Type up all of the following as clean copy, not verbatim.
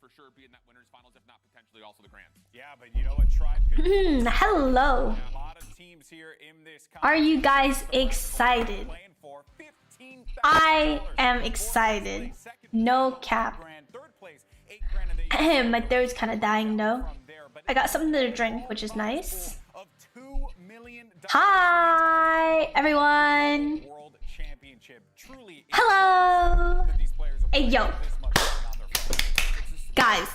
for sure be in that winners finals, if not potentially also the grand. Yeah, but you know what, Tribe could hello. a lot of teams here in this Are you guys excited? I am excited. No cap. My throat's kind of dying though. I got something to drink, which is nice. Hi, everyone. Hello. Hey, yo. Guys.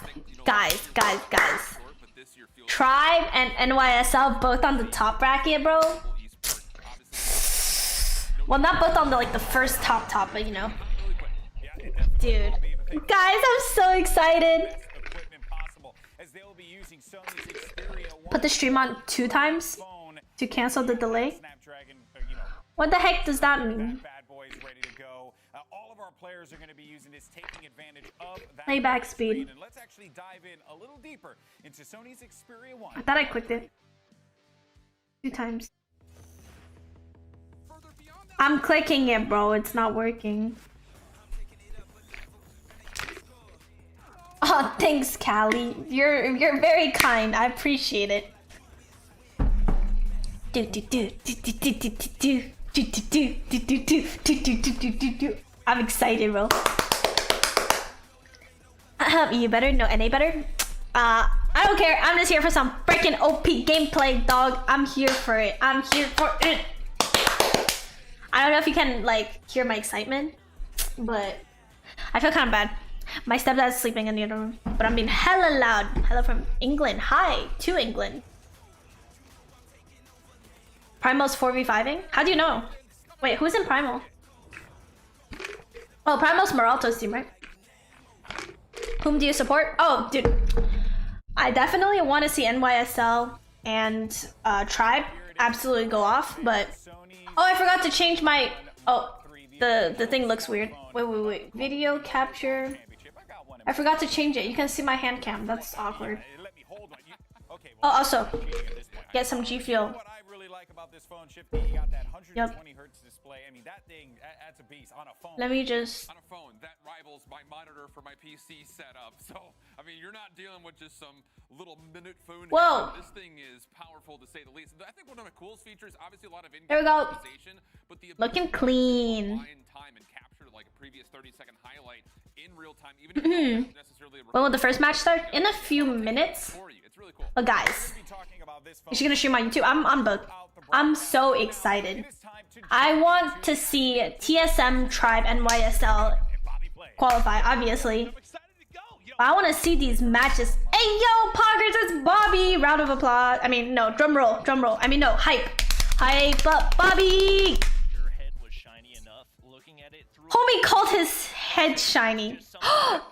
Tribe and NYSL both on the top bracket, bro. Well, not both on the like the first top, but you know. Dude. Guys, I'm so excited. Put the stream on 2 times to cancel the delay. What the heck does that mean? Players are going to be using this, taking advantage of that playback speed. And let's actually dive in a little deeper into Sony's Xperia 1. I thought I clicked it 2 times. I'm clicking it, bro. It's not working. Oh, thanks, Callie. You're very kind. I appreciate it. I'm excited, bro. You better? No, NA better? I don't care. I'm just here for some freaking OP gameplay, dog. I'm here for it. I'm here for it. I don't know if you can, like, hear my excitement, but I feel kind of bad. My stepdad's sleeping in the other room, but I'm being hella loud. Hello from England. Hi to England. Primal's 4v5ing? How do you know? Wait, who's in Primal? Oh, Primal's Moralto's team, right? Whom do you support? Oh, dude. I definitely want to see NYSL and Tribe absolutely go off, but... Oh, I forgot to change my... Oh, the thing looks weird. Wait. Video capture... I forgot to change it. You can see my hand cam. That's awkward. Oh, also, get some GFuel. Yep. Let me just... On a phone, that rivals my monitor for my PC setup. So, I mean, you're not dealing with just some little minute phone. Whoa. This thing is powerful to say the least. I think one of the coolest features, obviously a lot of There we go. but the Looking clean. in time and capture like a previous 30-second highlight in real time, even if it doesn't necessarily When will the first match start? In a few minutes. It's really cool. But guys, is she gonna stream on YouTube? I'm booked. I'm so excited. I want to see TSM, Tribe, and NYSL qualify, obviously. But I want to see these matches. Hey, yo, Poggers, it's Bobby. Round of applause. I mean, no, drum roll. I mean, no, hype. Hype up, Bobby. Your head was shiny enough. Looking at it through Homie called his head shiny.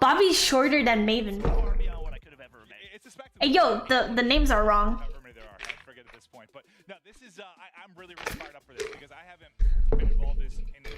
Bobby's shorter than Maven. Hey, yo, the names are wrong. But no, this is I'm really fired up for this because I haven't been involved in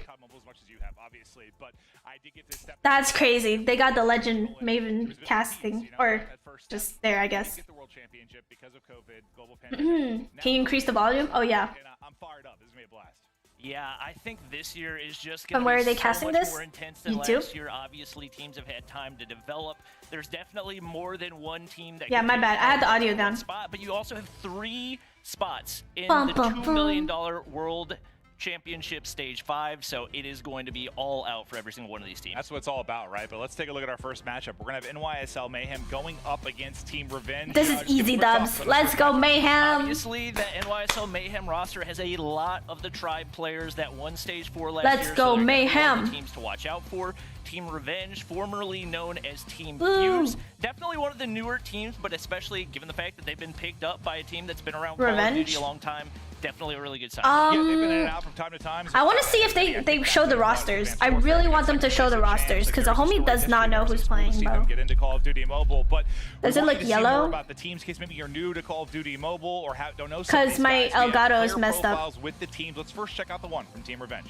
COD Mobile as much as you have, obviously, but I did get to step. That's crazy. They got the Legend Maven casting, or just there, I guess. Get the World Championship because of COVID, global pandemic. Can you increase the volume? Oh yeah. And, I'm fired up. This is gonna be a blast. Yeah, I think this year is just From going where to are be they casting so much this? more intense than YouTube? last year. Obviously, teams have had time to develop. There's definitely more than one team that. Yeah, can my take bad. I had the audio one down. Spot, but you also have 3 spots in Bum, the bum, $2 million World Championship Stage 5, so it is going to be all out for every single one of these teams. That's what it's all about, right? But let's take a look at our first matchup. We're going to have NYSL Mayhem going up against Team Revenge. This is easy dubs. Let's go, Mayhem. Obviously, the NYSL Mayhem roster has a lot of the Tribe players that won Stage 4 last Let's year. go, so Mayhem. Teams to watch out for. Team Revenge, formerly known as Team Ooh. Fuse. Definitely one of the newer teams, but especially given the fact that they've been picked up by a team that's been around Call of Revenge? Duty a long time. Definitely a really good sign. Yeah, they've been in and out from time to time. I want to see if they show the rosters. I really want them to show the rosters because the homie does not know who's playing, bro. Get into Call of Duty Mobile, but Does it look yellow? About the teams, in case maybe you're new to Call of Duty Mobile or don't know. Because my Elgato is messed up. With the teams, let's first check out the one from Team Revenge.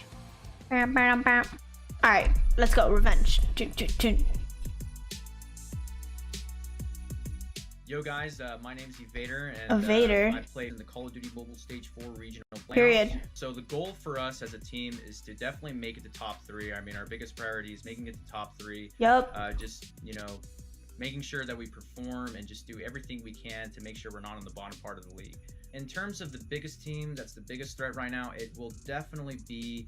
Alright, let's go. Revenge. Yo guys, my name's Evader, and I played in the Call of Duty Mobile Stage 4 regional playoffs. Period. So the goal for us as a team is to definitely make it to top 3. I mean, our biggest priority is making it to top 3. Yup. Just, you know, making sure that we perform and just do everything we can to make sure we're not on the bottom part of the league. In terms of the biggest team, that's the biggest threat right now, it will definitely be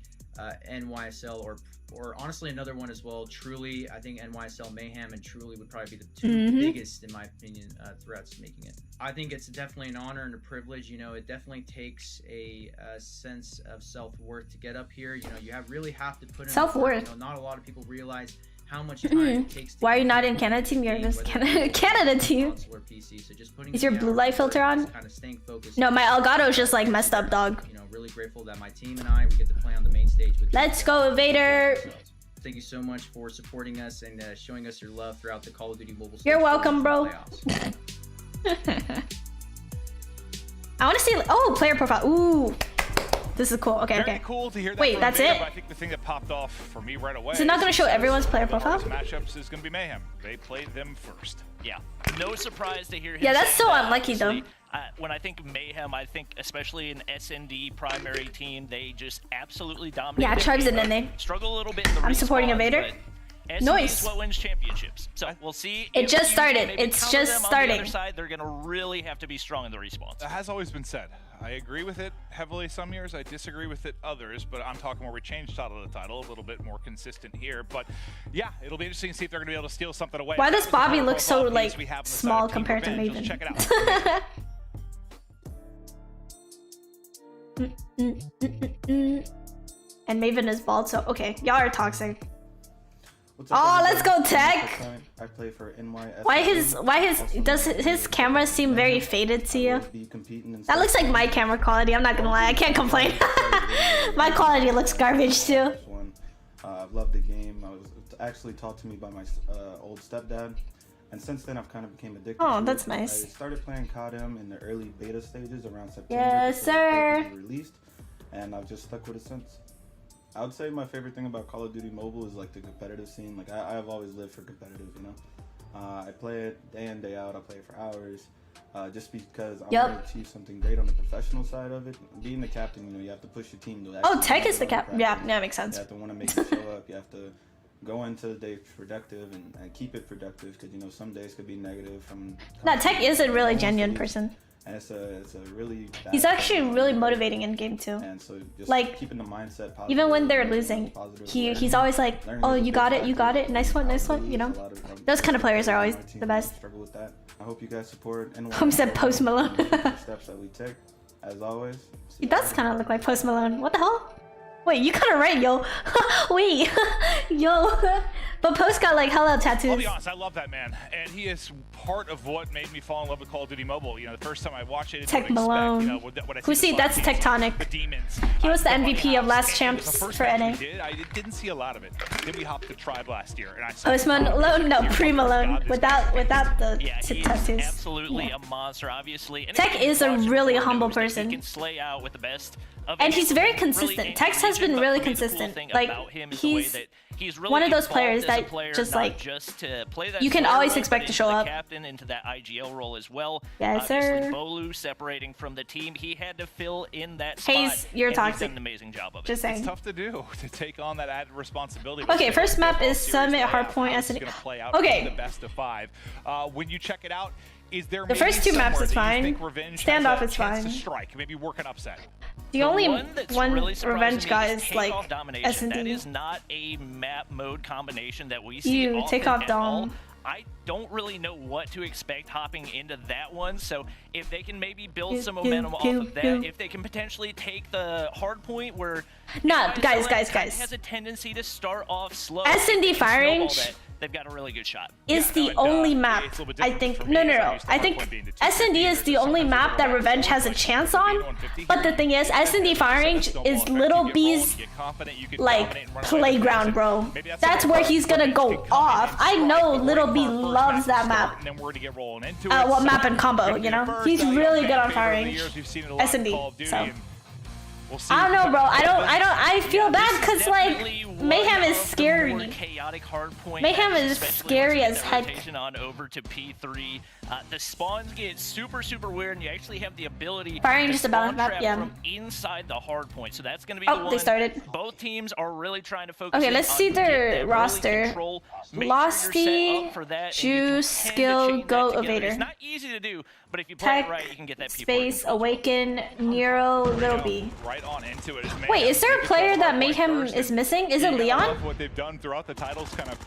NYSL or honestly another one as well. Truly, I think NYSL Mayhem and Truly would probably be the two biggest, in my opinion, threats making it. I think it's definitely an honor and a privilege. You know, it definitely takes a sense of self-worth to get up here. You know, you really have to put in self-worth. You know, not a lot of people realize how much time it takes. Why are you not in Canada team? You're in this Canada team. PC, so just is your blue light filter on? Kind of staying focused. No, my Elgato is just like messed up, dog. You know, really grateful that my team and I, we get to play on the main stage with. Let's go, Vader. Thank you so much for supporting us and showing us your love throughout the Call of Duty Mobile. You're welcome, bro. I want to see. Oh, player profile. Ooh. This is cool. Okay, Very cool to hear that. Wait, that's it? I think the thing that popped off for me right away. Is it not going to show everyone's player profile? Matchups is going to be Mayhem. They played them first. Yeah, no surprise to hear him. Yeah, that's so that. unlucky though. When I think Mayhem, I think especially an SND primary team, they just absolutely dominate. Yeah, Tribes in they struggle a little bit in the I'm supporting a Vader. Nice. Is what wins championships. So we'll see. It just started. It's just starting. On the other side, they're going to really have to be strong in the respawns. That has always been said. I agree with it heavily some years. I disagree with it others, but I'm talking where we changed title to title, a little bit more consistent here. But yeah, it'll be interesting to see if they're going to be able to steal something away. Why does Bobby look so like small compared to Maven? Check it out. And Maven is bald, so okay, y'all are toxic. What's up, oh, let's go, Tech. I play for NYSL. Does his camera seem very faded to you? That looks like my camera quality. I'm not gonna lie, I can't complain. My quality looks garbage too. I've loved the game. I was actually taught to me by my old stepdad, and since then I've kind of became addicted. Oh, to that's it. nice. I started playing CODM in the early beta stages around September. Yes, sir. It was released, and I've just stuck with it since. I would say my favorite thing about Call of Duty Mobile is like the competitive scene. Like I've always lived for competitive, you know. I play it day in, day out. I play it for hours, just because I want to achieve something great on the professional side of it. Being the captain, you know, you have to push your team to. Oh, Tech is the captain. Yeah, that makes sense. You have to want to make it show up. You have to go into the day productive and keep it productive, because you know some days could be negative. No, Tech is a really genuine person. And it's a really he's actually really motivating in game too. And so just like keeping the mindset positive, even when they're losing, he's always like, oh, you got it, nice one, you know. Those kind of players are always the best. Struggle with that. I hope you guys support NYSL. Home said Post Malone. Steps that we take, as always. He does kind of look like Post Malone. What the hell? Wait, you kind of right, yo. Wait, yo. But Post got like hella tattoos. I'll be honest, I love that man, and he is part of what made me fall in love with Call of Duty Mobile. You know, the first time I watched it, Tech Malone. You know, what I Who see? That's Tectonic. The demons. He was the MVP of last champs for NA. I didn't see a lot of it. Then we hopped to Tribe last year, and I saw Post Malone, no, pre-Malone, without the tattoos. Absolutely a monster, obviously. And Tech is a really humble person. He can slay out with the best. And he's very consistent. Tex has been really consistent. Like, he's one of those players that just like you can always expect to show up. Captain into that IGL role as well. Yes, sir. Bolu separating from the team, he had to fill in that spot. Hayes, you're toxic. He's done an amazing job of it. Just saying. It's tough to do, to take on that added responsibility. Okay, first map is Summit Hardpoint SND. Okay. The best of 5. When you check it out, is there the first 2 maps is fine. Standoff is fine. To strike, maybe work an upset. The only one really revenge guy is like Domination. That is not a map mode combination that we see take off Dom. I don't really know what to expect hopping into that one, so if they can maybe build some momentum off of that, if they can potentially take the hard point where guys has a tendency to start off slow. SND firing they've got a really good shot. Is the only map I think no. I think SND is the only map that Revenge has a chance on. But the thing is, SND firing is Little B's like playground, bro. That's where he's gonna go off. I know Little B loves that map. What map and combo, you know? He's really good on firing SND. So I don't know, bro. I feel bad because like Mayhem is scary. More chaotic Hardpoint. Mayhem is especially scary once you as get that heck. rotation on over to P3. The spawns get super weird, and you actually have the ability Firing to just about spawn that, trap yeah. from inside the Hardpoint. So that's going to be the Oh, one. they started. Both teams are really trying to focus. Okay, in let's on see their get that early roster. control. Make sure you're set Losty, up for that, and Juice, you can Skill, chain that Go, together. Evader. It's not easy to do, but if you play Tech, it right, you can get that P4. Space, Awaken, Nero, Little B. Right on into it. Wait, is there a player that Mayhem is missing? Is it I Leon? love what they've done throughout the titles, kind of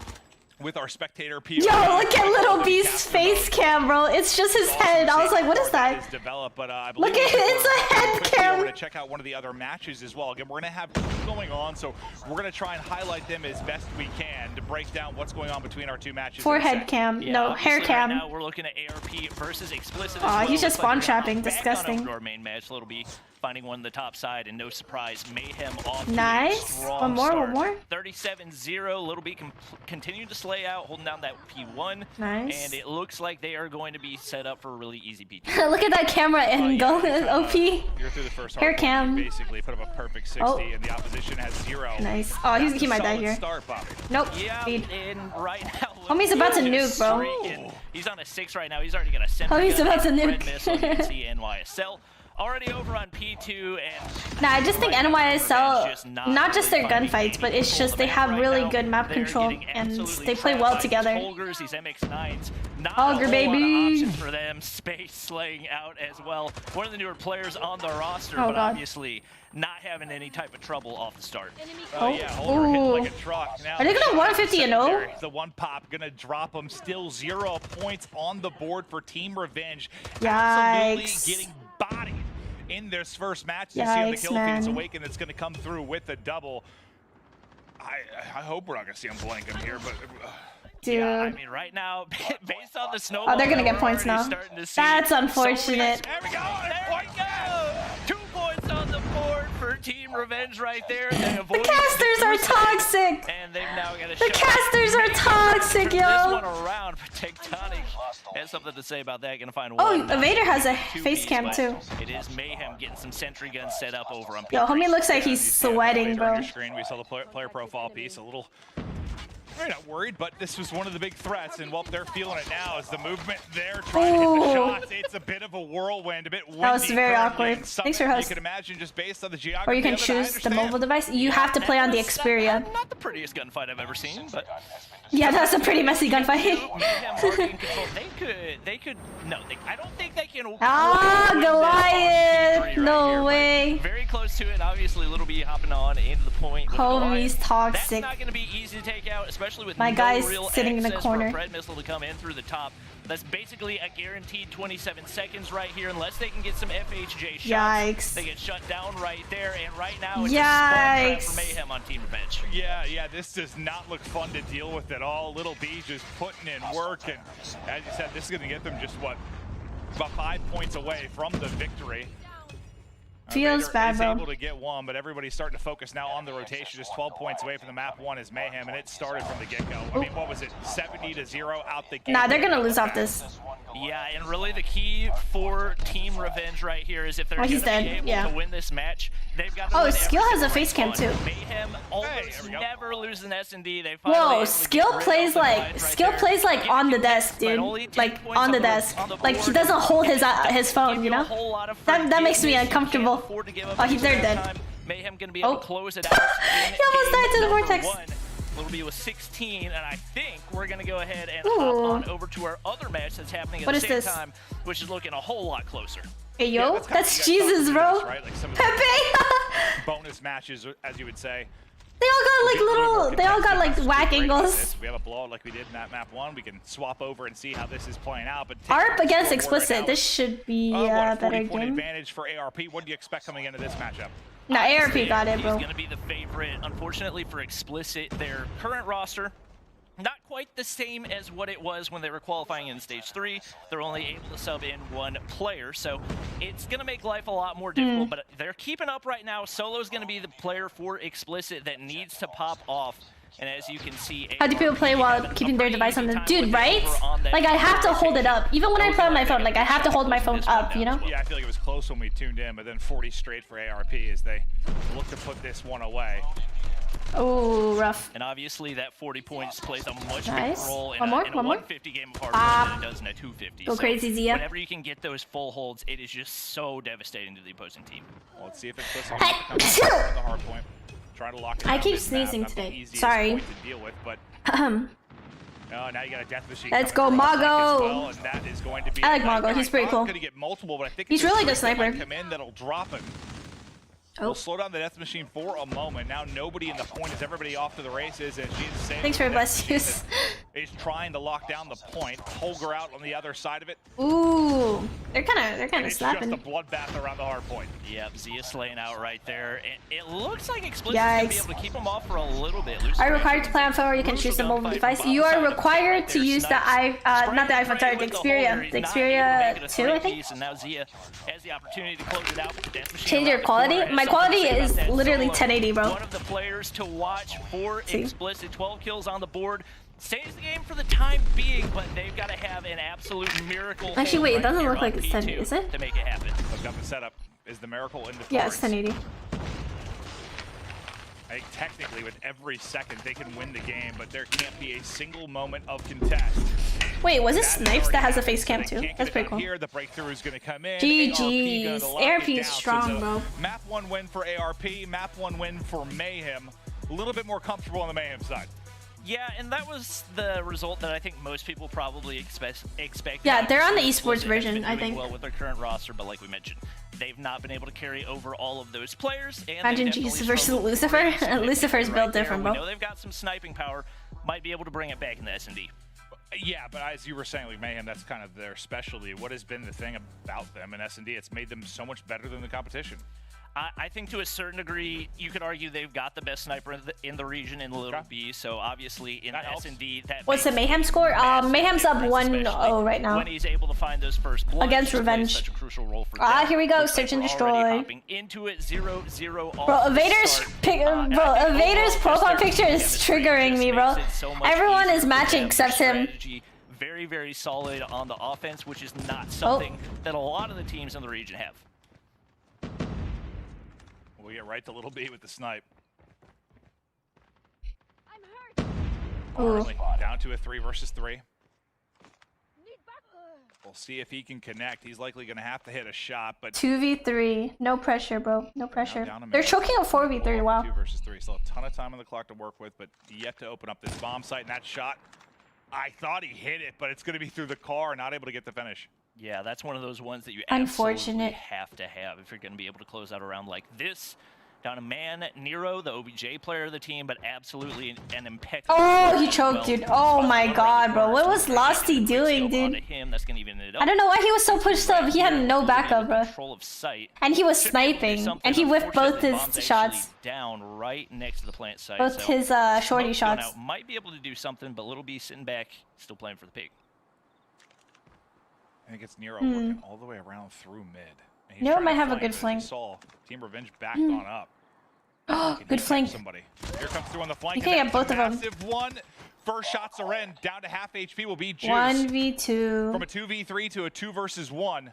with our spectator POV. Yo, look at Little B's face cam, bro. It's just his head. I was like, what is that? Developed, but I Look believe at it, it's a head quickly cam. We're gonna check out one of the other matches as well. Again, we're gonna have two going on, so we're gonna try and highlight them as best we can to break down what's going on between our two matches. Forehead cam. Yeah, No, hair obviously cam. Right now we're looking at ARP versus Explicit. Aw, he's just spawn trapping. Back Disgusting. on our main match. Little B finding one on the top side, and no surprise, Mayhem off to a Nice. strong One more, start. one more. 37-0. Little B can continue to slay out, holding down that P1. Nice. And it looks like they are going to be set up for a really easy P2. Look at that camera angle. OP. You're through the first Hair hard cam. point, basically put up a perfect 60, Oh. and the opposition has 0. Nice. Oh, he might die Solid here. Start, Bobby. Nope. Yeah, Feed. and right now, Homie's about to just nuke, bro. streaking. He's on a 6 right now. He's already got a center. Homie's gun, about to red nuke. missile. You can see NYSL already over on P2, and Nah, I just think right now, NYSL, Revenge not just their really finding gunfights, any but it's control just of they the map have right really now. good map They're control getting and absolutely they play trapped well by together. These Holgers, these MX9s, not Holger, a whole lot of baby. options for them. Space slaying out as well. One of the newer players on the roster, Oh, but God. obviously not having any type of trouble off the start. Oh yeah, Holder hitting Ooh. like a truck. Now, Are they gonna 150 and 0? secondary, the one pop gonna drop them. Still 0 points on the board for Team Revenge. Absolutely Yikes. getting bodied in this first match. You see on the Yikes, kill feeds man. Awaken that's gonna come through with a double. I hope we're not gonna see him blank him here, but. Dude. Yeah, I mean, right now, based on the snowball, Oh, they're gonna get we're points already now. starting to see That's so many- unfortunate. There we go. There we go. 2 points on the board for Team Revenge right there. The casters are toxic. And they've now got a The casters are toxic, This one yo. around, but Tectonic has something to say about that. Gonna find one. Oh, Evader has a Two face piece, cam but too. It is Mayhem getting some sentry guns set up over on Yo, P3. homie looks like he's You see on sweating, later on bro. your screen, we saw the player profile piece. A little. We're not worried, but this was one of the big threats, and what they're feeling it now is the movement there, trying to hit the Ooh. shots. It's a bit of a whirlwind, a bit windy. That was very currently, awkward. and some Thanks for of it host. You can imagine just based on the geography. Or you can of it, I choose the understand. mobile device. You have to play on the That was, Xperia. not the prettiest gunfight I've ever seen, but Yeah, that's a pretty messy gunfight. Mayhem are in control. They could. No, I don't think they can. Ah, win this on Goliath. P3 right No here, but way. Very close to it. Obviously, Little B hopping on into the point. with Homie's Goliath. toxic. That's not going to be easy to take out, especially with My no guy's real sitting in the access corner. for a Red missile to come in through the top. That's basically a guaranteed 27 seconds right here, unless they can get some FHJ shots. Yikes. They get shut down right there, and right now it's a spawn trap for Yikes. Mayhem on Team Revenge. Yeah, this does not look fun to deal with at all. Little B just putting in work, and as you said, this is going to get them just, what, about 5 points away from the victory. Feels Raider bad, is bro. able to get one, but everybody's starting to focus now on the rotation. Just 12 points away from the map. One is Mayhem, and it started from the get-go. I mean, what was it, 70-0 out the gate? Nah, they're gonna lose off this. Yeah, and really the key for Team Revenge right here is if they're Oh, going he's to dead. be able Yeah. to win this match, they've got to Oh, win Skill every has a single face cam one. too. Mayhem Hey, almost there we go. never lose an S&D. They finally able Whoa, to Skill get rid plays of the like device right Skill there. plays like Give on the him desk, but dude. only 10 Like points on the the desk. Like he board. doesn't hold his Doesn't his phone, give you a know? whole lot of That makes me forgiveness. You can't uncomfortable. afford to give up Oh, he's any there dead. time. Mayhem gonna be able Oh. to close it out. in He almost game died to the number vortex. 1. Little B was 16, and I think we're gonna go ahead and Ooh. hop on over to our other match that's happening at What the is same this? time, which is looking a whole lot closer. Hey yo, kinda that's what you guys Jesus, thought bro. this, right? Like some of the Pepe. bonus matches, as you would say. They all got like little. They all got like This is whack great about angles. this. We have a blowout like we did in that map 1. We can swap over and see how this is playing out. But ARP against forward Explicit. now. This should be What a a better 40-point game. advantage for ARP. What do you expect coming into this matchup? Nah, ARP got it, He's bro. gonna be the favorite. Unfortunately for Explicit, their current roster, not quite the same as what it was when they were qualifying in Stage 3. They're only able to sub in 1 player, so it's going to make life a lot more difficult, but they're keeping up right now. Solo's going to be the player for Explicit that needs to pop off. And as you can see, How do people play while keeping their device on the dude, right? Like I have to hold it up. Even when I play on my phone, like I have to hold my phone up, you know? Yeah, I feel like it was close when we tuned in, but then 40 straight for ARP as they look to put this one away. Oh, rough. And obviously that 40 points plays a much Nice. bigger role in One a more, 150 game of Hardpoint than it does in a 250. Go crazy, Zia. Whenever you can get those full holds, it is just so devastating to the opposing team. Well, let's see if Explicit can come on the hard point. Trying to lock it down. I keep mid-map, sneezing not the today. easiest Sorry. point to deal with, but oh, now you got a death machine. Let's coming go, from the flank as Mago. well, and that is going to be I like a Mago. nightmare. He's pretty I thought cool. Could get multiple, but I think He's it's really the good strike that sniper. might come in that'll drop him. Oh. We'll slow down the death machine for a moment. Now nobody in the point is everybody off to the races, and she's saying Thanks for bless yous. is trying to lock down the point. Holger out on the other side of it. Ooh, they're kind of It's just snapping. a bloodbath around the hard point. Yep, Zia slaying out right there. It looks like Explicit's gonna be Yikes. able to keep him off for a little bit. Are you required to play on phone or you can choose the mobile device? You are required to use the not the iPhone, sorry, the Xperia. The Xperia 2, I think. And now Zia has the opportunity to close it out with the death machine Change your around the quality? corner. My Something quality to say is about that. literally Solo, 1080, bro. One of the players to watch for See? Explicit. 12 kills on the board. Saves the game for the time being, but they've got to have an absolute miracle. Actually, wait, it right doesn't here look like on it's 10, P2 is it? To make it happen. Look up the setup. Is the miracle in the Yeah, cards? it's 1080. I think technically with every second they can win the game, but there can't be a single moment of contest. Wait, was it That Snipes already that has a happened, face so cam they too? can't get That's it pretty out cool. Here, the breakthrough is going to come in. GG's. ARP ARP is is strong, bro. Map 1 win for ARP, map 1 win for Mayhem. A little bit more comfortable on the Mayhem side. Yeah, and that was the result that I think most people probably expect. Yeah, they're on the Explicit esports has been version, I doing think. well with their current roster, but like we mentioned, they've not been able to carry over all of those players. And Imagine they've definitely Jesus versus struggled for Lucifer. it. So Lucifer's right built there, different, we bro. know they've got some sniping power. Might be able to bring it back in the S&D. Yeah, but as you were saying, like Mayhem, that's kind of their specialty. What has been the thing about them in S&D? It's made them so much better than the competition. I think to a certain degree, you could argue they've got the best sniper in the region in Little B. So obviously in That helps. S&D, that What's the makes Mayhem score? massive Mayhem's up difference, 1-0 especially right now. when he's able to find those first bloods. Against Just plays Revenge. Such a crucial role for Ah, them. here we go, Looks like search and we're already destroy. hopping into it, 0-0 off Bro, the Evader's start. And bro, I think Evader's overall, profile just picture their is chemistry triggering just me, bro. makes it so much Everyone easier is for matching them. except him. Strategy, very, very solid on the offense, which is not something that a lot of the teams in the region have. We get right to Little B with the snipe. Ooh. Down to a 3 versus 3. We'll see if he can connect. He's likely going to have to hit a shot, but 2v3. No pressure, bro. No pressure. down a They're minute. choking a 4v3, wow. 2 versus 3. Still a ton of time on the clock to work with, but yet to open up this bomb site. And that shot, I thought he hit it, but it's going to be through the car, not able to get the finish. Yeah, that's one of those ones that you Unfortunate. absolutely have to have if you're going to be able to close out a round like this. Down to Man Nero, the OBJ player of the team, but absolutely an impeccable. Oh, he play as choked, well. dude. Oh my One god, around the bro. corner, What so was bringing Losty in the doing, quick scope dude? onto him, that's going to even it up. I don't know why he was so pushed up. He had no backup, bro. Control of sight. And he was Should be able to do sniping. something. And he whiffed both Unfortunately, his Bomb's shots. actually down right next to the plant site. Both so his shorty smoke going shots. out, might be able to do something, but Little B sitting back, still playing for the pig. I think it's Nero working all the way around through mid. And he's Nero trying might to have a flank, good but as flank. you saw, Team Revenge backed on up. Oh, Can good he flank. catch somebody? Here comes through on the flank. You can and get that's both of them. Massive one. First shots are in. Down to half HP will be Juice. 1v2. From a 2v3 to a 2 versus 1. The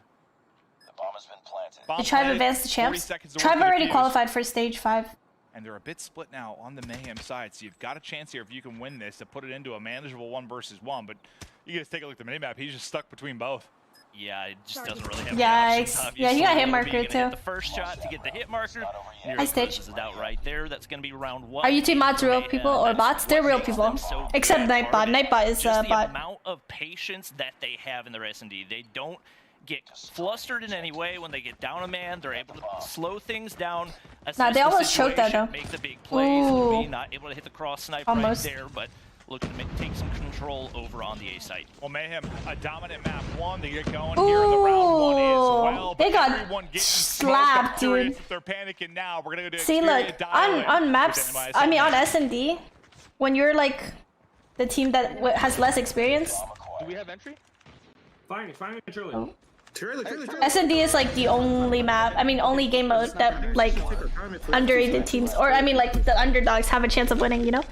bomb has been planted. Bomb The Tribe planted, advanced to 40 champs. seconds to Tribe work to already defuse. qualified for stage 5. And they're a bit split now on the Mayhem side, so you've got a chance here if you can win this to put it into a manageable 1 versus 1. But you guys take a look at the minimap. He's just stuck between both. Yeah, it just doesn't really have Yikes. any options, Yeah, he got obviously. hit marker, Little B gonna too. hit the first shot to get the hit marker. Nero Hi, Stitch. closes it out right there. That's going to be round 1. Are you team mods real people or That's bots? They're what real makes people. them so Except good at Nightbot. Hardpoint. Nightbot is Just the bot. amount of patience that they have in their S&D. They don't get flustered in any way when they get down a man. They're able to slow things down. Nah, they assess the almost choked that, situation, though. Make the big plays. Ooh. Little B not able to hit the cross snipe Almost. right there, but looking to take some control over on the A site. Well, Mayhem, a dominant map 1 to get going here in the round 1 as well. They But got everyone getting slapped, smoked. I'm curious dude. if they're panicking now. We're going to do See, Xperia look, dial-in on maps, with NYSL I mean, on Mayhem. S&D, when you're like the team that has less experience, Do we have entry? Fine, truly. Oh. Truly. S&D is like the only map, I mean, only game mode that like underrated teams, or I mean, like the underdogs have a chance of winning, you know?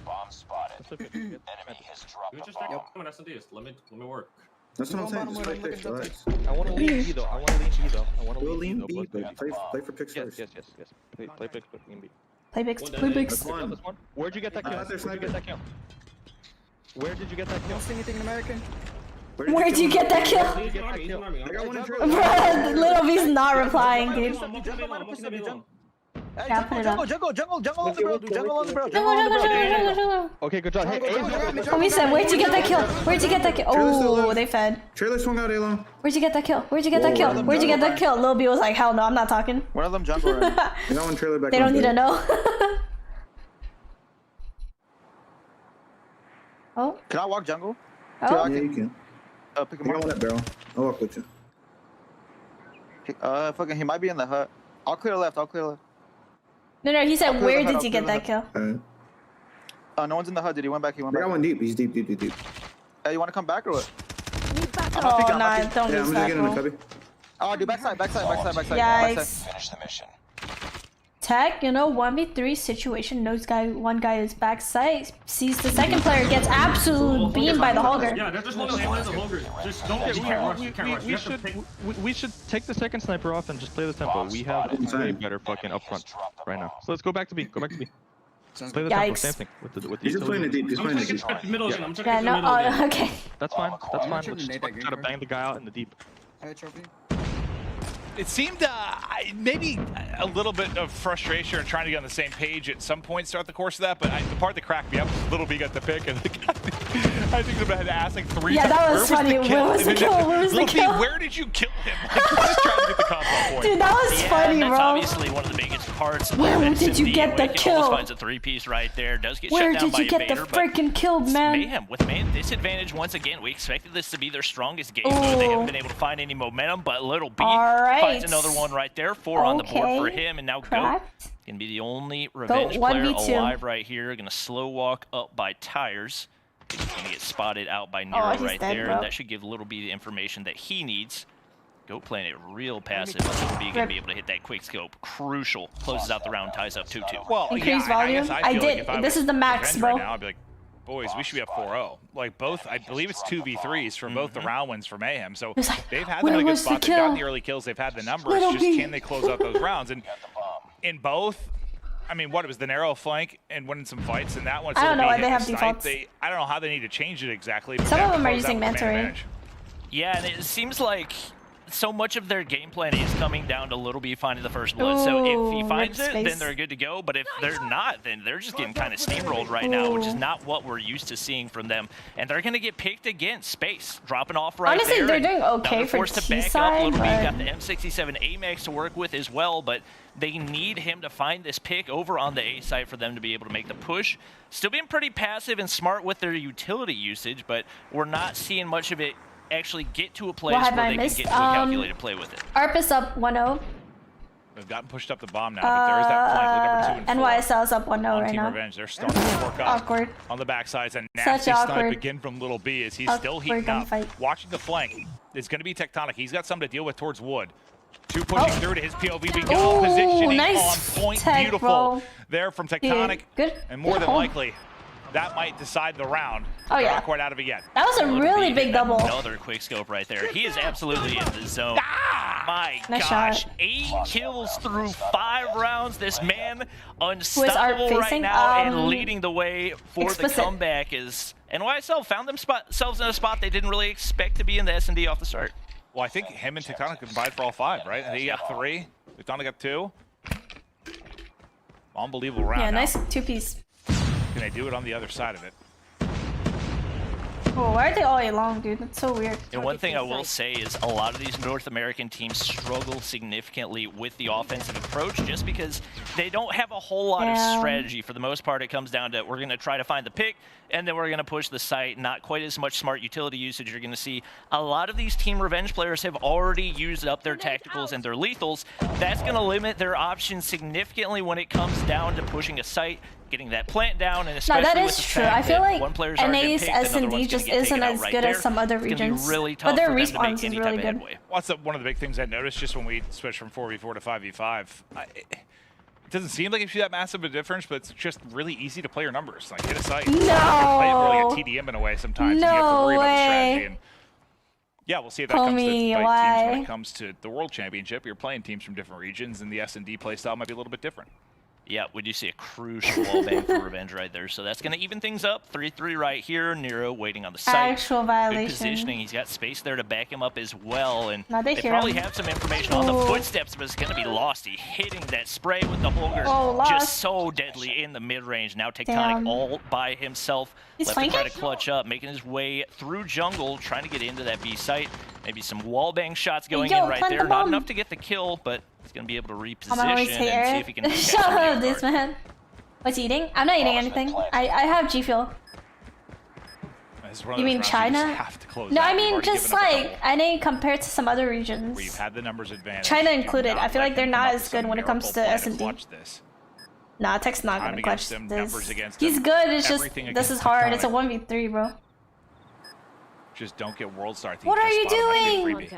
Bomb spotted. Enemy has dropped We the just check bomb. out S&D. Let me work. That's what I'm saying. Just play picks, relax. I want to lean B though. I want to lean B though. I want to We'll lean lean B though. B, but play for picks Yes, first. yes. Play picks, but lean B. Playbix, One dead. playbix. That's one. That's one. Where'd you get that kill? they're Where'd you sniping. get that kill? Where did you get that kill? Don't say anything in American. Where'd you get that kill? He's an army, he's an army. I got one in trailer. Bruh, Little V's not replying, dude. I'm looking at me long. Hey, Yeah, put it up. jungle on the barrel, dude. Jungle on the barrel. Jungle. Okay, good job. Hey, Homie said, where'd you get that kill? Where'd you get that kill? Oh, they fed. Trailer swung out, Elon. Where'd you get that kill? Where'd you get that kill? Where'd you get that kill? Lil B was like, hell no, I'm not talking. one of them jungle ran. I got one trailer back. They don't need to know. Oh, Can I walk jungle? oh. Yeah, you can. Pick I him got one up. at barrel. I'll walk with you. Fucking, he might be in the hut. I'll clear left. No, he said, I'll clear where the hut, did I'll you clear get the that kill? Alright. No one's in the hut. Did he went back? He went I back. got one deep. He's deep. Hey, you want to come back or what? Oh, nah, don't Yeah, lose I'm just that, getting in the bro. cubby. Oh, dude, backside. Yikes. Finish the mission. Tech, 1v3 situation. One guy is backside. Sees the second player, gets absolute beamed by the Holger. Yeah, they're just holding the Holger. Just don't. You can't rush. You can't rush. You have to pick. We should take the second sniper off and just play the tempo. We have way better fucking up front right now. So let's go back to B. Go back to B. Play the tempo. Yikes. Same thing with the He's just playing it deep. He's I'm playing trying it to deep. get the middle again. I'm trying Yeah, to get the no, middle again. okay. That's fine. That's fine. sure Let's the just nade that try to green bang the guy out in the deep. It seemed maybe a little bit of frustration or trying to get on the same page at some points throughout the course of that, but the part that cracked me up was Little B got the pick, and the guy, I think I had to ask like 3 Yeah, times, that was funny. Where was the kill? Where was the Little B, kill? where did you kill him? Like, he's just trying to get the combo point. Dude, that was Yeah, funny, that's bro. obviously one of the biggest parts. of Where it. did you Cindy get the Wicked kill? almost finds a 3-piece right there. Does get Where shut down did by you get the Invader, but freaking kill, it's man? Mayhem with man disadvantage once again. We expected this to be their strongest game. Though. They Ooh. haven't been able to find any momentum, but Little B All right. finds another one right there. 4 on the board for Okay. him, and now Goat Cracked. gonna be the only revenge 1v2. player alive right here. Gonna slow walk up by Tires. Gonna get spotted out by Nero he's right dead, there, bro. and that should give Little B the information that he needs. Goat playing it real passive. Little B gonna be able to hit that quick scope. Crucial. Closes out the round, ties up 2-2. Well, Increase yeah, volume? I guess I I feel did. Like if I This was is the max, Revenge bro. Right now, I'd be like, boys, we should be up 4-0. Like both, I believe it's 2v3s for both the round wins for Mayhem. So It's like, they've had where them in a good was the spot. They've gotten the kill? early kills. They've had the numbers. Little Just B. can they close out those rounds? And in both, I mean, what it was the narrow flank and winning some fights, and that one. I don't know Little why B they hit have the snipe. defaults. I don't know how they need to change it exactly. But Some they of have to them are close out using with man mentoring. advantage. Yeah, and it seems like so much of their game plan is coming down to Little B finding the first blood. So if he Ooh, finds rip it, then space. they're good to go. But if they're not, then they're just getting kind of steamrolled right now, which is not what we're used to seeing from them. And they're going to get picked again. Space dropping off right Honestly, there. they're and doing now okay they're for forced to back up. T-side, Little B but- got the M67 AMAX to work with as well, but they need him to find this pick over on the A side for them to be able to make the push. Still being pretty passive and smart with their utility usage, but we're not seeing much of it actually get to a place What have where I they missed? can get to a calculated play with it. ARP is up 1-0. They've gotten pushed up the bomb now, but there is that flank with number 2 and 4. NYSL is up 1-0 on right Team now. Revenge. They're starting to work up Awkward. on the backsides. And Such nasty snipe awkward. again from Little B as he's Awkward still heating up. gunfight. Watching the flank. It's going to be Tectonic. He's got something to deal with towards Wood. 2 pushing through to his POV. We go Ooh, positioning nice on point. tech, Beautiful bro. there from Tectonic. Good. And more Good than home. likely, that might decide the round. Oh, yeah. Not quite out of it yet. That was a Little really B big hitting double. Another quick scope right there. He is absolutely in the zone. My Nice gosh, shot. 8 kills through 5 rounds. This man Art unstoppable right facing? now and leading the way for Explicit. the comeback is NYSL found themselves in a spot they didn't really expect to be in the S&D off the start. Well, I think him and Tectonic combined for all 5, right? And he got 3. Tectonic got 2. Unbelievable round. Yeah, now. nice 2-piece. Can they do it on the other side of it? Oh, why are they all A long, dude? That's so weird. And one thing I will say is a lot of these North American teams struggle significantly with the offensive approach just because they don't have a whole lot of Yeah. strategy. For the most part, it comes down to we're going to try to find the pick, and then we're going to push the site. Not quite as much smart utility usage. You're going to see a lot of these Team Revenge players have already used up their tacticals and their lethals. That's going to limit their options significantly when it comes down to pushing a site, getting that plant down, and No, especially that with is the true. fact I feel that like one player's already been NA's picked, another S&D one's gonna just get taken isn't out as right good there. as some other It's gonna be regions. really tough But their for them to response make any is really type of good. headway. Well, that's one of the big things I noticed just when we switched from 4v4 to 5v5. It doesn't seem like it should be that massive a difference, but it's just really easy to play your numbers. Like, hit a site. No. Play it more like a TDM in a way sometimes. And you have to No worry about the way. strategy. And yeah, we'll see if that comes to Homie, fight why? teams when it comes to the World Championship. You're playing teams from different regions, and the S&D play style might be a little bit different. Yeah, we do see a crucial wallbang for Revenge right there. So that's going to even things up. 3-3 right here. Nero waiting on the site. Actual Good violation. positioning. He's got space there to back him up as well. And Now they hear probably him. have some information on the footsteps, but it's going to be Losty hitting that spray with the Holger. Oh, Lost. Just so deadly in the mid-range. Now Tectonic Damn. all by himself. He's Left to try to flanking? clutch up, making his way through jungle, trying to get into that B site. Maybe some wallbang shots going Yo, in right plant there. the Not bomb. enough to get the kill, but he's going to be able to reposition I'm always and see here. if he can catch Shut somebody up, off this guard. man. What's he eating? I'm not eating anything. I have GFuel. This is one of You those mean rounds China? just have to close No, out. I You've mean already just given up a like couple I think compared to some other regions. where you've had the numbers advantage. China Do included. not I feel let like they're them not come up as with good some when it comes miracle to play S&D. clutch this. Nah, Tech's not Time gonna clutch against them, this. numbers against He's them, good. It's just everything this is against hard. It's a Tectonic. 1v3, bro. Just don't get World Star. What are you doing?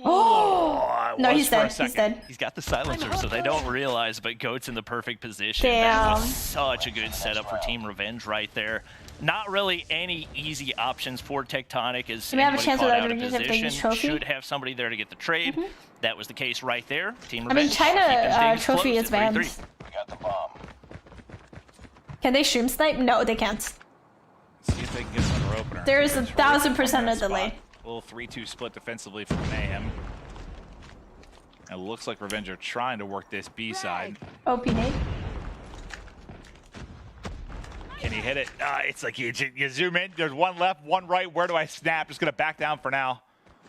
Oh no, he's dead. He's dead. He's got the silencer, so they don't realize, but Goat's in the perfect position. Damn. That was such a good setup for Team Revenge right there. Not really any easy options for Tectonic as You may have a anybody chance caught with out other of regions if they use position. trophy. Should have somebody there to get the trade. That was the case right there. Team I mean, Revenge China keeping things trophy close is at banned. 3-3. We got the bomb. Can they stream snipe? No, they can't. See if they can get another opener. There's a It's 1000% from that a delay. spot. A little 3-2 split defensively from Mayhem. It looks like Revenge are trying to work this B side. OP nade. Can he hit it? It's like you zoom in. There's one left, one right. Where do I snap? Just gonna back down for now.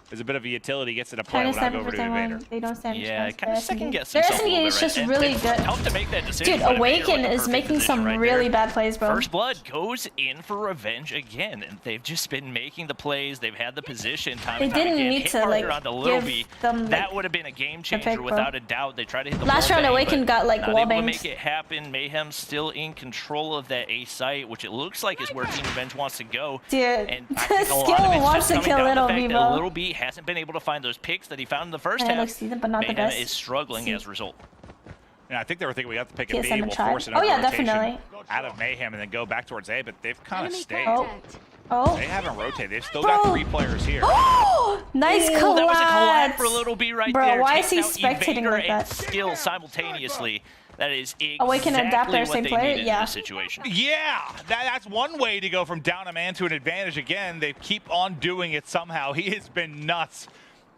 There's a bit of a utility. Gets it a play China without sniper over for to Invader. someone. They don't stand a Yeah, chance. kind of Their second SMD. guess Their himself a SMD little is bit, just right? really It's good. tough to make that decision. Dude, but Invader Awaken with the is perfect making position some right really there. bad plays, bro. First Blood goes in for Revenge again, and they've just been making the plays. They've had the position time They and time didn't again. need Hit to, marker like, onto Little give B. them, That like, would have been a game pick, changer bro. without a doubt. They tried to hit the Last wall round, bang, Awaken but got, like, not wall able to banged. make it happen. Mayhem still in control of that A site, which it looks like is where Team Revenge wants to go. Dude, And I think a lot of Skill it's wants just to coming kill down to the Little fact B, that bro. Little B hasn't been able to find those picks that he found in the first And it half. looks decent, but not the Mayhem best. is struggling as a result. Yeah, I think they were thinking we have to pick a B. TSM and We'll try. force it Oh, into yeah, rotation definitely. out of Mayhem and then go back towards A, but they've kind of stayed. Oh. They haven't rotated. They've still Bro. got 3 players here. Nice Ooh, that was a collab collab for Little B right Bro, there. why is Takes he out spectating Evader like and that? Skill simultaneously. That is Awaken and Adapt exactly are what same they player? needed in Yeah. this situation. Yeah, that's one way to go from down a man to an advantage again. They keep on doing it somehow. He has been nuts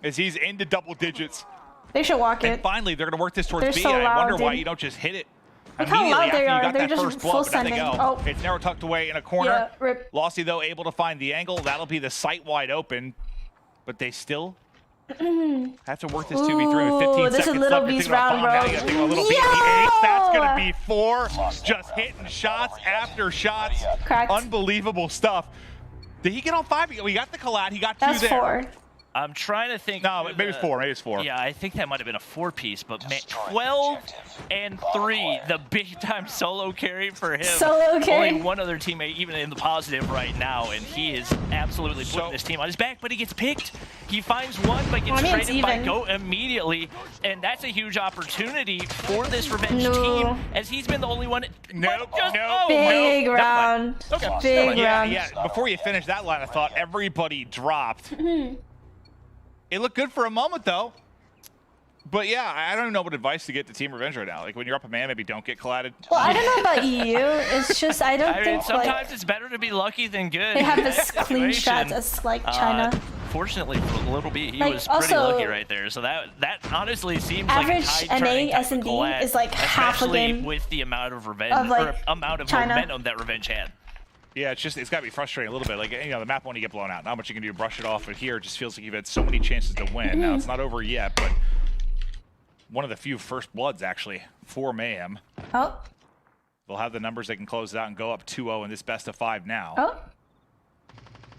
as he's into double digits. They should walk And it. finally, they're going to work this towards They're B. so I loud, wonder why dude. you don't just hit it Look how immediately loud they after you are. got They're that just first full blow. But there they sending. go. Oh. It's narrow tucked away in a corner. Yeah, rip. Losty, though, able to find the angle. That'll be the sight wide open. But they still have to work this 2v3 with 15 Ooh, this is seconds Little left. You're B's thinking about round, bomb now. bro. You gotta think about Little B in the ace. That's going to Yo! be 4. Just hitting shots after shots. Cracked. Unbelievable stuff. Did he get on 5? We got the collide. He got 2 That's there. 4. I'm trying to think. No, through maybe it's 4. Maybe it's 4. Yeah, I think that might have been a 4-piece, but man, 12 and 3, the big-time solo carry for him. Solo carry. Only one other teammate even in the positive right now, and he is absolutely putting this team on his back, but he gets picked. He finds one, but gets I mean, it's traded by even. Goat immediately, and that's a huge opportunity for this Revenge No. team, as he's been the only one. Nope, Just- nope, oh, Big nope. round. Okay. Big Yeah, round. yeah. Before you finish that line, I thought everybody dropped. It looked good for a moment, though. But yeah, I don't even know what advice to get to Team Revenge right now. Like when you're up a man, maybe don't get collided. Well, I don't know about you. It's just I don't I mean, think sometimes like it's better to be lucky than good. they have in this that clean situation. shots as like China. Fortunately for Little B, he Like, was pretty also, lucky right there. So that honestly seems average like a tide NA turning type of S&D collab, is like half a especially game with the amount of revenge of, like, or amount of China. momentum that Revenge had. Yeah, it's got to be frustrating a little bit. Like, you know, the map when you get blown out, not much you can do to brush it off. But here, it just feels like you've had so many chances to win. Now, it's not over yet, but one of the few first bloods, actually, for Mayhem. Oh. They'll have the numbers they can close it out and go up 2-0 in this best of 5 now. Oh.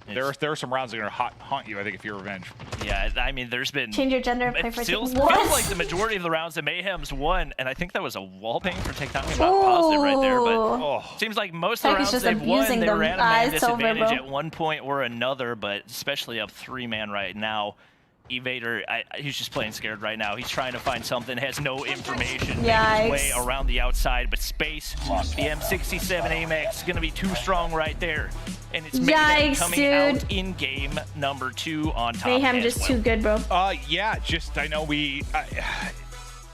There are some rounds that are going to haunt you, I think, if you're Revenge. Yeah, I mean, there's been... Change your gender and play It for feels, What? feels like the majority of the rounds that Mayhem's won, and I think that was a wallbang for Tectonic. I'm not positive right there, but seems like most of the Tech is rounds just they've won, abusing they them. were at a man It's over, disadvantage bro. at one point or another, but especially up 3-man right now. Evader, he's just playing scared right now. He's trying to find something, has no information, making his way Yikes. around the outside, but space, the M67 AMAX is going to be too strong right there. And it's Mayhem Yikes, coming dude. out in game number 2 on top Mayhem as just well. too good, bro. Yeah, just I know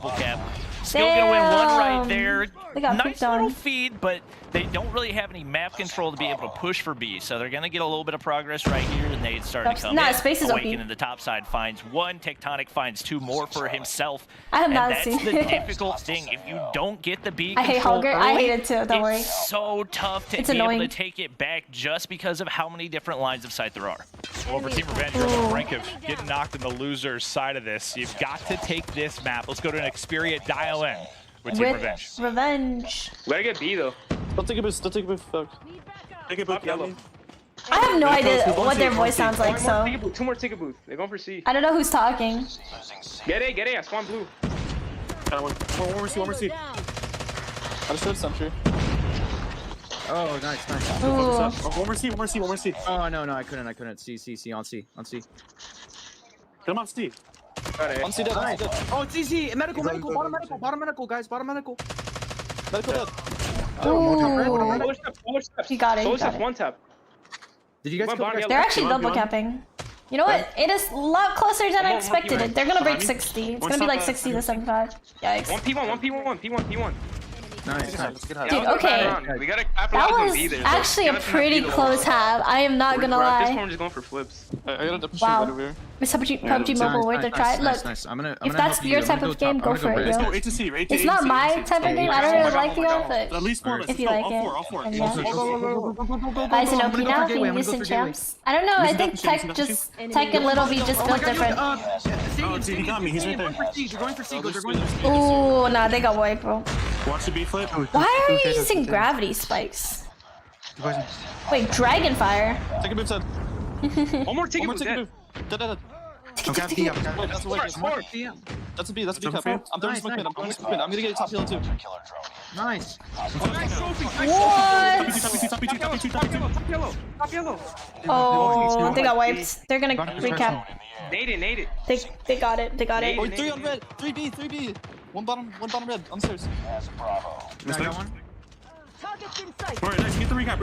triple cap. Still going to win one right Damn. there. They got Nice picked on. little feed, but they don't really have any map control to be able to push for B. So they're going to get a little bit of progress right here, and they start to come Nah, in. space is OP. Awaken in the top side finds one. Tectonic finds two more for himself. I have and not that's seen the it. difficult thing. If you don't get the B I hate control Hunger. I early, hate it too, don't worry. it's so tough to It's be annoying. able to take it back just because of how many different lines of sight there are. Well, for Team Revenge, you're on the brink of getting knocked in the loser's side of this. You've got to take this map. Let's go to an Xperia dial in with Team Revenge. Revenge. Let it get B though. Don't take a boost. Don't take a boost. Fuck. Take a booth, yellow. I have no idea what their voice sounds like, so Two more take a booth. They're going for C. I don't know who's talking. Get it. I spawn blue. One more C. I just showed sentry. Oh, nice. Ooh. One more C. Oh, no, I couldn't. C, on C. Come on, Steve. On C dead. On C dead. Oh, it's easy. Medical, bottom medical, guys, bottom medical. Medical dead. Ooh. He got it. One tap. Did you guys kill the They're actually double capping. You know what? It is a lot closer than I expected it. They're gonna break 60. It's gonna be like 60 to 75. Yikes. 1P1. Nice. Dude, okay. We gotta That capitalize on was B there. actually a pretty close half. I am not gonna At this lie. point, we're just going for flips. I got a double Wow. right over here. Is PUBG Mobile worth a try? Look, Nice. I'm gonna if that's help your you. type I'm of gonna game, go for it, Let's yo. go A to C. It's not my type of game. I don't really like the game, but At least four. if you like it, then yeah. Go. Guys in OP now, being used in champs. I don't know. I think Tech and Little V just built different. He got me. He's right there. They're going for C. They're going for C. Ooh, nah, they got wiped, bro. Watch the B flip. Why are you using gravity spikes? Wait, Dragonfire. Take a move, Ted. One more take One more it. take a move. Dead. Wait, that's a wait. That's a B cap, bro. I'm throwing smoke mid. I'm gonna get a top heal too. Nice. What? Top yellow. Oh, they got wiped. They're gonna recap. Nade it. They got it. Oh, 3 on red. 3B. One bottom red. On the stairs. I got one. Alright, nice. Get the recap.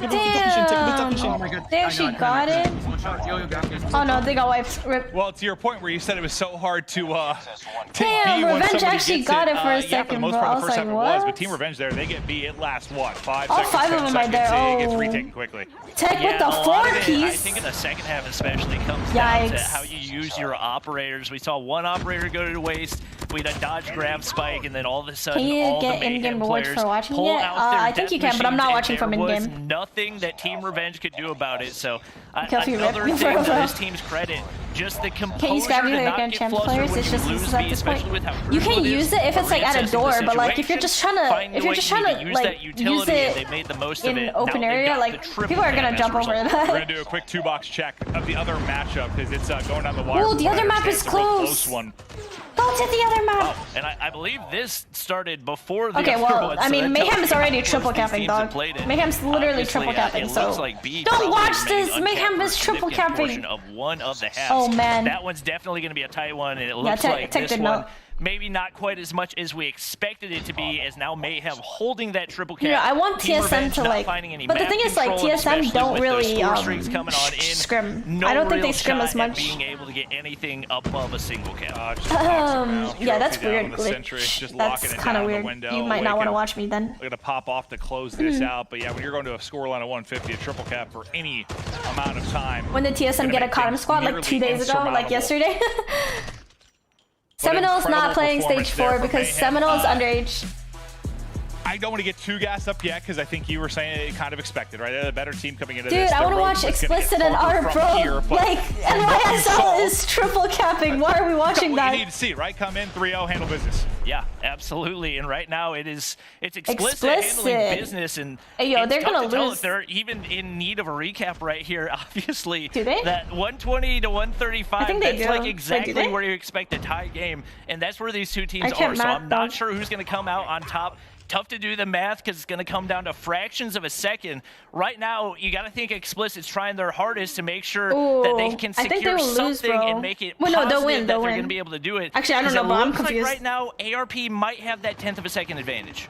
Damn. They actually got it. Oh no, they got wiped. Rip. Well, to your point where you said it was so hard to take Damn, B when Revenge somebody actually gets got it for a yeah, for the second, most bro. part, I the was first like, half it was, but what? Team Revenge there, they get B. It lasts what? 5 All seconds, 5 of 10 them are there. seconds, it gets Oh. retaken quickly. Tech with the a lot of it, I 4-piece. think in the second half especially comes down to Yikes. how you use your operators. We saw one operator go to waste. We had a dodge grab spike, and then all of a sudden, Can you all get the in-game Mayhem rewards players for watching pull it? out their I think you death can, but I'm not machines, watching and from there was in-game. nothing that Team Revenge could do about it. So Kelsey another ripped me thing for to a this team's credit, just the composure Can't use gravity to like not against get champ flustered players. when It's you just lose at B, this point. especially with how You critical can it use is it if it's like at a reassessing door, the but like if you're situation, just trying to find a way use that utility, it and they made the most of in it. open Now they've area, got like the triple people are gonna cap as jump a over result. that. We're going to do a quick 2-box check of the other matchup because it's going down the wire. Ooh, from the what I other map understand. is It's a real close. close one. Don't hit the other map. Oh, and I believe this started before the Okay, other well, one, I so mean, that tells Mayhem is you how already close triple these capping, teams have dog. played it. Mayhem's literally Obviously, triple capping, it so looks like B don't probably watch remained this. Mayhem uncapped is for a triple significant capping. portion of one of the halves. Oh, man. That one's definitely going to be a tight one, and it looks like Tech this did one not. maybe not quite as much as we expected it to be, as now Mayhem holding that triple cap. You know, I want Team TSM Revenge to not like, finding any but the map thing is like control, TSM especially don't with those really score streaks coming on in. scrim. No I don't think real they scrim shot as much. at being able to get anything above a single cap. Yeah, that's weird. That's kind of weird. You might not want to watch me then. We're going to pop off to close this out. But yeah, when you're going to a scoreline of 150, a triple cap for any amount of time. When did TSM get a Cotton squad like 2 days ago, like yesterday? Seminole's not playing stage 4 because Seminole's underage. I don't want to get too gassed up yet because I think you were saying it kind of expected, right? They're the better team coming into this. Dude, I want to watch Explicit and Art, bro. Like, NYSL is triple capping. Why are we watching that? You need to see, right? Come in 3-0, handle business. Yeah, absolutely. And right now it's explicit handling business, and hey, yo, it's they're tough gonna to tell lose. if they're even in need of a recap right here. Obviously, Do they? that 120 to 135. I think they that's do. like Wait, exactly do they? where you expect a tie game, and that's where these two teams I can't are. So map I'm not them. sure who's going to come out on top. Tough to do the math because it's going to come down to fractions of a second. Right now, you got to think Explicit's trying their hardest to make sure that they can I think they secure will lose, something bro. and make it Well, no, positive they'll win, that they'll they're win. going to be able to do it. Actually, I don't 'Cause know, it but I'm looks like confused. right now, ARP might have that 10th of a second advantage.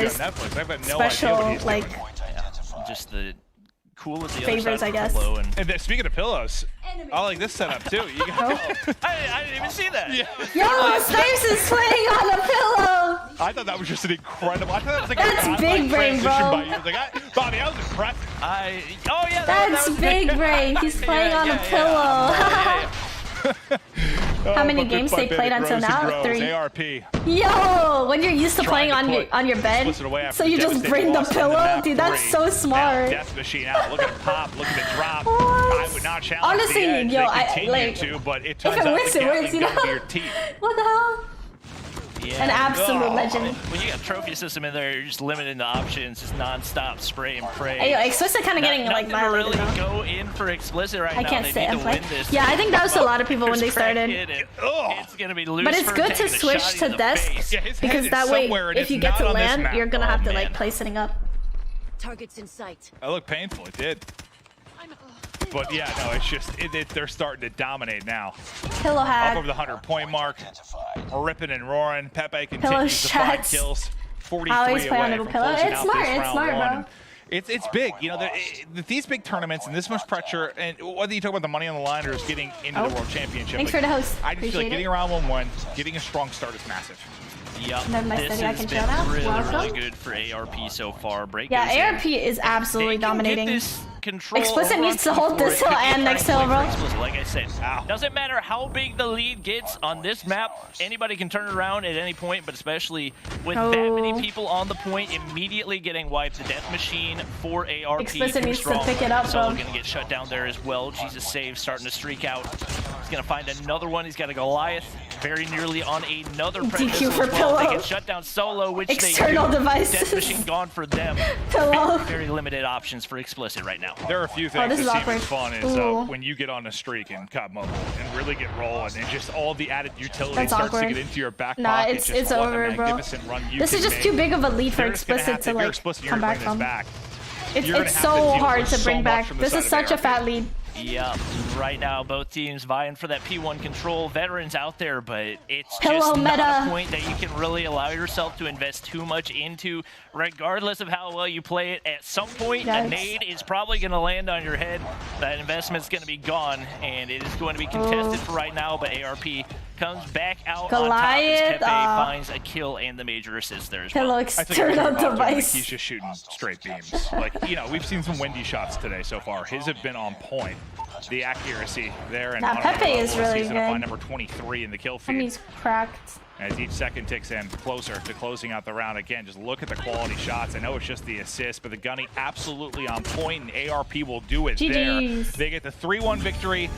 there's on Netflix. I've got no special idea what he's like doing. Just the cool of the favors, other side I of the guess. pillow. And And speaking of pillows, I like this setup too. You got I didn't even see that. Yeah. Yo, Snipes is playing on a pillow. I thought that was just an incredible. I thought that was like That's a big brain, transition bro. by you. I was like, Bobby, that was impressive. Oh yeah, That's big brain. He's playing on a pillow. How many games they played until now? 3. ARP. Yo, when you're used to playing on your bed, so you just bring the pillow, dude. That's so smart. Death Machine out. Look at him pop. Look at the drop. I would not challenge Honestly, the edge. yo, They I continue like. to, but it If turns it out works, the it works, you Gatling gun know. to your teeth. What the hell? Yeah. An absolute legend. When you got trophy system in there, you're just limited to options, just non-stop spray and pray. Hey, yo, Explicit kind of getting like nothing to really violated now. go in for Explicit right I now. can't They sit need and to play. win this. Yeah, I think that was a lot of people when they There's crack started. in it. It's gonna be loose But it's for good to taking a switch shot to in the desk face. Yeah, his head because is that way, somewhere, and if it's you get not to on this land, map. you're gonna have to like man. play sitting up. Targets in sight. That looked painful. It did. But yeah, no, it's just they're starting to dominate now. Pillow Up hack. over the 100-point mark. Ripping and roaring. Pepe Pillow continues to find shots. kills. 43 Always play on away little from pillow. closing It's out smart. this It's round smart, one. bro. And it's big, you know. These big tournaments and this much pressure, and whether you talk about the money on the line or just getting into the World Championship. Thanks for the host. I just feel like Appreciate getting it. around 1-1, getting a strong start is massive. Yep. Never mind, This Steady, I has can been chill now. really, Welcome. really good for ARP so far. Break Yeah, goes in. ARP is absolutely They can dominating. Get this control Explicit over needs on to hold P4. this It could hill be a and next prime hill, play for bro. Explicit. Like I said, Ow. doesn't matter how big the lead gets on this map. Anybody can turn it around at any point, but especially with that many people on the point, immediately getting wiped. The death machine for ARP. Explicit too needs to strong. pick it up, Solo bro. gonna get shut down there as well. Jesus save, starting to streak out. He's gonna find another one. He's got a Goliath, very nearly on another predator DQ for as well. They pillow. get shut down Solo, which External they do. devices. Death machine gone for them. Pillow. Very limited options for Explicit right now. There are a few things this is that seem awkward. as fun as Ooh. when you get on a streak in COD Mobile and really get rolling, and just all the added utility That's starts awkward. to get into your back Nah, pocket. it's just what over, a bro. magnificent run you This can is just make. too big of a lead for They're just gonna Explicit have to if you're like Explicit, you're come gonna back bring this from. back. It's You're gonna have to so deal hard with to so bring much back. from the This side is of such a ARP. fat lead. Yeah, right now both teams vying for that P1 control. Veterans out there, but it's Pillow just meta. not a point that you can really allow yourself to invest too much into, regardless of how well you play it. At some point, a Yikes. nade is probably going to land on your head. That investment's going to be gone, and it is going to be contested for right now, but ARP comes back out on top as Goliath, Pepe finds a kill and the major assist there as well. Pillow I think external Arthur, like, device. he's just shooting straight beams. Like, you know, we've seen some windy shots today so far. His have been on point. The accuracy there, and Nah, on another Pepe level, is really season to find good. number 23 in the kill And feed. he's cracked. As each second ticks in, closer to closing out the round. Again, just look at the quality shots. I know it's just the assist, but the gunning absolutely on point, and ARP will do it there. GGs. They get the 3-1 victory.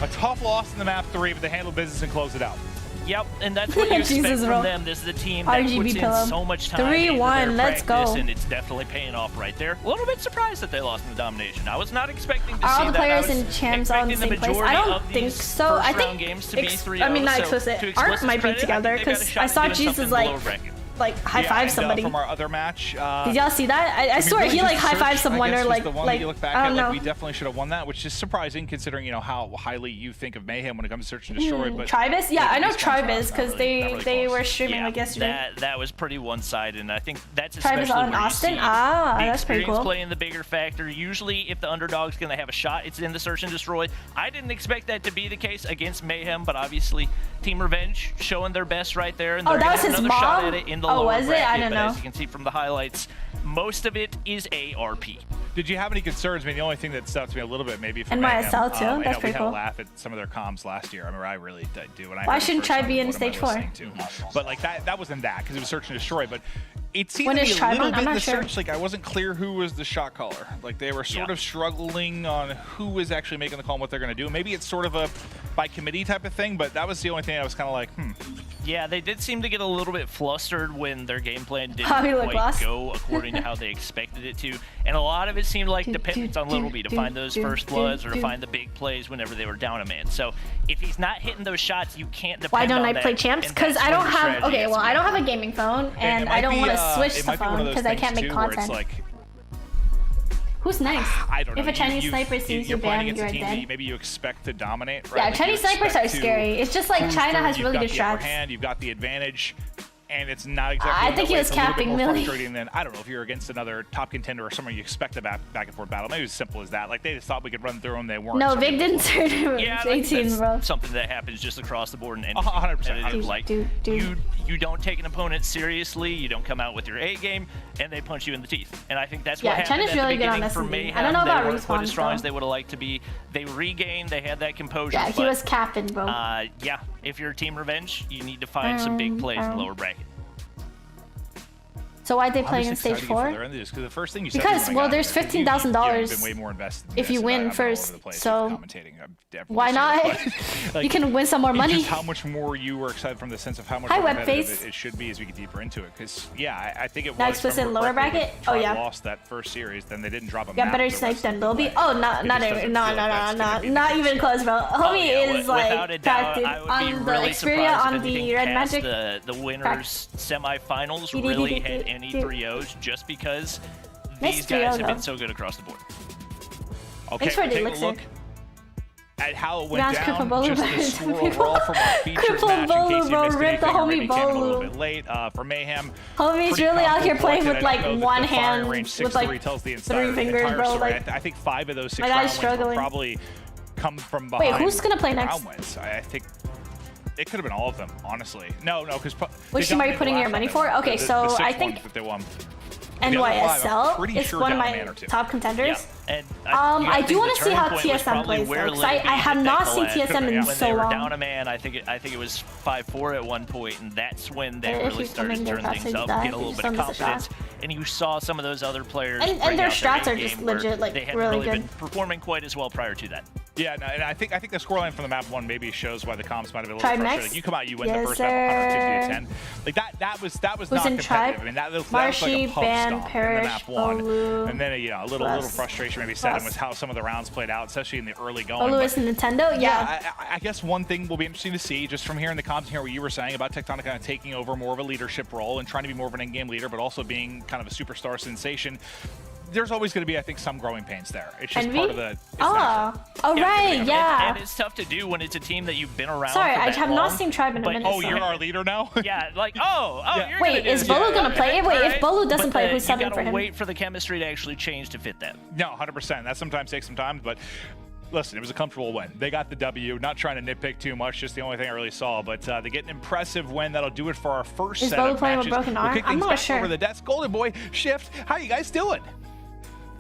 A tough loss in the map 3, but they handle business and close it out. Yep, and that's what you expect Jesus, from bro. them. This is a team that RGB puts pillow. in so much time 3-1, into their let's practice, go. and it's definitely paying off right there. A little bit surprised that they lost in the Domination. I was not expecting to Are see all the that. I players was in CHAMPS all in the expecting same place? majority I don't of think these so. I first-round think, games to be 3-0, I mean, not so Explicit. to Art Explicit's might be credit, together I think they got a because shot I at saw doing Jesus something like below bracket. high five and, somebody. From our other match. Did y'all see that? I swear really he like just high Search, fived someone I guess, or was like the one that you look back I at, don't like, know. we definitely should have won that, which is surprising considering, you know, how highly you think of Mayhem when it comes to Search and Destroy. But Tribus? Yeah, I know these guys Tribus because not they really were close. streaming Yeah, like yesterday. that was pretty one-sided, and I think that's Tribus especially on where you Austin? see Ah, the that's pretty experience cool. playing the bigger factor. Usually, if the underdog's going to have a shot, it's in the Search and Destroy. I didn't expect that to be the case against Mayhem, but obviously, Team Revenge showing their best right there, and Oh, they're that gonna was have his another shot mom? at it in the Oh, lower was it? I bracket, don't but know. as you can see from the highlights, most of it is ARP. Did you have any concerns? I mean, the only thing that stopped me a little bit maybe from NYSL too? I That's know we pretty had cool. a laugh at some of their comms last year. I mean, I really do. And I Why heard shouldn't first Tribe time, be in what am I stage 4? listening to? But like that wasn't that because it was Search and Destroy. But it seemed When to is be a Tribe little on? bit I'm in not the sure. Search. Like I wasn't clear who was the shot caller. Like they were sort of struggling on who was actually making the call and what they're going to do. Maybe it's sort of a by committee type of thing. But that was the only thing I was kind of like, Yeah, they did seem to get a little bit flustered when their game plan didn't Bobby looked quite lost. go according to how they expected it to. And a lot of it seemed like dependence on Little B to find those first bloods or to find the big plays whenever they were down a man. So if he's not hitting those shots, you can't depend Why don't on I that, play Champs? and Because that's I where don't your have. strategy Okay, has well, to be. I don't have a gaming phone, and I don't want to switch the phone because I can't make content. Who's nice? I don't know. If a Chinese sniper sees you you're playing banned, against you're a team dead. that maybe you expect to dominate, right? Yeah, Like, Chinese you snipers expect are to scary. It's just like cruise China through, has really good You've got the upper strats. hand, you've got the advantage. And it's not exactly. I think he was capping Millie. Frustrating than, I don't know, if you're against another top contender or someone you expect a back and forth battle. Maybe it's as simple as that. Like they just thought we could run through them, they weren't. No, Vic didn't turn him. Yeah, 18, bro. Something that happens just across the board and 100%. like dude. you don't take an opponent seriously, you don't come out with your A game, and they punch you in the teeth. And I think that's what happened Chen is really good on for SMD. Mayhem. I don't know about they weren't quite as Respawn, strong though. as they would have liked to be. They regained, they had that composure. Yeah, he was capping, bro. Yeah, if you're Team Revenge, you need to find some big plays in the lower bracket. So why'd they play in stage 4? Because the first thing you said Because, well, there's $15,000 if you win first. So why not? You can win some more money. Just how much more you were excited from the sense of how much Hi, more Webface. competitive it should be as we get deeper into it. Because yeah, I think it Now was Explicit lower bracket. Oh yeah. Lost that first series, then they didn't drop a Got map better the snipe rest than of the Lobby. way. Oh, not even close, bro. Homie is without a like doubt, tactic I would on be the really Xperia, surprised on if anything the Red past Magic. the winners semifinals really had any 3-0s just because these guys have been so good across the board. Okay, Thanks for the take a elixir. look at how it went Cripple down. Bolu, Just the score overall from our featured Cripple match. In Bolu, case you bro. missed Rip the anything, or homie maybe came in a little Bolu. bit late for Mayhem. Homie's Pretty really out here comfortable playing collected. with I like don't know one that the firing hand range with 6-3 like tells the 3 fingers, entire bro. story. Like I think 5 of those 6 my round guy's wins will struggling. probably come from behind. Wait, who's gonna play next? round wins. I think it could have been all of them, honestly. No, because Which team are you putting your money for? Okay, so I think that they won. NYSL is one of my top contenders. And I do want to see how turning point was TSM probably plays where though, because I Liquid have hit not that seen collab. TSM in When so they were long. down a man, I think it was 5-4 at one point, and that's when they If really you come in started to there turn fast, things you up, die. get a little You bit of just don't miss a confidence, and you saw some of those other players. And bring their out strats are A just game where legit, like, they hadn't really been good. performing quite as well prior to that. Yeah, no, and I think the scoreline from the map 1 maybe shows why the comps might have been a Tribe little next? frustrated. You come out, you win the Yes, first map 150 to sir. 10. Like that was Who's not in competitive. Tribe? I mean that was like Marshy, a pub Ban, stomp in the Parrish, map 1. Olu, And then a little Plus. frustration maybe set in Plus. was how some of the rounds played out, especially in the early going. Olu but- is Nintendo? Yeah. I guess one thing will be interesting to see, just from hearing the comms here, what you were saying about Tectonic kind of taking over more of a leadership role and trying to be more of an in-game leader, but also being kind of a superstar sensation. There's always going to be, I think, some growing pains there. It's just Envy? part of the. It's Oh, natural. right, yeah. And it's tough to do when it's a team that you've been around. Sorry, for I that have not long, seen Tribe in a but- minute. Oh, so- you're our leader now? Yeah, like, you're Wait, gonna do is this. Bolu gonna play? Wait, if Alright. Bolu doesn't play, who's you subbing gotta for him? wait for the chemistry to actually change to fit that. No, 100%. That sometimes takes some time, but listen, it was a comfortable win. They got the W. Not trying to nitpick too much, just the only thing I really saw. But they get an impressive win. That'll do it for our first Is set Bolu of playing with matches. broken We'll arm? kick I'm things not back sure. over the desk. Golden Boy, Shift, how you guys doing?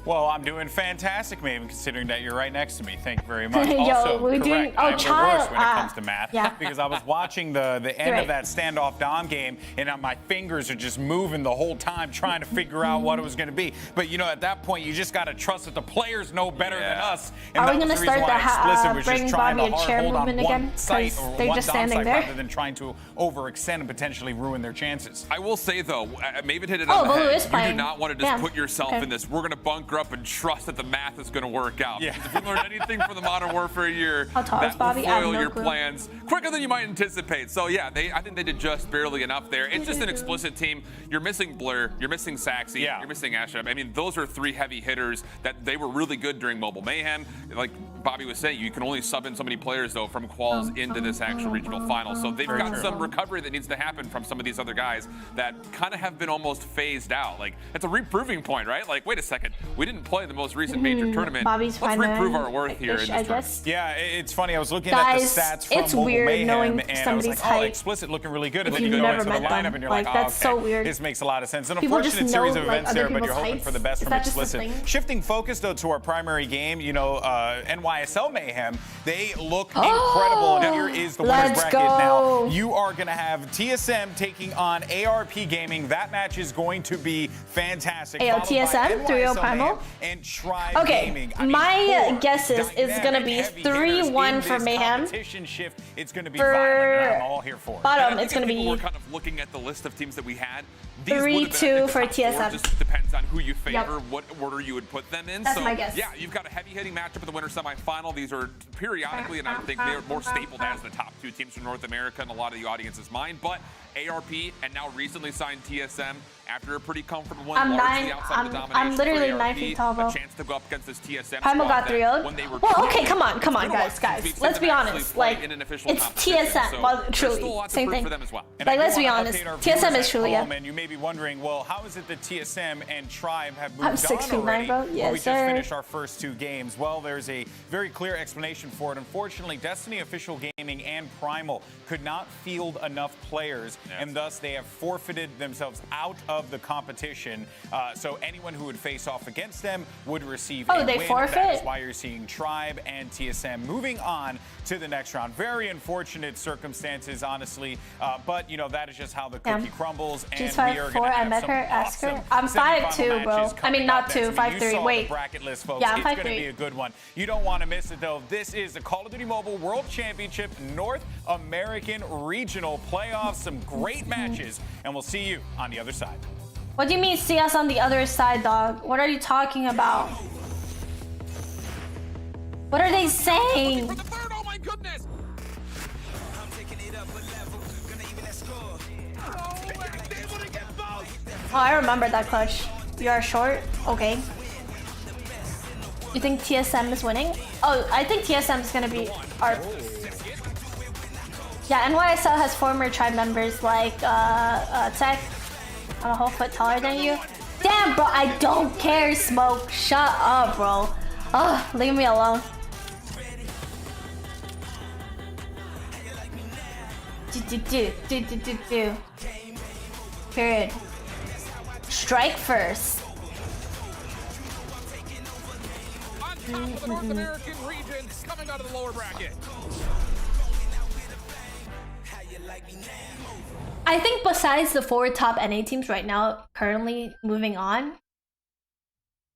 Well, I'm doing fantastic, Maven, considering that you're right next to me. Thank you very much. Yo, Also, we're doing- correct, oh, I'm the child- worst when it comes to math yeah. because I was watching the end Right. of that standoff Dom game, and my fingers are just moving the whole time trying to figure out what it was going to be. But, at that point, you just got to trust that the players know better than us. And Are that we was gonna the reason start why the Explicit was bring just trying Bobby to a chair hold on movement one again? site 'Cause or they're one just Dom standing site there. rather than trying to overextend and potentially ruin their chances. I will say though, Maven hit it Oh, on the Bolu head. is You playing. do not want to just Damn. put yourself Okay. in this. We're going to bunker up and trust that the math is going to work out. Yeah. Because if you learn anything from the Modern Warfare year, How tall is that Bobby? will I have foil no your clue. plans quicker than you might anticipate. So yeah, I think they did just barely enough there. It's just an explicit team. You're missing Blur, you're missing Saxy, Yeah. you're missing Ashab. I mean, those are 3 heavy hitters that they were really good during Mobile Mayhem. Like Bobby was saying, you can only sub in so many players though from quals into this actual regional final. So they've got some recovery that needs to happen from some of these other guys that kind of have been almost phased out. Like it's a reproving point, right? Like wait a second, we didn't play the most recent major tournament. Bobby's Let's fine reprove then, our worth here in this I tournament. guess. Yeah, it's funny. I was looking Guys, at the stats from it's Mobile weird Mayhem, knowing and I was somebody's like, height Explicit looking really good. if And then you've you go never into the met lineup them. and you're Like, like, that's oh, okay, so weird. this makes a lot of sense. An People just unfortunate know, series of like, events other there, but you're people's hoping heights. for the best Is from that just a Explicit. thing? Shifting focus, though, to our primary game, NYSL Mayhem, they look incredible. And here is the winner's Let's bracket. go. Now, you are going to have TSM taking on ARP Gaming. That match is going to be fantastic. Ayo, followed by TSM, 3-0 NYSL Primal. Mayhem and Tribe Okay, Gaming. I mean, my four guess is gonna be dynamic, heavy hitters 3-1 in for this Mayhem. competition shift. It's going to be For violent, and I'm all here for it. bottom, I it's think gonna if people be were kind of looking at the list of teams that we had. These 3-2 would have been, I think, for the top 4. TSM. Just depends on who you favor, Yep. what order you would put them in. That's so my guess. yeah, you've got a heavy-hitting matchup in the winter semifinal. These are periodically, and I think they're more stapled as the top 2 teams from North America in a lot of the audience's mind. But ARP and now recently signed TSM after a pretty comfortable one, I'm largely 9. outside the I'm domination. literally for 9 ARP, feet tall, bro. A chance to go up against this TSM Primal squad got that 3-0'd. when they were Well, okay, truly- come on, it's been a while guys. since we've seen Let's them be actually honest. play Like, in an official it's competition, TSM. so Well, there's truly, still a lot to same prove thing. for them as well. And Like, I do let's be wanna honest. update our TSM viewers is at truly, home, yeah. And you may be wondering, well, how is it that TSM and Tribe have moved I'm on 6 feet 9, already? bro. Well, Yes, we just sir. finished our first 2 games. Well, there's a very clear explanation for it. Unfortunately, Destiny Official Gaming and Primal could not field enough players, and thus they have forfeited themselves out of the competition. So anyone who would face off against them would receive a they win. forfeit? That is why you're seeing Tribe and TSM moving on to the next round. Very unfortunate circumstances, honestly, but you know that is just how the cookie crumbles. And She's we are 5'4". gonna I have met some her. Ask her. awesome I'm semifinal 5'2", bro. matches I coming mean, not up 2, next. I mean, you 5'3". saw the Wait. bracket list, folks. Yeah, It's going to 5'3". be a good one. You don't want to miss it, though. This is the Call of Duty Mobile World Championship North American Regional Playoffs. Some great matches, and we'll see you on the other side. What do you mean see us on the other side, dog? What are you talking about? What are they saying? For the third, oh my goodness! Oh, I remember that clutch. You are short? Okay. You think TSM is winning? Oh, I think TSM is gonna be our... Yeah, NYSL has former tribe members like Tech. I'm a whole foot taller than you. Damn, bro, I don't care, Smoke. Shut up, bro. Ugh, leave me alone. Do. Period. Strike first. On top of the North American region, coming out of the lower bracket. I think besides the 4 top NA teams right now, currently moving on,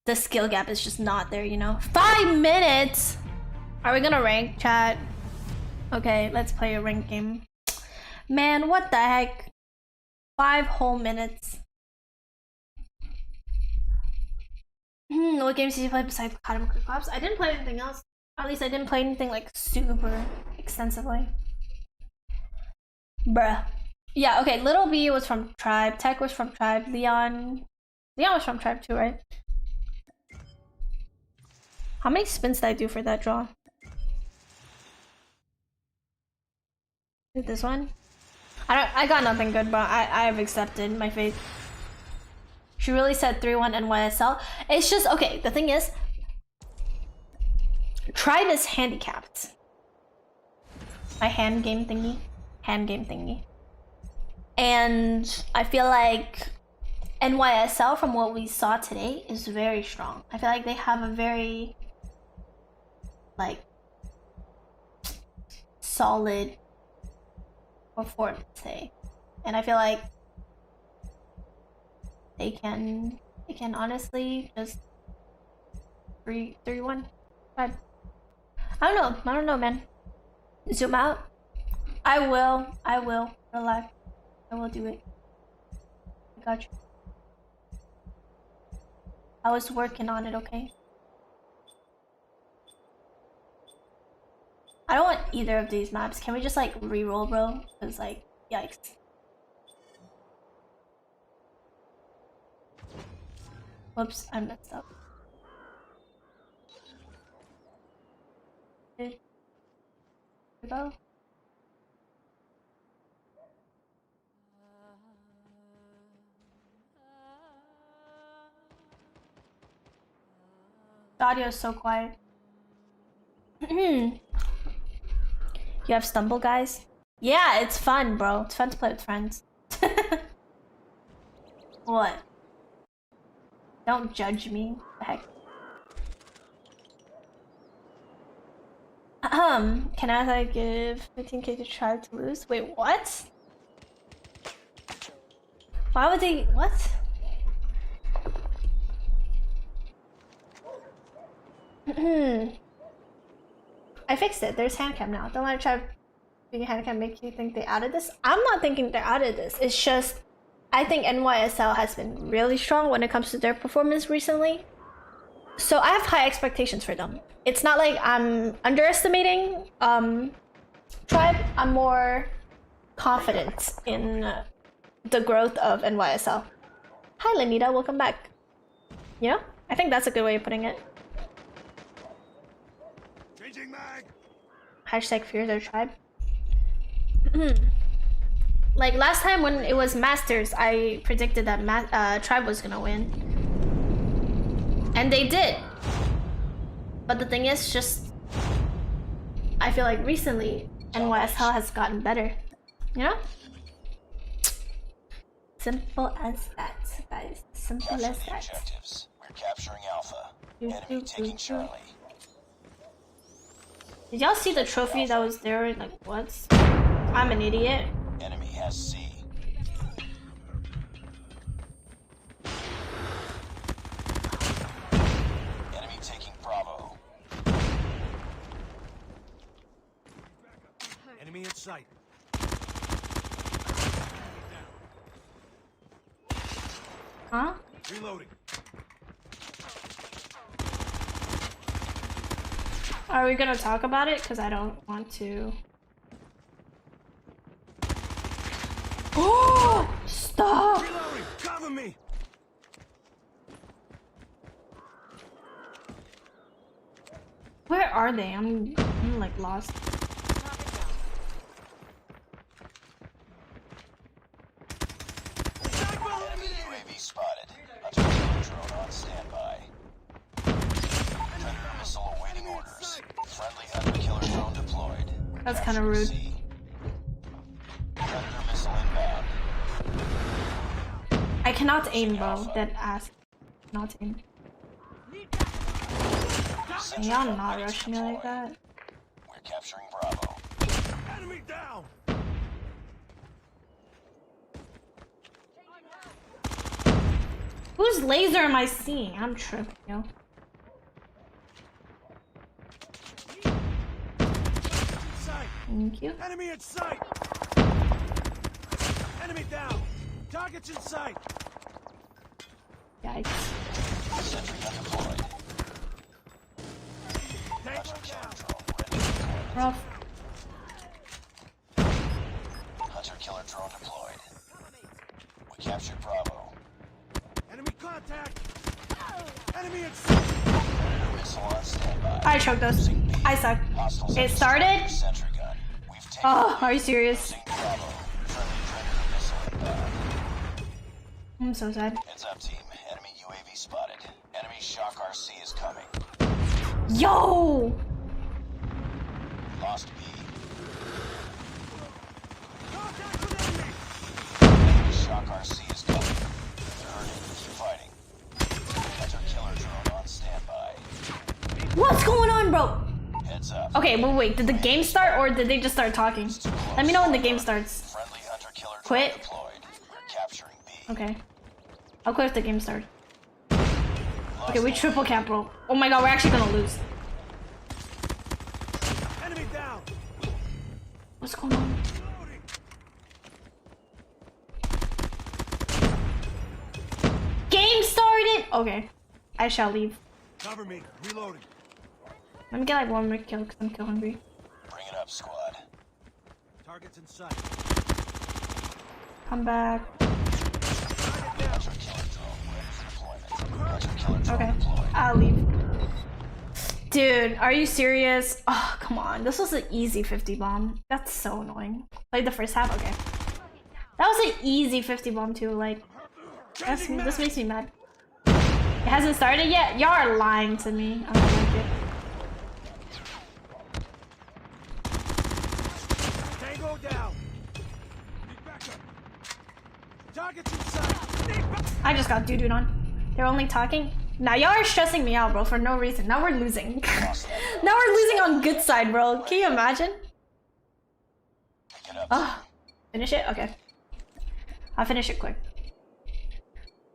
the skill gap is just not there, you know? 5 minutes! Are we gonna rank, chat? Okay, let's play a rank game. Man, what the heck? 5 whole minutes. What games did you play besides Tectonic Collapse? I didn't play anything else. At least I didn't play anything like super extensively. Bruh. Yeah, okay, Little B was from Tribe, Tech was from Tribe, Leon was from Tribe too, right? How many spins did I do for that draw? This one? I got nothing good, but I've accepted my fate. She really said 3-1 NYSL. It's just, okay, the thing is, Tribe is handicapped. My hand game thingy. And I feel like NYSL, from what we saw today, is very strong. I feel like they have a very, like, solid performance today. And I feel like they can honestly just 3-1. I don't know, man. Zoom out. I will. Relax. I will do it. I got you. I was working on it, okay? I don't want either of these maps. Can we just like re-roll, bro? Cause like, yikes. Whoops, I messed up. Here we go. The audio is so quiet. You have Stumble, guys? Yeah, it's fun, bro. It's fun to play with friends. What? Don't judge me. What the heck? Can I like give 15k to try to lose? Wait, what? Why would they? What? I fixed it. There's handcam now. Don't let try being handcam make you think they added this. I'm not thinking they added this. It's just I think NYSL has been really strong when it comes to their performance recently. So I have high expectations for them. It's not like I'm underestimating Tribe. I'm more confident in the growth of NYSL. Hi, Lenita, welcome back. You know, I think that's a good way of putting it. Hashtag fears our tribe. Like last time when it was Masters, I predicted that Tribe was gonna win. And they did. But the thing is, just I feel like recently NYSL has gotten better. You know? Simple as that, guys. Simple as that. Objectives. We're capturing Alpha. Enemy taking Charlie. Did y'all see the trophy that was there? Like, what? I'm an idiot. Enemy has C. Enemy taking Bravo. Enemy in sight. Huh? Reloading. Are we gonna talk about it? Because I don't want to. Oh! Stop! Reloading. Cover me. Where are they? I'm like lost. UAV spotted. Hunter killer drone on standby. Predator missile awaiting orders. Friendly hunter killer drone deployed. That's kind of rude. Predator missile inbound. I cannot aim, bro. Dead ass. Not aim. Can y'all not rush me like that? We're capturing Bravo. Enemy down. Whose laser am I seeing? I'm tripping, yo. Thank you. Enemy in sight. Enemy down. Targets in sight. Yikes. Sentry gun deployed. Tango down. Rough. Hunter killer drone deployed. We captured Bravo. Enemy contact. Enemy in sight. Predator missile on standby. I choked us. I suck. Hostiles It have started? Sentry gun. We've taken Oh, are you serious? Bravo. Friendly Predator missile inbound. I'm so sad. Heads up, team. Enemy UAV spotted. Enemy shock RC is coming. Yo! Lost B. Contact with enemy. Enemy shock RC is coming. They're hurting. Keep fighting. Hunter killer drone on standby. What's going on, bro? Heads up. Okay, well, wait. Did the game start or did they just start talking? Let me know when the game starts. Friendly hunter killer drone Quit. deployed. We're capturing B. Okay. I'll quit if the game starts. Okay, we triple camp, bro. Oh my god, we're actually gonna lose. Enemy down. What's going on? Reloading. Game started! Okay. I shall leave. Cover me. Reloading. Let me get like one more kill because I'm kill hungry. Bring it up, squad. Targets in sight. Come back. Hunter killer drone ready for deployment. Hunter killer drone Okay. deployed. I'll leave. Dude, are you serious? Oh, come on. This was an easy 50 bomb. That's so annoying. Like the first half? Okay. That was an easy 50 bomb too. Like, this makes me mad. It hasn't started yet? Y'all are lying to me. I don't like it. Tango down. Need backup. Targets in sight. Need backup. I just got doo-dooed on. They're only talking. Now y'all are stressing me out, bro, for no reason. Now we're losing. Now we're losing on good side, bro. Can you imagine? Pick it up. Oh, finish it? Okay. I'll finish it quick.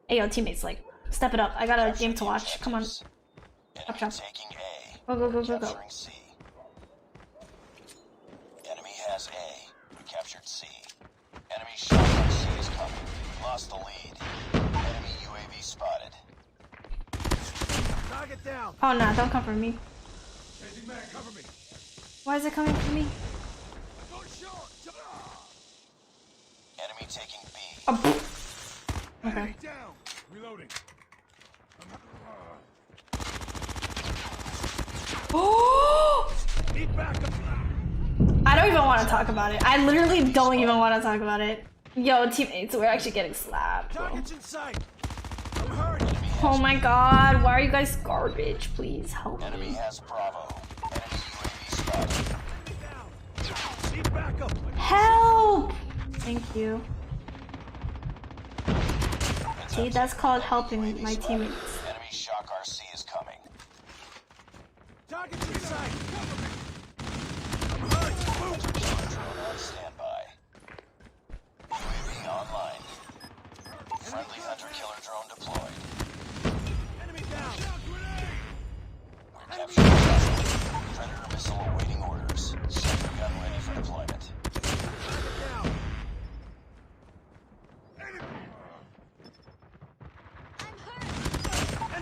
Hey, yo, teammates, like, step it up. I got a game to watch. Come on. Enemy Up. taking A. Go, go, go, go, go. Capturing C. Enemy has A. We captured C. Enemy shot on C is coming. Lost the lead. Enemy UAV spotted. Target down. Oh, nah, don't come for me. Chasing man, cover me. Why is it coming for me? Go short. taking B. Okay. Down. Reloading. Need backup. I don't even want to talk about it. I literally don't even want to talk about it. Yo, teammates, we're actually getting slapped, bro. Targets in sight. I'm hurt. Oh my god, why are you guys garbage? Please help Enemy me. has Bravo. Enemy UAV spotted. Down. Need backup. Help! Thank you. See, that's called helping my teammates. Enemy Shock RC is coming. Targets in sight. Cover me. Drone on standby. UAV online. Friendly hunter-killer drone deployed. Enemy down. We're capturing vessel. Predator missile awaiting orders. Sentry gun ready for deployment. Down.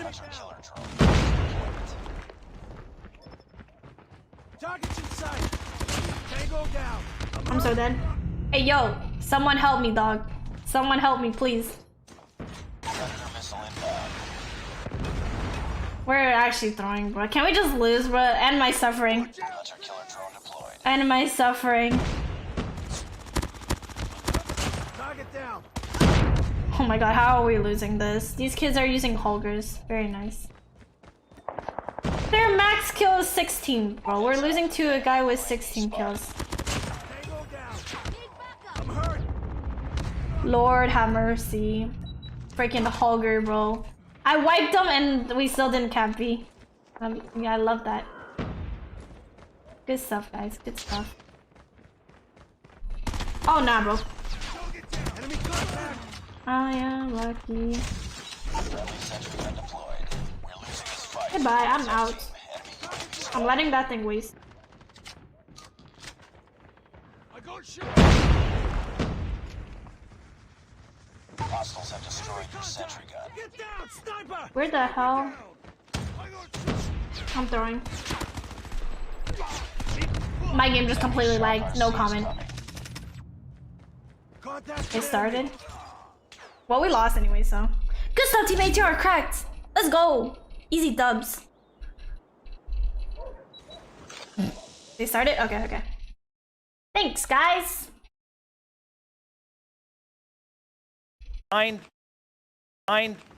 Hunter-killer drone deployment. Targets in sight. Tango down. I'm so dead. Hey, yo, someone help me, dog. Someone help me, please. Predator missile inbound. We're actually throwing, bro. Can we just lose, bro? End my suffering. Hunter-killer drone deployed. End my suffering. Target down. Oh my god, how are we losing this? These kids are using Holgers. Very nice. Their max kill is 16, bro. We're losing to a guy with 16 kills. Tango down. I'm hurt. Lord have mercy. Freaking Holger, bro. I wiped them and we still didn't cap B. Yeah, I love that. Good stuff, guys. Good stuff. Oh, nah, bro. Enemy contact. I am lucky. Friendly sentry gun deployed. We're losing this fight. Goodbye, I'm out. I'm letting that thing waste. I got shot. Hostiles have destroyed your sentry gun. Get down, sniper. Where the hell? I got I'm throwing. My game just completely lagged. No comment. contact. They started. Well, we lost anyway, so. Good stuff, teammates. You are cracked. Let's go. Easy dubs. They started? Okay, okay. Thanks, guys.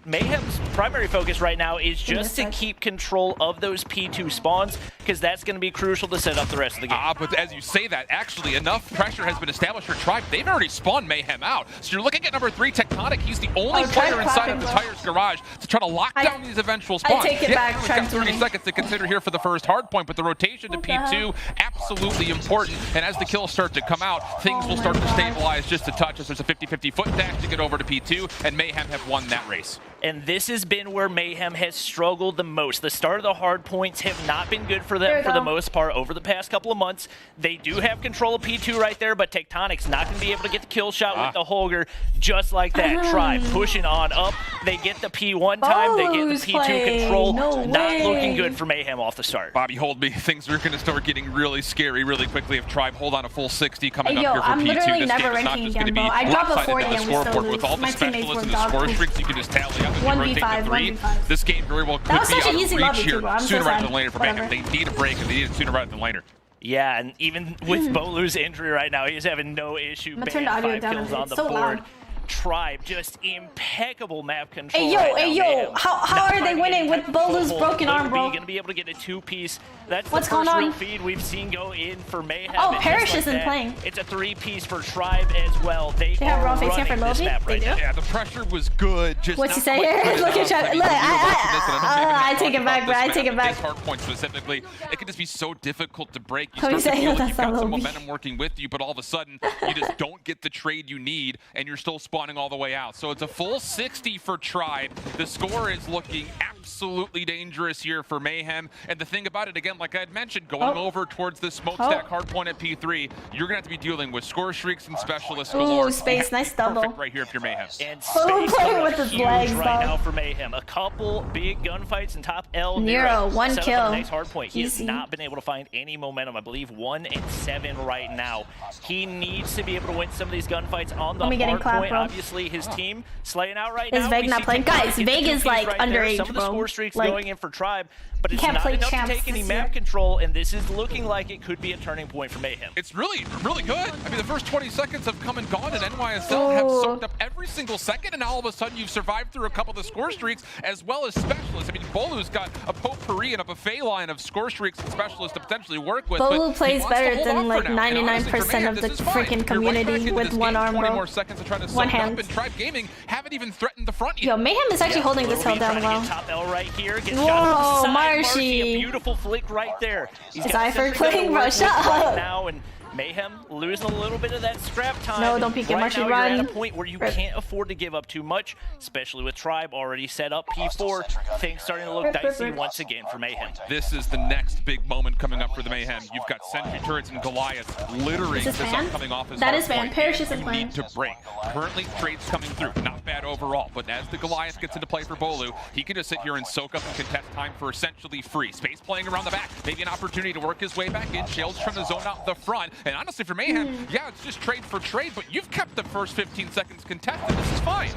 Mayhem's primary focus right now is just to keep control of those P2 spawns, because that's going to be crucial to set up the rest of the game. But as you say that, actually enough pressure has been established for Tribe. They've already spawned Mayhem out. So you're looking at number 3, Tectonic. He's the only player inside of the Tire's garage to try to lock down these eventual spawns. I take it back, we've got 30 seconds to consider here for the first hard point, but the rotation to P2, absolutely important. And as the kills start to come out, things will start to stabilize just a touch as there's a 50-50 foot dash to get over to P2, and Mayhem have won that race. And this has been where Mayhem has struggled the most. The start of the hard points have not been good for them for the most part over the past couple of months. They do have control of P2 right there, but Tectonic's not going to be able to get the kill shot with the Holger just like that. Tribe pushing on up. They get the P1 time. They get the P2 control. Not looking good for Mayhem off the start. Bobby, hold me. Things are going to start getting really scary really quickly if Tribe hold on a full 60 coming up here for I'm P2. literally This never game is not ranking just going to again, be bro. I drop a lopsided 40 down the and we still scoreboard with all lose. the My teammates specialists were and the dog score poop. streaks. You can just tally up as you rotate 1v5, to 3. 1v5. This game very well could That was be such out an of easy reach lobby, here too, bro. I'm so sooner rather sad. than later for Mayhem. They need a break, and they need it sooner rather than later. Yeah, and even with Bolu's injury right now, he's having no issue turn the banning audio 5 down a kills bit. on It's the so board. loud. Tribe, just impeccable map control. Hey yo, right hey now. yo, Mayhem how not are they finding winning any with type of Bolu's foothold. broken arm, bro? Going to be able to get a 2-piece. That's What's the first going real on? feed we've seen go in for Mayhem. Oh, and just Parrish like isn't that, playing. It's a 3-piece for Tribe as well. They have are raw face here running for this Lobi? map They right do? now. Yeah, the pressure was good. Just What's he not say quite here? good Look at enough. Chad. I mean, Look, you watching this, and I don't take think it back, about bro. I this take it map, back. This hard point specifically, it can just be so difficult to break. You What start you to say? feel like That's you've got not some Lobi. momentum working with you, but all of a sudden, you just don't get the trade you need, and you're still spawning all the way out. So it's a full 60 for Tribe. The score is looking absolutely dangerous here for Mayhem. And the thing about it, again, Mayhem, like I had mentioned, going over towards the smokestack hardpoint at P3, you're gonna have to be dealing with score streaks and specialists galore. Ooh, Space, nice double. Perfect right here if you're Mayhem. And Space playing with his huge legs, right though. now for Mayhem. A couple big gunfights in top L. Nero, one set up kill. on the next hardpoint. He has Easy. not been able to find any momentum. I believe 1 and 7 right now. He needs to be able to win some of these gunfights on the Let me get in clap, hardpoint. bro. Obviously, his team slaying out right Is now. Veg We not see playing? Tectonic Guys, get the Veg 2 is keys like right there. underage, Some of the bro. score streaks Like, going in for Tribe, but it's can't not play enough to champs take any this map year. control, and this is looking like it could be a turning point for Mayhem. It's really good. I mean, the first 20 seconds have come and gone, and NYSL have soaked up every single second, and now all of a sudden you've survived through a couple of the score streaks as well as specialists. I mean, Bolu's got a potpourri and a buffet line of score streaks and specialists to potentially work with. Bolu but plays he wants to better hold than off like for now. And honestly, for 99% Mayhem, of the this is fine. freaking You're right community back into with this one game, arm, 20 bro. more seconds to try to One soak hand. up, and Tribe Gaming haven't even threatened the front yet. Yo, Mayhem is actually holding this hill down well. Top L right here. Gets Whoa, shot from the side. Marshy. A beautiful flick right there. He's Is got Ifer something playing, to bro? work with Shut right up. now, and Mayhem losing a little bit of that scrap time. No, don't peek it, right Marshy, now run. You're at a point where you can't afford to give up too much, especially with Tribe already set up P4. Things starting to look dicey once again for Mayhem. This is the next big moment coming up for the Mayhem. You've got Sentry Turrets and Goliath littering this upcoming offense. That is fan. Parrish isn't You playing. need to break. Currently, trades coming through. Not bad overall, but as the Goliath gets into play for Bolu, he can just sit here and soak up and contest time for essentially free. Space playing around the back. Maybe an opportunity to work his way back in. Shield's trying to zone out the front. And honestly, for Mayhem, yeah, it's just trade for trade, but you've kept the first 15 seconds contested. This is fine.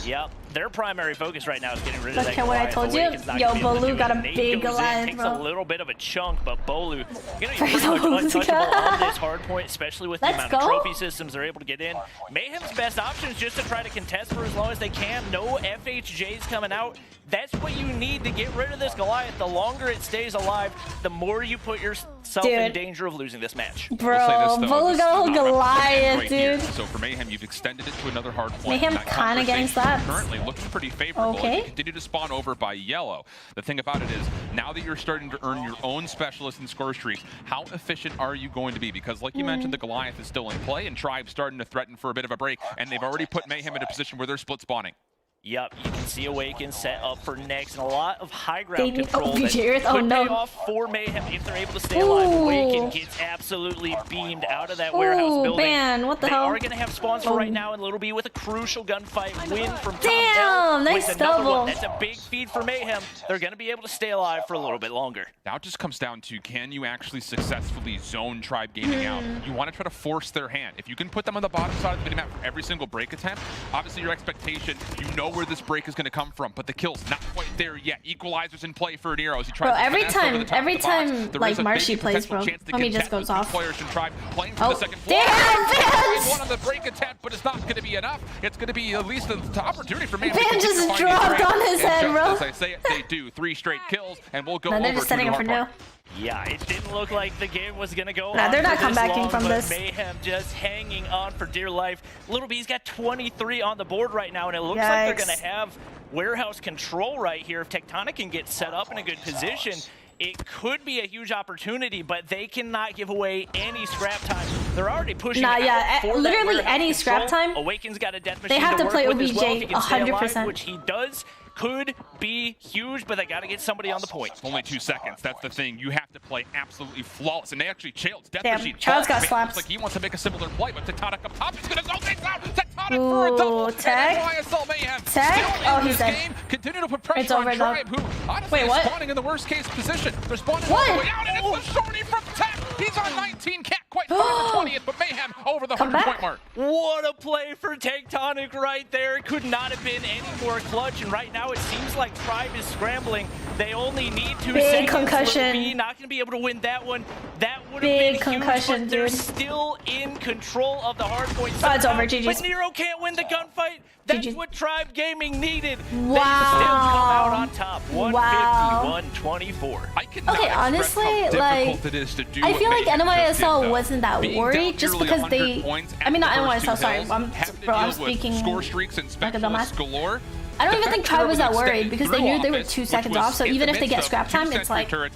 Yep, their primary focus right now is getting rid of Look that at what I Goliath. told you. Awaken's not Yo, gonna be able to Bolu do got it. a Nate big goes in, Goliath, takes bro. a little bit of a chunk, but Bolu gonna be First pretty much of all, untouchable on this hard point, especially with the Let's amount of go. trophy systems they're able to get in. Mayhem's best option is just to try to contest for as long as they can. No FHJs coming out. That's what you need to get rid of this Goliath. The longer it stays alive, the more you put yourself in Dude. danger of losing this match. Bro, We'll say this, though, Bolu this got a is whole not a Goliath, right here. dude. So for Mayhem, you've extended it to another hard point. Mayhem That kinda getting conversation slapped. currently looking pretty favorable. Okay. You continue to spawn over by yellow. The thing about it is, now that you're starting to earn your own specialist and score streaks, how efficient are you going to be? Because like you mentioned, the Goliath is still in play, and Tribe's starting to threaten for a bit of a break, and they've already put Mayhem in a position where they're split spawning. Yep, you can see Awaken set up for next, and a lot of high ground They need- control that VJ Earth, oh could no. pay off for Mayhem if they're able to stay alive. Ooh. Awaken gets absolutely beamed out of that warehouse Ooh, building. man, what the they hell? are going to have spawns for right Oh. now, and it'll be with a crucial gunfight win from Top Damn, L nice with another double. one. That's a big feed for Mayhem. They're going to be able to stay alive for a little bit longer. Now it just comes down to, can you actually successfully zone Tribe Gaming out? You want to try to force their hand. If you can put them on the bottom side of the minimap for every single break attempt, obviously your expectation, you know where this break is going to come from, but the kill's not quite there yet. Equalizer's in play for Nero as he tries Bro, to every finesse over time- the top every of the box. time, There like, is a Marshy big plays, potential bro, chance to Tommy just contest goes with two off. players from Tribe playing from Oh, the second floor. damn, Vance! One on the break attempt, but it's not going to be enough. It's going to be at least an opportunity for Mayhem. Vance just dropped on his head, and bro. just as I say it, they do. 3 straight kills, and we'll go No, over they're just to setting the up for hard new. part. Yeah, it didn't look like the game was going to go Nah, on they're not for this comebacking long, from but this. Mayhem just hanging on for dear life. Little B's got 23 on the board right now, and it looks like they're Yikes. going to have warehouse control right here. If Tectonic can get set up in a good position, it could be a huge opportunity, but they cannot give away any scrap time. They're already pushing Nah, out yeah, for that literally warehouse any control. scrap time, Awaken's got a death they machine have to work play with as well. If he OBJ can stay alive, 100%. which he does, could be huge, but they got to get somebody on the point. Only 2 seconds. That's the thing. You have to play absolutely flawless. And they actually Child's death Damn, machine. Child's got falls. slaps. Looks like he wants to make a similar play, but Tectonic up top. He's going to go things out. Tectonic for a double. Tech? And NYSL Mayhem Tech? still Oh, in he's this dead. game. Continue to put pressure It's on over, Tribe, though. who honestly Wait, is what? spawning in the worst case position. They're spawning What? all the way out, and it's the shorty from Tech. He's on 19. Can't quite find the 20th, but Mayhem over the Come 100-point back. mark. What a play for Tectonic right there. Could not have been any more clutch, and right now it seems like Tribe is scrambling. They only need 2 Big seconds. concussion. Little B not going to be able to win that one. That would have Big been concussion, huge, but they're dude. still in control of the hard point. Oh, it's somehow. over, GG's. But Nero can't win the gunfight. That's GG. what Tribe Gaming needed. Wow. They still come out on top. 150, Wow. 124. I cannot Okay, express honestly, how like, difficult it is to do I what feel like Mayhem just did, NYSL though. wasn't that Being worried down just nearly because 100 they. points I mean, not after the first NYSL, two sorry. kills, I'm, having to bro, I'm deal with speaking score streaks and like a specialists dumbass. galore. I don't The even fact think that Tribe was they're that able to worried extend because they through knew they were offense, 2 which seconds was off. So in even the if they midst get of scrap 2 time, it's sentry like turrets,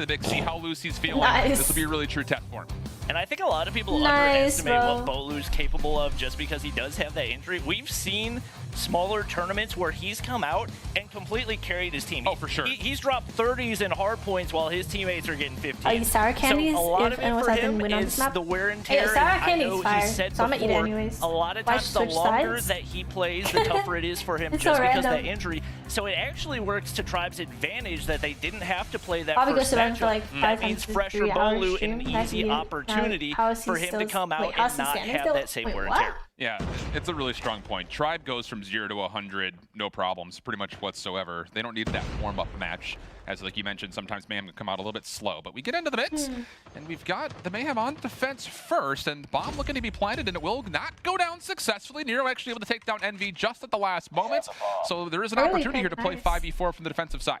in the Vic, see how loose he's feeling. Nice. This will be a really true test for him. And I think a lot of people Nice, underestimate bro. what Bolu's capable of just because he does have that injury. We've seen smaller tournaments where he's come out and completely carried his team. Oh, for sure. He's dropped 30s and hard points while his teammates are getting 15. Are you sour candies? So a lot if of it for NYSL him can win on is this map? the wear and Hey, tear. sour and I candy's know fire, he said so I'm gonna eat it before, anyways. a lot of Why times the switch longer sides? that he plays, the tougher it is for him It's just so because of that random. injury. So it actually works to Tribe's advantage that they didn't have to play that Probably first goes to bed matchup. for like 5 That means times fresher 3 hours Bolu stream. an That's easy weird. opportunity How is he for him to still- come out wait, how is and he not standing have still? that same Wait, wear and what? tear. Yeah, it's a really strong point. Tribe goes from 0 to 100, no problems, pretty much whatsoever. They don't need that warm-up match. As like you mentioned, sometimes Mayhem can come out a little bit slow. But we get into the mix, and we've got the Mayhem on defense first, and bomb looking to be planted, and it will not go down successfully. Nero actually able to take down Envy just at the last moment. So there is an opportunity here to play 5v4 from the defensive side.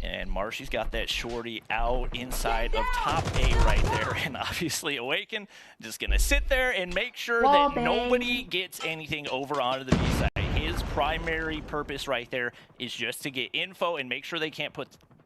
And Marshy's got that shorty out inside of top A right there. And obviously Awaken just going to sit there and make sure that nobody gets anything over onto the B side. His primary purpose right there is just to get info and make sure they can't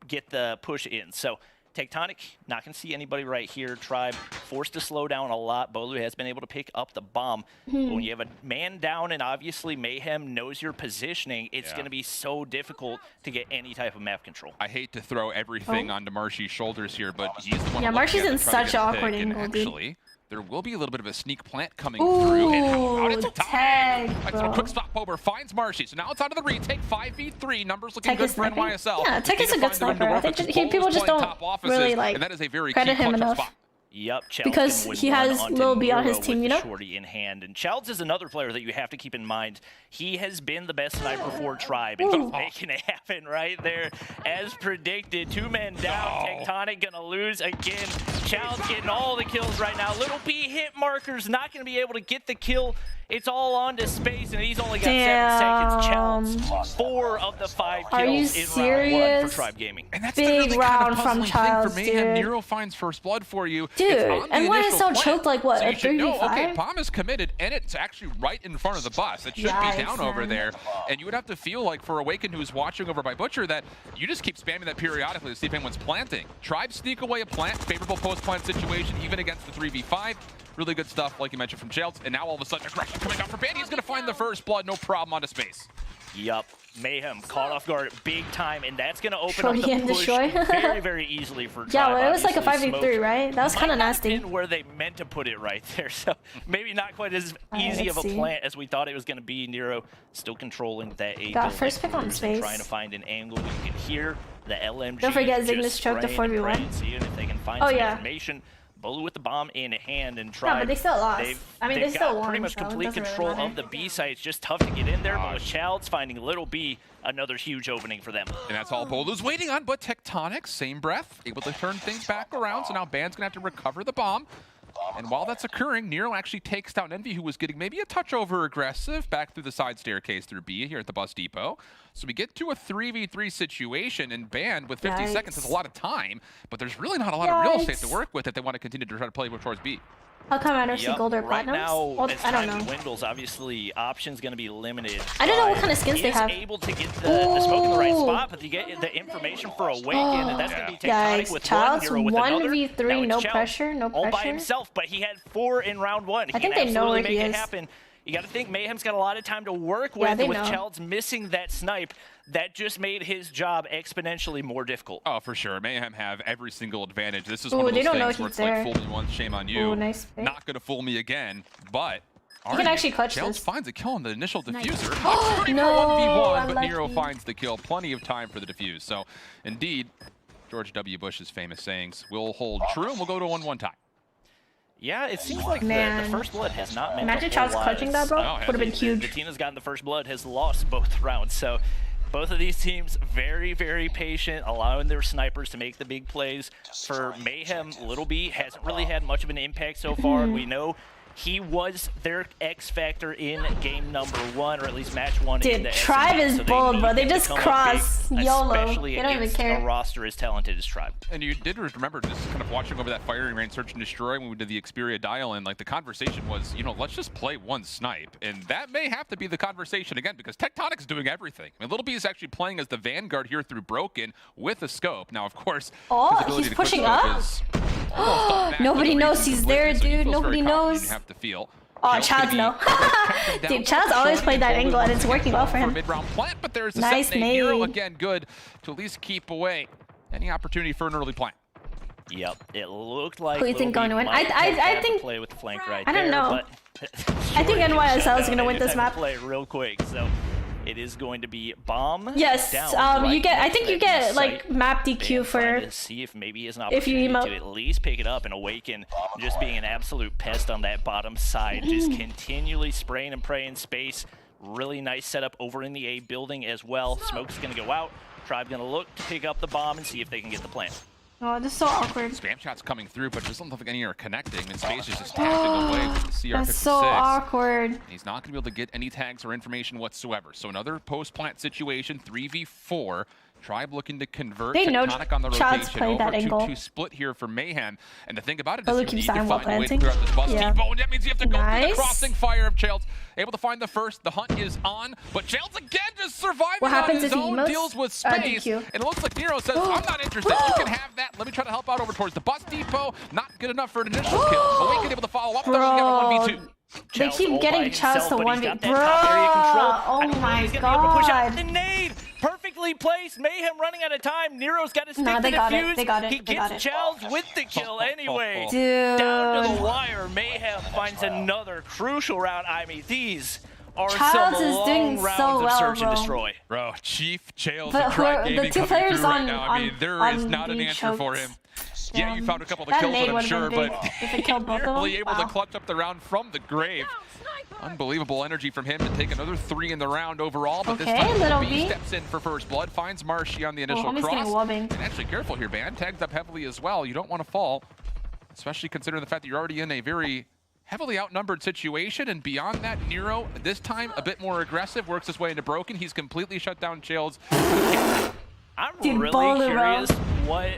get the push in. So Tectonic, not going to see anybody right here. Tribe forced to slow down a lot. Bolu has been able to pick up the bomb. But when you have a man down and obviously Mayhem knows your positioning, it's going to be so difficult to get any type of map control. I hate to throw everything onto Marshy's shoulders here, but he's the one. Yeah, Marshy's in such an awkward angle, actually, there will be a little bit of a sneak plant coming through. And out it's tag, a quick stop over, finds Marshy. So now it's out of the retake, 5v3. Numbers looking good for NYSL. Yeah, Tech is a good sniper. I think people just don't really like and that is a very credit him enough. Spot. Yep, because he has Lil B on his team, you know? Shorty in hand. And Childs is another player that you have to keep in mind. He has been the best sniper for Tribe, and he's making it happen right there. As predicted, 2 men down. Tectonic gonna lose again. Childs getting all the kills right now. Little B hit markers, not gonna be able to get the kill. It's all on to space, and he's only got 7 seconds. Childs, 4 of the 5 kills in round 1 for Tribe Gaming. And that's big the really round kind of from Childs, thing for Mayhem. dude. Nero finds first blood for you. Dude, NYSL choked like what, so a you should know, 3v5? okay, bomb is committed, and it's actually right in front of the bus. It should be down over there. And you would have to feel like for Awaken, who's watching over by Butcher, that you just keep spamming that periodically to see if anyone's planting. Tribe sneak away a plant, favorable post-plant situation, even against the 3v5. Really good stuff, like you mentioned, from Childs. And now all of a sudden, aggression coming out for Bandy. He's going to find the first blood, no problem, onto space. Yup. Mayhem caught off guard big time, and that's going to open up the push very, very easily for Tribe. Yeah, well, it was like a 5v3, right? That was kind of nasty. Where they meant to put it right there, so maybe not quite as easy of a plant as we thought it was going to be. Nero still controlling that A. Got first pick on space. Trying to find an angle. You can hear the LMG. Don't forget Zygnus choked the 4v1. See if they can find some information. Bolu with the bomb in hand and Tribe. Yeah, but they still lost. They still won. Pretty much complete control of the B site. It's just tough to get in there, but with Childs finding Little B, another huge opening for them. And that's all Bolu's waiting on, but Tectonic, same breath, able to turn things back around. So now Band's gonna have to recover the bomb. And while that's occurring, Nero actually takes down Envy, who was getting maybe a touch over aggressive back through the side staircase through B here at the bus depot. So we get to a 3v3 situation, and Band with 50 seconds has a lot of time, but there's really not a lot of real estate to work with if they want to continue to try to play towards B. How come I don't see gold or right platinums? now, Well, as I don't time know. dwindles, obviously options going to be limited. I don't know what kind of skins they have. He is able to get the smoke in the right spot, but you get the information for Awaken, and that's going to be Tectonic with Childs, one, Nero with another. 1v3, no pressure, no pressure. All by himself, but he had 4 in round 1. I think they know where he make is. it happen. You got to think Mayhem's got a lot of time to work with, with Childs missing that snipe. That just made his job exponentially more difficult. Oh, for sure. Mayhem have every single advantage. This is one of those things where it's like, fool me once, shame on you. Nice not going to fool me again, but... You can actually clutch Childs this. finds a kill on the initial diffuser. No, 1v1, but Nero finds the kill. Plenty of time for the defuse. So, indeed, George W. Bush's famous sayings will hold true, and we'll go to a 1-1 tie. Yeah, it seems like the first blood has not meant Imagine Childs clutching that, bro. Would have been huge. The team that's gotten the first blood has lost both rounds, so both of these teams very, very patient, allowing their snipers to make the big plays. For Mayhem, Little B hasn't really had much of an impact so far. We know he was their X factor in game number 1, or at least match 1. Dude, in the Tribe is bold, bro. They just cross YOLO. They don't even care. A roster as talented as Tribe. And you did remember just kind of watching over that firing range, search and destroy when we did the Xperia dial-in, like the conversation was, you know, let's just play one snipe. And that may have to be the conversation again, because Tectonic's doing everything. I mean, Little B is actually playing as the Vanguard here through Broken with a scope. Now, of course, he's pushing up? Nobody knows he's there, dude. Nobody knows. Have to feel. Oh, Childs no. Dude, Childs always played that angle, and it's working well for him. Mid-round plant, but there's a nice nade. Nero again, good to at least keep away any opportunity for an early plant. Yep, it looked like. Who you think going to win? I think. Play with the flank right I don't know. there, but I think NYSL is going to win this map. Play real quick, so. It is going to be bomb. Yes, down you get. I right think you next to get the like site. map DQ And trying for. to see if maybe he has an if you opportunity emote. to at least pick it up and Awaken just being an absolute pest on that bottom side, just continually spraying and praying space. Really nice setup over in the A building as well. Smoke's gonna go out. Tribe gonna look to pick up the bomb and see if they can get the plant. Oh, this is so awkward. Spam shots coming through, but just don't look like any are connecting. And Space is just tapping away with the CR56. That's so awkward. He's not going to be able to get any tags or information whatsoever. So another post-plant situation, 3v4. Tribe looking to convert. They know Tectonic on the Chad's rotation. played that Over angle. 2-2 split here for Mayhem. And the thing about it Bolu is you keeps can dying while find a way to planting. clear out this bus Yeah. depot, and that means you have to go through Nice. the crossing fire of Childs. Able to find the first. The hunt is on, but Childs again just surviving What on happens his if he own. emotes? Deals with space. DQ. And it looks like Nero says, I'm not interested. You can have that. Let me try to help out over towards the bus depot. Not good enough for an initial kill. Awaken able to follow up, though. We have a 1v2. They keep getting Chaz to 1v. Bro, Oh my he's gonna be able to push out god. the nade. Perfectly placed. Mayhem running out of time. Nero's got to stick Nah, to they the got it. fuse. They got it. He They got gets it. Childs with the kill anyway. Dude. Down to the wire. Mayhem finds another crucial round. I mean, these are Childs some is long doing rounds so of well, search and bro. destroy. Bro, Chief, Chales, But and Tribe the Gaming two coming players through right on- now. I mean, on- there is on not an the answer for chokes. him. Yeah, you found a couple of That kills, nade I'm would've sure, been but big if it killed both of them. barely able to Wow. clutch up the round from the grave. Unbelievable energy from him to take another 3 in the round overall, but this Okay, time little B B. steps in for first blood, finds Marshy on the initial homie's getting cross. wobbing. And actually, careful here, man. Tagged up heavily as well. You don't want to fall, especially considering the fact that you're already in a very heavily outnumbered situation. And beyond that, Nero, this time a bit more aggressive, works his way into Broken. He's completely shut down Childs. I'm Dude, really Bolu, curious what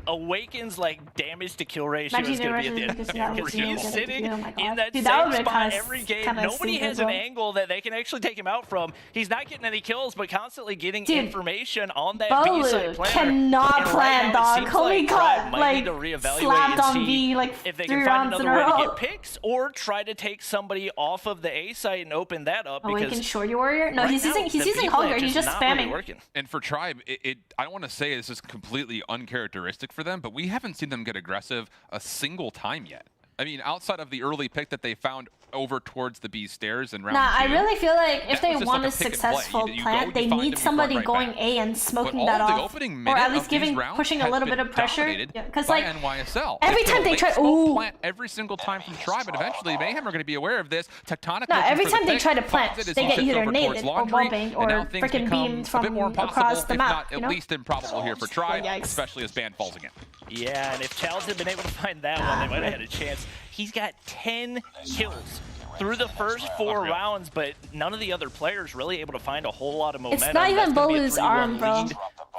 Awaken's like damage to kill ratio Imagine is going to be at the end Rushes of the because game. that Because was he's really sitting good. Oh my in God. that Dude, that same would've been spot kinda every game. kinda Nobody stupid, has an bro. angle that they can actually take him out from. He's not getting any kills, but constantly getting Dude, information on that B side Bolu planner. cannot And right plan, now it dog. seems Homie like got, Tribe might like, need to reevaluate slapped and on see B, like, if they 3 can find rounds in another a way to row. get picks or try to take somebody off of the A site and open that up. Awaken Because Shorty Warrior? No, right he's now, using the B plant Hunger. He's just not really spamming. working. And for Tribe, I don't want to say this is completely uncharacteristic for them, but we haven't seen them get aggressive a single time yet. I mean, outside of the early pick that they found over towards the B stairs in round 2. Nah, I really feel like if that they was just want like a a pick and successful play. You go, plant, you they find need them, you somebody run right going back. A and smoking But that all of the off. opening Or minute at of least these rounds pushing a has little been bit of pressure. dominated Because, by like, NYSL. every It's time a they late try- smoke ooh. plant every single time from Tribe, and eventually Mayhem are going to be aware of this. Tectonic No, looking every for the time they pick, try to plant, finds it as they he get shifts either over naded towards or Laundry, bombing and or now things freaking become beamed a bit more from impossible, across the if map, not you at know? least improbable here for Tribe, Yikes. especially as Ban falls again. Yeah, and if Childs had been able to find that one, they might have had a chance. He's got 10 kills through the first 4 rounds, but none of the other players really able to find a whole lot of momentum. It's not even That's gonna be a Bolu's 3-1 arm, bro. lead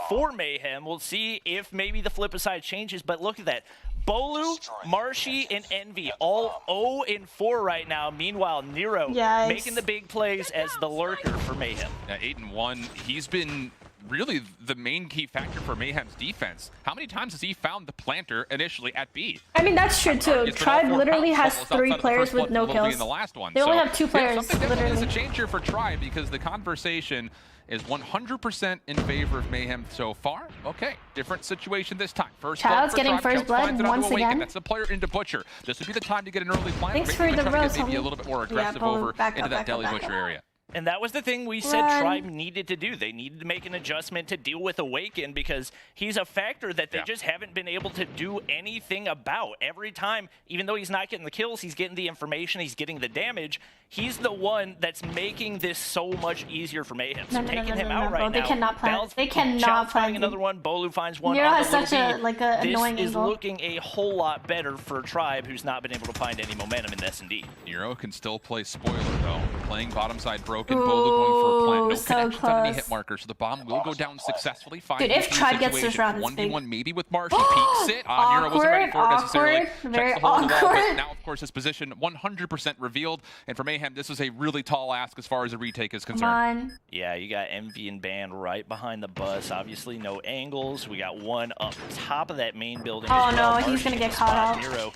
for Mayhem. We'll see if maybe the flip side changes, but look at that. Bolu, Marshy, and Envy all 0-4 right now. Meanwhile, Nero Yikes. making the big plays as the lurker for Mayhem. Yeah, 8-1. He's been really the main key factor for Mayhem's defense. How many times has he found the planter initially at B? I mean, that's true, too. He's been all Tribe 4 literally rounds, has almost 3 outside of the players first with blood no from Lily kills. in the last one. They only So, have 2 yeah, players, something definitely literally. is a change here for Tribe because the conversation is 100% in favor of Mayhem so far. Okay, different situation this time. First Child's blood for getting Tribe. first Childs blood finds it onto once Awaken. again. That's the player into Butcher. This would be the time to get an early plant. Thanks Maybe for even the try to rose, get maybe a homie. little bit more Yeah, aggressive Bolu, over back into up, that back up, Deli back Butcher up. area. And that was the thing we said Run. Tribe needed to do. They needed to make an adjustment to deal with Awaken because he's a factor that they just haven't been able to do anything about. Every time, even though he's not getting the kills, he's getting the information, he's getting the damage. He's the one that's making this so much easier for Mayhem. So No, taking him out bro. right They now. cannot plant. Child's They cannot finding plant. another one. Bolu finds one. Nero on has the little such a, B. like, a annoying This is angle. looking a whole lot better for Tribe, who's not been able to find any momentum in the S&D. Nero can still play spoiler though. Playing bottom side broken, Bolu going for a plant. No so connections on any close. hit marker, so the bomb will go down successfully. Dude, if Tribe gets this round, it's 1v1 big. maybe with Marshy. Peeks it. Nero wasn't ready for it necessarily. Awkward, very Checks the hole in the wall, but awkward. now, of course, his position 100% revealed. And for Mayhem, this is a really tall ask as far as a retake is Come concerned. on. Yeah, you got Envy and Band right behind the bus. Obviously, no angles. We got one up top of that main building. Oh, as well. no, he's gonna Marshy get caught spot out. Nero.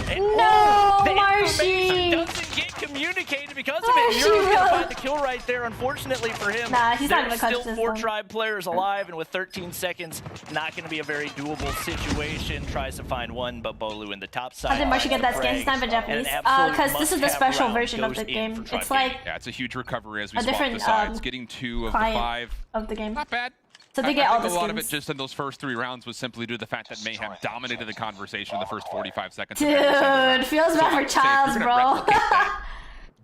And No, the Marshy! information doesn't get communicated because because of it. Nero's going to find the kill right there. Unfortunately for him, Nah, he's not gonna there's catch still this 4 one. Tribe players alive, and with 13 seconds, not going to be a very doable situation. Tries to find one, but Bolu in the top side. I think Marsh should get that skin. It's not even Japanese. Because this is the special version of the game. It's like yeah, it's a huge recovery as we a swap different the sides. Getting 2 of the 5 of the game. Not bad. So they get all the skins. A lot of it skins. just in those first 3 rounds was simply due to the fact that Mayhem dominated the conversation in the first 45 seconds. Dude, feels bad for Childs, bro.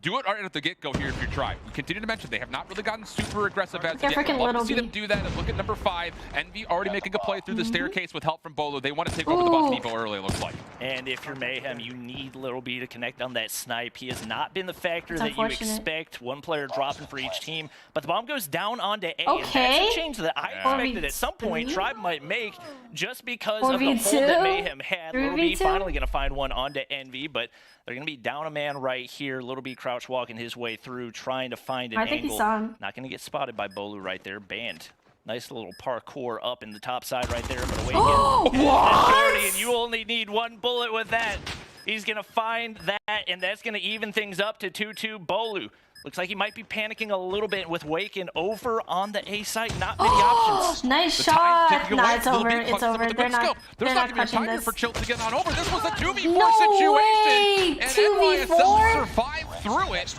Do it right at the get-go here if you're trying. We continue to mention they have not really gotten super aggressive as yet. freaking Love to see Little them do that. And look at number 5. Envy already making a play through the staircase with help from Bolo. They want to take over the buff depot early, it looks like. And if you're Mayhem, you need Little B to connect on that snipe. He has not been the factor That's that you unfortunate. expect. 1 player dropping for each team. But the bomb goes down onto A. Okay. And that's a change that I expected at some point Tribe might make just because of the hold 4v2? that Mayhem had. Little B 3v2? finally going to find one onto Envy, but they're going to be down a man right here. Little B crouch walking his way through, trying to find an I think he angle. saw him. Not going to get spotted by Bolu right there. Banned. Nice little parkour up in the top side right there, but away What? and you only need 1 bullet with that. He's going to find that, and that's going to even things up to 2-2 Bolu. Looks like he might be panicking a little bit with Waken over on the A site. Not many options. Nice The shot. time's ticking Nah, away. it's Little over. B It's clutches them over. with the They're quick not. scope. There's They're not not going to be clutching time here this. for Chill to get on over. This was a 2v4 No situation. way. And 2v4? NYSL survived through it.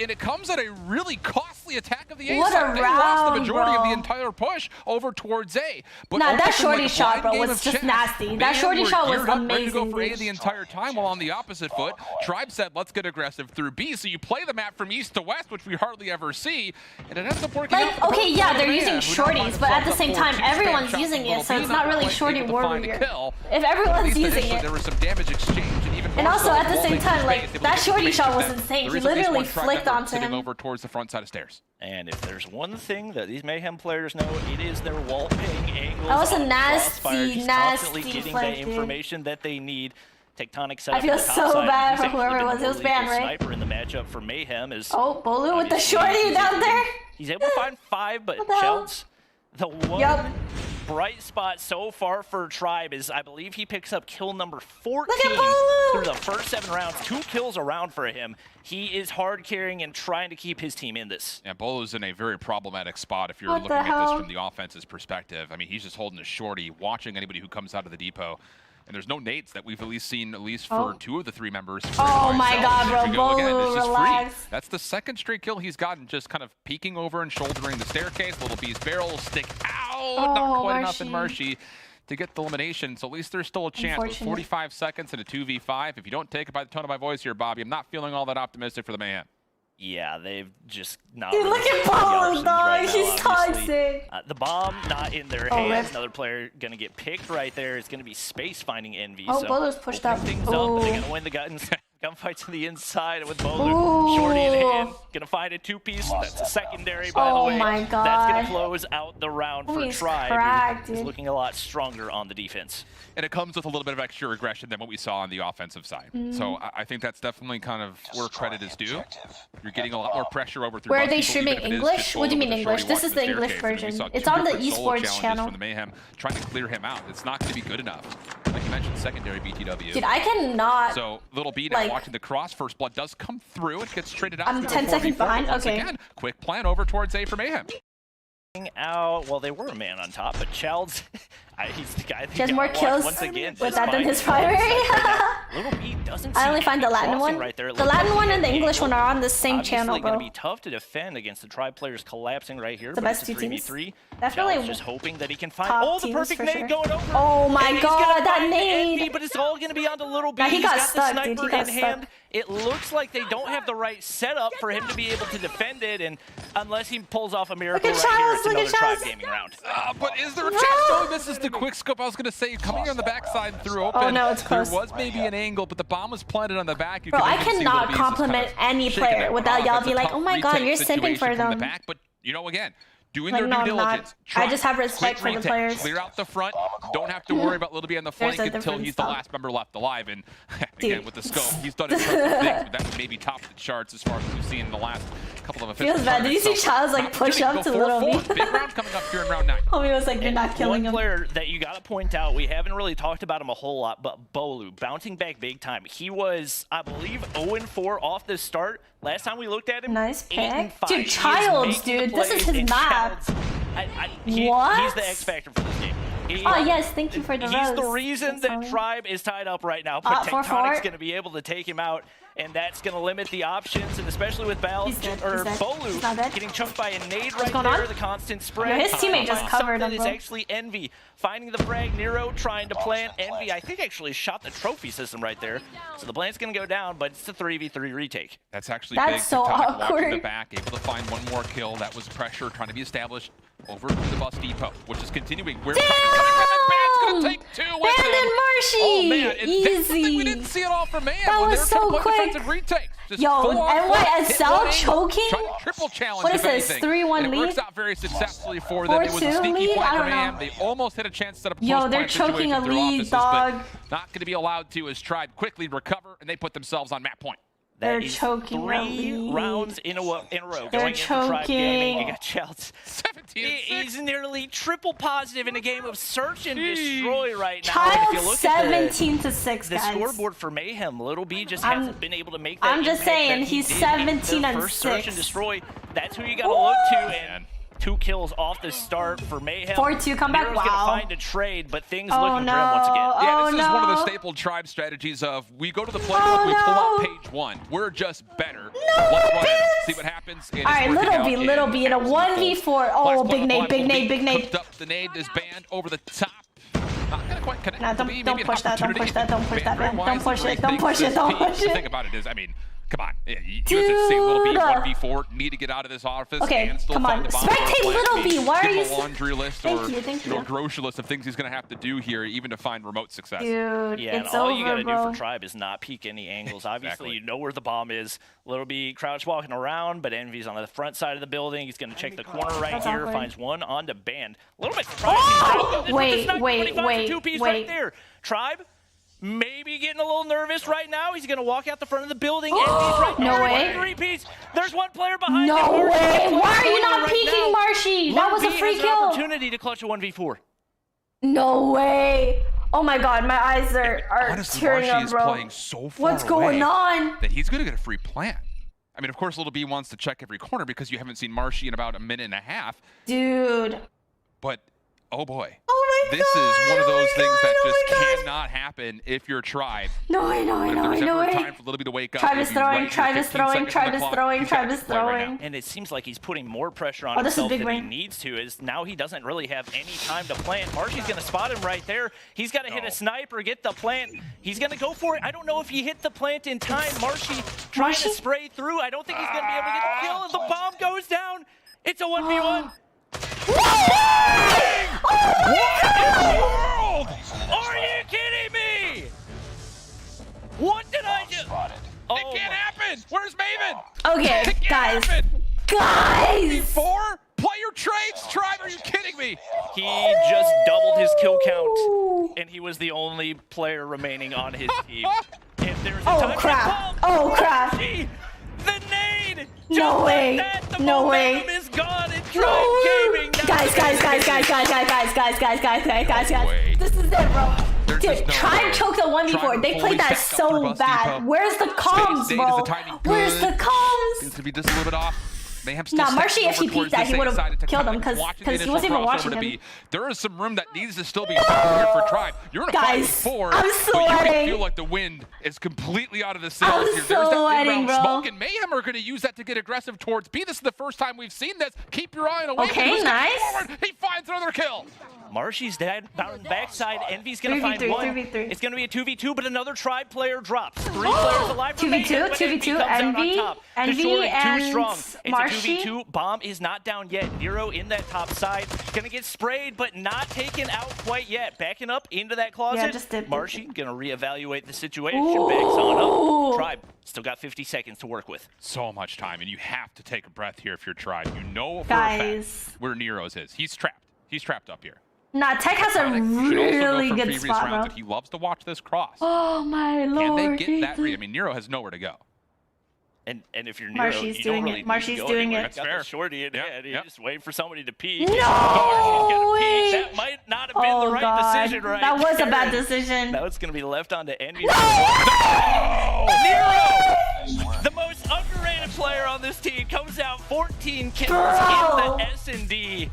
And it comes at a really costly attack of the A What side. a They lost the round, majority of bro. the entire push over towards A. But Nah, that almost in shorty like a shot, blind bro, game was of just chess, nasty. That Mayhem shorty were shot was geared up, ready to go amazing, for A dude. the entire time, while on the opposite foot, Tribe said, let's get aggressive through B. So you play the map from east to west, which we hardly ever see, and it ends up working out. Like, okay, yeah, they're Mayhem, using who now find shorties, but at the themselves same up time, 4-2 everyone's spam using shots it, so from it's Little not B, really quite shorty able to find a warrior. kill. If At everyone's least using initially, it. there was some damage exchange, and even And more also, so at the while same they time, were like, able to that get shorty information shot was that insane. there He is at least literally one Tribe flicked member onto sitting him. over towards the front side of stairs. And if there's one thing that these Mayhem players know, it is their wall ping angles. That was a on nasty, Crossfire, just constantly nasty getting flick, the dude. information that they need. Tectonic set I up feel on the top so side. bad He's for actually whoever been it the was. It was more banned, lethal right? Sniper in the matchup for Mayhem is. Oh, Bolu with the obviously shorty down there. He's able to find 5, but What the hell? Sheld's the one bright spot so far for Tribe is I believe he picks up kill number 14 through the first 7 rounds. 2 kills around for him. He is hard carrying and trying to keep his team in this. Yeah, Bolo's in a very problematic spot if you're What looking the at this hell? from the offense's perspective. I mean, he's just holding a shorty, watching anybody who comes out of the depot. And there's no nades that we've at least seen, for 2 of the 3 members. for Oh my NYSL. God, There bro, you go again. Bolo, It's just relax. free. That's the 2nd straight kill he's gotten, just kind of peeking over and shouldering the staircase. Little B's barrel will stick out. Not quite enough in Marshy to get the elimination. So at least there's still a chance with 45 seconds and a 2v5. If you don't take it by the tone of my voice here, Bobby, I'm not feeling all that optimistic for the Mayhem. Yeah, they've just not. Dude, really look at got any Bolo, options dog. right now, He's obviously. toxic. The bomb not in their Oh, hands. rip. Another player gonna get picked right there. It's gonna be space finding Envy. Oh, so Bolo's pushed opening up. things up, and they're Ooh. gonna win the gunfight to the inside with Bolu. Shorty in hand, gonna find a 2-piece. That's a secondary, by the way. Oh my That's God. gonna close out the round for He's Tribe. cracked, He's dude. looking a lot stronger on the defense. And it comes with a little bit of extra aggression than what we saw on the offensive side. So I think that's definitely kind of where credit is due. You're getting a lot more pressure over through Where are most they people, streaming even if it is English? just What do you Bolo mean with the English? shorty This is watching the English staircase. I mean, we version. saw It's 2 on the different solo esports challenges channel. From the Mayhem, trying to clear him out. It's not going to be good enough. Like you mentioned, secondary BTW. Dude, I cannot. So Little B now like- watching the cross. First blood does come through. It gets traded out. I'm through 10 the seconds 4v4, but behind? once Okay. Again, quick plan over towards A for Mayhem. Out. Well, they were a man on top, but Child's he's the guy that He has got more watched kills once again. with just that than finding his the primary. Little B doesn't I see only find the any Latin crossing one. right there. The Latin one and the English one are on the same Obviously channel, going bro. to be tough to defend against the Tribe players collapsing right here. The but best it's a 2 teams. 3v3. Definitely Child's just hoping that he can find top the teams perfect for nade sure. going over. Oh my And he's God, gonna that find nade. Envy, but it's all going to be onto Little B. Yeah, he He's got got stuck, the dude. sniper He got in stuck. hand. It looks like they don't have the right setup for him to be able to defend it, and unless he pulls off a miracle Look at right here, Childs, it's look at another Tribe Childs. gaming round. But is there a chance? No, this is the quick scope. I was going to say, coming on the backside through open. Oh, no, it's close. There was maybe an angle, but the bomb was planted on the back. You Bro, can I even see cannot Little B's just compliment kind of any shaking player that without off. y'all It's a be like, tough oh my God, retake you're simping situation for from them. the back, but again, doing Like, their no, due I'm not. diligence. I just have respect Quick for the retake, players. Clear out the front. Don't have to worry about Little B on the flank There's a until different he's the stuff. last member left alive. And Dude. again, with the scope, he's done impressive things, but that was maybe top of the charts as far as we've seen in the last couple of official Feels bad. Did you see tournaments. So, Child's like push up to Little B? Big round coming up here in round 9. Homie was like, you're not killing One him. player that you got to point out, we haven't really talked about him a whole lot, but Bolu, bouncing back big time. He was, I believe, 0-4 off the start. Last time we looked at him, Nice pick. 8-5. Dude, He is Childs, making the dude. This is plays, his and map. Childs, What? He's the X factor for this game. Oh, yes. Thank you for the He's the rose. reason That's that fine. Tribe is tied up right now, but 4-4. Tectonic's going to be able to take him out, and that's going to limit the options, and especially with He's dead. or He's dead. He's not Bolu dead. getting chunked by a nade What's right going there, on? the constant spread. Yo, his teammate just covered him, It's bro. actually Envy finding the frag. Nero trying to plant. Envy, I think, actually shot the trophy system right there, so the plant's going to go down, but it's a 3v3 retake. That's actually That's big. so Tectonic watching awkward. the back, able to find one more kill. That was pressure trying to be established over to the bus depot, which is continuing. We're trying to come Damn! take 2 with Band him. and Marshy! Oh man, and that's something Easy. we didn't see at all from Mayhem That when was they were trying so to play quick. defensive retakes. Just Yo, full on front, hit NYSL one angle, choking? trying to triple challenge. What is if this, anything. 3-1 And it works lead? out very successfully for them. It was a 4-2 sneaky lead? point I for don't know. Mayhem. They almost had a chance to set up a Yo, post they're point choking situation a with their lead, offices, dog. but not going to be allowed to as Tribe quickly recover, and they put themselves on map point. They're That is choking a 3 lead. rounds in a row They're going into Tribe Gaming. choking. You got Childs. 17 He's nearly triple positive in a game of search and destroy right now. And if Child you look at 17-6, the guys. scoreboard for Mayhem, Little B just I'm- hasn't been able to make that I'm just impact saying, that he he's did in 17 the and first search 6. and destroy. That's who you got to look to. And 2 kills off the start for Mayhem. 4-2 comeback, Nero's wow. gonna find a trade, but things Oh, looking no. grim once again. Yeah, Oh, this is one of the no. staple Tribe strategies of we go to the playbook, we pull no. out page 1. We're just better. Let's run it. See what happens. And All it's right, working Little out B in a absolute 1v4. full. Oh, Last big play on nade, the big line, nade, big nade. Hooked up. The nade is banned over the top. Not gonna quite connect. Nah, Little don't- B, don't maybe an push that, don't opportunity. push that, don't push that, man. Bandwidth-wise, Don't push the it, don't rethinks push it, this don't team. push The it. thing about it is, I mean, come on. You have to see Little B Dude. 1v4, need to get out of this office Okay, and still come find on. the bomb. Spectate Little B, why are Give you him a laundry list Thank or you, thank you. grocery list of things he's going to have to do here even to find remote success. Dude, Yeah, and it's all over, you gotta bro. do for Tribe is not peek any angles. Obviously, Exactly. you know where the bomb is. Little B crouch walking around, but Envy's on the front side of the building. He's gonna check the corner right That's here, awkward. finds one on to Band. A little bit surprising. Oh! This Wait, is not wait, 25 wait, 2-piece wait. right there. Tribe maybe getting a little nervous right now. He's gonna walk out the front of the building. Envy's right No there. way. 3-piece. There's one player behind No him. Marshy way. is Why are you right not now. peeking Marshy? That was a Little B free has an kill. opportunity to clutch a 1v4. No way. Oh my god, my eyes are Honestly, tearing Marshy up, is bro. playing so far What's going away on? that he's going to get a free plant. I mean, of course, Little B wants to check every corner because you haven't seen Marshy in about a minute and a half. Dude. But, oh boy. Oh my This god. is one of those things that oh just my God. cannot happen if you're Tribe. No way, no But way, if no there's way, no ever a way. time for Little B to wake up, Tribe it'd is be throwing, right here, Tribe is 15 throwing, seconds on Tribe the is clock. throwing, He's Tribe got is to play right throwing. now. And it seems like he's putting more pressure on Oh, this is himself big than he brain. needs to. Is now he doesn't really have any time to plant. Marshy's going to spot him right there. He's got to hit a sniper, get the plant. He's going to go for it. I don't know if he hit the plant in time. Marshy trying Marshy? to spray through. I don't think he's going to be able to get the kill. As the bomb goes down, it's a 1v1. World! Are you kidding me? What did I do? Oh, It can't happen! Where's Maven? Okay, It can't guys. happen! Guys! 4 player trades, Tribe, are you kidding me? he just doubled his kill count, and he was the only player remaining on his team. If there's a Oh, time crap. to Oh, crap. Marshy, the nade! No Just way. Like that, the No momentum way. is gone. And No Tribe way. Gaming now Guys, guys, guys, is- guys, guys, guys, guys, guys, guys, guys, guys, guys, No way. guys. This is it, bro. There's Dude, just no Tribe way. choked the 1v4. Tribe They fully played that stacked up through so Bus bad. Depot. Where's the comms, Space Nade, bro? is the timing Where's good? the comms? Seems to be just a little bit off. Mayhem still Nah, stepping Marshy, if over he towards peeked that, the he safe would've side of killed him, Tectonic, 'cause watching the he initial wasn't even crossover watching to him. be. There is some room that needs to still be found here for Tribe. You're in a Guys, 5-4, I'm but you sweating. can feel like the wind is completely out of the sails I'm here. There's that sweating, mid-round bro. smoke, and Mayhem are going to use that to get aggressive towards B. This is the first time we've seen this. Keep your eye on a wing. Okay, Who's coming nice. forward? He finds another kill. Marshy's dead, down on the backside. Envy's going to find 3v3, one. 3v3. It's going to be a 2v2, but another Tribe player drops. 3 players alive for 2v2, Mayhem, but 2v2, comes out on Envy, top. The Envy, Shorty, and too strong. It's Marshy. a 2v2. Bomb is not down yet. Nero in that top side. Going to get sprayed, but not taken out quite yet. Backing up into that closet. Yeah, just did. Marshy going to reevaluate the situation. Backs on up. Tribe still Still got 50 seconds to work with. So much time, and you have to take a breath here if you're Tribe. You know for a Guys. fact where Nero's is. He's trapped. He's trapped up here. Nah, Tech has a You should also know really from good previous spot, rounds bro. that he loves to watch this cross. Oh my Can lord. they get that read? I mean, Nero has nowhere to go. And if you're Nero, Marshy's you doing don't really it. need to Marshy's go doing anywhere. it. That's Got the fair. shorty in Yep, hand. You yep. just wait for somebody to peek. No Marshy's gonna way. peek. That might not have been Oh the right god. decision right That was a there. bad decision. Now it's going to be left on to Envy. No! Nero! The most underrated player on this team comes out 14 kills Bro. in the S&D.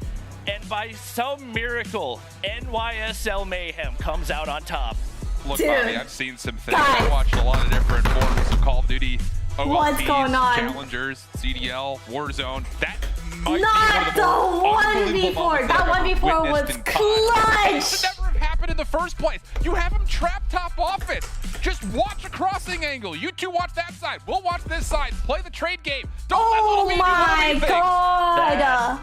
And by some miracle, NYSL Mayhem comes out on top. Look, Dude. Bobby, I've seen some things. Guys. I've watched a lot of different forms of Call of Duty. What's OLPs, going on? Challengers, CDL, Warzone. That might Not be one of the more the unbelievable 1v4. moments That I've ever 1v4 was witnessed in COD. It should clutch. never have happened in the first place. You have him trapped top offense. Just watch a crossing angle. You two watch that side. We'll watch this side. Play the trade game. Don't let little Oh me do one of my these things. god.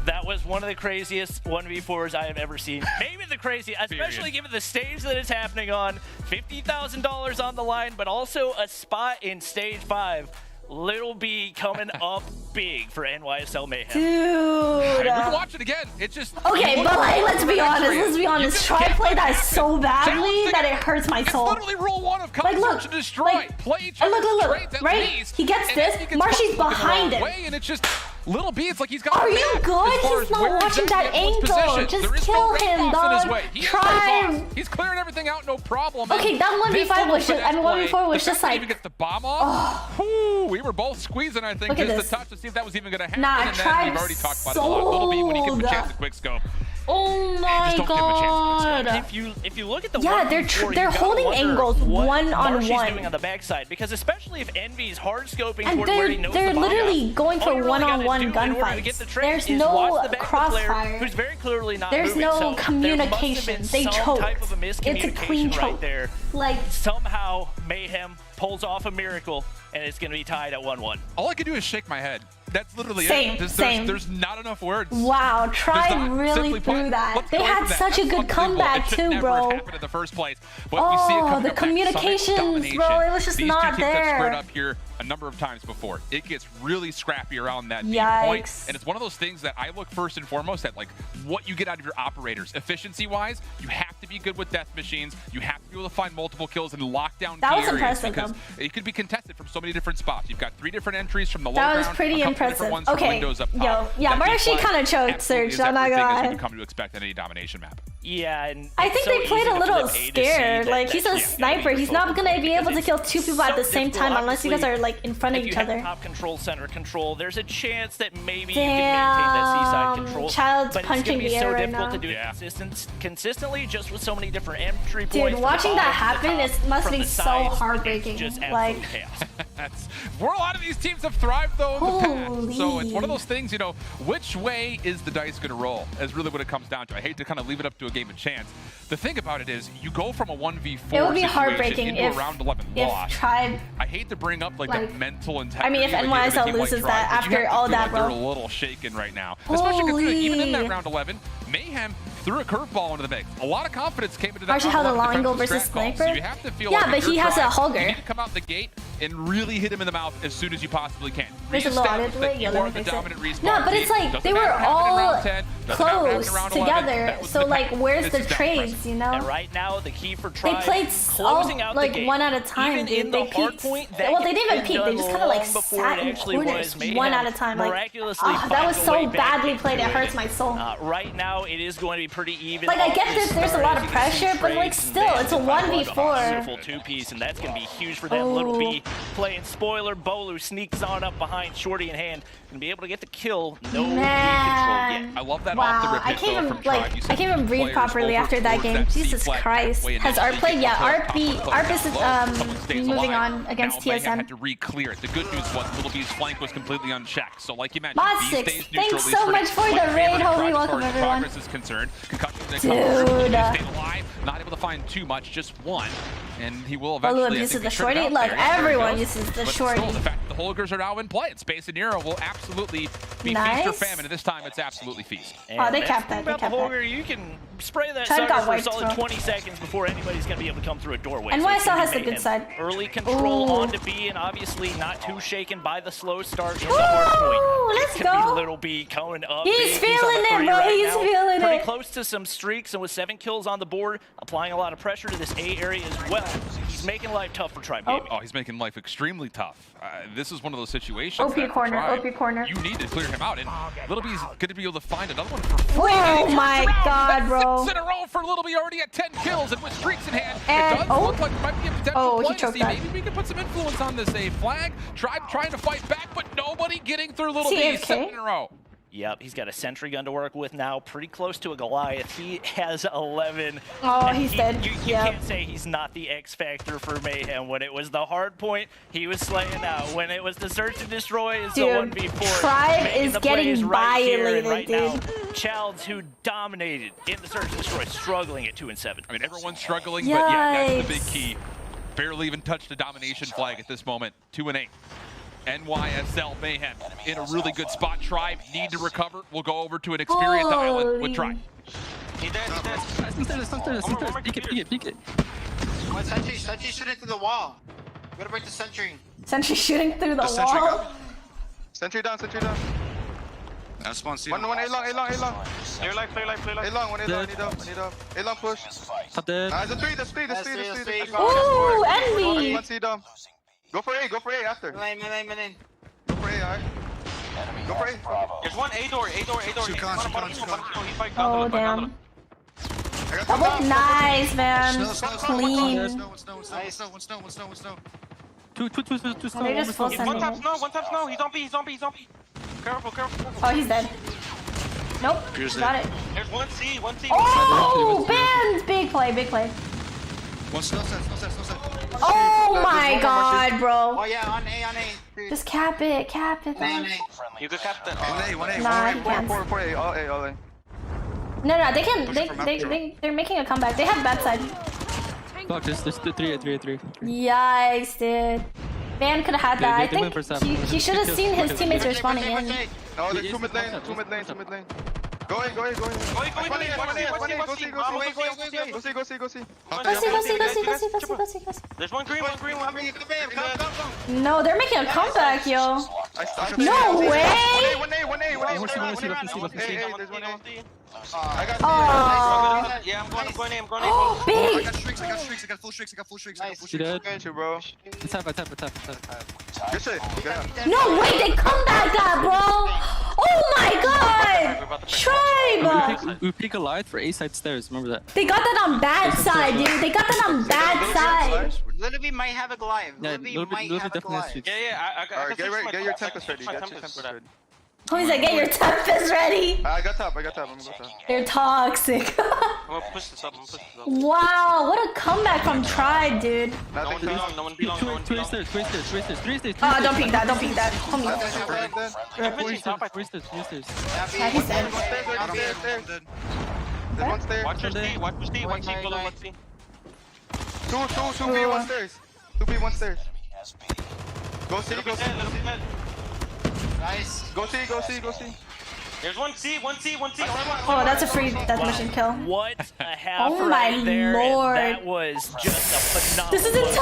That was one of the craziest 1v4s I have ever seen. Maybe the craziest, especially given the stage that it's happening on. $50,000 on the line, but also a spot in stage 5. Little B coming up big for NYSL Mayhem. Hey, we Dude. can watch it again. It's just Okay, but like, let's be honest. Let's be You honest. just Try can't play play that defense. so badly Challenge that the- it hurts my It's soul. literally rule one of Like, Counter look, Search and Destroy. like, Play each and other's look, trades at right? least. He gets And this, then he gets Marshy's pushed looking the behind wrong him. way, and it's just Little B, it's like he's got Are a you map good? as far He's as not where watching exactly that everyone's angle. positioned. Just There is kill no red him, box in his dog. way. He is Try red him. box. He's clearing everything out, no problem. Okay, And that 1v5 this little was just- I mean, finesse 1v4 play, was the just fact that he like- even gets the bomb off. Whew, we were both squeezing, I think, Look at just this. to touch to see if that was even going to happen. Nah, and then Tribe we've already talked about it a lot. Little B, when he gives him a chance to quick scope. Oh my Just don't give him a chance. god. If you look at the Yeah, 1v4, they're you gotta holding wonder angles what one-on-one. Marshy's doing on the backside, because especially if Envy's hard scoping And toward where he knows they're the bomb literally is, going all for you're really gotta one-on-one do in order to get gunfights. the trade There's is no watch the backup player crossfire. who's very clearly not There's moving. no So there must have communication. been They some choked. type of a It's a miscommunication clean choke. right there. Like, Somehow Mayhem pulls off a miracle, and it's going to be tied at 1-1. All I can do is shake my head. That's literally Same, it. same. There's not enough words. wow, There's Tribe not. really Simply threw put, that. let's They get away had from that. such a That's good unbelievable. comeback It should too, never bro. have happened in the first place. But we see it Oh, coming the up next. communications, Summit Domination. bro, it was just These not two teams have there. squared up here a number of times before. It gets really scrappy around that deep point, Yikes. and it's one of those things that I look first and foremost at, like what you get out of your operators. Efficiency-wise, you have to be good with death machines. You have to be able to find multiple kills and lock down That key was areas impressive, because though. it could be contested from so many different spots. You've got 3 different entries from the low That was ground, pretty a couple different impressive. ones from Okay, windows up top. yo, yeah, That Marshy deep kinda line choked, absolutely Serge, is I'm not everything gonna as lie. you can come to expect in any domination map. Yeah, and I it's think so they played easy a to little flip A to C scared. that- Like, he's a that- sniper. He's not gonna be able to kill 2 people at the same time unless you guys are like in front of if each you have other. top control, center control, there's a chance that maybe you can maintain that seaside Damn, control. Child's but it's punching gonna be the so air right difficult now. to do it consistently, just with so many different entry Dude, points. from the watching that bottom to the happen, top, it must from be the so sides, it's heartbreaking. Just Like, absolute chaos. That's where a lot of these teams have thrived though in the past. So it's one of Holy. those things, you know, which way is the dice going to roll is really what it comes down to. I hate to kind of leave it up to a game of chance. The thing about it is you go from a 1v4 it would be situation heartbreaking into if a round 11 loss. Tribe. I hate to bring up like the Like, mental integrity. I mean, if of a game NYSL of a team like loses Tribe, that but you after have to all feel that, like they're bro. a little shaken right now. Especially considering even in that Holy. round 11, Mayhem threw a curveball into the mix. A lot of confidence came into that. Marshy held a round long 11 angle defensive versus strat call. So sniper. you have to feel Yeah, like but if you're he has a Tribe, hugger. You need to come out the gate and really hit him in the mouth as soon as you possibly can. There's a little Reestablish audit that delay. you Let are me the fix it. dominant respawn No, but team. it's like Doesn't they matter were what happened in all round 10, doesn't matter what happened close in round 11, together. that was So the like, past. where's This the is down trades? pressure. You know. And right now, the key for They Tribe played closing out like the game. one at a time, Even dude. in They the hard peaked. point, that Well, they could didn't even have peak. been They just kind of like long before sat it in actually corners, was. Mayhem one at a time. Like, miraculously that was finds a so way back badly into played. It it. hurts my soul. Right now, it is going to be pretty even. Like, I off get this that there's a start, lot as of you can see pressure, but, like, trades and still, they it's a can find 1v4. Beautiful two-piece, and that's going to be huge for them. Little B Oh. playing spoiler. Bolu sneaks on up behind, shorty in hand, and be able to get the kill. No lead control Man. I love that Wow, off the rip I hit, can't though, even from Tribe. like You I see can't even breathe players properly over after that towards game. C Jesus flag Christ. halfway and Has then ARP played? they Yeah, get up ARP top, close ARP down is low, someone stays moving alive. on against Now Mayhem had TSM. to re-clear it. The good news was Little B's flank was completely unchecked. So like you mentioned, Mod B 6, stays neutral. thanks at least so for much now. for One the favorite raid, Tribe homie. as Welcome, far as everyone. progress is concerned. Concussion, Dude. Stayed alive, not able to find too much, just one. and he will Oh, eventually. look, I uses think, the be trimmed shorty. out Look, there. There he everyone goes. uses the But shorty. Still, the fact that the Holgers are now in play, and Space and Nero will absolutely be feast or Nice. famine, and this time it's absolutely feast. Oh, they capped that. They About the capped that. Holger, you can spray that Tried sucker got for a wiped, solid bro. 20 seconds before anybody's going to be able to come through a doorway. And So it's YSL gonna has be the good mayhem. side. Early control Ooh. onto B, and obviously not too shaken by the slow start in the Ooh, hardpoint. let's It could be go. Little B coming up. He's big. feeling on the it, three bro. right He's now. feeling Pretty it. close to some streaks, and with 7 kills on the board, applying a lot of pressure to this A area as well. He's making life tough for Tribe Gaming. Oh, he's making life extremely tough. This is one of those situations. OP that for corner, Tribe, OP corner. You need to clear him out, and Little B's going to be able to find another one for free. Oh my God, That's bro. 6 in a row for Little B, already at 10 kills, and with streaks in hand, And- it does look like there might be a potential Oh, he play to choked see. that. Maybe we can put some influence on this. A flag, Tribe trying to fight back, but nobody getting through Little B. TFK? 7 in a row. Yep, he's got a sentry gun to work with now, pretty close to a Goliath. He has 11. Oh, And he's dead. You Yep. can't say he's not the X factor for Mayhem. When it was the hard point, he was slaying out. When it was the search and destroy, it's the Dude, 1v4. Tribe making is the getting plays right here and right violated, now. Childs, who dominated in the search and destroy, struggling at 2 and 7. I mean, everyone's struggling, but yeah, that's the big Yikes. key. Barely even touched the domination flag at this moment. 2 and 8. NYSL Mayhem in a really good spot. Tribe need to recover. We'll go over to an experienced island with Tribe. He dead, he dead. Peek it. One sentry shooting through the wall. We gotta break the sentry. Sentry shooting through the wall. Sentry down, sentry down. That's one C. One A long, A long, A long. Clear life, clear life, clear life. A long, one A long, need up, need up. A long push. There's a three, there's three. Ooh, envy. One C down. Go for A after. Main. Go for A, alright. Go for A. There's one A door. Oh, damn. That looked nice, man. Clean. Two Oh, they're just full sending it. One tap snow. He's on B. Careful. Oh, he's dead. Nope. Got it. There's one C. Oh, band! Big play. One snow set. Oh my God, bro. Oh yeah, on A. Just cap it, man. You could cap that. One A. Nah, he can't. Four A, all A. No, they can. They're making a comeback. They have bad side. Fuck, there's 3. Yikes, dude. Van could have had that. I they went for think seven. he should have seen his teammates responding in. No, there's two mid lane. Go in. Go see. There's one green. No, they're making a comeback, yo. No way! One A. There's one A. I got Oh, Yeah, I'm going A. oh, big. I got full streaks. She dead. Good, bro. Tap. Good shit. No way, they comeback that, bro. Oh my God. Tribe. We peek a light for A side stairs. Remember that. They got that on bad side, dude. They got that on bad side. Little B might have a Goliath. Yeah, Little B might have a definitely has Goliath. streaks. I Alright, get your Tempest ready. Homie's like, get your Tempest ready. I got top. I'm gonna go top. They're toxic. I'm gonna push this up. Wow, what a comeback from Tribe, dude. Nothing. No one belong. Three stairs. Oh, don't peek that. Homie. Three stairs. Yeah, he's dead. There's one stairs. Watch your C. One C below. One C. Two B, one stairs. 2B, one stairs. Go C. Nice. Go C. There's one C. Oh, that's a free death mission kill. What a half Oh right my there, and lord. that was just a phenomenal. This is intense.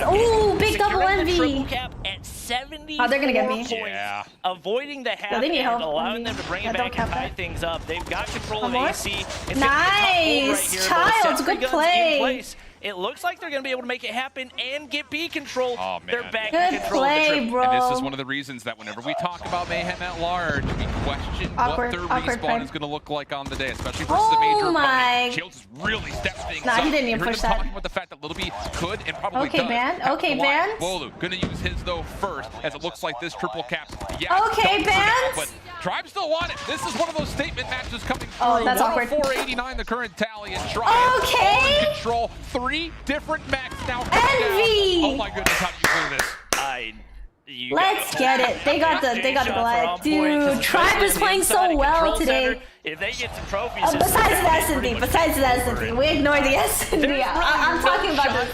Oh, big double Securing the envy. triple cap at 70. Oh, they're gonna get me. Yeah. Avoiding the half they need and help. allowing them to bring Yeah, it don't back and cap tie that. things up. They've got control One of more. AC. It's gonna be a tough hold Nice. right here. Childs, Those sentry good guns play. in place. It looks like they're going to be able to make it happen and get B control. Oh, man. They're back Good in control play, of the trip. bro. And this is one of the reasons that whenever we talk about Mayhem at large, we question Awkward, what their awkward respawn play. is going to look like on the day, especially versus a major Oh my. opponent. Shields is really stepping things Nah, up. he didn't even You heard push them that. talking about the fact that Little B could and probably Okay, does. Van. have Okay, the line. Van. Wolu gonna use his though first, as it looks like this triple cap. Okay, done for now, Van. but Tribe still want it. This is one of those statement matches coming through. Oh, that's awkward. 104.89 the current tally, and Tribe Okay. in control. 3 different max now. Envy. Oh my goodness, how do you clear this? Let's get it. They got the Goliath. Dude, Tribe is playing so well today. If they get some trophies, Besides the S&D, we ignore the S&D. I'm talking about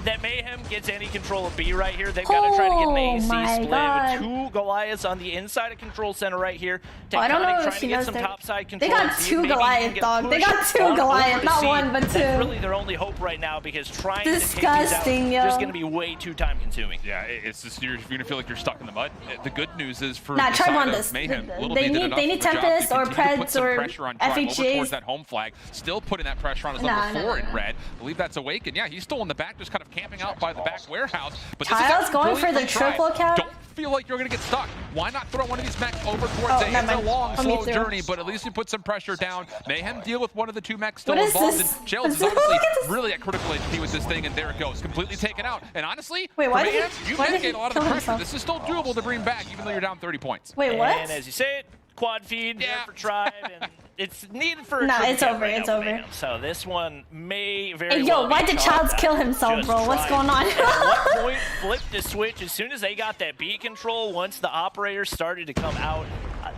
that Mayhem gets any control of B right here, they've got to try to get an AC split God. with 2 Goliaths on the inside of control center right here. Oh, I don't know Tectonic if trying she to get knows some they- topside control. They got see if 2 maybe he can Goliath, get dog. They pushed got 2 on Goliath, over not C. 1, but 2. That's really their only hope right now, because trying to take these Disgusting, out yo. just going to be way too time consuming. Yeah, it's just you're gonna feel like you're stuck in the mud. The good news is for Nah, the try side one of this. Mayhem, little They bit need- enough they need of a job Tempest to or continue to put Preds some or pressure on Tribe over FHJs. towards that home flag. Still putting that pressure on his Nah, number nah, 4 in nah. red. I believe that's Awaken. Yeah, he's still in the back, just kind of camping out by the back warehouse. But this is Child's actually going brilliant for the from Tribe. triple cap. Don't feel like you're gonna get stuck. Why not throw one of these mechs over towards Oh, A? never It's a mind. long, Oh, me slow too. journey, but at least you put some pressure down. Mayhem deal with one of the 2 mechs still What is involved. this? And Jails is Look obviously at this. really at critical HP with this thing, and there it goes, completely taken out. And honestly, Wait, for why did he- Mayhem, you why did mitigate he a lot of kill the pressure. himself? This is still doable to bring back, even though you're down 30 points. Wait, what? And as you say it, quad feed there for Tribe, and it's needed for a Nah, triple it's cap over, right it's now for over. Mayhem. So this one may very Hey, well yo, why be did chalked Childs up. kill himself, Just bro? What's Tribe. going on? At what point flipped the switch as soon as they got that B control? Once the operators started to come out,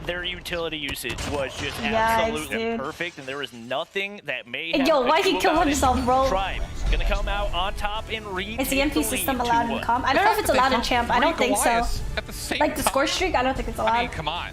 their utility usage was just Yikes, absolutely dude. perfect, and there was nothing that made Hey, yo, why'd he kill himself, bro? Tribe gonna come out on top and read. Is the MP system allowed in comp? I don't know if it's allowed in champ. I don't think so. At the same Like the time. score streak, I don't think it's allowed. I mean, come on.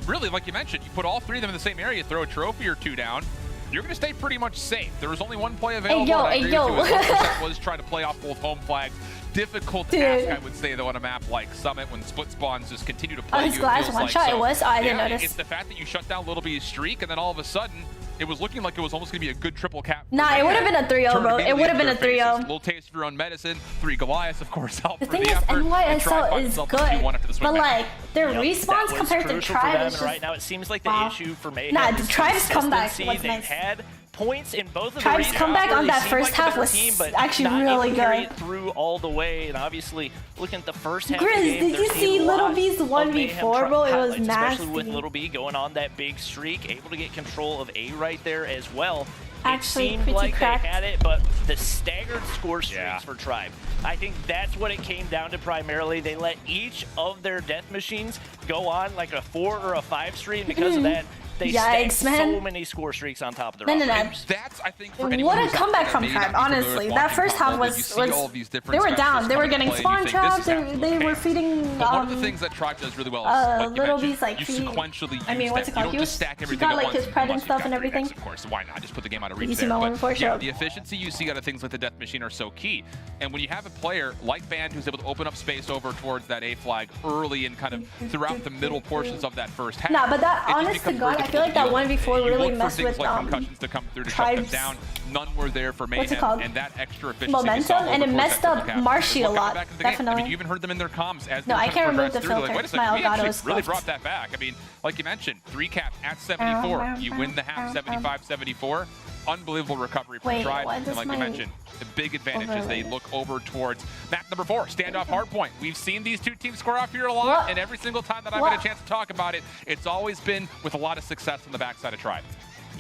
Really, like you mentioned, you put all 3 of them in the same area, throw a trophy or 2 down, you're going to stay pretty much safe. There was only 1 play available. yo, and I hey, agree yo. with you. His 1% was try to play off both home flags. Difficult Dude. task, I would say, though, on a map like Summit when split spawns just continue to play. Oh, his you, it glass feels one like. shot, So, it was? Oh, I didn't yeah, notice. It's the fact that you shut down Little B's streak, and then all of a sudden, it was looking like it was almost going to be a good triple cap. Nah, it would have been a 3-0, bro. It would have been a 3-0. Little taste of your own medicine. 3 Goliaths, of course, help The for thing the is, effort. and Tribe NYSL finds is himself a good, 2-1 after the swing but back. like their Yep, respawns that was compared to crucial for Tribe them, is and just right now it seems like the wow. issue for Mayhem Nah, is Tribe's comeback consistency. was They've nice. had points in both of the Tribe's regions comeback where on they that seem first like a half better was team, but actually not really able to carry good. it through all the way, and obviously looking at the first half of Grizz, the game, did you there's a see Little lot B's of 1v4, Mayhem bro? It was highlights, especially with nasty. Little B going on that big streak, able to get control of A right there as well. Actually, it seemed pretty like cracked. they had it, but the staggered score streaks for Tribe, I think that's what it came down to primarily. They let each of their death machines go on like a 4 or a 5 streak, and because of that, they Yikes, stacked man. so many score streaks on top of their No, no, no. operators. That's, I think, for What anyone a who's out comeback there, from maybe Tribe, not familiar with honestly. That watching first half Combo, but you was see all of these different they were down. specialists They were come getting into play, spawn and you think, this traps. is They absolute were chaos. feeding. But one of the things that Tribe does really well is, like you Little mentioned, B's like you he- sequentially I mean, use what's them. it called? You He don't was- just stack he everything got, at like, once his and pred and once you've stuff got and 3 decks, everything. Of course, why not just put the game out of You reach see there? my one But before, yeah, so- the efficiency you see out of things like the Death Machine are so key. And when you have a player like Band who's able to open up space over towards that A flag early and kind of throughout the middle portions of that first half. Nah, but that, it just honest to becomes God, very I feel like that difficult to 1v4 deal. You really look for messed things with like concussions to come through to shut them Tribe's- down. None were there for What's it Mayhem, called? and that extra efficiency Momentum, and it towards messed that up triple cap. Marshy a Look lot, back into the game. I definitely. mean, you even heard them in their comms as No, they I kind can't of remove the progressed through. They're like, wait a filter. My second, we Elgato actually is really stuffed. brought that back. I mean, like you mentioned, 3 cap at 74. You win the half 75-74. Unbelievable recovery from Wait, Tribe. why And does like you my mentioned, the big advantage is they overlay- look over towards map number 4, standoff hardpoint. We've seen these 2 teams score off here a lot, What? and every single time that I've What? had a chance to talk about it, it's always been with a lot of success on the backside of Tribe.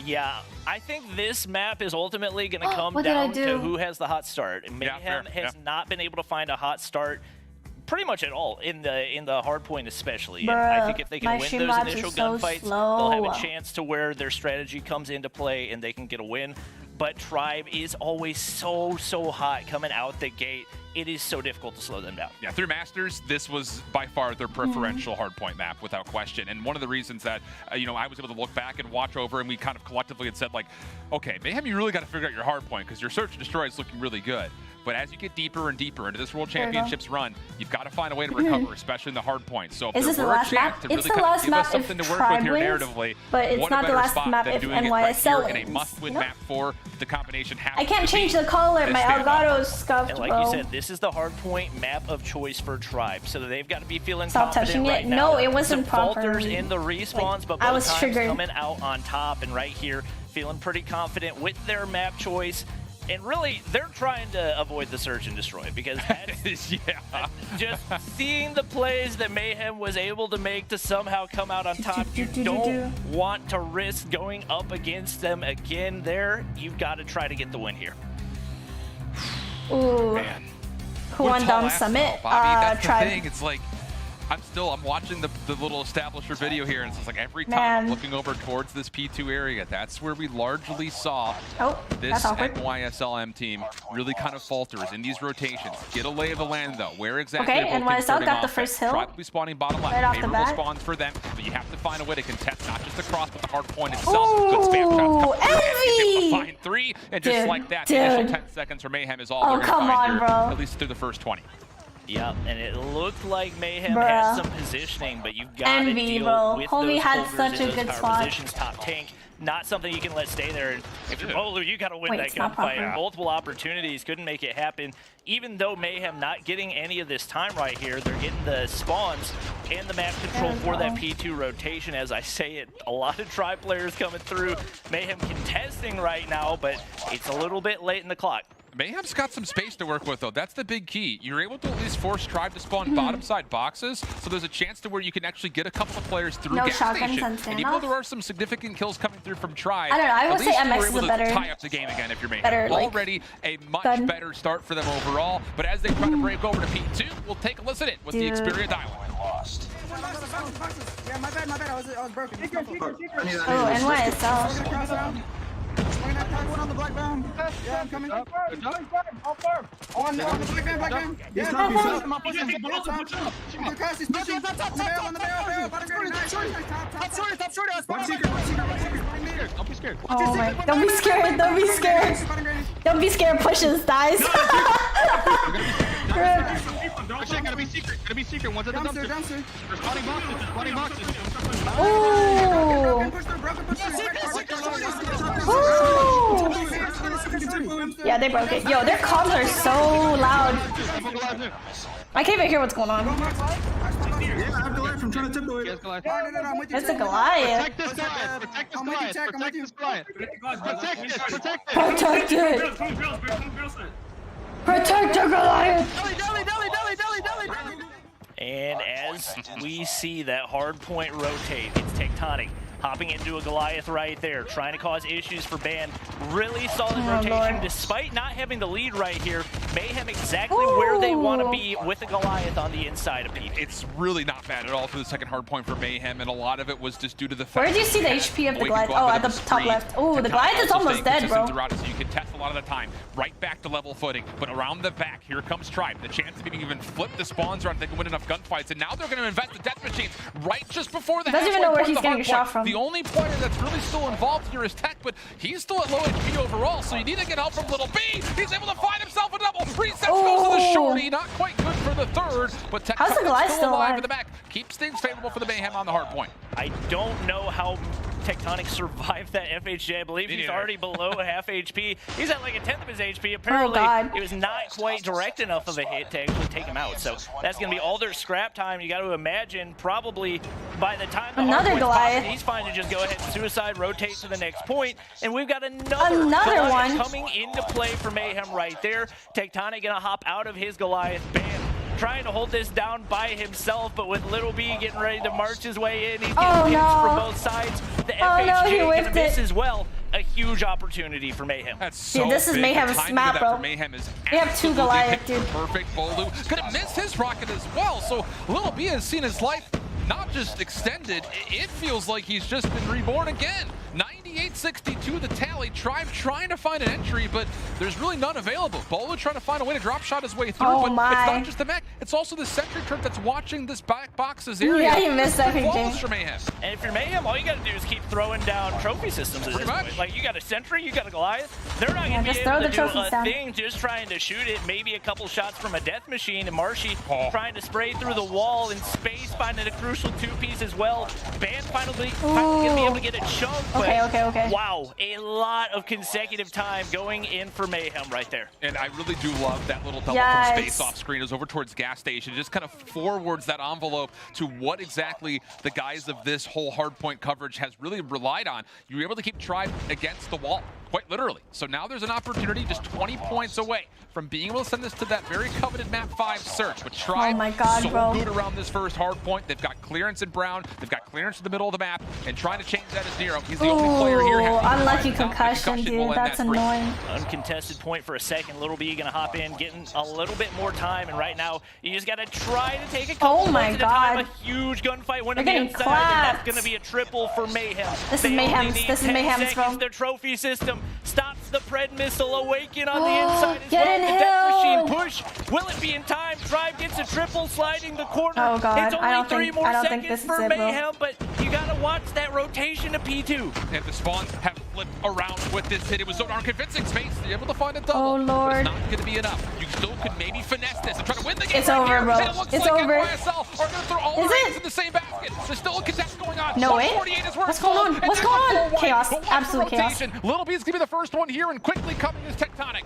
Yeah, I think this map is ultimately going to come What did I down to do? who has the hot start. And Yeah, Mayhem fair, has yeah. not been able to find a hot start pretty much at all in the hard point especially. And I Bruh, think if they my can win stream those labs initial is so gunfights, they'll have slow. a chance to where their strategy comes into play and they can get a win. But Tribe is always so hot coming out the gate. It is so difficult to slow them down. Yeah, through Masters, this was by far their preferential hardpoint map, without question. And one of the reasons that, I was able to look back and watch over, and we kind of collectively had said, like, okay, Mayhem, you really got to figure out your hardpoint, because your Search and Destroy is looking really good. But as you get deeper and deeper into this World Fair enough. Championships run, you've got to find a way to recover, especially in the hard points. So if Is there this the were a last chance map? to It's really the kind of last give map us something if to work with Tribe here wins, narratively, but it's what not a the better last spot map than if doing it right NYSL here in a wins, must-win you know? map for the combination half I can't to change beat the color. this My standoff. Elgato's scuffed, And like bro. you said, this is the hardpoint map of choice for Tribe. So they've got to be feeling Stop confident touching right it. now. No, it wasn't Some falters properly. in the respawns, Like, but I both was times triggered. coming out on top and right here, feeling pretty confident with their map choice. And really, they're trying to avoid the search and destroy because that's yeah. just seeing the plays that Mayhem was able to make to somehow come out on top. You don't want to risk going up against them again there. You've got to try to get the win here. Ooh. Man. Who What a won tall Dom ask, Summit? though, Bobby. That's Tribe. the thing. It's like, I'm watching the little establisher video here, and it's just like every time I'm looking over towards this P2 area, that's where we largely saw this NYSLM team really kind of falters in these rotations. Get a lay of the land though. Where exactly? Okay, NYSL got the first hill. Tribe will be spawning bottom left. Right off the bat. Spawns for them, but you have to find a way to contest not just the cross, but the hard point itself. Good spam shots come through. Find 3, and just like that, the initial 10 seconds for Mayhem is all they're going to find here, at least through the first 20. Yeah, and it looked like Mayhem had some positioning, but you've got to deal with Homie those had holders such in a those good power spot. positions, top tank. Not something you can let stay there. And if you're Bolu, you got to win that gunfight. Multiple opportunities, couldn't make it happen. Even though Mayhem not getting any of this time right here, they're getting the spawns and the map control for that P2 rotation. As I say it, a lot of Tribe players coming through. Mayhem contesting right now, but it's a little bit late in the clock. Mayhem's got some space to work with, though. That's the big key. You're able to at least force Tribe to spawn bottom side boxes, so there's a chance to where you can actually get a couple of players through gas station. And even though there are some significant kills coming through from Tribe, I don't know. I would say MX is a better. Tie up the game again if you're Mayhem. Already a much better start for them overall. But as they try to break over to P2, we'll take a listen in with the Xperia dialogue. Lost. Yeah, my bad. I was broken. Oh, NYSL. One on the black bound. Yeah, I'm coming. On the black bound. Yeah, I'm pushing. He's pushing. On the barrel. Top short. Don't be scared. Oh my! Don't be scared. Don't be scared. Pushes, dies. Gotta be secret. One's at the dumpster. There's spawning boxes. Yeah, they broke it. Yo, their comms are so loud. I can't even hear what's going on. It's a Goliath. Protect this guy. Protect it. Protect the Goliath. And as we see that hard point rotate, it's Tectonic hopping into a Goliath right there, trying to cause issues for Band. Really solid rotation, despite not having the lead right here. Mayhem exactly where they want to be with the Goliath on the inside of P2. It's really not bad at all for the second hard point for Mayhem, and a lot of it was just due to the fact. Where did you see the HP of the Goliath? Oh, at the top left. Oh, the Goliath is almost dead, bro. So you can test a lot of the time, right back to level footing, but around the back, here comes Tribe. The chance to maybe even flip the spawns around if they can win enough gunfights, and now they're going to invest the death machines right just before the doesn't even know where he's getting shot from. The only player that's really still involved here is Tech, but he's still at low HP overall, so you need to get help from Little B. He's able to find himself a double. Resets goes to the shorty. Not quite good for the third, but Tech still alive in the back. Keeps things favorable for the Mayhem on the hard point. I don't know how Tectonic survived that FHJ. I believe he's already below a half HP. He's at like a 10th of his HP. Apparently, it was not quite direct enough of a hit to actually take him out. So that's going to be all their scrap time. You got to imagine probably by the time the hard Goliath, he's fine to just go ahead and suicide, rotate to the next point, and we've got another one coming into play for Mayhem right there. Tectonic going to hop out of his Goliath band, trying to hold this down by himself, but with Little B getting ready to march his way in. He's getting hits from both sides. The FHJ gonna miss as well. A huge opportunity for Mayhem. That's so dude, this is Mayhem's map, bro. Mayhem is we have 2 Goliath, dude. Perfect. Bolu could have missed his rocket as well. So Little B has seen his life not just extended, it feels like he's just been reborn again. 98-62 the tally. Tribe trying to find an entry, but there's really none available. Bolu trying to find a way to drop shot his way through, but it's not just the mech, it's also the sentry turret that's watching this back box's area. Yeah, you missed everything. For Mayhem. And if you're Mayhem, all you gotta do is keep throwing down trophy systems at this point. Like, you got a sentry, you got a Goliath. They're not gonna be able to do a thing just trying to shoot it. Maybe a couple shots from a death machine, and Marshy trying to spray through the wall in space, finding a crucial 2-piece as well. Band finally gonna be able to get a chunk, but okay. Wow, a lot of consecutive time going in for Mayhem right there. And I really do love that little double from space off screen. It was over towards gas station. It just kind of forwards that envelope to what exactly the guys of this whole hardpoint coverage has really relied on. You were able to keep Tribe against the wall. quite literally. So now there's an opportunity just 20 points away from being able to send this to that very coveted map 5 search. But Tribe, oh my God, so bro. good around this first hard point. They've got clearance in Brown. They've got clearance in the middle of the map. And trying to change that is Nero. He's the only player here. Unlucky concussion, dude. That's annoying. Uncontested point for a second. Little B gonna hop in, getting a little bit more time. And right now, you just gotta try to take a couple Oh my points at a time. God. A huge gunfight. One They're on the getting inside, clapped. and that's gonna be a triple for Mayhem. This is They only Mayhem's. need This is 10 Mayhem's, bro. seconds. Their trophy system stops the Pred missile. Awaken on the inside as get well. in The Death hill. Machine push. Will it be in time? Tribe gets a triple, sliding the corner. Oh God, It's only I don't 3 think more this seconds is for it, bro. Mayhem, but you gotta watch that rotation to P2. And the spawns have flipped around with this hit. It was so darn convincing. Space to be able to find a double. Oh, But Lord. it's not going to be enough. You still could maybe finesse this and try to win the game. It's right over, here. bro. And it looks It's like over. NYSL are going to throw all Is their it? eggs in the same basket. There's still a contest going on. No way. 148 is where What's it's going called, on? and What's that's going a on? full Chaos. wipe. But watch the Absolute chaos. rotation. Little B is going to be the first one here, and quickly coming is Tectonic.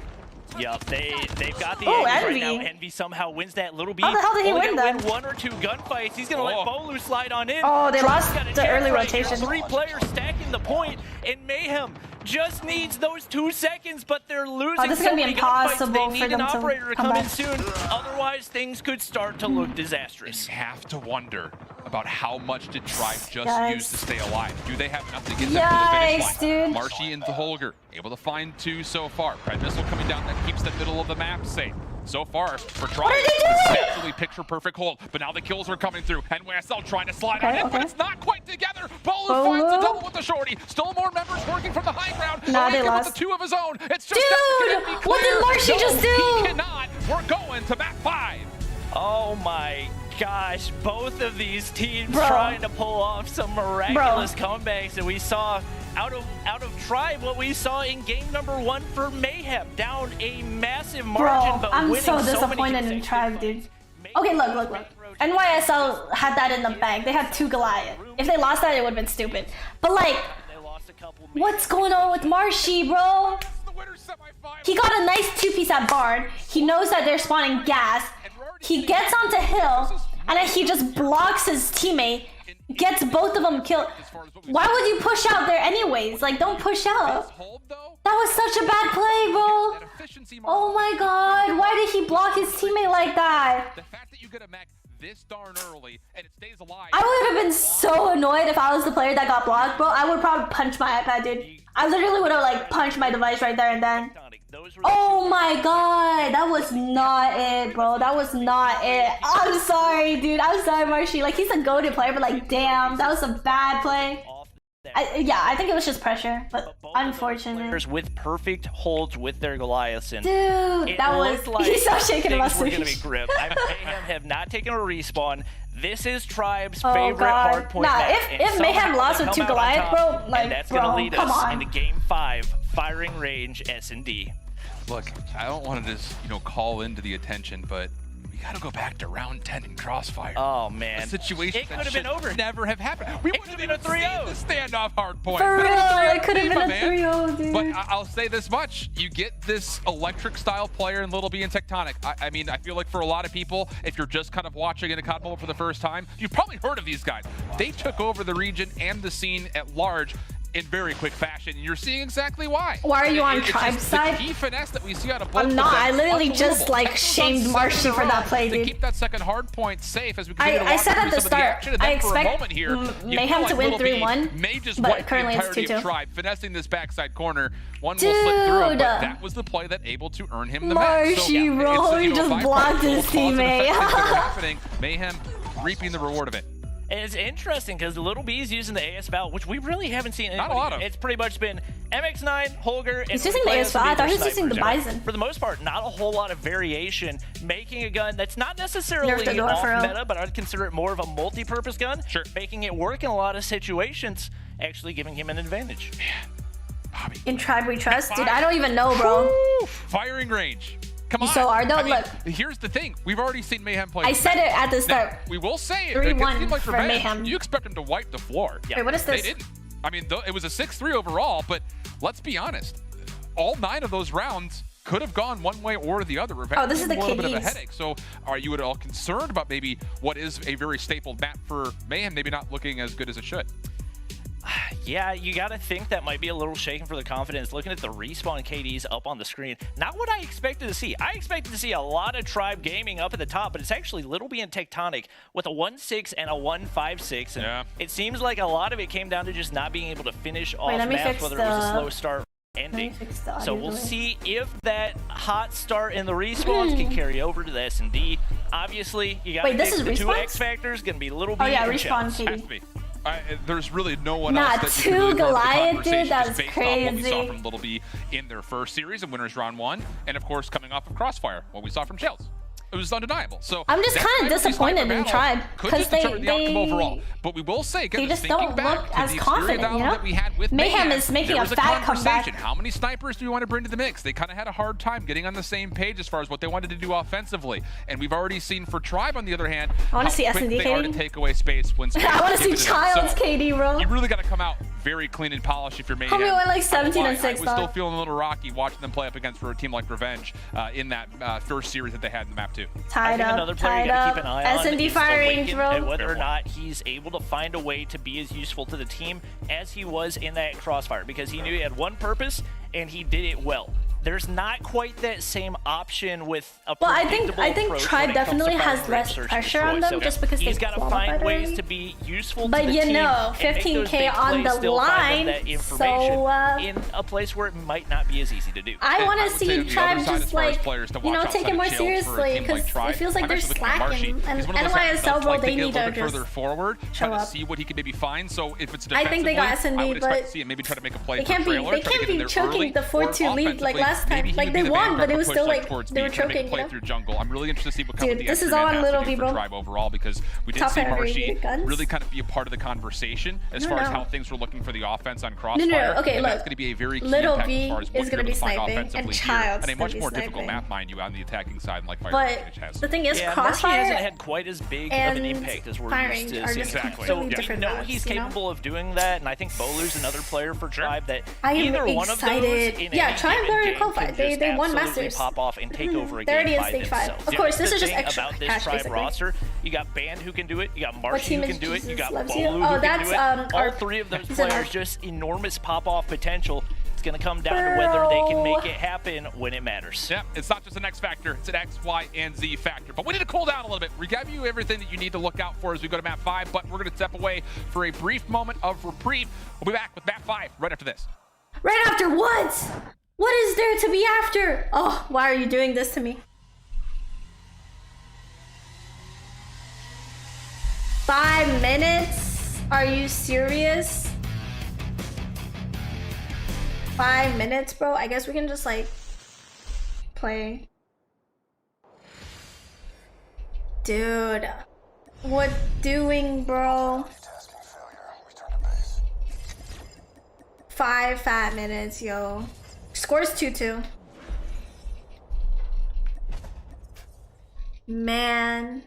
Yup, they've got the Ooh, angles Envy. right now. Envy somehow wins that. Little B How the hell did he only win gonna then? 1 or 2 gunfights. He's gonna let Bolu slide on in. Oh, they Tribe's lost got a the chance early right here. rotation. 3 players stacking the point, and Mayhem just needs those 2 seconds, but they're losing. Oh, this is gonna be so many impossible gunfights. They for need them an to operator to come come in back. soon. Otherwise, things could start to look disastrous. You have to wonder about how much did Tribe just Yikes. use to stay alive. Do they have enough to get them to the finish Yikes, line? dude. Marshy and Holger able to find 2 so far. Pred missile coming down that keeps the middle of the map safe. So far, for Tribe, are they this is doing? absolutely picture-perfect hold. But now the kills are coming through. NYSL trying to slide on in, but it's not quite together. Bolu finds the double with the shorty. Still more members working from the high ground. Nah, they Awaken lost. with the 2 of his own. It's just Dude, that to be what did clear. Marshy No, just do? He cannot. We're going to map 5. Oh my gosh, both of these teams Bro. trying to pull off some miraculous comebacks, and we saw out of Tribe what we saw in game number 1 for Mayhem, down a massive margin, Bro, but I'm winning so many disappointed in consecutive Tribe, dude. fights. Okay, look. NYSL had that in the bag. They had 2 Goliath. If they lost that, it would have been stupid. But like, They lost a couple what's going on with Marshy, bro? He got a nice 2-piece at barn. He knows that they're spawning gas. He gets onto hill, and then he just blocks his teammate, gets both of them killed. Why would you push out there anyways? Like, don't push out. That was such a bad play, bro. Oh my God, why did he block his teammate like that? The fact that you get a mech this darn early and it stays alive. I would have been so annoyed if I was the player that got blocked, bro. I would probably punch my iPad, dude. I literally would have like punched my device right there and then. Oh my God, that was not it, bro. That was not it. I'm sorry, dude. I'm sorry, Marshy. Like, he's a goated player, but like, damn, that was a bad play. I think it was just pressure, but unfortunate. With perfect holds with their Goliaths, and Dude, that was. like He's so shaking about things were gonna be Switch. grim. Mayhem have not taken a respawn. This is Tribe's Oh, favorite God. hardpoint Nah, map, if and Mayhem somehow lost they with come 2 out on Goliath, top, bro, like, and that's bro, gonna lead come us on. into Game 5, firing range S&D. Look, I don't want to just, call into the attention, but we got to go back to round 10 in Crossfire. Oh, man. A situation It that could have been should over. never have happened. We It would could have have been even a 3-0. seen the standoff hard point. For Could real, have been a it could have 3-0 been a man. 3-0, dude. But I'll say this much. You get this electric style player in Little B and Tectonic. I mean, I feel like for a lot of people, if you're just kind of watching in a COD mode for the first time, you've probably heard of these guys. They took over the region and the scene at large in very quick fashion, and you're seeing exactly why. Why are you on It's Tribe's just side? The key finesse that we see out of both I'm of not. them, I literally just, unbelievable. like, That goes on shamed 7 Marshy in a for that row play, to dude. keep that second hard point safe as we continue to I walk said through at the some of the start, action, and I then for a expect moment here, you Mayhem feel to like win Little B 3-1, may just but wipe the currently it's entirety of 2-2. Tribe, finessing this backside corner. One will slip through him, but that was the play that able to earn him the match. So, Marshy, bro, he just blocked his teammate. happening. Mayhem reaping the reward of it. And it's interesting because Little B's using the AS Val, which we really haven't seen. Not a lot of. It's pretty much been MX9, Holger, and He's using the AS Val. I thought he was using the Bison. For the most part, not a whole lot of variation. Making a gun that's not necessarily Nerfed the door off for him. meta, but I'd consider it more of a multi-purpose gun. Sure. Making it work in a lot of situations, actually giving him an advantage. Bobby. In Tribe we trust? Dude, I don't even know, bro. Woo! Firing range. Come You on. so are, though? I mean, Look. Here's the thing. We've already seen Mayhem play. I said it at the Now, start. we will say it. 3-1 It seemed like for revenge. Mayhem. You expect them to wipe the floor. Wait, what is this? They didn't. I mean, it was a 6-3 overall, but let's be honest. All 9 of those rounds could have gone one way or the other. Revenge Oh, this is the a little bit of a KDs. headache. So are you at all concerned about maybe what is a very stapled map for Mayhem maybe not looking as good as it should? Yeah, you got to think that might be a little shaken for the confidence. Looking at the respawn KDs up on the screen, not what I expected to see. I expected to see a lot of Tribe Gaming up at the top, but it's actually Little B and Tectonic with a 1-6 and a 1-5-6. And it seems like a lot of it came down to just not being able to finish off maps, whether it was a slow start or ending. So we'll see if that hot start in the respawns can carry over to the S&D. Obviously, you got to think the two X factors going to be Little B and respawn Has to be. There's really no one Not else that you can really Goliath, dude. that That's based crazy. off what we saw from Little B in their first series of Winners Round 1, and of course coming off of Crossfire, what we saw from Shells. It was undeniable. So I'm just kind of disappointed in Tribe because the outcome overall. But we will say, they just don't look as confident, you know? That we had with Mayhem is making a fat comeback. How many snipers do we want to bring to the mix? They kind of had a hard time getting on the same page as far as what they wanted to do offensively. And we've already seen for Tribe, on the other hand, I want to see how quick S&D they are to KD. take away space when space I want to see is given to them. Child's So KD, bro. you really got to come out very clean and polished if you're Mayhem. Homie went like 17 and 6, I was still dog. feeling a little rocky watching them play up against for a team like Revenge in that first series that they had in the map too. Tied up, another player you gotta keep an eye on S&D is firing, Awaken, bro. and whether or not he's able to find a way to be as useful to the team as he was in that Crossfire, because he knew he had one purpose and he did it well. There's not quite that same option with a predictable I think approach Tribe when it comes to definitely has firing less Search and pressure on Destroy. them So just because he's they got to qualified find ways already. to be useful But to the you team know, and make those 15K big on plays, the still find them line, that information so, in a place where it might not be as easy to do. I want to would say see on the Tribe other side, just as far as like, players to you know, watch take it outside more of Shields for a seriously team because like Tribe. it feels like I'm they're actually looking at Marshy. slacking. And He's one of those guys that NYSL, does bro, like to they get a need little to bit further just forward, try show to up. see what he can maybe find. So if it's I think they got defensively, S&D, I would expect but to see him maybe try to make a play they for can't be trailer, try to get in there choking early, the 4-2 or lead like offensively, last time. maybe he Like would they be the won, vanguard but it to was push still like like towards they B, were try to make a choking. play You know? through jungle. I'm really interested to see what comes Dude, with the this is Xperia all on has to Little do B, for bro. Tribe overall, because we did Top see heavy Marshy guns. really kind of be a part of the conversation as far as how things were looking for the offense on Crossfire. No, okay, and look. that's going to be a very key Little impact B as far as is what you're gonna be able to find sniping, and offensively here, Child's and a gonna much be more difficult sniping. map, mind you, on the attacking side, like Fire But has. the thing is, Yeah, Marshy Crossfire hasn't had quite as big of an and impact as we're firing used to are seeing. just Exactly. So completely we different know maps, he's you know? capable of doing that, and I think Bowler's another player for Tribe that I am either one of those excited. in Yeah, any Tribe given already game qualified. can They just won absolutely Masters. pop off and take over a They're game already in by stage 5. themselves. Of course, That's this is the just thing extra about this cash, Tribe basically. roster. You got Band who can do it, you got What Marshy team who is can do it, you Jesus got loves Bolu you? who Oh, can that's, do it. All our- three of those he's an players ARC. just enormous pop-off potential. It's going to come down to whether they can make it happen when it matters. Yeah, it's not just an X factor, it's an X, Y, and Z factor. But we need to cool down a little bit. We gave you everything that you need to look out for as we go to map 5, but we're going to step away for a brief moment of reprieve. We'll be back with map 5 right after this. Right after what? What is there to be after? Oh, why are you doing this to me? 5 minutes? Are you serious? 5 minutes, bro? I guess we can just like play. Dude, what doing, bro? 5 fat minutes, yo. Scores 2-2. Man.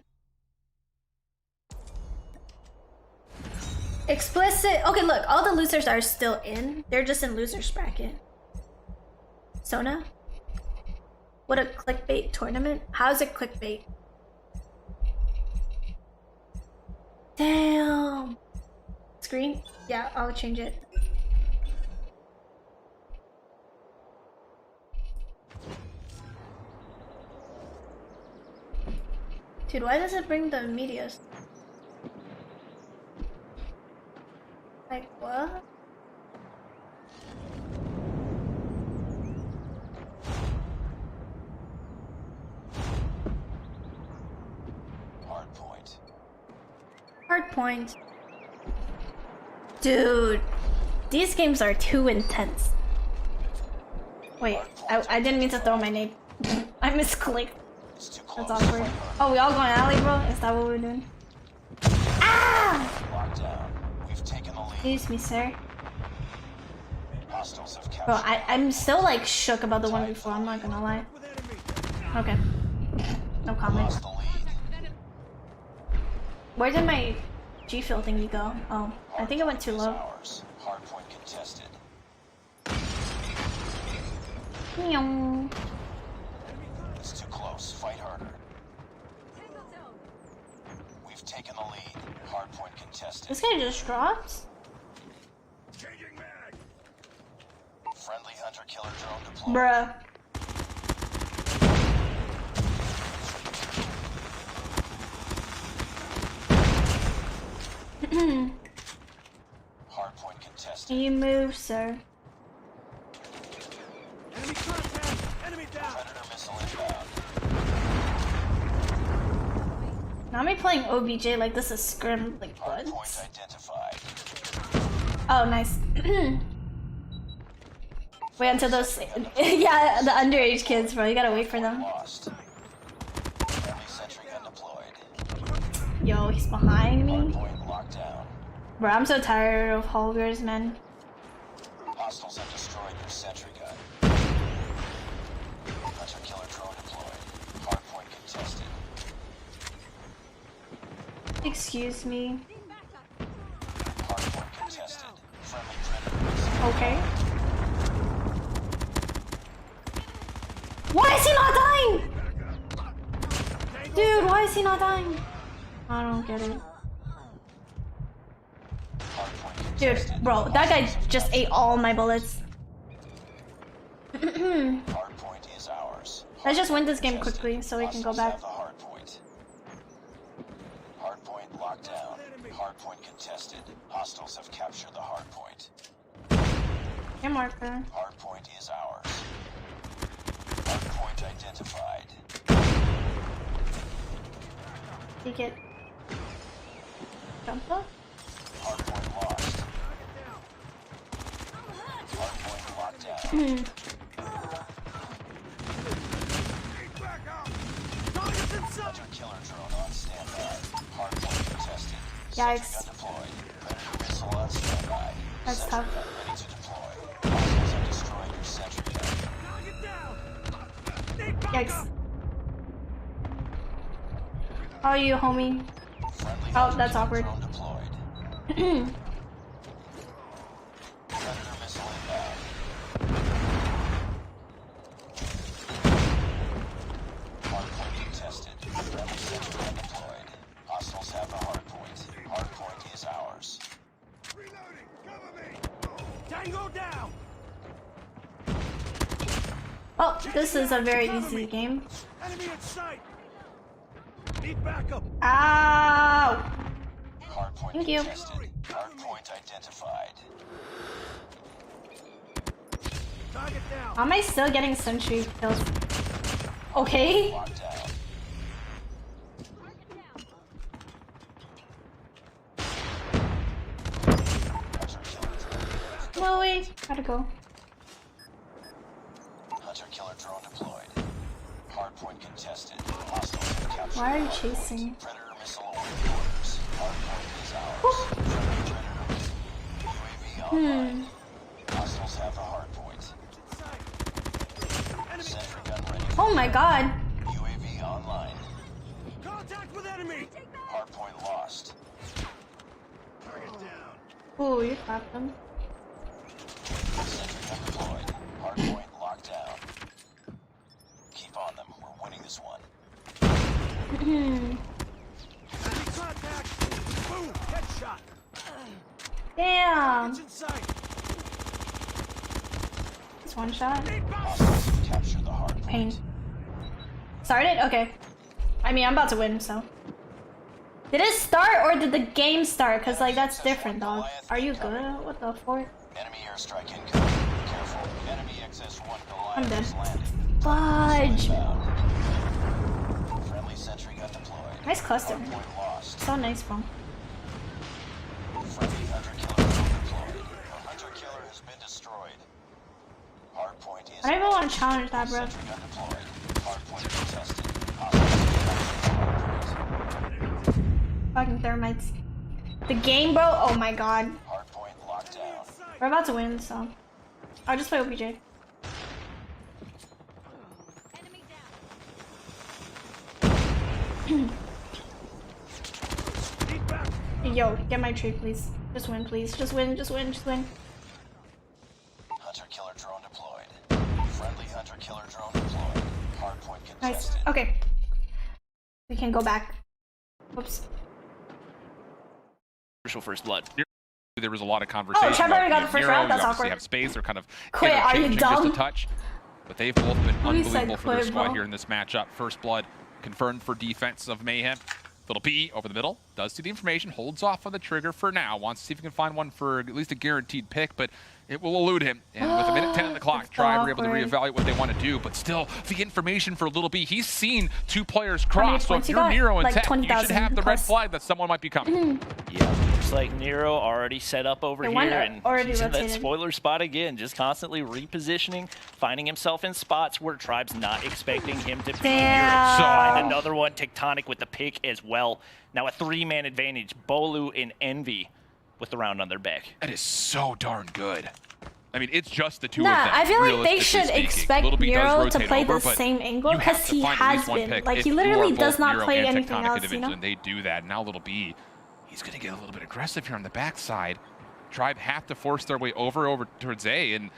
Explicit. Okay, look, all the losers are still in. They're just in losers bracket. Sona? What a clickbait tournament? How is it clickbait? Damn. Screen? Yeah, I'll change it. Dude, why does it bring the medias? Like, what? Hardpoint. Hardpoint. Dude, these games are too intense. Wait, I didn't mean to throw my name. I misclicked. That's awkward. Oh, we all going alley, bro? Is that what we're doing? Ah! Locked down. We've taken the lead. Excuse me, sir. Hostiles have captured. Bro, I'm still like shook about the one before, I'm not gonna lie. Okay. No comment. Lost the lead. Where did my GFuel thingy go? Oh, I think it went too low. Ours. Hardpoint contested. Meow. It's too close. Fight harder. We've taken the lead. Hardpoint contested. This guy just dropped? Hunter-killer drone deployed. Bruh. Hardpoint contested. Can you move, sir? Enemy contact! Enemy down! Predator missile inbound. Now me playing OBJ like this is scrim. Like what? Hardpoint identified. Oh, nice. Wait until those, yeah, the underage kids, bro. You gotta wait for them. Lost. Friendly sentry gun deployed. Yo, he's behind me. Hardpoint locked down. Bro, I'm so tired of Holgers, man. Hostiles have destroyed your sentry gun. Hunter-killer drone deployed. Hardpoint contested. Excuse me. Hardpoint contested. Friendly predator. Okay. Why is he not dying? Dude, why is he not dying? I don't get it. Dude, bro, that guy just ate all my bullets. Hardpoint is ours. Let's just win this game quickly so we can go back. Hardpoint locked down. Hardpoint contested. Hostiles have captured the hardpoint. Your marker. Hardpoint is ours. Hardpoint identified. Take it. Jump up. Hardpoint lost. Hardpoint locked down. Hunter-killer drone on standby. Hardpoint contested. Yikes. Gun deployed. Predator missile on standby. That's Sentry tough. gun ready to deploy. Hostiles have destroyed your sentry gun. Yikes. How are you, homie? Friendly Oh, that's awkward. drone deployed. Predator missile inbound. Hardpoint contested. Friendly sentry gun deployed. Hostiles have the hardpoint. Hardpoint is ours. Reloading. Cover me. Tango down. Oh, this is a very easy game. Enemy in sight. Need backup. Ow! Hardpoint Thank you. contested. Hardpoint identified. Target down. How am I still getting sentry kills? Okay. Locked down. No way. Gotta go. Hunter-killer drone deployed. Hardpoint contested. Hostiles have captured. Why are you chasing? Predator missile awaiting orders. Hardpoint is ours. Friendly predator missile. UAV online. Hostiles have the hardpoint. Sentry gun ready. Oh my god. UAV online. Contact with enemy. Hardpoint lost. Target down. Ooh, you clapped them. Sentry gun deployed. Hardpoint locked down. Keep on them. We're winning this one. Enemy contact. Boom. Headshot. Damn. It's in sight. It's one shot. Hostiles have captured the hardpoint. Pain. Started? Okay. I mean, I'm about to win, so. Did it start or did the game start? Because, like, that's different, dog. Are you good? What the fuck? Enemy airstrike incoming. Careful. Enemy XS-1 I'm Goliath dead. is landing. Fudge. Friendly sentry gun deployed. Nice cluster. Hardpoint lost. So nice, bro. Friendly hunter-killer drone deployed. The hunter-killer has been destroyed. Hardpoint is I don't even want to challenge that, bro. sentry gun deployed. Hardpoint contested. Fucking thermites. The game, bro? Oh my god. Hardpoint locked down. We're about to win, so. I'll just play OBJ. Yo, get my tree, please. Just win, please. Just win, just win, just win. Hunter-killer drone deployed. Friendly hunter-killer drone deployed. Hardpoint Nice. contested. Okay. We can go back. Whoops. Crucial first blood. There was a lot of conversation. Trevor about got the first Nero. round. That's You obviously awkward. have space. They're kind of Quit, are you interchanging just a dumb? touch. But they've both been Who said unbelievable for their quit, squad bro? here in this matchup. First blood confirmed for defense of Mayhem. Little B over the middle, does see the information, holds off on the trigger for now, wants to see if he can find one for at least a guaranteed pick, but it will elude him. And with a minute 10 on the clock, Tribe are able to reevaluate what they want to do, but still, the information for Little B, he's seen two players cross, so if you're Nero and Tech, you should have the red flag that someone might be coming. Yeah, looks like Nero already set up over here, and he's in that spoiler spot again, just constantly repositioning, finding himself in spots where Tribe's not expecting him to be here. So find another one, Tectonic with the pick as well. Now a 3-man advantage, Bolu and Envy with the round on their back. That is so darn good. I mean, it's just the two Nah, of them. I feel like they should speaking. expect Little B does Nero to rotate play over, the but same angle you have because to he find at has least one been. pick. Like, If he you literally are does both not Nero play and anything Tectonic else, you individually, know? and they do that. Now Little B, he's going to get a little bit aggressive here on the backside. Tribe have to force their way over towards A, and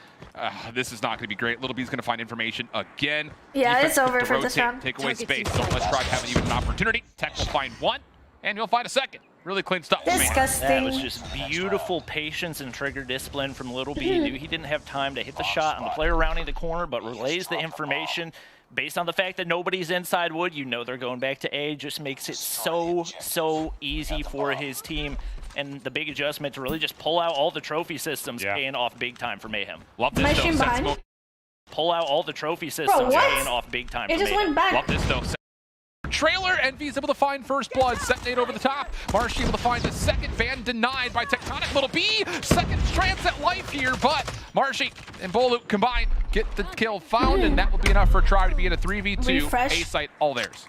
this is not going to be great. Little B's going to find information again. Yeah, Defense it's over to for this rotate, round. take away space. Don't let Tribe have even an opportunity. Tech will find one, and he'll find a second. Really clean stuff. Disgusting. That was just beautiful patience and trigger discipline from Little B. He knew he didn't have time to hit the shot on the player rounding the corner, but relays the information. Based on the fact that nobody's inside wood, you know they're going back to A, just makes it so easy for his team. And the big adjustment to really just pull out all the trophy systems, paying off big time for Mayhem. Love this though. Pull out all the trophy systems, paying off big time for Mayhem. It just went back. Love this though. Trailer, Envy's able to find first blood, set nade over the top. Marshy able to find the second, Van denied by Tectonic. Little B, second chance at life here, but Marshy and Bolu combined get the kill found, and that will be enough for Tribe to be in a 3v2. A site, all theirs.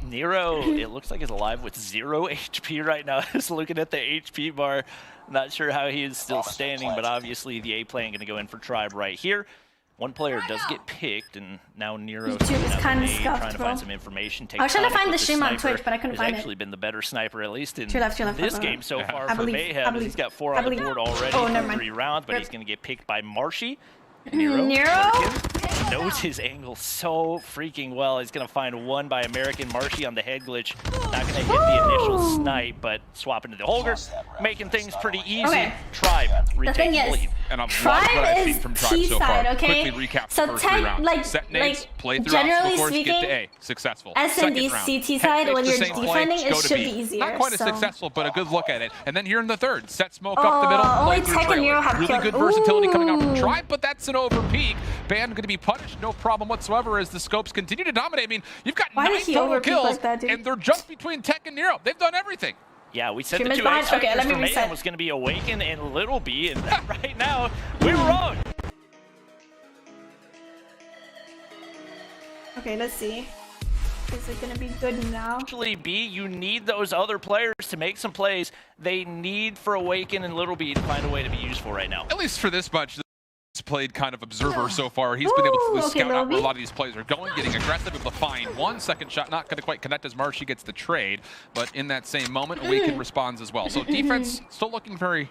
Nero, it looks like he's alive with 0 HP right now. Just looking at the HP bar, not sure how he is still standing, but obviously the A plan going to go in for Tribe right here. One player does get picked, and now Nero trying to find some information. I was trying to find the stream on Twitch, but I couldn't find it. He's actually been the better sniper, at least in this game so far for Mayhem. He's got 4 on the board already for 3 rounds, but he's going to get picked by Marshy. Nero knows his angle so freaking well. He's going to find one by American. Marshy on the head glitch. Not going to hit the initial snipe, but swapping to the Holger, making things pretty easy. Tribe retaking the lead. And I'm loving what I've seen from Tribe so far. Okay? Quickly recap So the first 3 rounds. Set nades, play through generally obstacle course, speaking, get to A. Successful. S&D CT side, when you're defending, it should be easier. Not quite as successful, but a good look at it. And then here in the third, set smoke up the middle, play through trailer. Really good versatility coming out from Tribe, but that's an over peak. Ban going to be punished, no problem whatsoever as the scopes continue to dominate. I mean, you've got 9 total kills, and they're just between Tech and Nero. They've done everything. Yeah, we said the 2 X factors for Mayhem was going to be Awaken and Little B, and right now, we were wrong. Okay, let's see. Is it going to be good now? Actually, B, you need those other players to make some plays. They need for Awaken and Little B to find a way to be useful right now. At least for this much. Played kind of observer so far. He's been able to scout out where a lot of these plays are going, getting aggressive, able to find one second shot, not going to quite connect as Marshy gets the trade, but in that same moment, Awaken responds as well. So defense still looking very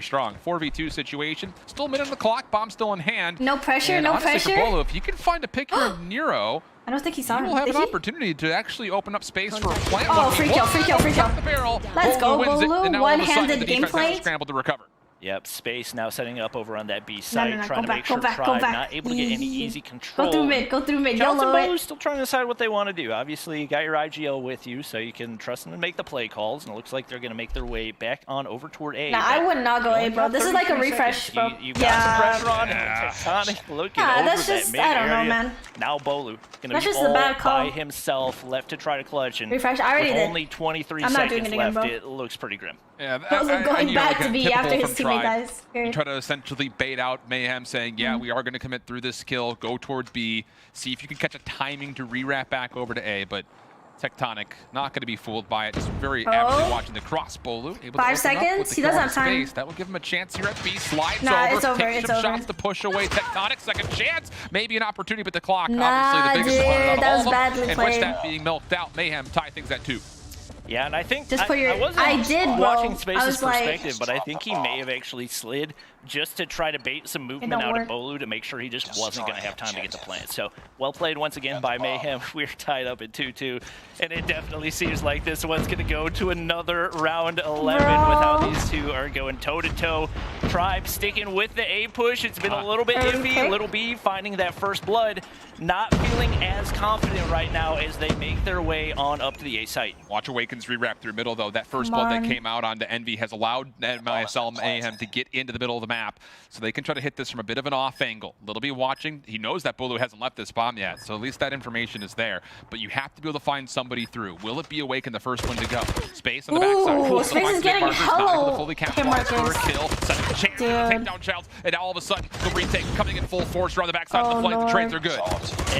strong. 4v2 situation, still a minute on the clock, bomb still in hand. No pressure, and no honestly, pressure. For Bolo, if you can find a pick here in Nero, I don't think he saw him. He will have an opportunity to actually open up space for a plant. Oh, free kill. The barrel. Let's go, Bolu. One-handed gameplay. Scramble to recover. Yep, Space now setting up over on that B site, trying to make go sure back, Tribe not able to get any easy control. Go through mid, Jones and Bolu's still trying to decide what they want to do. Obviously, you got your IGL with you, so you can trust them to make the play calls, and it looks like they're going to make their way back on over toward A. Nah, I would not go A, bro. This is like a refresh, bro. You got some pressure on him. Tectonic looking over that's just, that mid area. I don't know, man. Now Bolu going to That's be just a all bad call. by himself, left to try to clutch, and refresh. I already with did. only 23 I'm not doing seconds it again, left, bro. it looks pretty grim. Yeah, going back to B after his teammate dies. Try to essentially bait out Mayhem, saying, yeah, we are going to commit through this kill, go towards B, see if you can catch a timing to re-wrap back over to A, but Tectonic not going to be fooled by it, just very aptly watching the cross. Bolu able 5 to seconds, he doesn't have time. Space. That will give him a chance here at B, slides it's over, takes some shots to push away Tectonic, second chance, maybe an opportunity, but the clock, nah, obviously the biggest one out of all of them, badly and played. with that being milked out, Mayhem tie things at 2. Yeah, and I think Just put your- I wasn't I did, bro. watching I Space's was like- perspective, but I think he may have actually slid just to try to bait some movement don't out work. of Bolu to make sure he just wasn't going to have time to get the plant. So, well played once again by Mayhem. We're tied up at 2-2, and it definitely seems like this one's going to go to another round 11 with how these two are going toe-to-toe. Tribe sticking with the A push. It's been a little bit iffy. Little B finding that first blood. Not feeling as confident right now as they make their way on up to the A site. Watch Awakens re-wrap through middle, though. That first blood that came out onto Envy has allowed NYSL Mayhem to get into the middle of the map, so they can try to hit this from a bit of an off angle. Little B watching. He knows that Bolu hasn't left this bomb yet, so at least that information is there. But you have to be able to find somebody through. Will it be Awaken the first one to go? Space on the backside. Ooh, Space is getting hello. Fully Hit capitalized for a markers. kill. Second chance to take down Childs, and now all of a sudden the retake coming in full force around the backside of the flank. The trades are good.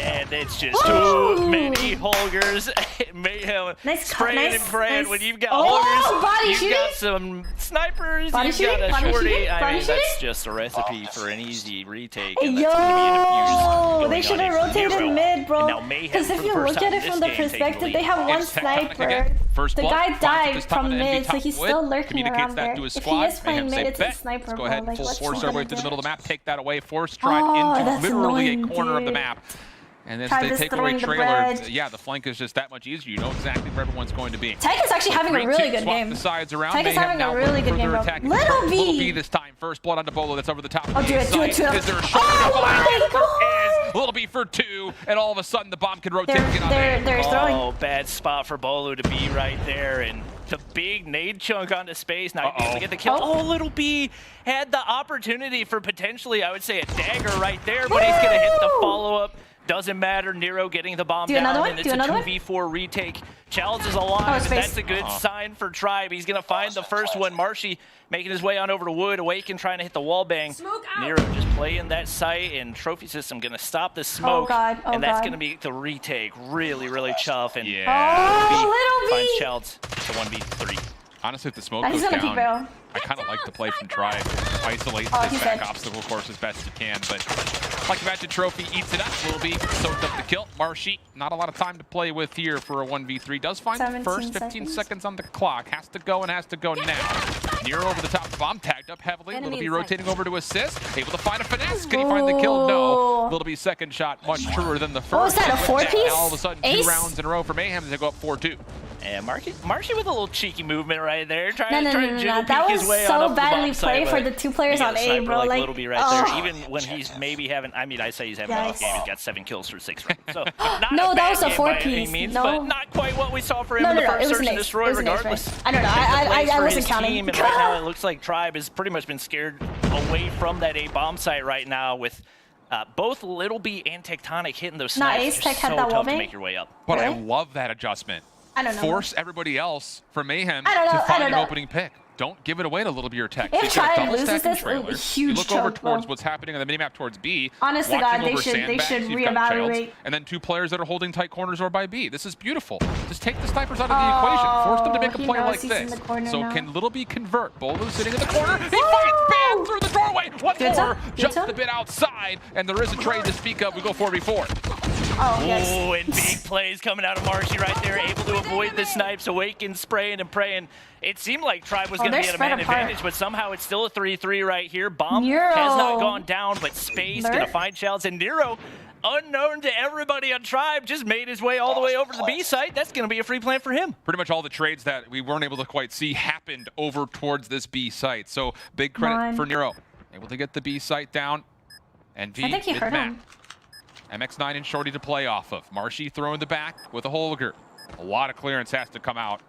And it's just too many Holgers. Mayhem spraying and praying. When you've got Holgers, you've got some snipers, you've got a shorty. I mean, that's just a recipe for an easy retake. And that's gonna be a defuse they should have rotated mid, bro. Because if you look at it from the this game perspective, they have one sniper. The guy died from mid, so he's still lurking around there. To his If squad. he is playing mid, it's a sniper, Let's go bro. ahead and Like, full what's force he our way gonna through the do? middle of the map. Take that away. Force Tribe into that's literally annoying, a corner of the dude. map. And as Tribe they is take away throwing the trailer, bread. yeah, the flank is just that much easier. You know exactly where everyone's going to be. Tech is actually having a really good Swap game. the sides around. Tech is Mayhem having a now really looking good for game, their bro. attacking Little control. B. Little B this time. First blood onto Bolo. That's over the top. Oh, do it, do it, do it. Is there a shot? Little B for 2, and all of a sudden the bomb can rotate and get on there. They're throwing. Oh, bad spot for Bolo to be right there, and the big nade chunk onto Space. Not able to get the kill. Oh, Little B had the opportunity for potentially, I would say, a dagger right there, but he's gonna hit the follow-up. Doesn't matter. Nero getting the bomb down, and it's a 2v4 retake. Childs is alive, and that's a good sign for Tribe. He's going to find the first one. Marshy making his way on over to Wood. Awaken trying to hit the wall bang. Nero just playing that site, and Trophy System going to stop the smoke. And that's going to be the retake. Really, really tough. And Little B finds Childs to 1v3. Honestly, if the smoke goes down, I kind of like to play from Tribe. Isolate this back obstacle course as best you can, but like imagine Trophy eats it up. Will be soaked up the kill. Marshy, not a lot of time to play with here for a 1v3. Does find the first 15 seconds on the clock. Has to go and has to go now. Nero over the top, bomb tagged up heavily. Little B rotating over to assist. Able to find a finesse. Can he find the kill? No. Little B second shot, much truer than the first. Oh, is that a 4-piece? All of a sudden, 2 rounds in a row for Mayhem as they go up 4-2. And Marshy with a little cheeky movement right there, trying No. to jiggle That peek his was way on so up the badly bomb side, played for the 2 players on A, bro. Like Like, Little B right there, even when he's maybe having, I mean, I say he's having an off game. He's got 7 kills through 6 rounds. So not No, a that bad was a game by any 4-piece. means, No. but not quite what we saw for him in the first it was search an and ace. destroy. It was an ace, Regardless, right? I don't know. I wasn't counting. Team, and right now it looks like Tribe has pretty much been scared away from that A bomb site right now with. Both Little B and Tectonic hitting those snipes. Nice. Just Tech had so that tough to wallbang. make your way up. But I love that adjustment. I don't know. Force everybody else for Mayhem I don't know, to I find don't an know. opening pick. Don't give it away to Little B or Tech. If They've got Tribe double loses stacking this, trailers. huge You look over choke, towards bro. what's happening on the minimap towards B. Honest to watching God, over they should sandbags, you've got reevaluate. Childs, and then 2 players that are holding tight corners or by B. This is beautiful. Just take the snipers out of the equation. Force them to make a play like this. So can Little B convert? Bolu sitting in the corner. He fights bam through the doorway. One more, just a bit outside, and there is a trade to speak of. We go 4v4. Oh, and big plays coming out of Marshy right there, able to avoid the snipes, Awaken, spraying and praying. It seemed like Tribe was going to get a man advantage, but somehow it's still a 3-3 right here. Bomb has not gone down, but Space going to find Childs, and Nero, unknown to everybody on Tribe, just made his way all the way over to the B site. That's going to be a free plant for him. Pretty much all the trades that we weren't able to quite see happened over towards this B site. So big credit for Nero. Able to get the B site down. And V I think he hurt him. MX9 and Shorty to play off of. Marshy throwing the back with a Holger. A lot of clearance has to come out.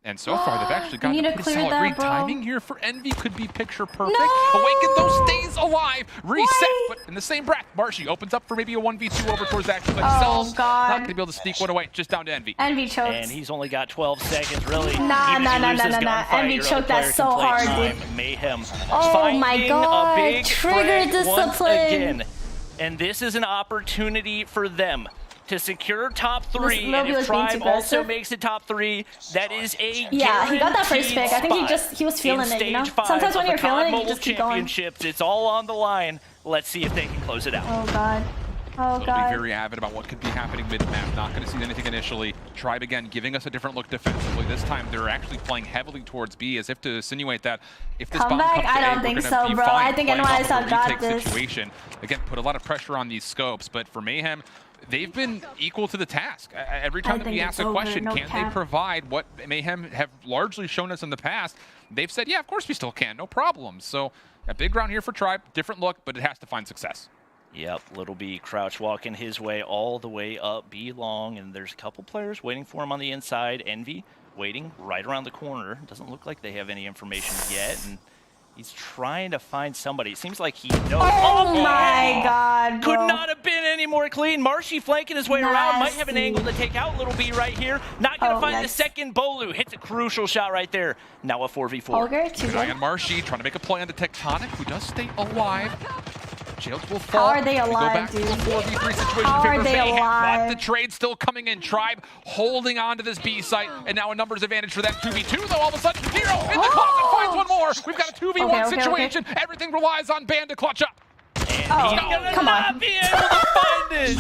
And so far, they've actually gotten a pretty solid read. Timing here for Envy could be picture perfect. Awaken those stays alive. Reset, but in the same breath, Marshy opens up for maybe a 1v2 over towards Action themselves. Not going to be able to sneak one away. Just down to Envy. Envy chokes. And he's only got 12 seconds, really. Nah. Envy choked that so hard, dude. Mayhem. Oh my God. A big Trigger discipline. Once again. And this is an opportunity for them to secure top 3, and if Tribe also makes it top 3, that is a he got that first pick. I think he was feeling it, you know? Sometimes when you're feeling it, you just keep going. It's all on the line. Let's see if they can close it out. Oh, God. Oh, so God. they'll be very avid about what could be happening mid-map. Not going to see anything initially. Tribe again giving us a different look defensively. This time they're actually playing heavily towards B as if to insinuate that if this bomb Comeback? comes to I A, don't we're think gonna so, be bro. fine I think playing off of NYSL a got retake this. situation. Again, put a lot of pressure on these scopes, but for Mayhem, they've been equal to the task. Every time that we think ask it's a over, question, no can they cap. provide what Mayhem have largely shown us in the past? They've said, yeah, of course we still can, no problem. So a big round here for Tribe, different look, but it has to find success. Yep, Little B crouch walking his way all the way up B long, and there's a couple players waiting for him on the inside. Envy waiting right around the corner. Doesn't look like they have any information yet, and he's trying to find somebody. It seems like he knows. Oh my God, bro. Could not have been any more clean. Marshy flanking his way around. Might have an angle to take out Little B right here. Not going to find the second Bolu. Hits a crucial shot right there. Now a 4v4. Okay, too Good eye good. on Marshy, trying to make a play on the Tectonic, who does stay alive. Shields will fall. How are they We go alive, back dude? to a 4v3 situation How in favor are of they Mayhem. alive? But the trade still coming in. Tribe holding on to this B site, and now a numbers advantage for them. 2v2, though, all of a sudden, Hero in the closet finds one more. We've got a 2v1 situation. Everything relies on Band to clutch up. And he's gonna not be able to find it.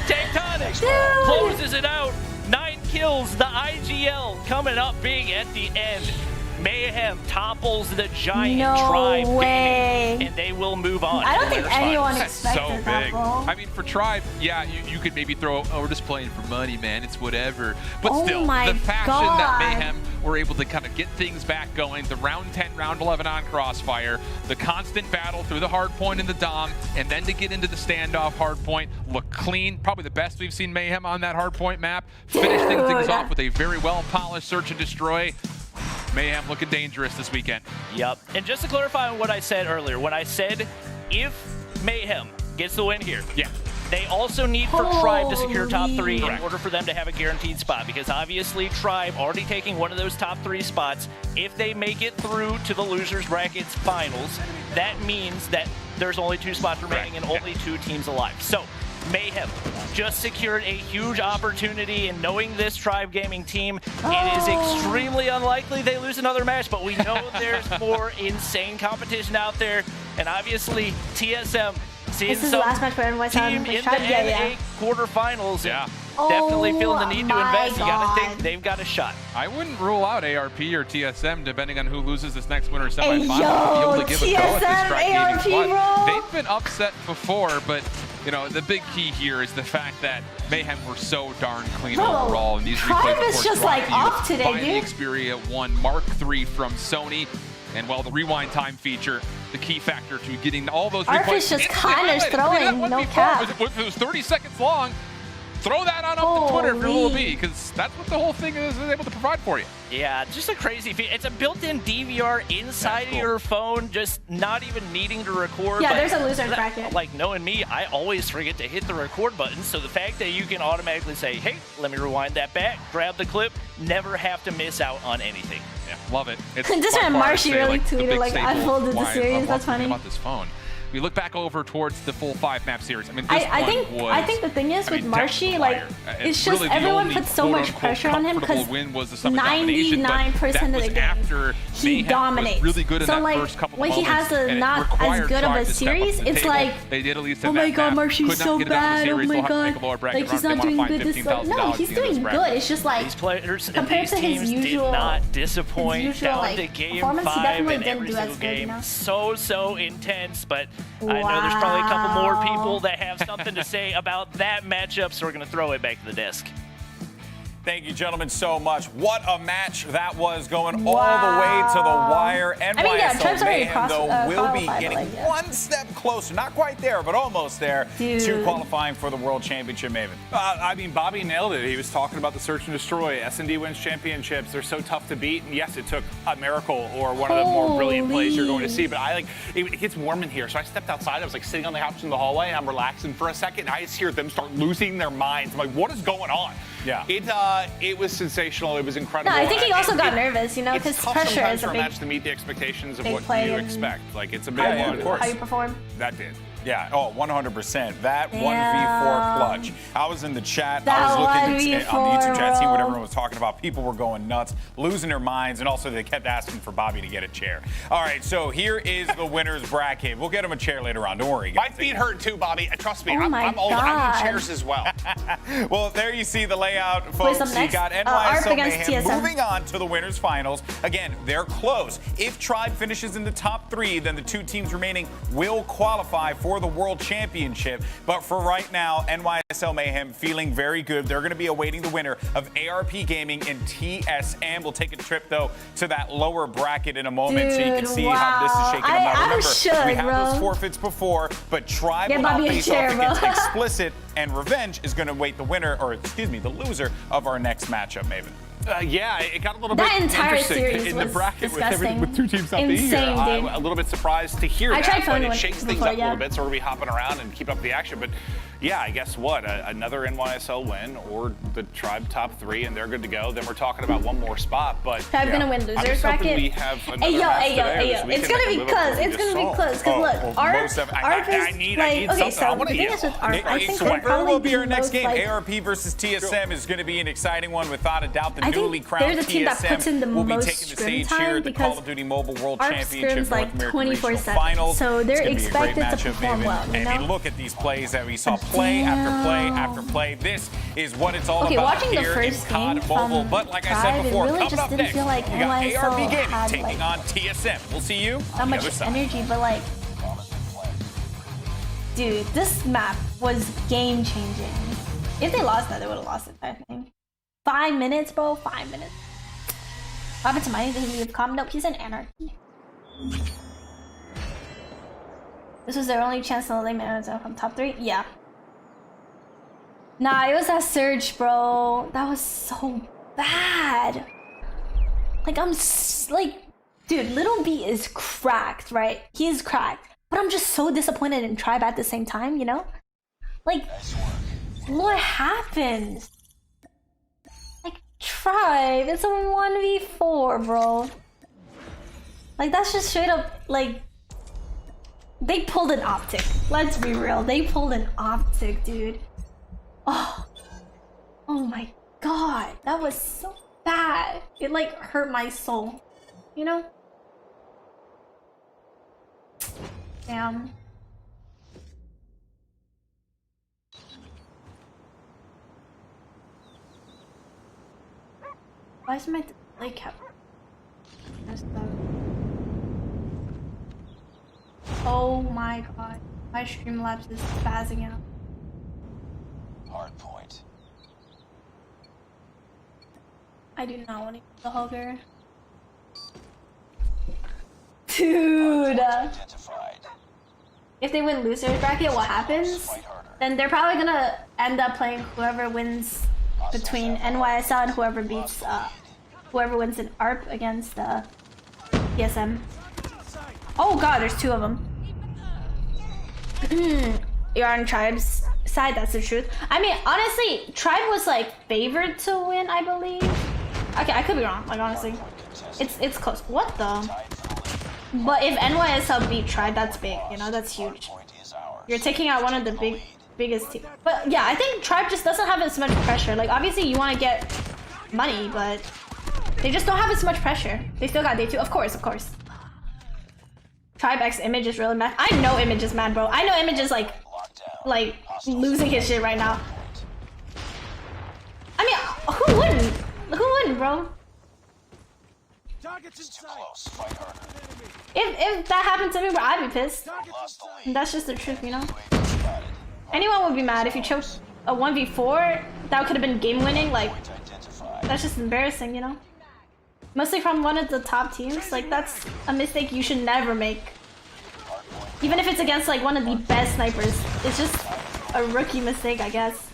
Tectonic closes it out. 9 kills. The IGL coming up big at the end. Mayhem topples the giant Tribe gaming, and they will move on. I don't think anyone That's expected so that, big. bro. I mean, for Tribe, yeah, you could maybe throw, oh, we're just playing for money, man. It's whatever. But Oh still, my the fashion God. that Mayhem were able to kind of get things back going, the round 10, round 11 on Crossfire, the constant battle through the Hardpoint and the Dom, and then to get into the standoff Hardpoint, look clean, probably the best we've seen Mayhem on that Hardpoint map. Finish things off with a very well-polished search and destroy. Mayhem looking dangerous this weekend. Yep. And just to clarify on what I said earlier, when I said if Mayhem gets the win here, they also need for Tribe to secure top 3 in order for them to have a guaranteed spot, because obviously Tribe already taking one of those top 3 spots. If they make it through to the losers brackets finals, that means that there's only 2 spots remaining and only 2 teams alive. So Mayhem just secured a huge opportunity, and knowing this Tribe Gaming team, it is extremely unlikely they lose another match, but we know there's more insane competition out there, and obviously TSM seeing This is some the last match for NYSL. team in the NA quarterfinals. Definitely feeling the need to my invest. You gotta God. think they've got a shot. I wouldn't rule out ARP or TSM depending on who loses this next winter Hey, semifinal. yo, Be able to give a go at this TSM, Tribe Gaming ARP, squad. bro. They've been upset before, but you know the big key here is the fact that Mayhem were so darn clean Bro, overall, and these Tribe replays, of is course, just, brought like, to you off today, by the dude. Xperia 1 Mark III from Sony. And well, the rewind time feature, the key factor to getting all those Arf replays. is just instantly kind of highlighted. I mean, throwing, that no 1v4 cap. if it was 30 seconds long, throw that on up to Twitter if you're Little B, because that's what the whole thing is able to provide for you. Yeah, just a crazy feat. It's a built-in DVR inside of your phone, just not even needing to record. Yeah, but there's a loser bracket. Like, knowing me, I always forget to hit the record button, so the fact that you can automatically say, hey, let me rewind that back, grab the clip, never have to miss out on anything. Yeah, love it. It's Just by when far, I'd Marshy say, really the tweeted, big like, staple unfolded the why series. I love That's funny. about this phone. We look back over towards the full 5-map series. I mean, this I think the thing is with Marshy, like, it's just really the everyone only puts so much quote-unquote pressure on him because comfortable win was the Summit Domination, but 99% that of was the game after he Mayhem dominates. was really good in So, that like, first couple when of he moments, has a and it not as required good of Tribe a to step up series, to the it's table. like, They did at least oh in my that god, map. Marshy's Could not so get enough of the bad, oh series. my They'll have to make god. a lower bracket Like, he's run. not They doing wanna good find this like, no, $15,000 he's in this doing bracket. good. It's just like, These players and compared these to his teams usual- did not disappoint his usual, down like, to game performance, he 5 definitely in didn't every do as single good, you game. know? So intense, but I know there's probably a couple more people that have something to say about that matchup, so we're going to throw it back to the desk. Thank you, gentlemen, so much. What a match that was, going all the way to the wire. NYSL Tribe's already Mayhem, though, will be qualified, getting like, yeah. one step closer, not quite there, but almost there, to qualifying for the World Championship, Maven. I mean, Bobby nailed it. He was talking about the search and destroy. S&D wins championships. They're so tough to beat. And yes, it took a miracle or one of the more brilliant plays you're going to see. But it gets warm in here. So I stepped outside. I was like sitting on the couch in the hallway, and I'm relaxing for a second. And I just hear them start losing their minds. I'm like, what is going on? Yeah. It was sensational. It was incredible. No, I think he also got nervous, you know, because it's tough pressure sometimes is a for a big, match to meet the expectations of big what play you and expect. Like, it's a big how one. you, how you perform. That did. Yeah, oh, 100%. That Damn. 1v4 clutch. I was in the chat. That I was looking 1v4, on the YouTube chat, seeing what bro. everyone was talking about. People were going nuts, losing their minds, and also they kept asking for Bobby to get a chair. All right, so here is the winner's bracket. We'll get him a chair later on. Don't worry, guys. My feet hurt too, Bobby. Trust me, Oh I'm my old. I God. need chairs as well. Well, there you see the layout, Who's folks. up You next? got ARP NYSL against Mayhem TSM. moving on to the winners finals. Again, they're close. If Tribe finishes in the top 3, then the 2 teams remaining will qualify for the World Championship. But for right now, NYSL Mayhem feeling very good. They're going to be awaiting the winner of ARP Gaming and TSM. We'll take a trip, though, to that lower bracket in a moment so you can Dude, see how this is wow. shaking up. Now, I'm remember, shook, we had bro. those forfeits before, but Tribe Get will not Bobby a face chair, off bro. against Explicit, and Revenge is going to wait the winner, or excuse me, the loser of our next matchup, Maven. Yeah, it got a little That bit entire interesting series in the was bracket disgusting. with 2 teams not being Insane, here. dude. I'm a little bit surprised to hear I that, tried but phone it one shakes things before, up a little yeah. bit, so we're going to be hopping around and keep up the action. But yeah, I guess what? Another NYSL win or the Tribe top 3, and they're good to go. Then we're talking about one more spot, but Tribe gonna win I'm losers just hoping bracket. we have another Hey yo, match hey yo, today or hey this yo. weekend It's that gonna can be live up close. to It's this gonna be song. close. Cause look, well, ARP most definitely. ARP I is need like okay. something. I So wanna the thing yell. is with ARP, I think So they're whoever probably will be our the next most, game, like, ARP versus TSM is going to be an exciting one, without a doubt. The I think newly crowned they're the team that puts in the TSM will be most taking the scrim stage time here at the Call because of Duty Mobile World ARP Championship scrims, North like, American Regional 24/7. Finals. So they're It's gonna be a great expected to matchup, perform Maven. well, you And know? look at these plays that we saw play after play after play. This is what it's all Okay, about watching the here first in COD game Mobile. from But like I Tribe, said it before, really coming just up didn't next, feel like we got NYSL ARP Gaming had, taking like, on TSM. We'll see you Not on the much other side. energy, but like, dude, this map was game changing. If they lost that, they would have lost it, I think. 5 minutes, bro. 5 minutes. What happened to Mighty? Did he leave calm? Nope, he's in Anarchy. This was their only chance to eliminate from top 3? Yeah. Nah, it was that surge, bro. That was so bad. Like, like, dude, Little B is cracked, right? He is cracked. But I'm just so disappointed in Tribe at the same time, you know? Like, what happened? Like, Tribe, it's a 1v4, bro. Like, that's just straight up, like, they pulled an optic. Let's be real. They pulled an optic, dude. Oh my god. That was so bad. It, like, hurt my soul. You know? Damn. Why is my display kept? Oh my god. My Streamlabs is spazzing out. Hardpoint. I do not want to use the hugger. Dude! If they win losers bracket, what happens? Then they're probably gonna end up playing whoever wins between NYSL and whoever beats, whoever wins an ARP against TSM. Oh god, there's 2 of them. You're on Tribe's side, that's the truth. I mean, honestly, Tribe was like favored to win, I believe. Okay, I could be wrong, like honestly. It's close. What the? But if NYSL beat Tribe, that's big, you know, that's huge. You're taking out one of the biggest teams. But yeah, I think Tribe just doesn't have as much pressure. Like, obviously you want to get money, but they just don't have as much pressure. They still got day 2, of course. Tribe X Image is really mad. I know Image is mad, bro. I know Image is like losing his shit right now. I mean, who wouldn't? Who wouldn't, bro? If that happened to me, bro, I'd be pissed. And that's just the truth, you know? Anyone would be mad if you chose a 1v4 that could have been game winning. Like, that's just embarrassing, you know? Mostly from one of the top teams. Like, that's a mistake you should never make. Even if it's against like one of the best snipers. It's just a rookie mistake, I guess.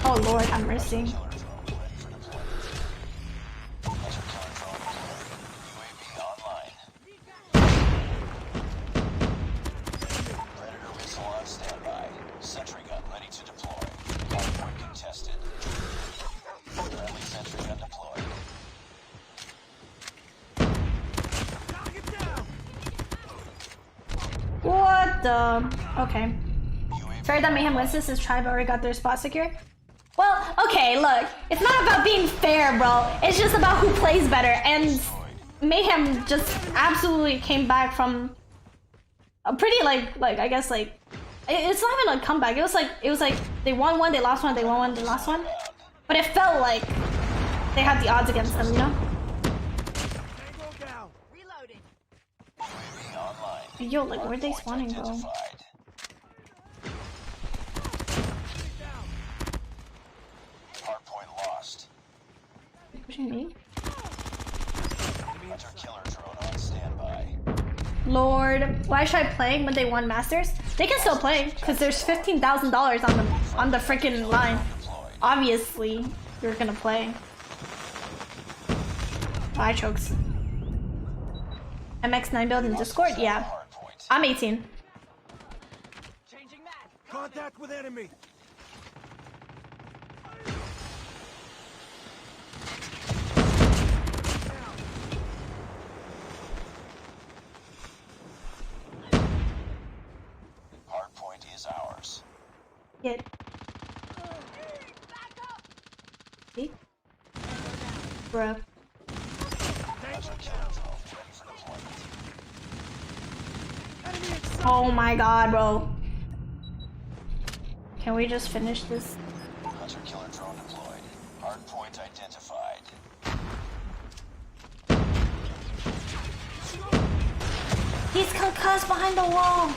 Oh lord, have mercy. Sentry gun ready to deploy. Hardpoint contested. Friendly sentry gun deployed. Whoa! Okay. Fair that Mayhem wins this since Tribe already got their spot secure. Well, okay, look. It's not about being fair, bro. It's just about who plays better. And Mayhem just absolutely came back from a pretty like I guess like it's not even a comeback. It was like they won one, they lost one, they won one, they lost one. But it felt like they had the odds against them, you know? Yo, like where'd they spawning, bro? Hardpoint lost. Pushing me? Hunter killer drone on standby. Lord, why should I play when they won Masters? They can still play because there's $15,000 on the freaking line. Obviously, you're gonna play. Bye, chokes. MX9 build in Discord? Yeah. I'm 18. Contact with enemy. Hardpoint is ours. Get. See? Bruh. Hunter killer drone ready for deployment. Oh my god, bro. Can we just finish this? Hunter killer drone deployed. Hardpoint identified. He's concussed behind the wall.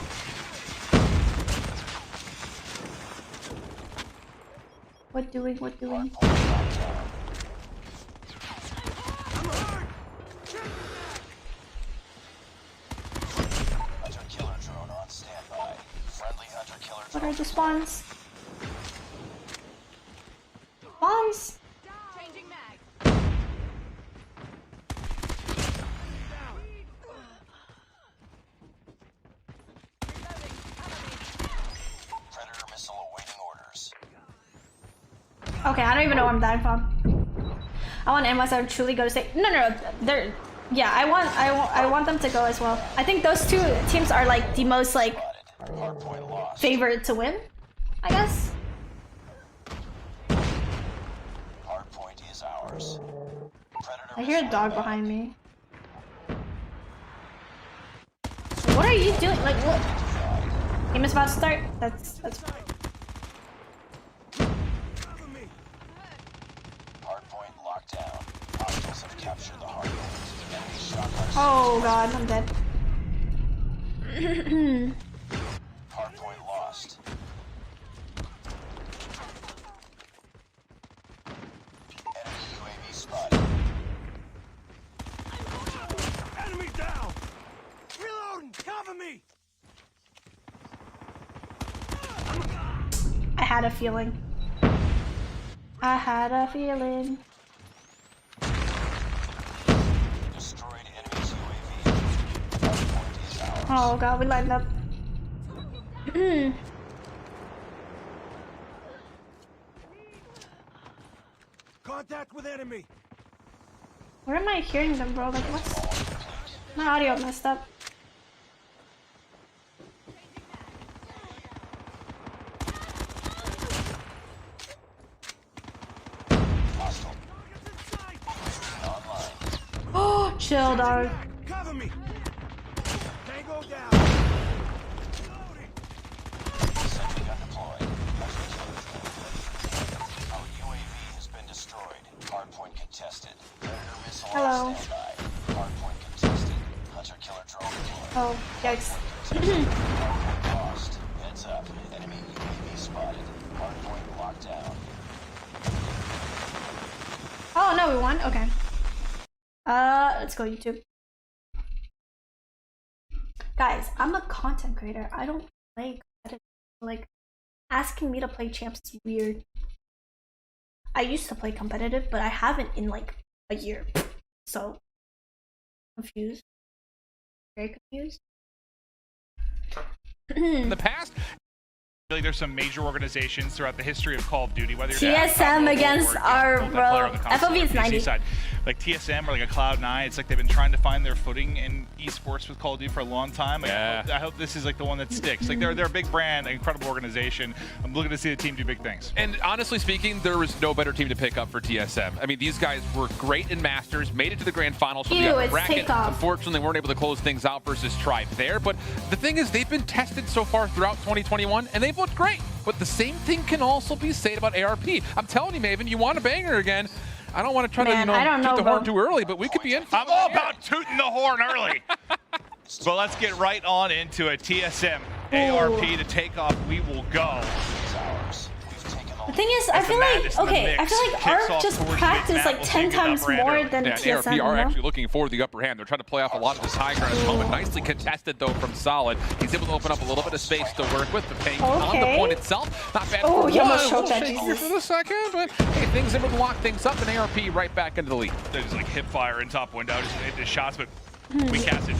What doing? What doing? Hunter killer drone on standby. Friendly hunter killer What drone. are the spawns? Spawns? Predator missile awaiting orders. Okay, I don't even know where I'm dying from. I want NYSL to truly go to state. No, they're. Yeah, I want them to go as well. I think those two teams are like the most like favored to win, I guess. Hardpoint is ours. Predator I hear a dog behind me. What are you doing? Like what? Game is about to start. That's Hardpoint locked down. Hostiles have captured the hardpoint. Enemy shock Oh god, I'm dead. Hardpoint lost. Enemy UAV spotted. Enemy down. Reloading. Cover me. I had a feeling. I had a feeling. Destroyed enemy's UAV. Hardpoint is ours. Oh god, we lined up. Contact with enemy. Where am I hearing them, bro? Like, what's... My audio messed up. Oh, chill, dog. Cover me. Tango down. Sending gun deployed. Our UAV has been destroyed. Hardpoint contested. Predator missile Hello. on standby. Hardpoint contested. Hunter killer drone deployed. Oh, yikes. Hardpoint lost. Heads up. Enemy UAV spotted. Hardpoint locked down. Oh, no, we won? Okay. Let's go YouTube. Guys, I'm a content creator. I don't play competitive. Like, asking me to play champs is weird. I used to play competitive, but I haven't in like a year. So, confused. Very confused. In the past, like there's some major organizations throughout the history of Call of Duty, whether you're TSM against our bro. FOV is 90. Side. Like TSM or like a Cloud9, it's like they've been trying to find their footing in esports with Call of Duty for a long time. Like, I hope this is like the one that sticks. Like they're a big brand, an incredible organization. I'm looking to see the team do big things. And honestly speaking, there was no better team to pick up for TSM. I mean, these guys were great in Masters, made it to the grand finals. So Ew, it's takeoff. Unfortunately, weren't able to close things out versus Tribe there. But the thing is, they've been tested so far throughout 2021, and they've looked great. But the same thing can also be said about ARP. I'm telling you, Maven, you want a banger again. I don't want to try to, toot the horn too early, but we could be in for I'm all about tooting the horn early. But let's get right on into a TSM ARP to take off. We will go. The thing is, I feel like ARC just practiced like 10 times more than TSM. ARP are actually looking for the upper hand. They're trying to play off a lot of this high ground at the moment. Nicely contested though from Solid. He's able to open up a little bit of space to work with. The ping on the point itself, not bad. Oh, he almost choked that, Jesus. For the second, but hey, things able to lock things up, and ARP right back into the lead. There's like hip fire in top window, just hit the shots, but we casted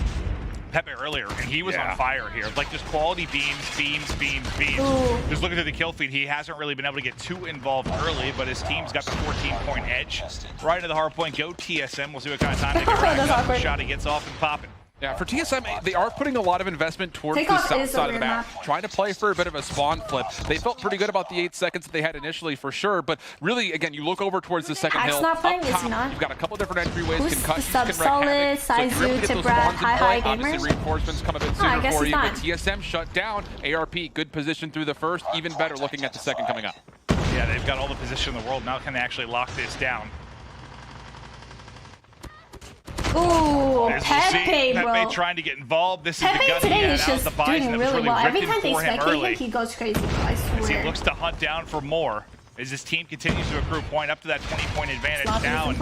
Pepe earlier, and he was on fire here. Like just quality beams. Ooh. Just looking through the kill feed, he hasn't really been able to get too involved early, but his team's got the 14-point edge. Right into the hard point, go TSM. We'll see what kind of time they can rack up. The shot he gets off and popping. Yeah, for TSM, they are putting a lot of investment towards the south side of the map, trying to play for a bit of a spawn flip. They felt pretty good about the 8 seconds that they had initially for sure, but really, again, you look over towards the second hill. Not playing, up top, is he not? You've got a couple different entryways, concussions Sub can wreak havoc. Saizu, So Tibrad, Hi Gamers. Obviously, reinforcements come a bit sooner for you, but TSM shut down. ARP, good position through the first, even better looking at the second coming up. Yeah, they've got all the position in the world. Now can they actually lock this down? Ooh, Pepe, bro. Pepe trying to get involved. This is Pepe the gun today he had is out just the Bison doing that was really well. Every ripping time they for him spectate early. him, he goes crazy, bro. I As he swear. looks to hunt down for more. As his team continues to accrue point up to that 20-point advantage now.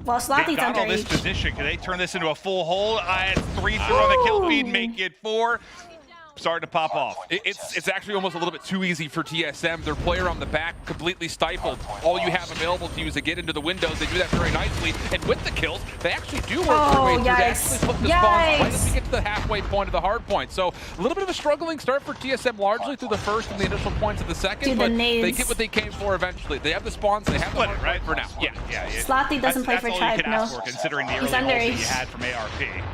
Well, Slothy's they've got all this underage. position. Can they turn this into a full hold? It's 3 through on the kill feed, make it 4. Starting to pop off. It's actually almost a little bit too easy for TSM. Their player on the back completely stifled. All you have available to you is to get into the windows. They do that very nicely. And with the kills, they actually do work their way through. They actually flip the spawns right as we get to the halfway point of the hard point. So a little bit of a struggling start for TSM, largely through the first and the initial points of the second. But they get what they came for eventually. They have the spawns. They have the hard point for now. Yeah. Slothy doesn't play for Tribe, no. Considering the early ult that you had from ARP.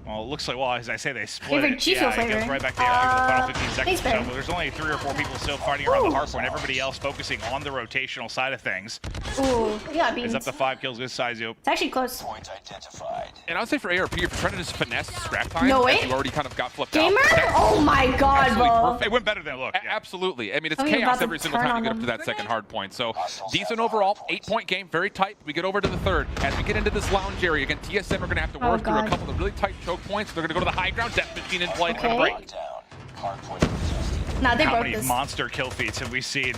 Well, it looks like, well, as I say, they split it. GFuel It goes right back to the final 15 seconds. So there's only 3 or 4 people still fighting around the hard point. Everybody else focusing on the rotational side of things. Ooh, yeah, Is up to 5 kills with Saizu. It's actually close. And I would say for ARP, if you're trying to just finesse scrap time, No way. you already kind of got flipped Gamer? out. Oh my god, bro. It went better than it looked. Absolutely. I mean, it's I mean, chaos about every to single turn time on you get up to them. that second hard point. So decent overall, 8-point game, very tight. We get over to the third. As we get into this lounge area, again, TSM are going to have to work through a couple of really tight choke points. They're going to go to the high ground, Death Machine in play to break. Nah, they How broke many this. monster kill feeds have we seen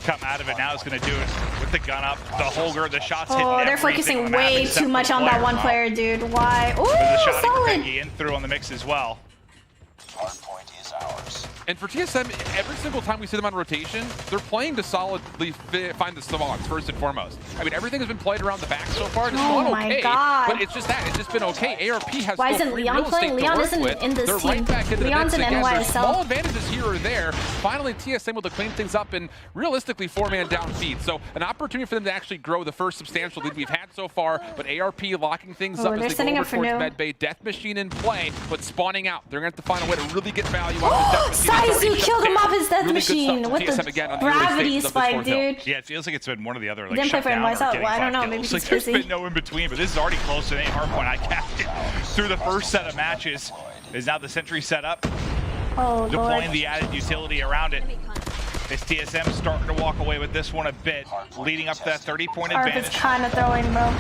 come out of it? Now it's going to do it with the gun up, the Holger, the shots hitting Oh, they're focusing way too much on that one player, dude. Why? Ooh, There's a shot solid. in through on the mix as well. Hardpoint is ours. And for TSM, every single time we see them on rotation, they're playing to solidly find the savants first and foremost. I mean, everything has been played around the back so far. It's gone okay, but it's just that. It's just been okay. ARP has Why still isn't free Leon real estate playing? to Leon work isn't with. in this They're team. right back into Leon's the mix an again. There's NYSL. small advantages here or there. Finally, TSM able to clean things up and realistically 4-man down feed. So an opportunity for them to actually grow the first substantial lead we've had so far, but ARP locking things up as they go over towards medbay. Death Machine in play, but spawning out. They're going to have to find a way to really get value out of this Death Machine. Saizu killed him off his Death Really Machine with the gravity spike, dude. Yeah, it feels like it's been one or the other. Like Didn't play for shut down or NYSL. getting Well, I don't 5 know. kills. Maybe he's Like there's busy. been no in between, but this is already close to any hard point. I capped it through the first set of matches. Is now the sentry set up, deploying the added utility around it. Is TSM starting to walk away with this one a bit, leading up to that 30-point Arp advantage. is kind of throwing, bro.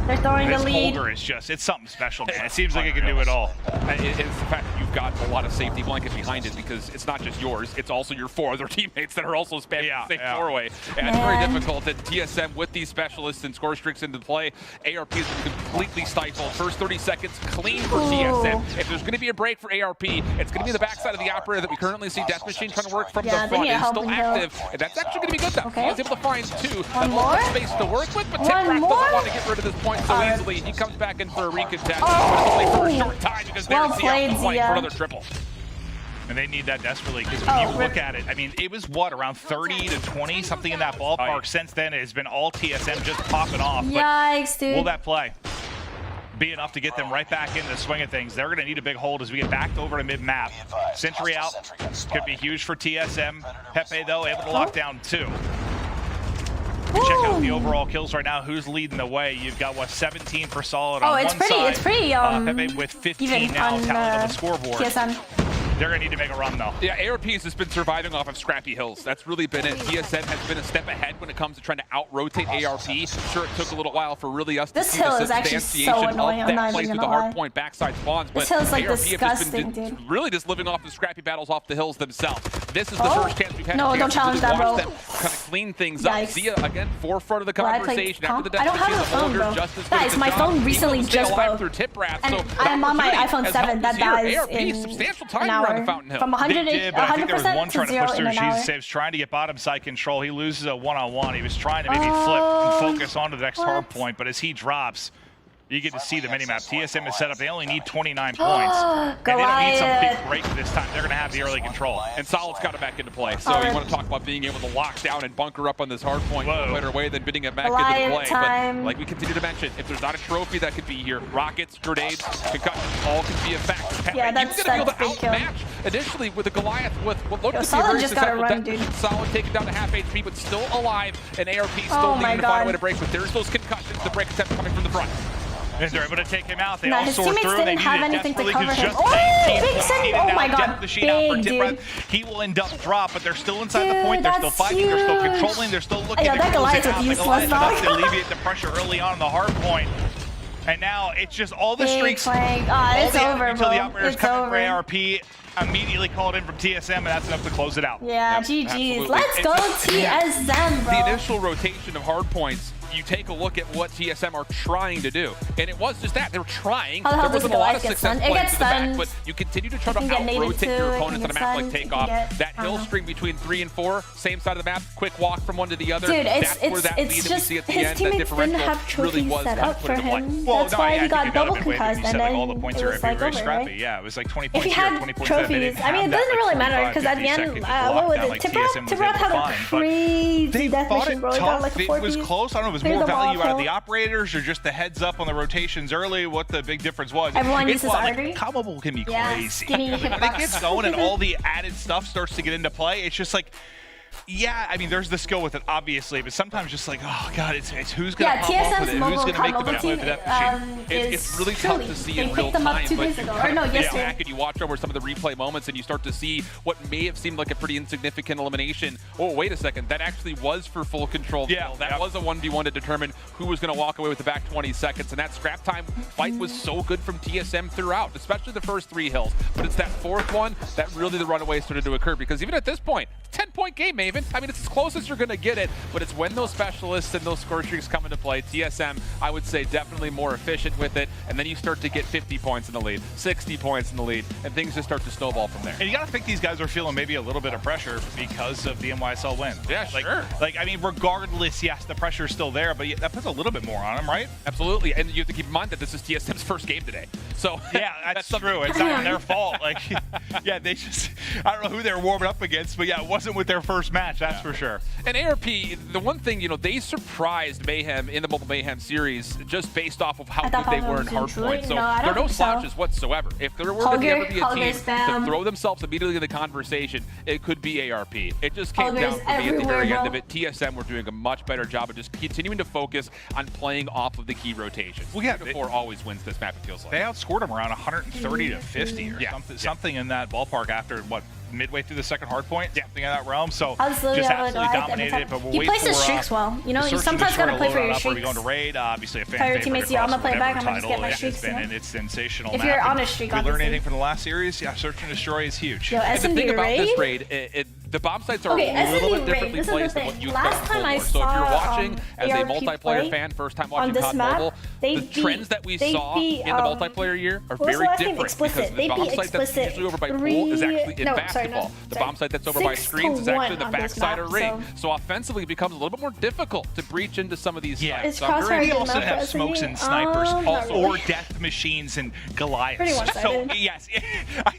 They're throwing the This lead. Holger is just, it's something special, man. It seems like it can do it all. It's the fact that you've got a lot of safety blanket behind it because it's not just yours, it's also your 4 other teammates that are also spamming the same doorway. And it's very difficult that TSM with these specialists and score streaks into play, ARP is completely stifled. First 30 seconds clean for TSM. If there's going to be a break for ARP, it's going to be the backside of the operator that we currently see Death Machine trying to work from the front. It's still active, and that's actually going to be good though. He's able to find 2. One more space to work with, but Tibrad doesn't want to get rid of this point so easily. He comes back in for a recontest, but it's only for a short time because there's the point for another triple. And they need that desperately, because when you look at it, I mean, it was what, around 30 to 20, something in that ballpark. Since then, it has been all TSM just popping off. Yikes, dude. Will that play be enough to get them right back into the swing of things? They're going to need a big hold as we get back over to mid-map. Sentry out could be huge for TSM. Pepe, though, able to lock down 2. Check out the overall kills right now. Who's leading the way? You've got, what, 17 for Solid on one side. It's pretty, Pepe with 15 now, on, talent on the scoreboard. TSM. They're going to need to make a run, though. Yeah, ARP has just been surviving off of scrappy hills. That's really been it. TSM has been a step ahead when it comes to trying to out-rotate ARP. Sure, it took a little while for really us to see the substantiation of that place with the hardpoint backside spawns, but this hill's like ARP disgusting, has been dude. really just living off the scrappy battles off the hills themselves. This is the first chance we've had No, to don't challenge that, bro. them kind of clean things up. Zia, again, forefront of the conversation. After the I don't have a phone, bro. Guys, my phone recently just broke. And I'm on my iPhone 7 that dies in an hour. From 100% I think there was one to trying to 0 push through. in an hour. Jesus saves, trying to get bottom side control. He loses a one-on-one. He was trying to maybe flip and focus onto the next hard point, but as he drops, you get to see the minimap. TSM is set up. They only need 29 points. And they don't need some big break this time. They're going to have the early control. And Solid's got it back into play. So you want to talk about being able to lock down and bunker up on this hard point. No better way than bidding it back into play. But like we continue to mention, if there's not a trophy that could be here, rockets, grenades, concussions, all can be a factor. Yeah, that's going to be able to kill. outmatch initially with the Goliath with what looked to be a Solid very just gotta successful run, dude. Solid taken down to half HP, but still alive. And ARP still needing to find a way to break. But there's those concussions. The break attempt coming from the front. And they're able to take him out. They Nah, all his soar teammates through. didn't They have need anything to desperately cover him. just Oh, 19 big points send. needed Oh now. my god, Depth machine out for big, tip dude. breath. He will end up drop, but they're still inside the Dude, point. They're still that's fighting. They're still huge. controlling. They're still looking Yo, to that close Goliath it out. was The useless, Goliath enough to dog. alleviate the pressure early on the hard point. And now it's just all the Big streaks. flank. It's over, until bro. the operators It's coming for over. ARP. Immediately called in from TSM, and that's enough to close it out. Yeah, GG's. Let's go TSM, bro. The initial rotation of hard points, you take a look at what TSM are trying to do. And it was just that. They were trying. How the hell There does wasn't a lot of Goliath get success stunned? It points gets in the back, stunned. but you continue to try to You can get nated out-rotate too, your it opponents can on a get map like stunned, you can Takeoff. get- That hill string between 3 and 4, same side of the map, quick walk from one to the other. Dude, That's where that lead it's that we just see at the his end, that teammates didn't differential have really trophies was set kind up of for put into play. him. Well, That's no, why I he think got you double know the way that concussed, you and said, like, then all the points it are was like very over, scrappy. right? Yeah, it was like 20 If points he here, had 20 points there. They trophies, didn't I mean, have it that, doesn't like, really matter 45, because at the 50 end, seconds what was lockdown it? like Tiproth TSM was able had to a find, but crazy they death fought machine, it bro. He got tough. like a It 4 was piece. close. I don't know if it was Cleared more them all value out of kill. the operators or just the heads up on the rotations early, what the big difference was. Everyone It's uses like, artery. combo mobile can be Yeah, crazy. skinny When it hitbox. gets going and all the added stuff starts to get into play, it's just like, yeah, I mean, there's the skill with it, obviously, but sometimes just like, oh god, it's who's gonna pop off with it, who's gonna make the best play for that machine. It's really tough to see in They real picked them up time, 2 but days you ago. kind Or no, of sit yesterday. back and you watch over some of the replay moments and you start to see what may have seemed like a pretty insignificant elimination. Oh, wait a second, that actually was for full control. Yeah, that was a 1v1 to determine who was going to walk away with the back 20 seconds, and that scrap time fight was so good from TSM throughout, especially the first 3 hills. But it's that 4th one that really the runaway started to occur, because even at this point, 10-point game, Maven. I mean, it's as close as you're going to get it, but it's when those specialists and those score streaks come into play. TSM, I would say, definitely more efficient with it, and then you start to get 50 points in the lead, 60 points in the lead, and things just start to snowball from there. And you got to think these guys are feeling maybe a little bit of pressure because of the NYSL win. Yeah, sure. Like, I mean, regardless, yes, the pressure's still there, but that puts a little bit more on them, right? Absolutely, and you have to keep in mind that this is TSM's first game today. So yeah, that's true. It's not their fault. Like, yeah, they just, I don't know who they're warming up against, but yeah, it wasn't with their first match, that's for sure. And ARP, the one thing, you know, they surprised Mayhem in the Mobile Mayhem series just based off of how good they were in Hardpoint. So there are no slouches whatsoever. If there were to ever be a team to throw themselves immediately in the conversation, it could be ARP. It just came down for me at the very end of it. TSM were doing a much better job of just continuing to focus on playing off of the key rotations. Well, yeah, before always wins this map, it feels like. They outscored them around 130 to 50 or something in that ballpark after, what, midway through the second hard point, something in that realm. So just absolutely dominated it. But we'll he wait plays for his streaks well. You know, you sometimes gotta play for your streaks. Are we going to raid? Obviously, a fan Tell your favorite. teammates, yeah, I'm gonna play it back. I'm title. gonna just get my It's streaks. been, and it's sensational. If you're on a streak, we learn obviously. anything from the last series? Yeah, Search and Destroy is huge. Yo, And the thing about this raid, the bomb sites are a little bit differently placed than what you expect from Cold War. So if you're watching as a multiplayer fan, first time watching COD Mobile, the trends that we saw in the multiplayer year are very different, because the bomb site that's usually over by pool is actually in basketball. The bomb site that's over by screens is actually the backside of ring. So offensively, it becomes a little bit more difficult to breach into some of these sites. We also have smokes and snipers, or death machines and Goliaths. So yes, I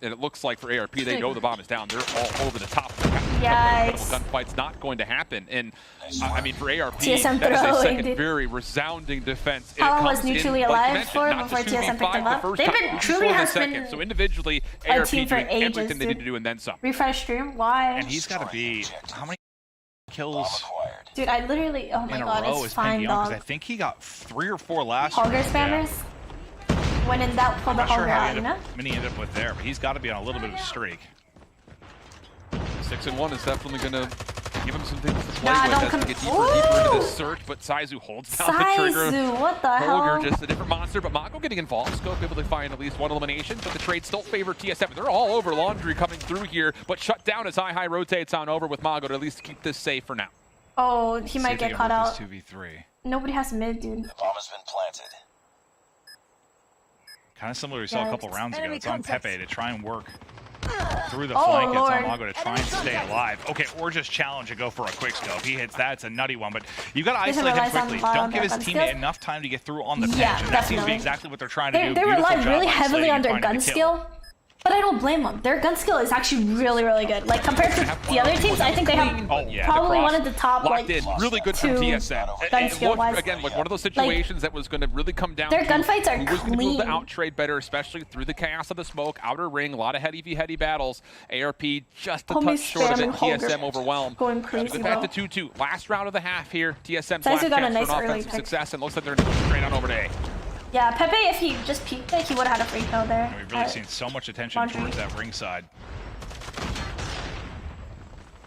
And it looks like for ARP, they know the bomb is down. They're all over the top of the Yikes. Gunfight's not going to happen. And I mean, for ARP, TSM that is a throwing, second dude. very resounding defense. How long was comes in, Neutrally like you alive mentioned, for not before just TSM picked 2v5 them the up? first They've time, been but truly before the has second. been So individually, a ARP team for doing ages, everything they need dude. to do and then some. Refresh stream? Why? And he's got to be how many kills Dude, I literally, oh my in a god, row it's is fine, Young? Because I dog. think he got 3 or 4 last Holger round. spammers? When in doubt, pull I'm the not sure Holger how out, you know? many he ended up with there, but he's got to be on a little bit of a streak. 6-1 is definitely going to give him some things to play Nah, with don't as come- we get deeper and deeper into Ooh! this search, but Saizu holds down the trigger. Saizu, what the Holger hell? just a different monster, but Mago getting involved. Scope able to find at least one elimination, but the trade still favor TSM. They're all over Laundry coming through here, but shut down as High rotates on over with Mago to at least keep this safe for now. Oh, he might get caught out. 2v3. Nobody has mid, dude. The bomb has been planted. Kind of similar to we saw a couple rounds ago. It's on Pepe to try and work through the Oh, flank. It's Lord. on Mago to try and stay alive. Okay, or just challenge and go for a quick scope. He hits that. It's a nutty one, but you've got to This isolate him relies on quickly. bottom Don't give his gun teammate skills. enough time to get through on the Yeah, pitch. And that seems to be definitely. exactly what they're trying to They do. rely Beautiful job really heavily isolating on and their finding gun the kill. skill, but I don't blame them. Their gun skill is actually really, really good. Like, compared to the other teams, I think they have probably one of the top, Locked like, in, really good from two TSM. gun It skill looked, wise. again, like one of those situations that was going to really come down Their to gunfights are who was going to be able to clean. out-trade better, especially through the chaos of the smoke, outer ring, a lot of heady battles. ARP just a Homie touch short of it. spamming Holger. TSM overwhelmed. Going crazy, Good back bro. to 2-2. Last round of the half here. TSM's Saizu last got a chance nice for an early offensive pick. success, and looks like they're going to go straight on over to A. Yeah, Pepe, if he just peeked it, he would have had a free throw there. We've really seen so much attention Laundry. towards that ringside.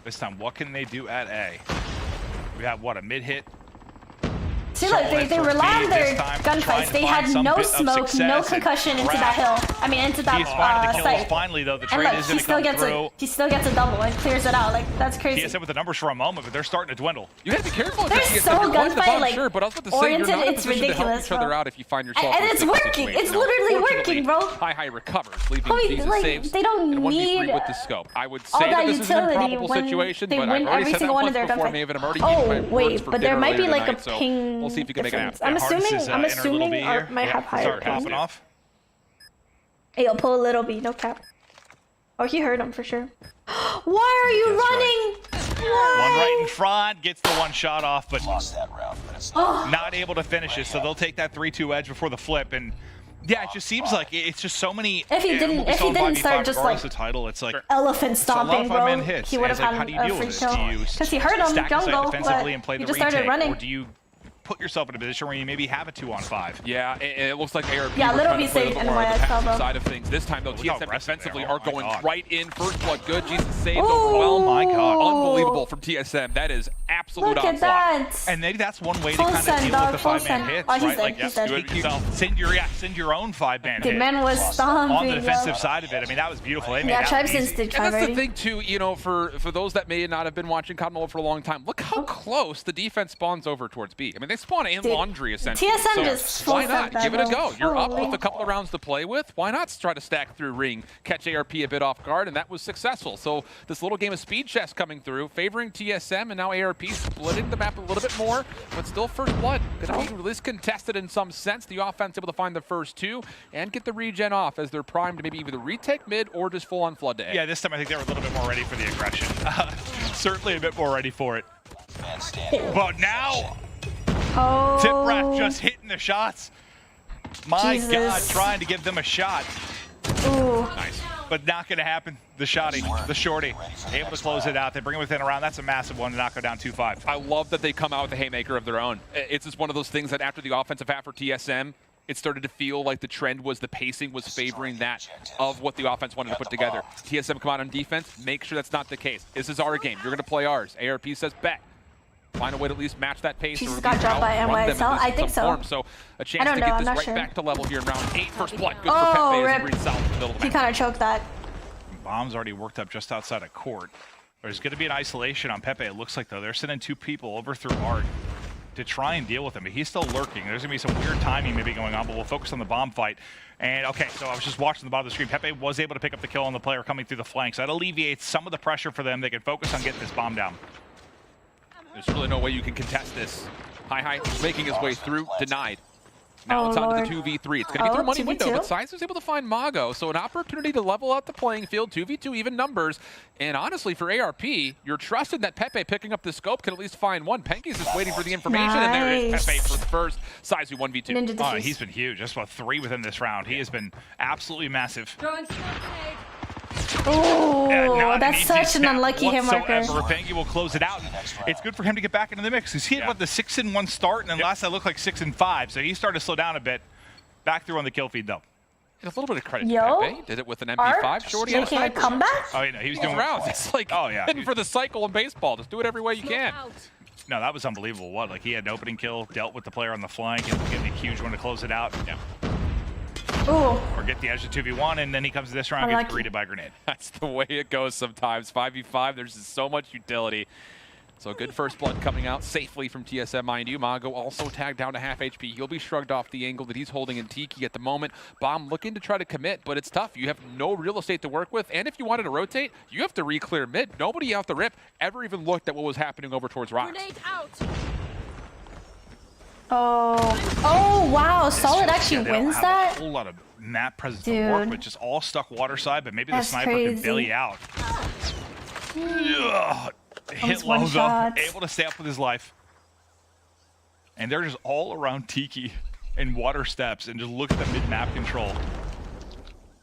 This time, what can they do at A? We have, what, a mid-hit? See, look, they rely on their gunfights. They had no smoke, no concussion into that hill. I mean, into that He's finding the kills site. finally, though. The And trade look, is he going to still come gets through. he still gets a double and clears it out. Like, that's crazy. TSM with the numbers for a moment, but they're starting to dwindle. You gotta be careful. They're if so you're going to the gunfight, bomb, like, sure, but I was about to say, you're oriented, not in a it's position to help ridiculous, each other bro. out if you find yourself And in a it's sticky working. situation. It's Now, literally fortunately, working, bro. High recovers, leaving Homie, Jesus like, saves they don't in 1v3 need with the scope. I would all say that that this is an utility improbable when situation, they but win I've already every said that single one of once their before, gunfights. Maven. I'm already Oh, eating my wait, words for but there dinner might be later like a tonight, so ping we'll see if you can make it difference. happen. I'm Hardness assuming, is, in a little bit Art here. might have higher Start ping. popping off. Hey, yo, pull a little B, no cap. Oh, he heard him for sure. Why are you running? Why? One right in front, gets the one shot off, but Lost that round, but it's not able to finish it. So they'll take that 3-2 edge before the flip. And yeah, it just seems like it's just so many. If he didn't start just like the title, it's like elephant stomping, bro, hits. he would have like, had how do you a deal free with kill. this? Do you Because he heard him stack the site jungle, but defensively and play he the just started retake, running. or do you put yourself in a position where you maybe have a 2-on-5? Yeah, it looks like ARP Yeah, were Little trying B to play a saved little more on the NYSL, passive bro. side of things. This time, though, Look how TSM aggressive defensively they are. are Oh my going God. right in. First blood good. Jesus saves Ooh. overwhelmed. My God. Unbelievable from TSM. That is absolute Look at onslaught. that. And maybe that's one way to Full kind of send, deal dog, with the full 5-man send. hits, Oh, he's right? dead, Like, he's dead. do it yourself. Send your own 5-man The hit. man was stomping. On the defensive yo. side of it, I mean, that was beautiful. They made Yeah, that Tribes easy. did try And that's the already. thing, too, you know, for those that may not have been watching COD Mobile for a long time, look how close the defense spawns over towards B. I mean, they spawn in Dude, Laundry, essentially. TSM so just why full not? sent Give it that, a go. bro. You're up Holy. with a couple of rounds to play with. Why not try to stack through ring, catch ARP a bit off guard, and that was successful. So this little game of speed chess coming through, favoring TSM, and now ARP splitting the map a little bit more, but still first blood. Going to be at least contested in some sense. The offense able to find the first two and get the regen off as they're primed to maybe either retake mid or just full on flood to A. Yeah, this time I think they were a little bit more ready for the aggression. Certainly a bit more ready for it. But now, Oh. Tip Rat just hitting the shots. My Jesus. God, trying to give them a shot. Ooh. Nice. But not going to happen. The shorty, able to close it out. They bring it within a round. That's a massive one to not go down 2-5. I love that they come out with a haymaker of their own. It's just one of those things that after the offensive half for TSM, it started to feel like the trend was the pacing was favoring that of what the offense wanted to put together. TSM come out on defense, make sure that's not the case. This is our game. You're going to play ours. ARP says bet. Find a way to at least match that pace. Jesus or at got least dropped by outrun them in NYSL? this I think some so. form. So a chance don't to know, get I'm this not right sure. back to level here in round 8. First blood. Good Oh, for Pepe as rip. he reads south in the middle of the He map. kind of choked that. Bomb's already worked up just outside of court. There's going to be an isolation on Pepe, it looks like, though. They're sending 2 people over through Art to try and deal with him, but he's still lurking. There's going to be some weird timing maybe going on, but we'll focus on the bomb fight. And, okay, so I was just watching the bottom of the screen. Pepe was able to pick up the kill on the player coming through the flanks. That alleviates some of the pressure for them. They can focus on getting this bomb down. There's really no way you can contest this. High making his way through, denied. Now it's on Lord. to the 2v3. It's going to be through money 2v2? window, but Size was able to find Mago, so an opportunity to level out the playing field, 2v2 even numbers. And honestly, for ARP, you're trusting that Pepe picking up the scope can at least find one. Penke's just waiting for the information, and there is Pepe for the first. Size 1v2. Oh, he's been huge. Just about 3 within this round. He has been absolutely massive. Oh, that's such an unlucky hit marker. Penke will close it out. And it's good for him to get back into the mix. He had about the 6-1 start, and then last I looked like 6-5. So he started to slow down a bit. Back through on the kill feed though. And a little bit of credit to Pepe. Did it with an MP5 shorty. Making a comeback? Oh, yeah, he was doing rounds. It's like hitting for the cycle in baseball. Just do it every way you can. No, that was unbelievable. What? Like he had an opening kill, dealt with the player on the flank, and getting a huge one to close it out. Yeah. Ooh. Or get the edge of 2v1, and then he comes to this round and gets greeted by a grenade. That's the way it goes sometimes. 5v5, there's just so much utility. So good first blood coming out safely from TSM, mind you. Mago also tagged down to half HP. He'll be shrugged off the angle that he's holding in Tiki at the moment. Bomb looking to try to commit, but it's tough. You have no real estate to work with, and if you wanted to rotate, you have to re-clear mid. Nobody out the rip ever even looked at what was happening over towards Rocks. Oh, wow. Solid actually wins that? A whole lot of map presence to work with, just all stuck water side, but maybe the sniper can bail you out. Hit low though, able to stay up with his life. And they're just all around Tiki and water steps, and just look at the mid-map control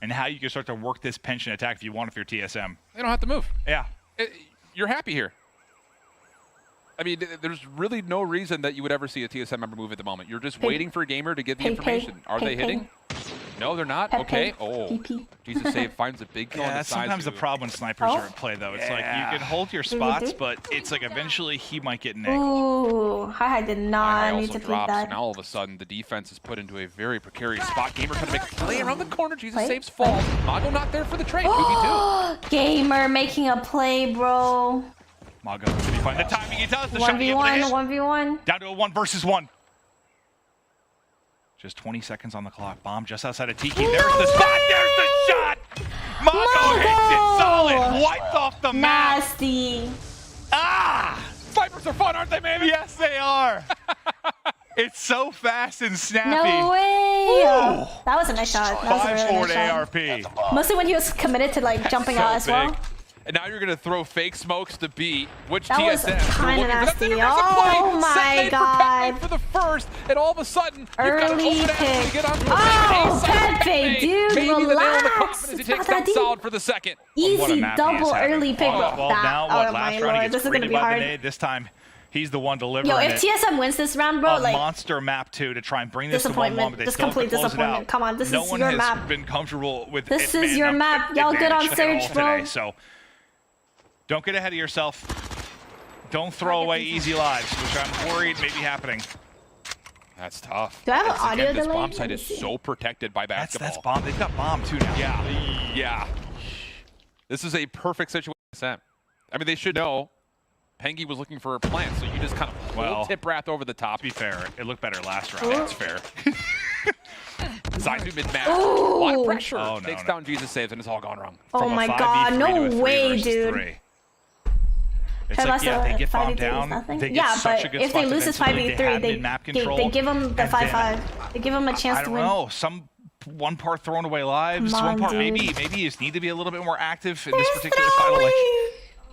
and how you can start to work this pension attack if you want, if you're TSM. They don't have to move. Yeah. You're happy here. I mean, there's really no reason that you would ever see a TSM member move at the moment. You're just waiting for a gamer to give the information. Are they hitting? No, they're not. Okay. Oh, Jesus save finds a big kill on the that's side. sometimes the problem when snipers are at play, though. It's like you can hold your spots, but it's like eventually he might get an angle. Ooh, I did not need to drops. that. Now all of a sudden the defense is put into a very precarious spot. Gamer trying to make a play around the corner. Jesus saves fall. Mago not there for the trade. 2v2. Gamer making a play, bro. Mago, did he find the timing? He does. The shot 1v1, 1v1. Down to a 1 versus 1. Just 20 seconds on the clock. Bomb just outside of Tiki. There's the spot. There's the shot. Mago hits it solid. Wiped off the map. Nasty. Ah! Vipers are fun, aren't they, baby? Yes, they are. It's so fast and snappy. No way. Ooh. That was a nice shot. That was a really nice shot. ARP. Mostly when he was committed to like jumping out as well. And now you're going to throw fake smokes to B, which that TSM was kind of nasty. Oh my god. For the first, and all of a sudden, early pick. Oh, Pepe, dude, relax. He takes down Solid for the second. Easy double early pick. Well, now what? Last round he this gets is gonna be by hard. the nade. This time, he's the one delivering. Yo, if TSM wins this round, bro, like monster map 2 to try and bring this to 1-1, but they just still have to complete close it disappointment. out. Come on, this no is one your has map. been comfortable with this is your map. Y'all good on Surge, bro. Today, so don't get ahead of yourself. Don't throw away easy lives, which I'm worried may be happening. That's tough. Do I have an audio This delay? bomb site is so protected by basketball. That's bomb. They've got bomb too now. Yeah. This is a perfect situation. I mean, they should know. Pengi was looking for a plant, so you just kind of pulled Tip Wrath over the top. To be fair, it looked better last round. That's fair. Zaizu mid-match. A lot of pressure. Takes down Jesus saves, and it's all gone wrong. Oh my god, no way, dude. It's like, they get bombed down. They get such a good if they lose this 5v3, they give them the 5-5. They give them a chance to win. I don't know. One part throwing away lives, one part maybe you just need to be a little bit more active in this particular title. Like,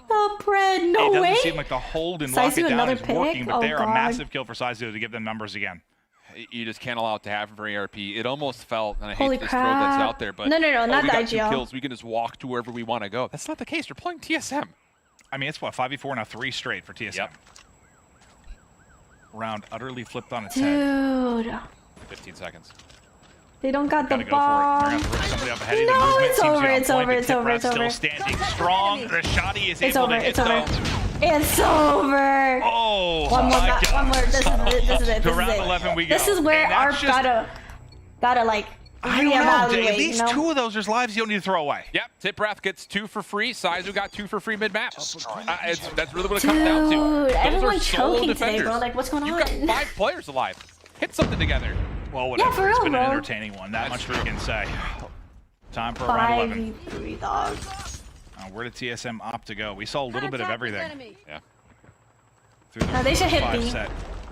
the bread, no way. It doesn't seem like the hold and lock it down is working, but they're a massive kill for Sizu to give them numbers again. You just can't allow it to happen for ARP. It almost felt, and I hate to just throw this out there, but no, not we the got IGL. 2 kills. We can just walk to wherever we want to go. That's not the case. You're playing TSM. I mean, it's what, 5v4 now, 3 straight for TSM. Yep. Round utterly flipped on its head. Dude. 15 seconds. They don't got the Gotta bomb. go for it. They're gonna rip somebody up ahead. No, it's over, it's over. Still standing strong. The shotty is able to hit though. It's over. Oh, one more. This is it. To round 11 we go. This is where ARP gotta like I don't know. At least you know? 2 of those, there's lives you don't need to throw away. Yep, Tip Wrath gets 2 for free. Sizu got 2 for free mid-map. That's really what it comes down to. Dude, everyone's choking today, bro. Like, what's going on? You've got 5 players alive. Hit something together. Well, whatever. Yeah, for real, it's been bro. an entertaining one. That much we can say. Time for round 11. 5v3, dog. Where did TSM opt to go? We saw a little bit of everything. Yeah. Through the No, they should hit 5 B. set.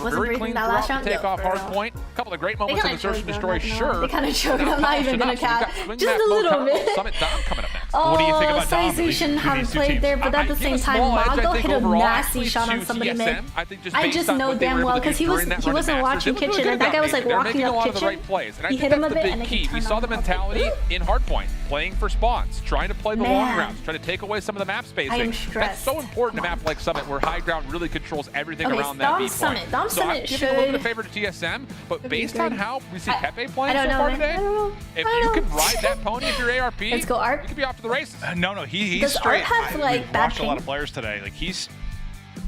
were wasn't very breathing clean that throughout last the round. takeoff, Fair hard enough. point. A couple of great They moments in kinda the search and choked destroy, them, sure. They kind of choked. Not I'm not even gonna polished enough, so cap. we've got swing Just back a mode little coming up. bit. Summit Dom coming up next. Oh, What do you think about Dom? Civilization Between haven't these two played teams? there, but at the I'd give same a time, small edge, I Mago think, hit a overall, nasty actually, shot on to somebody mid. TSM. I think just I based just on know what they damn were able well to do because he during that run wasn't in Masters, watching they looked really kitchen, good and that guy was dominating. like They're walking making a up lot of the kitchen. right plays, and I He think hit him that's a the bit, and big then he key. We turned saw on the him. mentality in Hardpoint. playing for spawns, trying to play the long Man. rounds, trying to take away some of the map spacing. am That's stressed. so important to map like Summit, where high ground really controls everything Okay, around that Dom B Summit. point. Dom So I'm Summit giving a little bit of should- favor to TSM, but be based on good. how we see Pepe I playing don't so know, far man. today, I don't know. if I you don't can know. ride that pony if you're ARP, Let's go, Arp. you could be off to the races. No, he's Does straight. Art have, like, we've bad watched a lot ping? of players today. Like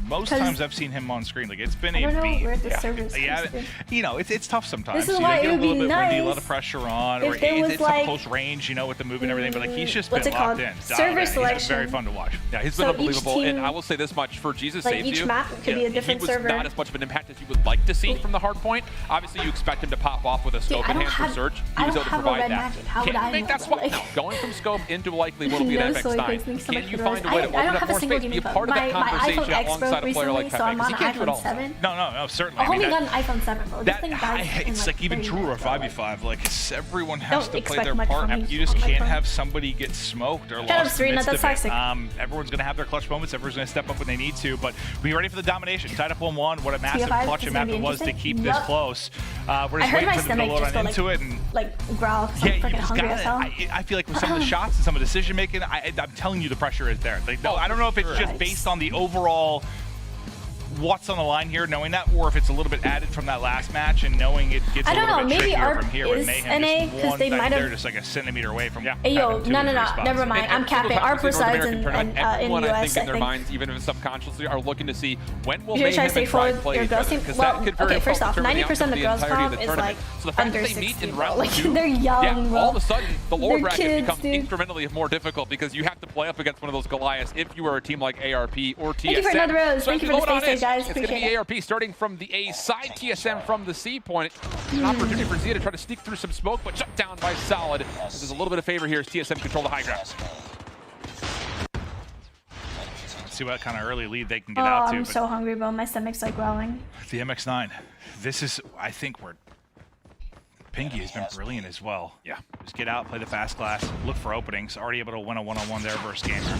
most 'Cause- times I've seen him on screen. Like it's been I a don't know beat. where the server's Yeah, supposed to. you know, it's tough sometimes. This is you why get it a would little be bit windy, a nice lot of pressure on, if or there was, it's like, a close range, you know, with the move and everything. But like he's just what's been it locked called? in. Server dialed in. He's been selection. very fun to watch. Yeah, he's So been each unbelievable, and team- I will say this much for Jesus like, Saves each You. map could be a different he was server. not as much of an impact as you would like to see from the Hardpoint. Obviously, you expect him to pop off with a scope I in don't hand for have- search. I He was don't able to have a provide red that. magic. How Can would you I make know that that? swap? Like- No. Going from scope into likely what will be an No, so it FX9. gives me so Can much you rose. find a way to I open don't up have a more single space, be a gaming part of phone. that My iPhone conversation X alongside a broke player like recently, Pepe? so I'm Because on he an can't do it iPhone all. 7. No, certainly. I've I mean, only that- got an iPhone 7, bro. This That, thing dies in, it's like even 30 true or minutes, bro. 5v5. Like everyone has Don't to play expect their much part. from me You just on my can't phone. have somebody get smoked or Shut up, lost in the Serena, midst that's of toxic. it. Everyone's gonna have their clutch moments. Everyone's gonna step up when they need to. But be ready for the domination. Tied up 1-1. What a massive TF5 clutch is and gonna map be it was to interesting. keep this Yup. close. We're I just heard waiting my for them to stomach load just on go into it and. like growl. 'Cause Yeah, I'm you freaking just hungry got as it. hell. I feel like with some of the shots and some of the decision making, I'm telling you the pressure is there. Like, no, I don't know if it's just based on the overall what's on the line here, knowing that, or if it's a little bit added from that last match and knowing it gets I a don't little know, bit maybe trickier ARP from here with is Mayhem NA, just 'cause one, they might they're have- just like a centimeter away from Hey, yo, having two no, or three spots. never mind. I'm capping. Our North presides American in tournament, everyone, I US, think, in I their think. minds, even if it's subconsciously, are looking to see when will You're Mayhem trying to and stay Pride forward play your each girls other. team? 'Cause Well, that could very okay, first well off, determine the 90% of outcome the girls' entirety of the comp is tournament. like So the fact under that they meet 60, in bro. round Like, two, they're young, yeah, bro. all of a sudden, the lower They're bracket kids, becomes dude. incrementally more difficult because you have to play up against one of those Goliaths if you are a team like ARP or TSM. Thank you for another rose. So Thank as you we for the load on stay in, safe, guys. It's going to Appreciate be it. ARP starting from the A side, TSM from the C point. An opportunity for Zia to try to sneak through some smoke, but shut down by Solid. There's a little bit of favor here as TSM control the high ground. Let's see what kind of early lead they can get Oh, out to. I'm but so hungry, bro. My stomach's like growling. the MX-9, this is, I think, where Pinky has been brilliant as well. Yeah. Just get out, play the fast class, look for openings. Already able to win a one-on-one there versus Gamer.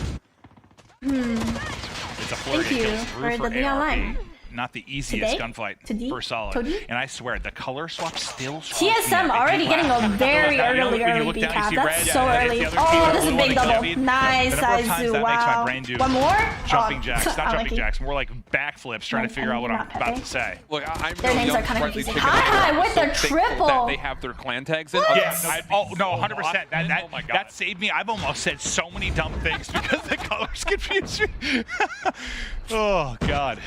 It's a flurry Thank of you kills through for the ARP. line. Not the easiest Today? gunfight Today? for Solid. Today? And I swear, the color swap still TSM already getting a very early B cap. That's so early. Oh, this is big double. Nice, Aizu. Wow. One more? Jumping Oh, jacks, not jumping unlucky. jacks, more like backflips, trying to figure out what I'm Not about Pepe. to say. Look, I'm Their no names young, are kinda sprightly confusing. chicken Hi, anymore. with So the thankful triple. that they have their clan tags in. Oh no, 100%. Oh my God. That saved me. I've almost said so many dumb things because the colors confused me. Oh God.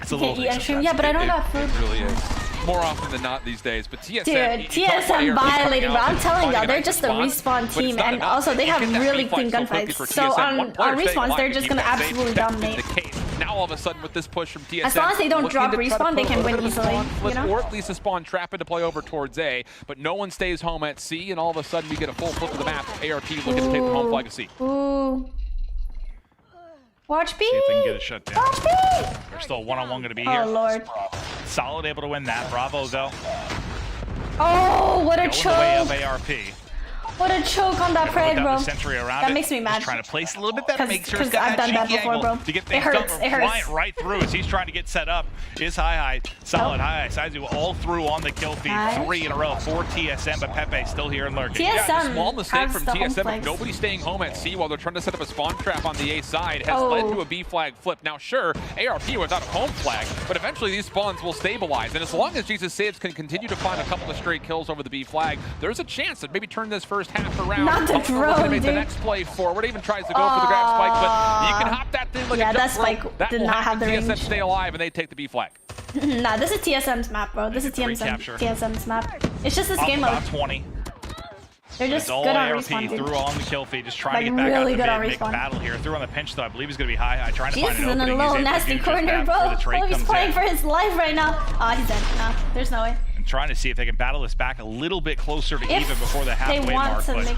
It's a Can't little eat ice cream. Yeah, but I don't have food. It really is. More often than not these days. But TSM, Dude, you talk about TSM ARP violating, coming bro. out I'm and telling y'all, finding they're a just a nice respawn but it's team, not and enough. also they You have get that really B clean flag so quickly gunfights. for So TSM. on One player staying respawns, alive they're to just keep gonna that safe. absolutely That's been dominate. the case. Now all of a sudden with this push from TSM, As long as they don't looking drop to try to respawn, put they a can little win bit of a easily, spawn flip, you know? or at least a spawn trap it to play over towards A. But no one stays home at C, and all of a sudden we get a full flip of the map. ARP looking to take the home flag of C. Ooh. Watch B. See if they can get it shut down. Watch B. They're still one-on-one going to be Oh here. Lord. Solid able to win that. Bravo though. Oh, what a Going the way of choke. ARP. What a choke on that Put preg, down bro. the sentry around That it. makes me mad. Just trying to place a little bit better. Make sure it's 'Cause got I've that done that cheeky before, angle bro. to get It things hurts, done. it hurts. Flying right through as he's trying to get set up. Is high. Solid high. Saizu all through on the kill feed. Nice. 3 in a row for TSM, but Pepe still here and lurking. TSM Yeah, just small mistake has from the home TSM. flags. Nobody staying home at C while they're trying to set up a spawn trap on the A side has led to a B flag flip. Now, sure, ARP without a home flag, but eventually these spawns will stabilize. And as long as Jesus Saves can continue to find a couple of straight kills over the B flag, there's a chance that maybe turn this first half around. Not the Ultimately, drone, they make the dude. next play forward. Even tries to go for the grab spike, but you can hop that thing like Yeah, a that jump rope. spike That did will not have the TSM range. stay alive, and they take the B flag. Nah, this is TSM's map, bro. This is recapture. TSM's map. It's just this Off game mode. about 20. They're just It's all good on ARP respawn, dude. through on the kill feed, just trying Like, to get back really out good to on mid, make respawn. battle here. Through on the pinch though, I believe he's going to be high. Trying to Jesus find is an in a opening. little He's able to nasty do just corner, that bro. before the trade Oh, he's comes playing in. for his life right now. Oh, he's dead. No, there's no way. And trying to see if they can battle this back a little bit closer to If even before the halfway they want mark. to But make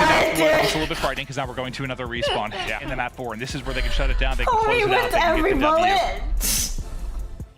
It's a little bit frightening because now we're going to another respawn in the map 4, and this is where they can shut it down. They can close it out. They can every get the W. bullet.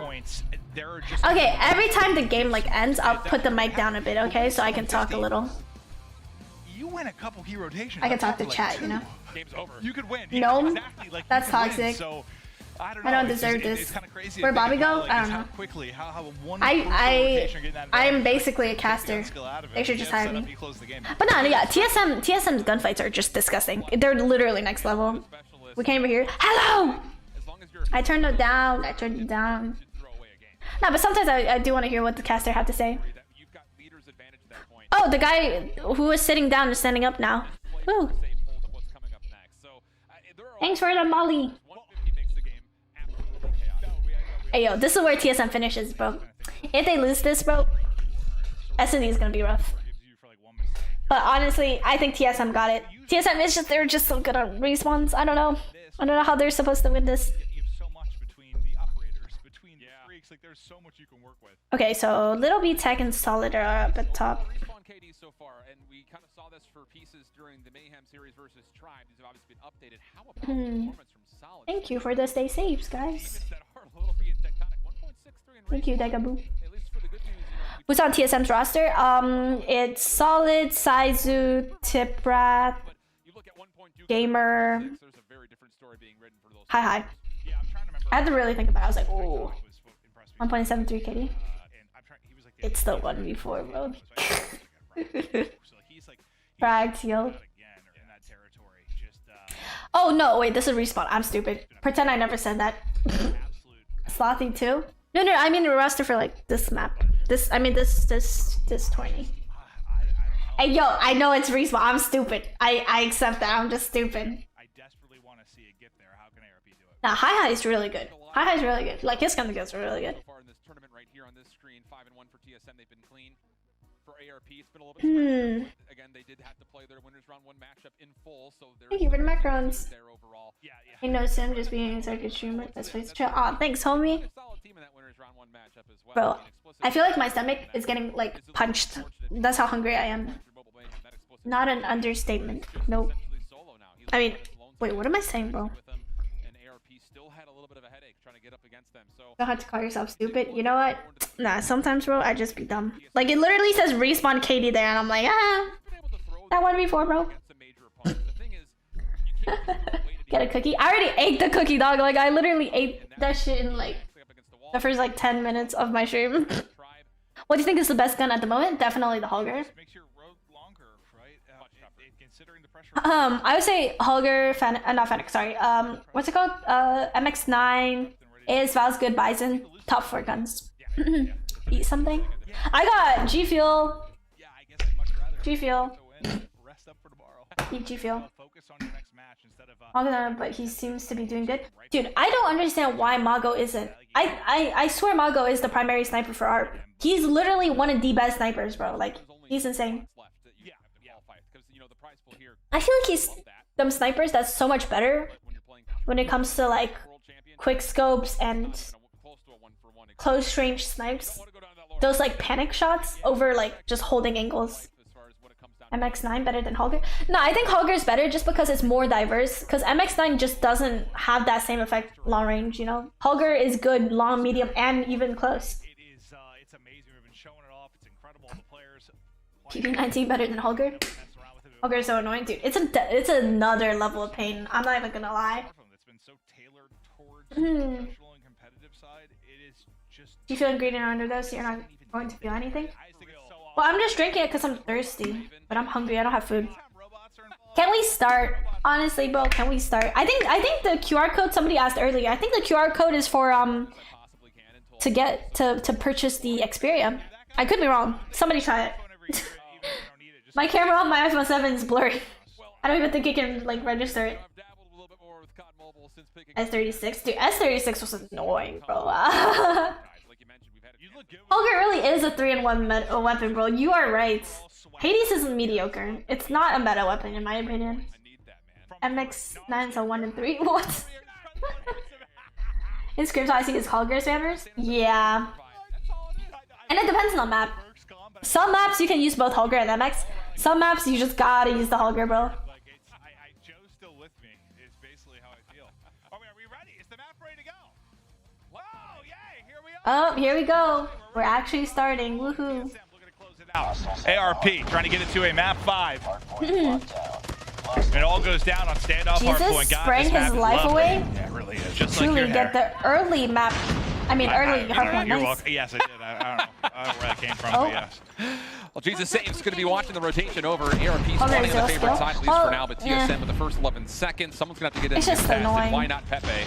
points, there are just Okay, every time the game like ends, I'll put the mic down a bit, okay, so I can talk a little. You win a couple key rotations. I can talk to chat, you know. Game's over. You could win. No, Exactly, like, that's you could win. toxic. So, I don't I know. don't It's deserve just- this. It's kind of crazy. Where'd to think Bobby go? about, like, I just don't how know. quickly, how one I am basically a caster. They should just hire me. But no, yeah, TSM's gunfights are just disgusting. They're literally next level. We came over here. Hello! I turned it down. I turned it down. No, but sometimes I do want to hear what the caster have to say. Oh, the guy who was sitting down is standing up now. Woo. Thanks for the molly. Hey yo, this is where TSM finishes, bro. If they lose this, bro, S&D is gonna be rough. But honestly, I think TSM got it. TSM is just, they're just so good on respawns. I don't know. I don't know how they're supposed to win this. You have so much between the operators, between the freaks. Like, there's so much you can work with. Okay, so Little B Tech and Solid are up at top. KD so far, and we kind of saw this for pieces during the Mayhem series versus Tribe. These have obviously been updated. How about performance from Solid? Thank you for the stay saves, guys. Thank you, Degaboo. Who's on TSM's roster? It's Solid, Saizu, Tiprat, Gamer. Hi. I had to really think about it. I was like, ooh. 1.73 KD. It's the 1v4, bro. Frag, heal. Oh no, wait, this is respawn. I'm stupid. Pretend I never said that. Slothy too? No, I mean the roster for like this map. This tourney. Hey yo, I know it's respawn. I'm stupid. I accept that. I'm just stupid. I desperately want to see it get there. How can ARP do it? Nah, Hi is really good. Hi is really good. Like his gun skills are really good. So far in this tournament right here on this screen, 5-1 for TSM. They've been clean. For ARP, it's been a little bit again, they did have to play their winners round 1 matchup in full, so thank you for the macrons. There overall. I know Sim just being a circuit streamer. That's place to chill. Aw, thanks, homie. Bro, I feel like my stomach is getting like punched. That's how hungry I am. Not an understatement. Nope. I mean, wait, what am I saying, bro? Don't have to call yourself stupid. You know what? Nah, sometimes, bro, I just be dumb. Like, it literally says respawn KD there, and I'm like, ah, that 1v4, bro. Get a cookie. I already ate the cookie, dog. Like, I literally ate that shit in, like, the first, like, 10 minutes of my stream. What do you think is the best gun at the moment? Definitely the Holger. I would say Holger, not Fennec, sorry. What's it called? MX9 is Val's good Bison. Top 4 guns. Eat something. I got GFuel. GFuel. Eat GFuel. Mago, but he seems to be doing good. Dude, I don't understand why Mago isn't. I swear Mago is the primary sniper for ARP. He's literally one of the best snipers, bro. Like, he's insane. I feel like he's them snipers that's so much better when it comes to like quick scopes and close range snipes. Those like panic shots over like just holding angles. MX9 better than Holger? No, I think Holger's better just because it's more diverse. Because MX9 just doesn't have that same effect long range, you know? Holger is good long, medium, and even close. It's amazing. We've been showing it off. It's incredible. The players. PP19 better than Holger? Holger is so annoying, dude. It's another level of pain. I'm not even gonna lie. You feel ingredient under those, so you're not going to feel anything? Well, I'm just drinking it because I'm thirsty, but I'm hungry. I don't have food. Can we start? Honestly, bro, can we start? I think the QR code somebody asked earlier. I think the QR code is for to purchase the Xperia. I could be wrong. Somebody try it. My camera on my iPhone 7 is blurry. I don't even think it can like register it. S36, dude. S36 was annoying, bro. Holger really is a 3-in-1 weapon, bro. You are right. Hades is mediocre. It's not a meta weapon, in my opinion. MX9 is a 1-in-3. What? In scripts, I see is Holger spammers. Yeah. And it depends on the map. Some maps you can use both Holger and MX. Some maps you just gotta use the Holger, bro. Joe's still with me. Is basically how I feel. Are we ready? Is the map ready to go? Wow! Yay! Here we are. Oh, here we go. We're actually starting. Woohoo! ARP trying to get it to a map 5. It all goes down on standoff Hardpoint. Jesus sprang his life away. Yeah, it really is. Just truly like get the early map. I mean, early Hardpoint. You're Nice. welcome. Yes, I did. I don't know where that came from, but yes. Well, Jesus Saves going to be watching the rotation over. ARP spawning on the favorite side, at least for now, but TSM with the first 11 seconds. Someone's going to have to get in It's just fast, and annoying. why not Pepe?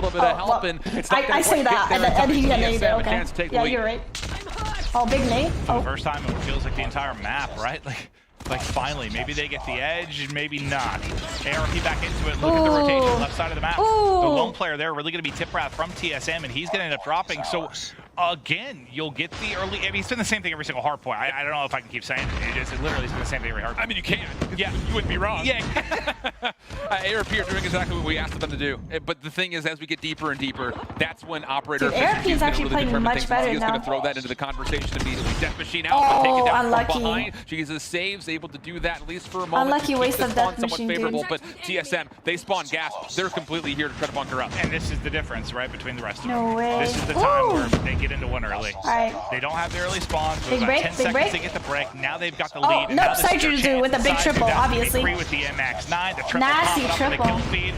little bit of help, and it's not I say that, and he got naded. Okay. Yeah, you're right. Oh, big nade. For the first time, it feels like the entire map, right? Like Like, finally, maybe they get the edge, maybe not. ARP back into it. Look at the rotation, left side of the map. The lone player there really going to be Tiprath from TSM, and he's going to end up dropping. So, again, you'll get the early... I mean, he's been the same thing every single hardpoint. I don't know if I can keep saying it. It literally has been the same thing every hardpoint. I mean, you can. Yeah. You wouldn't be wrong. Yeah. ARP are doing exactly what we asked them to do. But the thing is, as we get deeper and deeper, that's when operator efficiency is actually really playing much better He's now. going to throw that into the conversation immediately. Death Machine out, but take it down unlucky. from behind. Jesus saves, able to do that at least for a moment. Unlucky waste of Death Machine, favorable, dude. but TSM, they spawn gas. They're completely here to try to bunker up. And this is the difference, right, between the rest of No them. way. This is the time where they get into one early. Alright. They don't have the early spawns. Big About break, 10 big seconds break. to get the break. Now they've got the Oh, lead. and nope, now this is their Saijuju with a big chance. triple, Saijuju obviously. Free with the MX-9, the triple Nasty popping up triple. in the kill feed.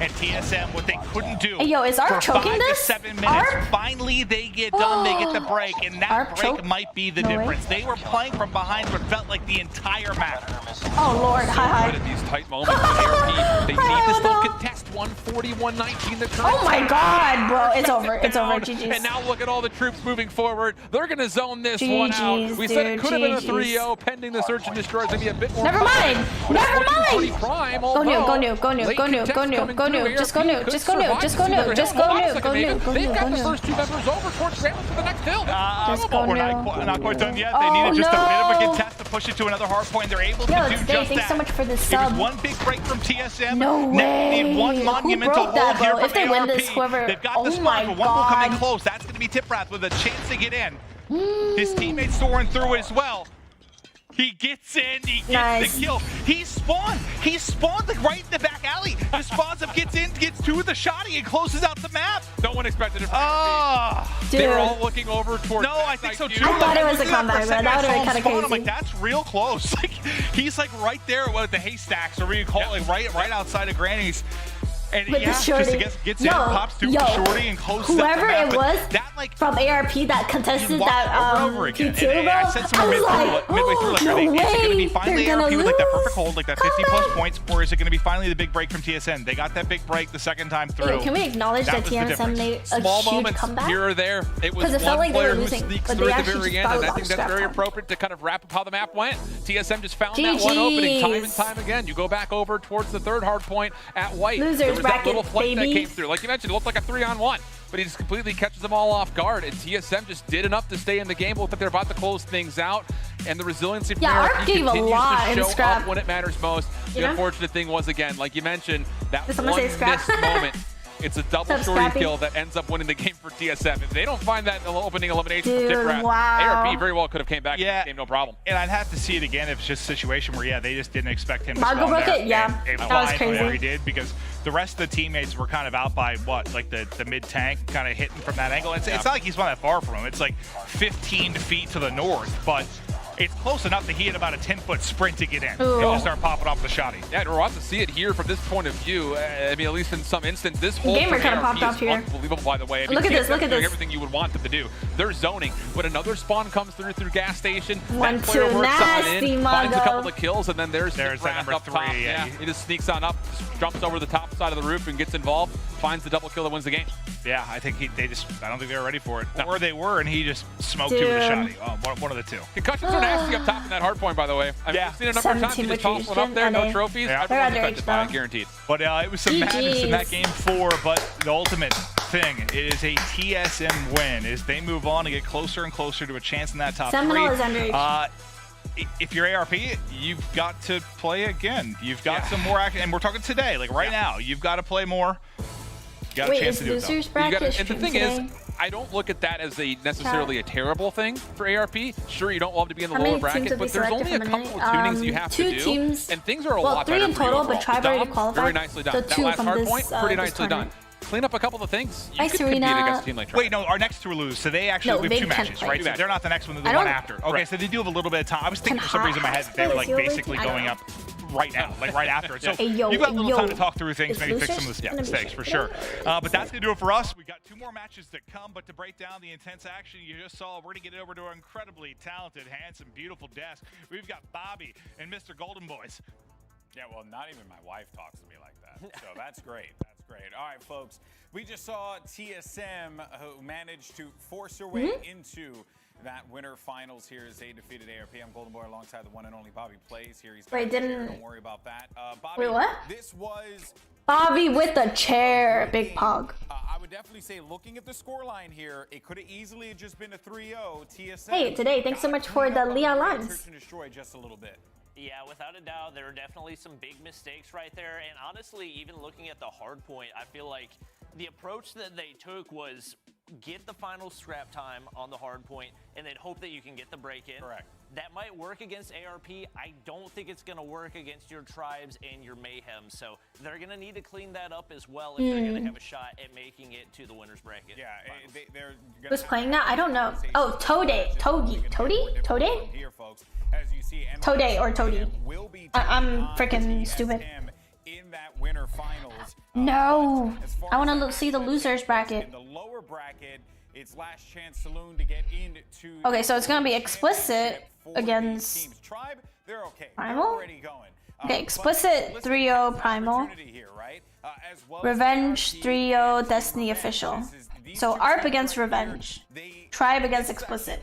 And TSM, what they couldn't do Hey, yo, is Arp for choking 5 this? to 7 minutes, Arp? finally they get done, they get the break, and that Arp break choke? might be the No way. difference. They were playing from behind what felt like the entire map. Oh, Lord. Hi, Good at hi. these tight moments. ARP, they need to still contest 140, 119. The current Oh, my time. God, bro. It's over. It's over. Down. GG's. And now look at all the troops moving forward. They're going to zone this one out. GG's, We said it dude, could have been a GG's. 3-0 pending the search and destroy. Maybe a bit more. Never mind. But it's Never looking mind. pretty prime, Go new, although go new, go new, late go new, contest go new, coming go through. new, just go ARP new, could just go new, survive just to go see new, their just hill. go Hold on a new, second, go David. new, go They've new, got go the new. first 2 members over towards Ramon for the next hill. Just go Not quite done yet. They Oh, needed just a bit of a no. contest to push it to another hard point. They're able to Yo, do it's just Day. that. Thanks so much for the It sub. was one big break from TSM. No Now they need way. one Who monumental broke that, hold here bro? from If they win ARP. this, whoever- They've got Oh the spawn, my but one will come in God. close. That's going to be Tiprath with a chance to get in. His teammates soaring through it as well. He gets in, he gets the kill. He spawned like right in the back alley. He spawns up, gets in, gets 2 with the shotty, and closes out the map. No one expected it from Ah, They were all looking over towards. no, I think so too. I thought it was a Look at that comeback, for but second. that I would've saw been him kinda spawn, I'm crazy. like, that's real close. Like, he's like right there with the haystacks, or what you call it, like right outside of Granny's. And With yeah, the shorty. just gets in, pops 2 with the shorty, and closes whoever out the map. it was But that, like, from ARP that contested you watch that over and over again. P2, And bro, I said I somewhere was like, midway through, like, no is it going to be way, finally they're ARP gonna with like that lose. perfect hold, like that 50 plus points, or is it going to be finally the big break from TSM? They got that big break the second time through. Yo, can we acknowledge that was the TSM difference. made a Small huge moments comeback? here or there. It was 'Cause it felt one like they were player who losing, sneaks but through they at the actually very just end, and followed I up think that's scrap very time. appropriate to kind of wrap up how the map went. TSM just found that one opening time and time again. You go back over towards the 3rd hard point at White. Losers there was that bracket, little flight that baby. came through. Like you mentioned, it looked like a 3-on-1, but he just completely catches them all off guard, and TSM just did enough to stay in the game. Looked like they're about to close things out, and the resiliency from ARP Arp gave a continues lot to in show scrap. up when it matters most. You The know? unfortunate thing was, again, like you mentioned, that Did one someone say scrap? missed moment. It's a double What's up, shorty Scrappy? kill that ends up winning the game for TSM. If they don't find that opening elimination Dude, from Tiprath, wow. ARP very well could have came back in this game, no problem. And I'd have to see it again if it's just a situation where, yeah, they just didn't expect him to Margo spawn broke there. it? Yeah. And That was fly crazy. where he did, because the rest of the teammates were kind of out by, what, like the mid-tank, kind of hitting from that angle. It's not like he's not that far from him. It's like 15 feet to the north, but it's close enough that he had about a 10-foot sprint to get in. Ooh. He'll just start popping off the shotty. Yeah, and we're about to see it here from this point of view. I mean, at least in some instance, this whole Gamer kinda ARP popped off is here. unbelievable, by the way. I mean, Look at this, TSM look at doing this. everything you would want them to do. They're zoning, but another spawn comes through gas station. One, that player two, works on nasty, in, finds a Mongo. couple of kills, and then there's that Tiprath number up 3. top. Yeah, He just sneaks on up, jumps over the top side of the roof and gets involved, finds the double kill that wins the game. Yeah, I think I don't think they were ready for it. No. Or they were, and he just smoked 2 with a Dude. shotty. One of the 2. Concussions are nasty up top in that hard point, by the way. I've seen a number of times. 17 You just toss one up there, no trophies. Yeah. They're Everyone's underage, affected by it, though. guaranteed. But it was some madness in that GGs. game 4, but the ultimate thing is a TSM win as they move on and get closer and closer to a chance in that top 3. Seminole is underage. If you're ARP, you've got to play again. You've got some more action, and we're talking today, like right now. You've got to play more. You got a Wait, chance is to do it, though. losers bracket and the stream thing today? is, I don't look at that as necessarily a terrible thing for ARP. Sure, you don't love to be in the How lower many teams bracket, did we but there's select only a for couple minute? of tunings you have to 2 do, teams. and things are a Well, lot 3 better in for you total, but overall. Tribe already Dom, qualified. very nicely done. So That 2 last from hard this, point, pretty this nicely tournament. done. Clean up a couple of things. You Nice could compete Serena. against a team like Tribe. Wait, no, our next 2 are lose, so they actually No, we have they 2 can't matches, play. right? So they're not the next one, they're the I one don't- after. Okay, Right. so they do have a little bit of time. I was thinking for some reason in my head that they were like Can Haas basically play? I going don't up right now, like right after it. So Hey, yo, you've got a little yo. time to talk through things, Is maybe fix losers some of the gonna be mistakes for shaken sure. But that's going to do it for us. We've got 2 more matches to come, but to break down the intense action you just saw, we're going to get it over to our incredibly talented, handsome, beautiful desk. We've got Bobby and Mr. Golden Boys. Yeah, well, not even my wife talks to me like that, so that's great. That's Great. All right, folks. We just saw TSM who managed to force their way into that winter finals here as they defeated ARP. I'm Golden Boy alongside the one and only Bobby Plays here. He's Wait, didn't... Don't worry about that. Bobby, wait, what? This was... Bobby with the chair, big pog. I would definitely say, looking at the scoreline here, it could have easily just been a 3-0. TSM. Hey, today, thanks so much for the Leon lines. Search and destroy just a little bit. Yeah, without a doubt, there are definitely some big mistakes right there. And honestly, even looking at the hard point, I feel like the approach that they took was get the final scrap time on the hard point and then hope that you can get the break in. Correct. That might work against ARP. I don't think it's going to work against your tribes and your mayhem. So they're going to need to clean that up as well if they're going to have a shot at making it to the winner's bracket. Yeah, they're Who's playing that? I don't know. Oh, Today. Togi. Toady? Today? Here, folks. As you see, Today or Toady. I'm freaking stupid. In that winter finals. No. I want to see the losers bracket. In the lower bracket, it's Last Chance Saloon to get into. Okay, so it's going to be Explicit against Tribe. They're okay. Primal? They're already going. Okay, Explicit 3-0 Primal. Revenge 3-0 Destiny Official. So ARP against Revenge. Tribe against Explicit.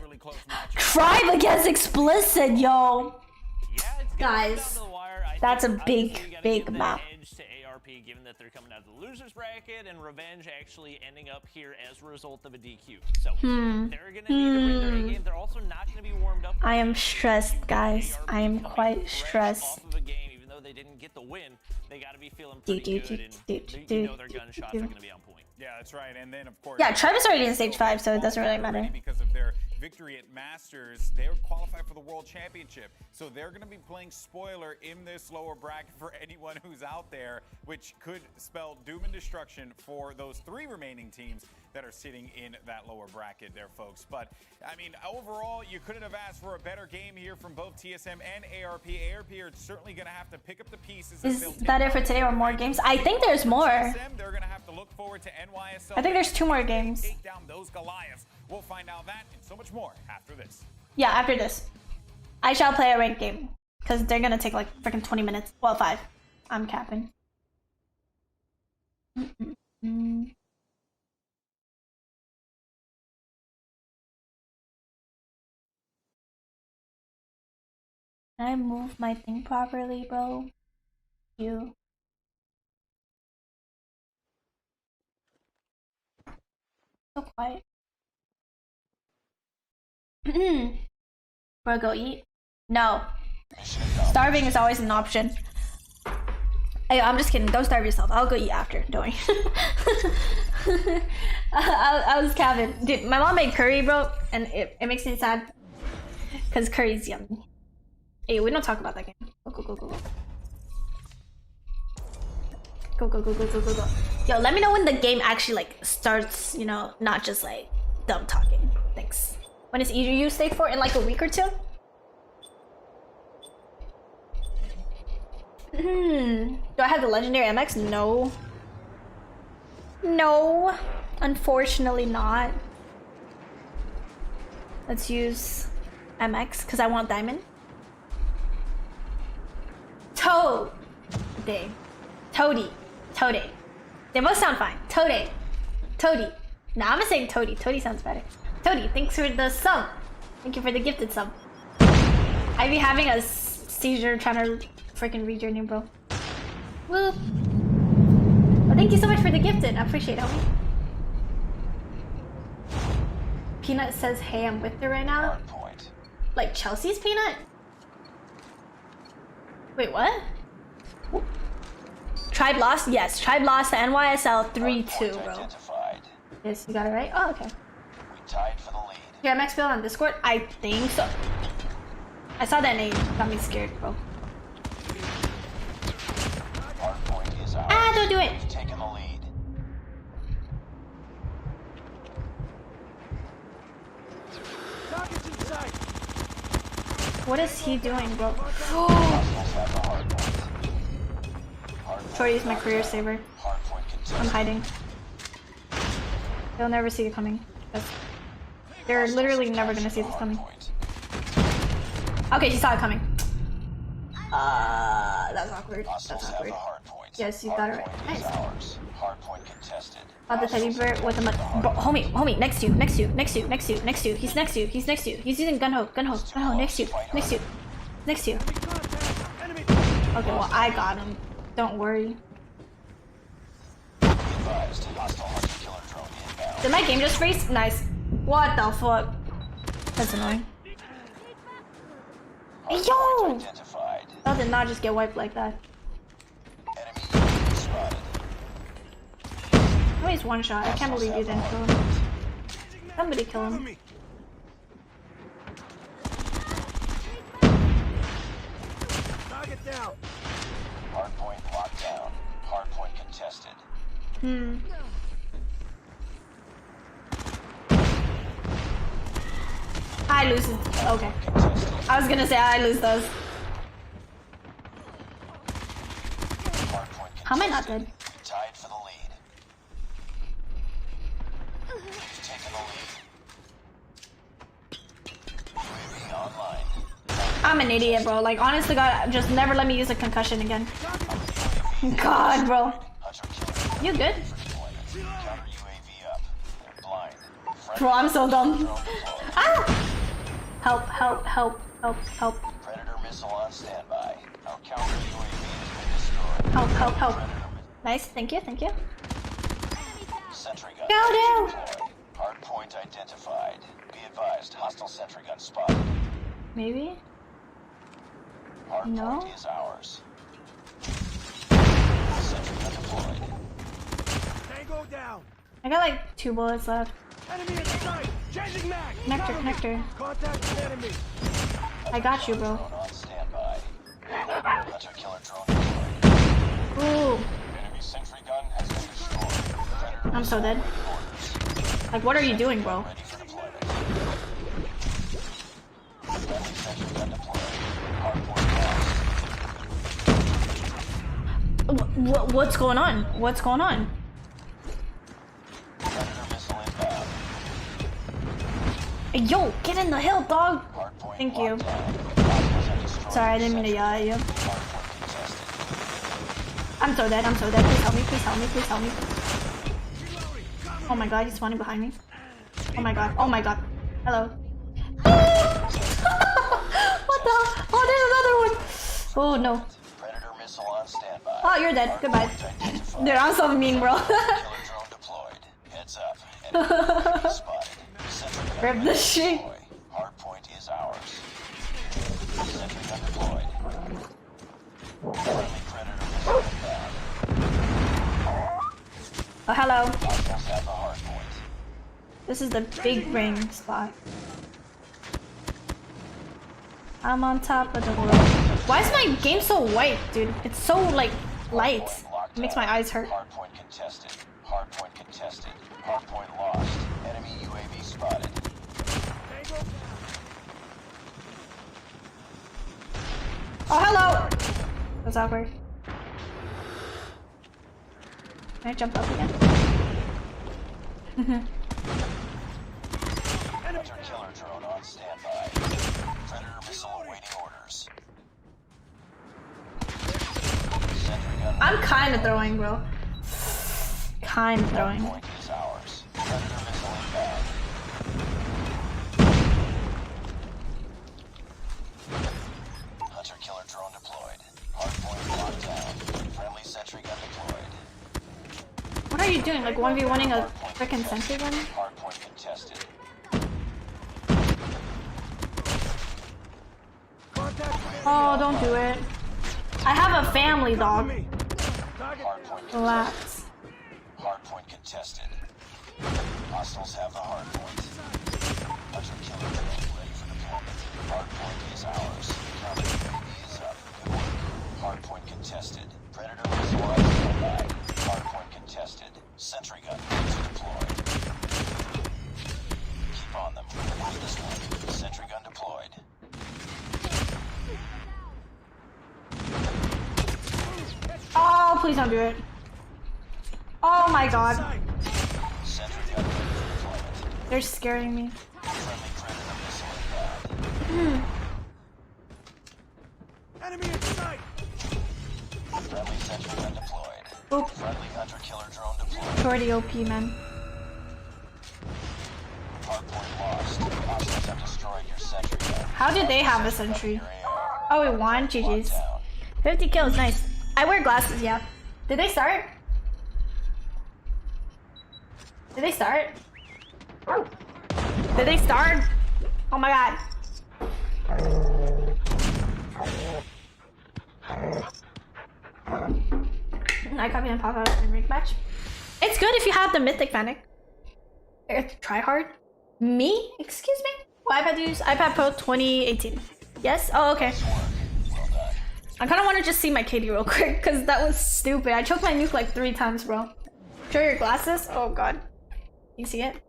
Tribe against Explicit, yo! Guys, that's a big map. To ARP, given that they're coming out of the losers bracket, and Revenge actually ending up here as a result of a DQ. So they're gonna need to bring their A game. They're also not gonna be warmed up. I am stressed, guys. I am quite stressed. Off of a game, even though they didn't get the win, they gotta be feeling pretty good, and you know their gunshots are gonna be on point. Yeah, that's right. And then of course, yeah, Tribe is already in stage 5, so it doesn't really matter. Because of their victory at Masters, they're qualified for the World Championship. So they're going to be playing spoiler in this lower bracket for anyone who's out there, which could spell doom and destruction for those 3 remaining teams that are sitting in that lower bracket there, folks. But, I mean, overall, you couldn't have asked for a better game here from both TSM and ARP. ARP are certainly going to have to pick up the pieces. Is that it for today or more games? I think there's more. They're going to have to look forward to NYSL. I think there's 2 more games. Take down those Goliaths. We'll find out that and so much more after this. Yeah, after this. I shall play a ranked game. Because they're gonna take like freaking 20 minutes. Well, 5. I'm capping. Can I move my thing properly, bro? You. So quiet. Bro, go eat? No. Starving is always an option. Hey, I'm just kidding. Don't starve yourself. I'll go eat after. Don't worry. I was capping. Dude, my mom made curry, bro, and it makes me sad. Because curry's yummy. Hey, we don't talk about that game. Go. Go. Yo, let me know when the game actually like starts, you know, not just like dumb talking. Thanks. When is EU stage 4? In like a week or 2? Do I have the legendary MX? No. No. Unfortunately not. Let's use MX because I want diamond. Toady. They both sound fine. Toady. Nah, I'm gonna say Toady. Toady sounds better. Toady, thanks for the sub. Thank you for the gifted sub. I be having a seizure trying to freaking read your name, bro. Woo. Well, thank you so much for the gifted. I appreciate it, homie. Peanut says, hey, I'm with her right now. Like Chelsea's Peanut? Wait, what? Tribe lost? Yes, Tribe lost to NYSL 3-2, bro. Yes, you got it right? Oh, okay. Tied for the lead. Yeah, MX build on Discord? I think so. I saw that name. Got me scared, bro. Ah, don't do it! Taking the lead. What is he doing, bro? Tori is my career saver. I'm hiding. They'll never see it coming. They're literally never gonna see this coming. Okay, she saw it coming. That's awkward. That's awkward. Yes, you got it right. Nice. Hardpoint contested. About the teddy bear with the homie, next to you. He's next to you. He's using gunho, next to you. Okay, well I got him. Don't worry. Did my game just freeze? Nice. What the fuck? That's annoying. Hey, yo! That did not just get wiped like that. Oh, he's one shot. I can't believe you didn't kill him. Somebody kill him. Target down. Hardpoint locked down. Hardpoint contested. I lose it. Okay. I was gonna say I lose those. How am I not dead? Tied for the lead. You've taken the lead. UAV online. I'm an idiot, bro. Like, honest to God, just never let me use a concussion again. God, bro. You good? Bro, I'm so dumb. Ah! Help. Predator missile on standby. Our counter UAV has been destroyed. Help. Nice, thank you. Sentry gun. Go down! Hardpoint identified. Be advised, hostile sentry gun spotted. Maybe? Hardpoint No? is ours. Sentry gun deployed. Tango down. I got like 2 bullets left. Enemy in sight. Changing mag. Connector. Contact with enemy. I got you, bro. Drone on standby. Hunter killer drone deployed. Ooh. Enemy sentry gun has been destroyed. Predator I'm so dead. Like, what are you doing, bro? ready for deployment. Enemy sentry gun deployed. Hardpoint lost. What's going on? What's going on? Predator missile inbound. Hey, yo, get in the hill, dog! Hardpoint Thank you. locked down. Hostiles have destroyed Sorry, I didn't mean to yell at you. Hardpoint contested. I'm so dead. Please help me. Oh my god, he's spawning behind me. Oh my god. Hello. What the? Oh, there's another one! Oh no. Predator missile on standby. Oh, you're dead. Goodbye. Hardpoint identified. Dude, I'm so mean, bro. Killer drone deployed. Heads up. Enemy spotted. Sentry gun Grab the shit. deploy. Hardpoint is ours. Sentry gun deployed. Friendly predator missile inbound. Oh, hello. Hostiles have the hardpoint. This is the big ring spot. I'm on top of the world. Why is my game so white, dude? It's so, like, light. It makes my eyes hurt. Hardpoint contested. Hardpoint contested. Hardpoint lost. Enemy UAV spotted. Oh, hello! That's awkward. Can I jump up again? Hunter killer drone on standby. Predator missile awaiting orders. Sentry gun. I'm kind of throwing, bro. Kind of throwing. Hardpoint is ours. Predator missile inbound. Hunter killer drone deployed. Hardpoint locked down. Friendly sentry gun deployed. What are you doing? Like 1v1ing a freaking sentry gun? Hardpoint contested. Oh, don't do it. I have a family, dog. Hardpoint Relax. Hardpoint contested. Hostiles have the hardpoint. Hunter killer drone ready for deployment. Hardpoint is ours. Counter UAV is up. Good work. Hardpoint contested. Predator missile on standby. Hardpoint contested. Sentry gun ready to deploy. Keep on them. Move this one. Sentry gun deployed. Oh, please don't do it. Oh my god. Sentry gun ready for deployment. They're scaring me. Friendly predator missile inbound. Enemy in sight! Oop. Friendly hunter-killer drone deployed. Pretty OP, man. Hardpoint lost. Hostiles have destroyed your sentry gun. How did they have a sentry? Oh, we won. GG's. 50 kills, nice. I wear glasses, yeah. Did they start? Did they start? Did they start? Oh my god. I copy and pop out in rig match. It's good if you have the mythic Fennec. Try hard. Me? Excuse me? What iPad do you use? iPad Pro 2018. Yes? Oh, okay. I kind of want to just see my KD real quick because that was stupid. I choked my nuke like 3 times, bro. Show your glasses? Oh god. You see it?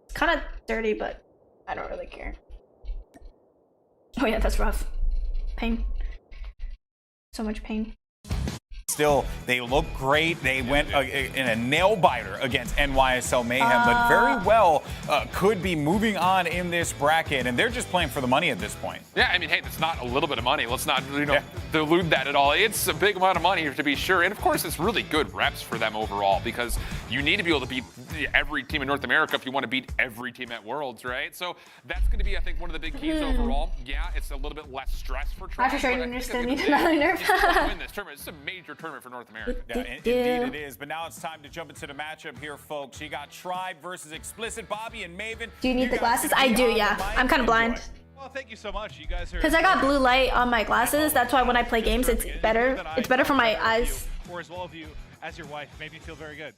It's kind of dirty, but I don't really care. Oh yeah, that's rough. Pain. So much pain. Still, they look great. They went in a nail biter against NYSL Mayhem, but very well could be moving on in this bracket, and they're just playing for the money at this point. Yeah, I mean, hey, that's not a little bit of money. Let's not, dilute that at all. It's a big amount of money to be sure, and of course, it's really good reps for them overall because you need to be able to beat every team in North America if you want to beat every team at Worlds, right? So that's going to be, I think, one of the big keys overall. Yeah, it's a little bit less stress for Trovo. I'm sure you understand me another nerf. Win this tournament. This is a major tournament for North America. Yeah, indeed it is. But now it's time to jump into the matchup here, folks. You got Tribe versus Explicit. Bobby and Maven. Do you need the glasses? I do, yeah. I'm kind of blind. Well, thank you so much. You guys are. Because I got blue light on my glasses. That's why when I play games, it's better. It's better for my eyes. Or as well of you as your wife made me feel very good.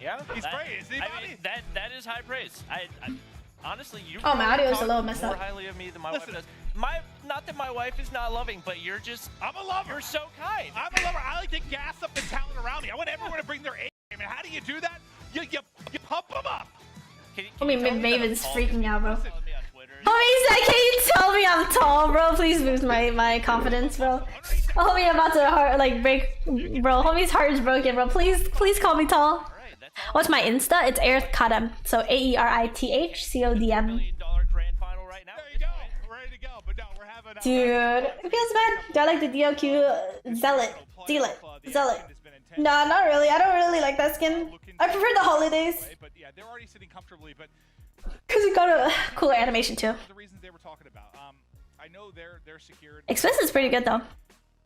Yeah, he's praised. I mean, that is high praise. I honestly, you. Oh, my audio is a little messed more up. highly of me than my wife does. Not that my wife is not loving, but you're just. I'm a lover. You're so kind. I'm a lover. I like to gas up the talent around me. I want everyone to bring their A game. And how do you do that? You pump them up. I mean, Maven's freaking out, bro. Homie said, can you tell me I'm tall, bro? Please boost my confidence, bro. Homie about to break, bro. Homie's heart is broken, bro. Please call me tall. What's my Insta? It's Aerith Codem. So AERITHCODM. Dude, it feels bad. Do I like the DLQ Zealot? Zealot. Nah, not really. I don't really like that skin. I prefer the holidays. But yeah, they're already sitting comfortably, but because it got a cooler animation too. The reasons they were talking about. I know they're secured. Explicit's pretty good though.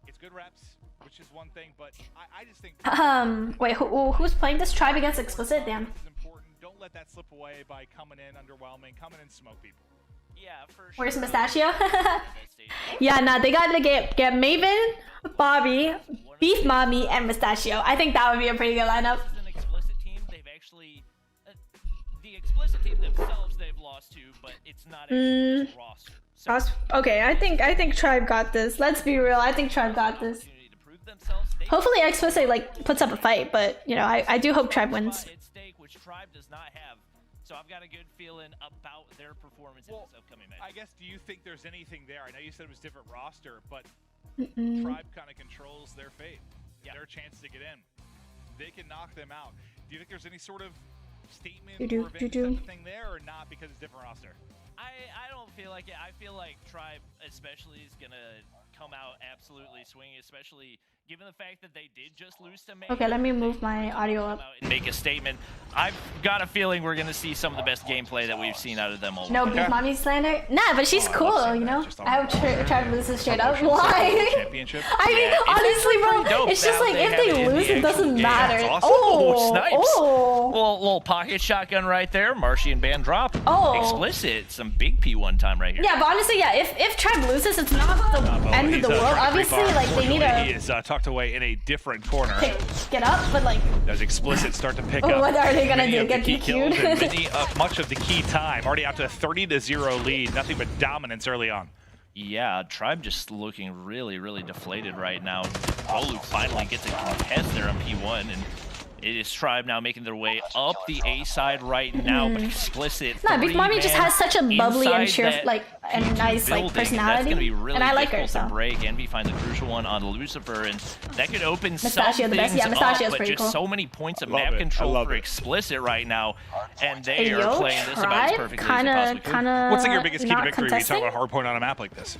It's good reps, which is one thing, but I just think. Wait, who's playing this? Tribe against Explicit? Damn. Don't let that slip away by coming in underwhelming, coming in smoke people. Yeah, for sure. Where's Mustachio? Yeah, nah, they gotta get Maven, Bobby, Beef Mommy, and Mustachio. I think that would be a pretty good lineup. This is an Explicit team. They've actually the Explicit team themselves they've lost to, but it's not actually this roster. So Okay, I think Tribe got this. Let's be real. I think Tribe got this. Hopefully Explicit puts up a fight, but you know, I do hope Tribe wins. Which Tribe does not have. So I've got a good feeling about their performance in this upcoming match. I guess, do you think there's anything there? I know you said it was different roster, but Tribe kind of controls their fate, their chance to get in. They can knock them out. Do you think there's any sort of statement or revenge type of thing there, or not because it's different roster? I don't feel like it. I feel like Tribe especially is going to come out absolutely swinging, especially given the fact that they did just lose to Mayhem. Okay, let me move my audio up. Make a statement. I've got a feeling we're going to see some of the best gameplay that we've seen out of them all. No Beef Mommy slander? Nah, but she's cool, you know? I hope Tribe loses straight up. Why? Championship. I mean, honestly, bro, it's just like if they lose, it doesn't matter. Oh, snipes. Little pocket shotgun right there. Martian band drop. Explicit. Some big P1 time right here. Yeah, but honestly, yeah, if Tribe loses, it's not the end of the world. Obviously, like, they need a... He is tucked away in a different corner. Get up, but like... Does Explicit start to pick up? What are they gonna do? Get DQ'd? Much of the key time. Already out to a 30-0 lead. Nothing but dominance early on. Yeah, Tribe just looking really, really deflated right now. Olu finally gets a contest there on P1, and it is Tribe now making their way up the A side right now, but Explicit. No, Beef Mommy just has such a bubbly and cheerful, and nice personality, that's gonna be really and I like her. So break. Envy finds a crucial one on Lucifer, and that could open Mustachio some the best. things Yeah, Mustachio's up, but pretty just cool. so many points of map control for Explicit right now, and they are playing this about as perfectly as they possibly could. What's like your biggest key to victory when you talk about Hardpoint on a map like this?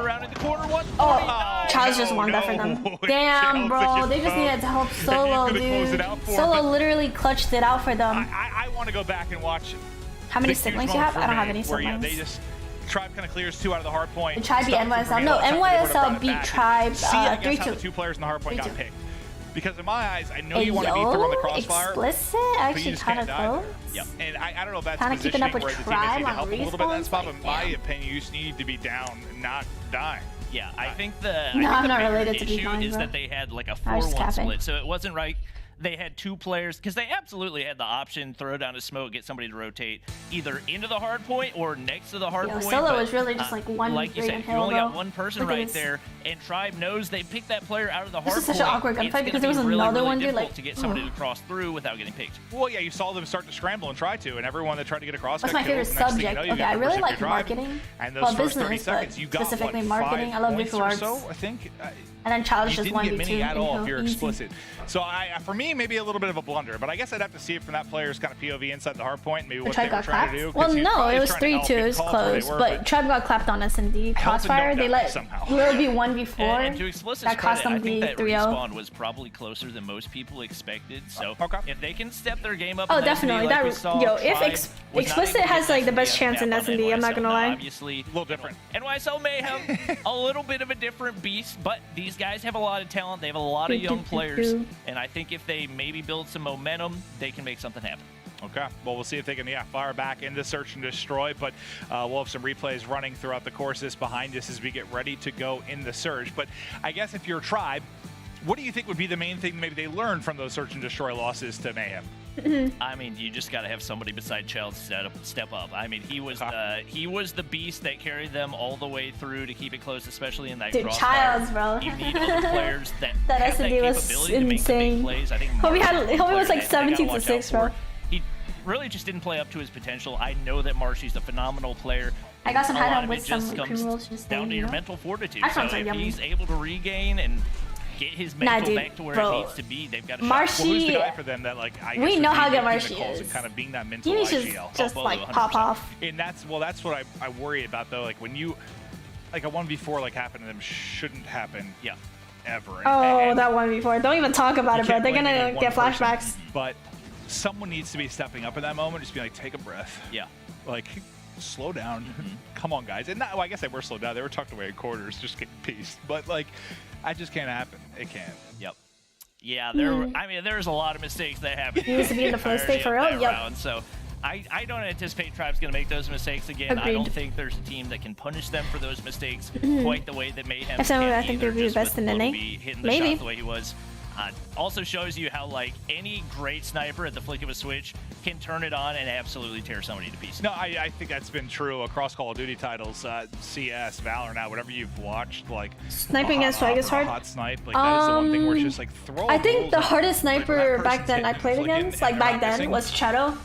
around in the corner. 149. Charles just won that for them. Damn, bro. They just needed to help Solo, dude. Solo literally clutched it out for them. I want to go back and watch. How many siblings you have? I don't have any siblings. They just Tribe kind of clears 2 out of the hard point. The Tribe beat NYSL. No, NYSL beat Tribe 3-2. The 2 players in the hard point got picked. Because in my eyes, I know you want to be through on the crossfire. Explicit actually kind of close. Yep. And I don't know if that's kind of keeping up with where the Tribe team needs to on help a little bit in that spot, respawns, but in my opinion, you just need to be down, not dying. Yeah, I think the I'm not related to issue Behind, is bro. that they had like a 4-1 split, so it wasn't right. They had 2 players because they absolutely had the option throw down a smoke, get somebody to rotate either into the hard point or next to the hard point. Solo was really just like one. Like you said, you only got one person right there, and Tribe knows they picked that player out of the hard point. This is such an awkward gunfight because there was really, another really one dude like to get somebody to cross through without getting picked. Well, yeah, you saw them start to scramble and try to, and everyone that tried to get across. That's my favorite subject. Okay, I really like marketing. And those first 30 business, seconds, you got specifically marketing. I love visual arts. So I think. And then Challenge you just didn't get many 1v2. at all if you're explicit. So for me, maybe a little bit of a blunder, but I guess I'd have to see it from that player's kind of POV inside the hard point, maybe what they were trying to do. Well, no, it was 3-2. It was close, but Tribe got clapped on S&D. Crossfire, they let Lil be 1v4. And to Explicit's that cost them credit, I think the that 3-0. respawn was probably closer than most people expected. So if they can step their game up, Oh, definitely. Like If Explicit has like the best chance in S&D, I'm not gonna lie. Obviously, a little different. NYSL Mayhem, a little bit of a different beast, but these guys have a lot of talent. They have a lot of young players, and I think if they maybe build some momentum, they can make something happen. Okay, well, we'll see if they can, fire back into Search and Destroy, but we'll have some replays running throughout the courses behind us as we get ready to go in the Surge. But I guess if you're Tribe, what do you think would be the main thing maybe they learned from those Search and Destroy losses to Mayhem? I mean, you just got to have somebody besides Childs step up. I mean, he was the beast that carried them all the way through to keep it close, especially in that crossfire. Childs, bro. You need other players that that have S&D that was capability to make the big insane. plays. I think Homie was like 17-6, bro. He really just didn't play up to his potential. I know that Marshy's a phenomenal player. I got some A high lot on of with it some just comes criminals just down to you your know? mental fortitude. I So found some if yummy. he's able to regain and get his mental back to where it needs to be, they've got a shot. Marshy, well, who's the guy for them that we know how good Marshy is. And kind of being that mental He needs IGL. to just like pop off. And that's what I worry about though. Like when you like a 1v4 like happened to them shouldn't happen. Yeah. Ever. Oh, that 1v4. Don't even talk about it, bro. They're gonna get flashbacks. But someone needs to be stepping up in that moment. Just be like, take a breath. Yeah. Like, slow down. Come on, guys. And not, well, I guess they were slowed down. They were tucked away in quarters, just getting pieced. But like, I just can't happen. It can't. Yep. Yeah, I mean, there's a lot of mistakes that happen. He needs to be in the flow state for real. Yep. So I don't anticipate Tribe's going to make those mistakes again. Agreed. I don't think there's a team that can punish them for those mistakes quite the way that Mayhem If can. I think they'd be the best in the NA. Hitting the Maybe. shot the way he was. Also shows you how like any great sniper at the flick of a switch can turn it on and absolutely tear somebody to pieces. No, I think that's been true across Call of Duty titles, CS, Valor, now whatever you've watched, like Sniping against Swag is hard. Hot snipe, like that is the one thing where it's just like throw. I think the hardest sniper back then I played against, like back then, was Shadow.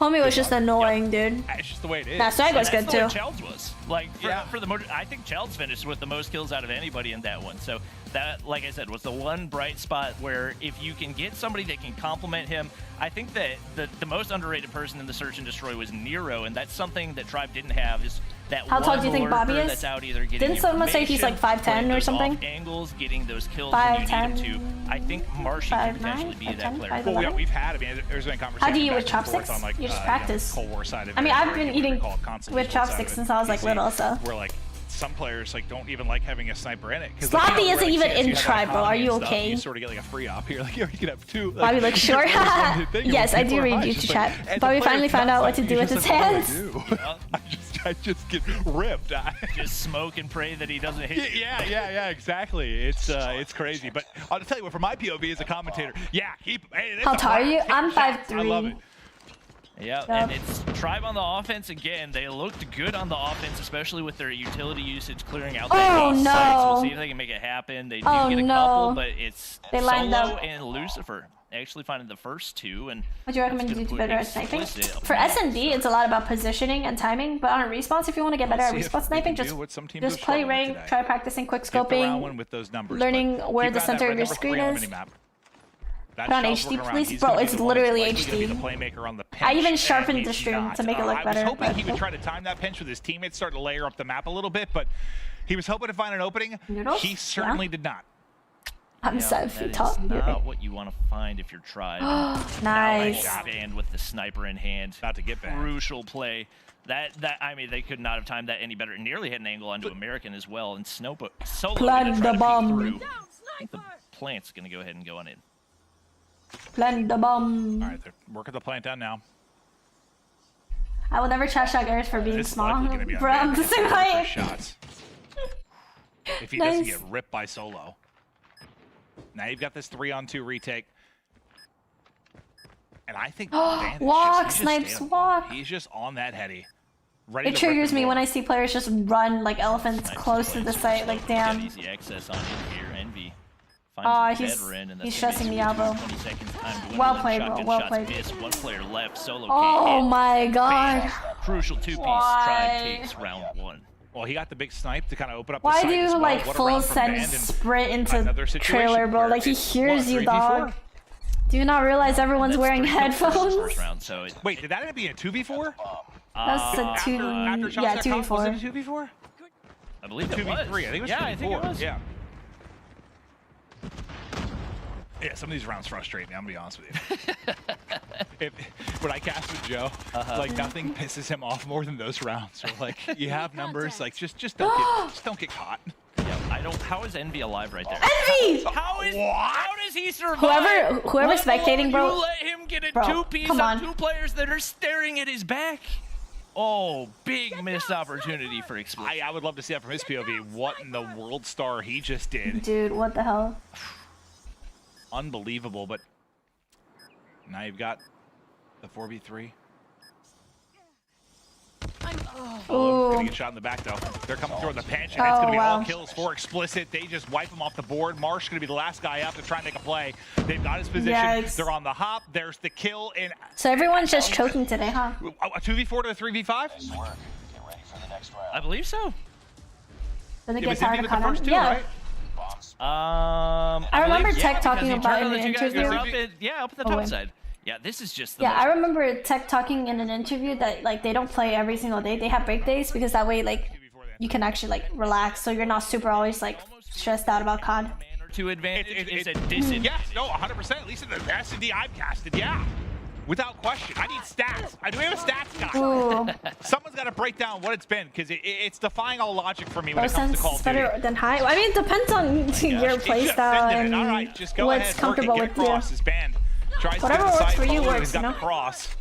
Homie was just annoying, dude. It's just the way it is. Nah, Swag was good too. That's the way Childs was. Like for the I think Childs finished with the most kills out of anybody in that one. So that, like I said, was the one bright spot where if you can get somebody that can complement him, I think that the most underrated person in the Search and Destroy was Nero, and that's something that Tribe didn't have. Is that How tall do you think Bobby is? That's out either getting Didn't someone say he's like 5'10" or something? Off angles, getting those kills when you need him to. I think Marshy can potentially be that player. Well, yeah, we've had. I mean, there's been conversations. How do you eat with back and forth chopsticks? on, like, You just practice. Cold War side of I mean, it, I've or been what we eating call it, console with esports side of chopsticks it, since I was like PC, little, so. Where like some players like don't even like having a sniper in it. Sloppy isn't even in Tribe, bro. Are you okay? You sort of get like a free op here. Like you can have two. Like, Bobby looks short. Yes, I do read YouTube chat. Bobby finally found out what to do with his hands. I just get ripped. Just smoke and pray that he doesn't hit you. Yeah, exactly. It's crazy. But I'll tell you what, from my POV as a commentator, hey, How tall are you? I'm 5'3". I love it. Yeah, and it's Tribe on the offense again. They looked good on the offense, especially with their utility usage clearing out Oh, those no. sites. We'll see if they can make it happen. They do get a couple, but it's They lined Solo up. and Lucifer actually finding the first two. And Would you recommend you do better at sniping? Explicit For S&D, it's a lot about positioning and timing, but on respawns, if you want to get better at respawn sniping, just play rank, try practicing quick scoping, with those numbers, learning where the center of your screen is. Put on HD, please. Bro, it's literally HD. I even sharpened the stream to make it look better. I was hoping he would try to time that pinch with his teammates, start to layer up the map a little bit, but He was hoping to find an opening. Noodles? He certainly Yeah. did not. I'm 7 That feet is tall. not what you want to find if you're Tribe. Nice. Banned with the sniper in hand. About to get banned. Crucial play. I mean, they could not have timed that any better. Nearly hit an angle onto American as well, and Solo Plant the bomb. through. I think the plant's gonna go ahead and go on in. Plant the bomb. All right, they're working the plant down now. I will never trash talk Aerith for being This is small. likely gonna be Bro, I'm the same height. shots. If he Nice. doesn't get ripped by Solo. Now you've got this 3-on-2 retake. And I think Van is Walk, he's snipes, standing. walk. He's just on that heady. Ready It to triggers rip me and when roll. I see players just run like elephants close to the site. Like, damn. Easy access on in here. Envy Aw, finds a veteran, and he's that's gonna stressing be me out, bro. 20 seconds time to Well win. played, bro. Shotgun Well shots played. missed. One player left. Solo Oh can't hit. my god. Crucial two-piece. Why? Tribe takes round 1. Well, he got the big snipe to kind of open up the Why sight do as you well. like What a full round for send Band and sprint into another situation trailer, bro? where Like he it's, hears what, you, 3v4? dog. Do you not realize everyone's wearing headphones? First round, so Wait, did that end up being a 2v4? That's a 2 After shots yeah, got caught, was 2v4. it a 2v4? I believe it 2v3. was. I think it was yeah, 2v4. I think it was. Yeah. Yeah, some of these rounds frustrate me, I'm gonna be honest with you. When I cast with Joe, like nothing pisses him off more than those rounds. Where, like you have numbers, like just don't get caught. Yeah, I don't. How is Envy alive right there? Envy! How does he survive? Whoever's spectating, bro. You let him get a Bro, two-piece come on on. 2 players that are staring at his back. Oh, big missed opportunity for Explicit. I would love to see that from his POV. What in the world star he just did. Dude, what the hell? Unbelievable, but now you've got the 4v3. Ooh. Gonna get shot in the back though. They're coming through with the pinch, and it's gonna be wow. all kills for Explicit. They just wipe him off the board. Marsh gonna be the last guy up to try and make a play. They've got his position. Yikes. They're on the hop. There's the kill, and So everyone's just choking today, huh? a 2v4 to a 3v5. I believe so. Then they It get was tired Envy of with the Conan? first two, Yeah. right? I remember believe, Tech yeah, talking because about he in turned the the two guys interview. up at the Oh, top wait. side. Yeah, this is just the Yeah, most I remember Tech talking in an interview that like they don't play every single day. They have break days because that way like you can actually like relax, so you're not super always like stressed out about COD. man or two advantage. It's a disadvantage. Yes, no, 100%. At least in the S&D I've casted, yeah. Without question. I need stats. Do we have a stats guy? Ooh. Someone's got to break down what it's been, because it's defying all logic for me when Low it comes sense to Call is of Duty. better than high. I mean, it depends on your It's just playstyle sending it. and All right, just go what's ahead, comfortable work it, get with you. across. His band tries Whatever to get the works side for you forward. works, He's got you the know? cross.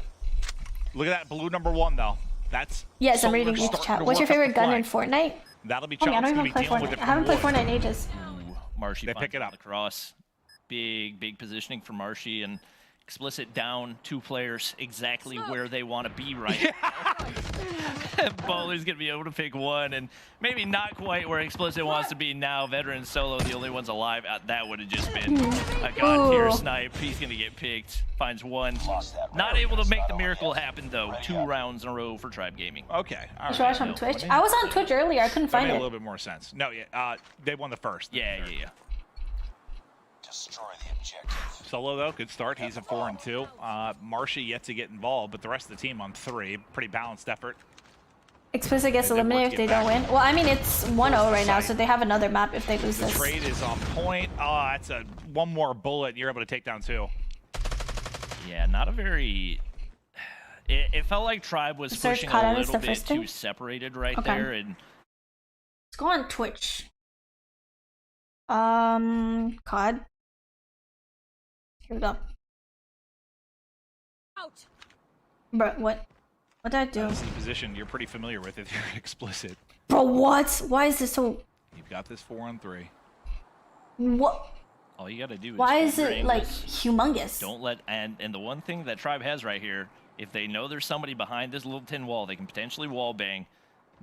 Look at that blue #1 though. That's Yes, I'm Solar reading each starting chat. to What's your work up favorite the gun in flank. Fortnite? That'll be Oh, yeah, I Chomps don't gonna even be play dealing with Fortnite. it I haven't played from Fortnite in ages. Marshy They finds pick it up. the cross. Big positioning for Marshy, and Explicit down 2 players exactly where they want to be right now. Bowler's going to be able to pick one, and maybe not quite where Explicit wants to be now. Veteran Solo, the only ones alive. That would have just been a god-tier Ooh. snipe. He's going to get picked. Finds one. Not able to make the miracle happen, though. 2 rounds in a row for Tribe Gaming. Okay. All You should right. watch on Twitch. I was on Twitch earlier. I couldn't That find made a it. little bit more sense. No, yeah, they won the first. Yeah. Destroy the objective. Solo though, good start. He's a 4-2. Marshy yet to get involved, but the rest of the team on 3. Pretty balanced effort. Explicit gets They work eliminated to if they get don't back. win. Well, I mean, it's 1-0 right now, so they have another map if they lose The this. trade is on point. Oh, that's one more bullet. And you're able to take down 2. Yeah, not a very... It felt like Tribe was Search pushing COD a and little stuff bit first thing? too separated right Okay. there, and Let's go on Twitch. COD. Here we go. Out. Bro, what? What did I do? This is a position you're pretty familiar with if you're Explicit. Bro, what? Why is this so... You've got this 4-on-3. What? all you got to do is Why hold is your it, like, angles. humongous? Don't let... And the one thing that Tribe has right here, if they know there's somebody behind this little tin wall, they can potentially wall bang.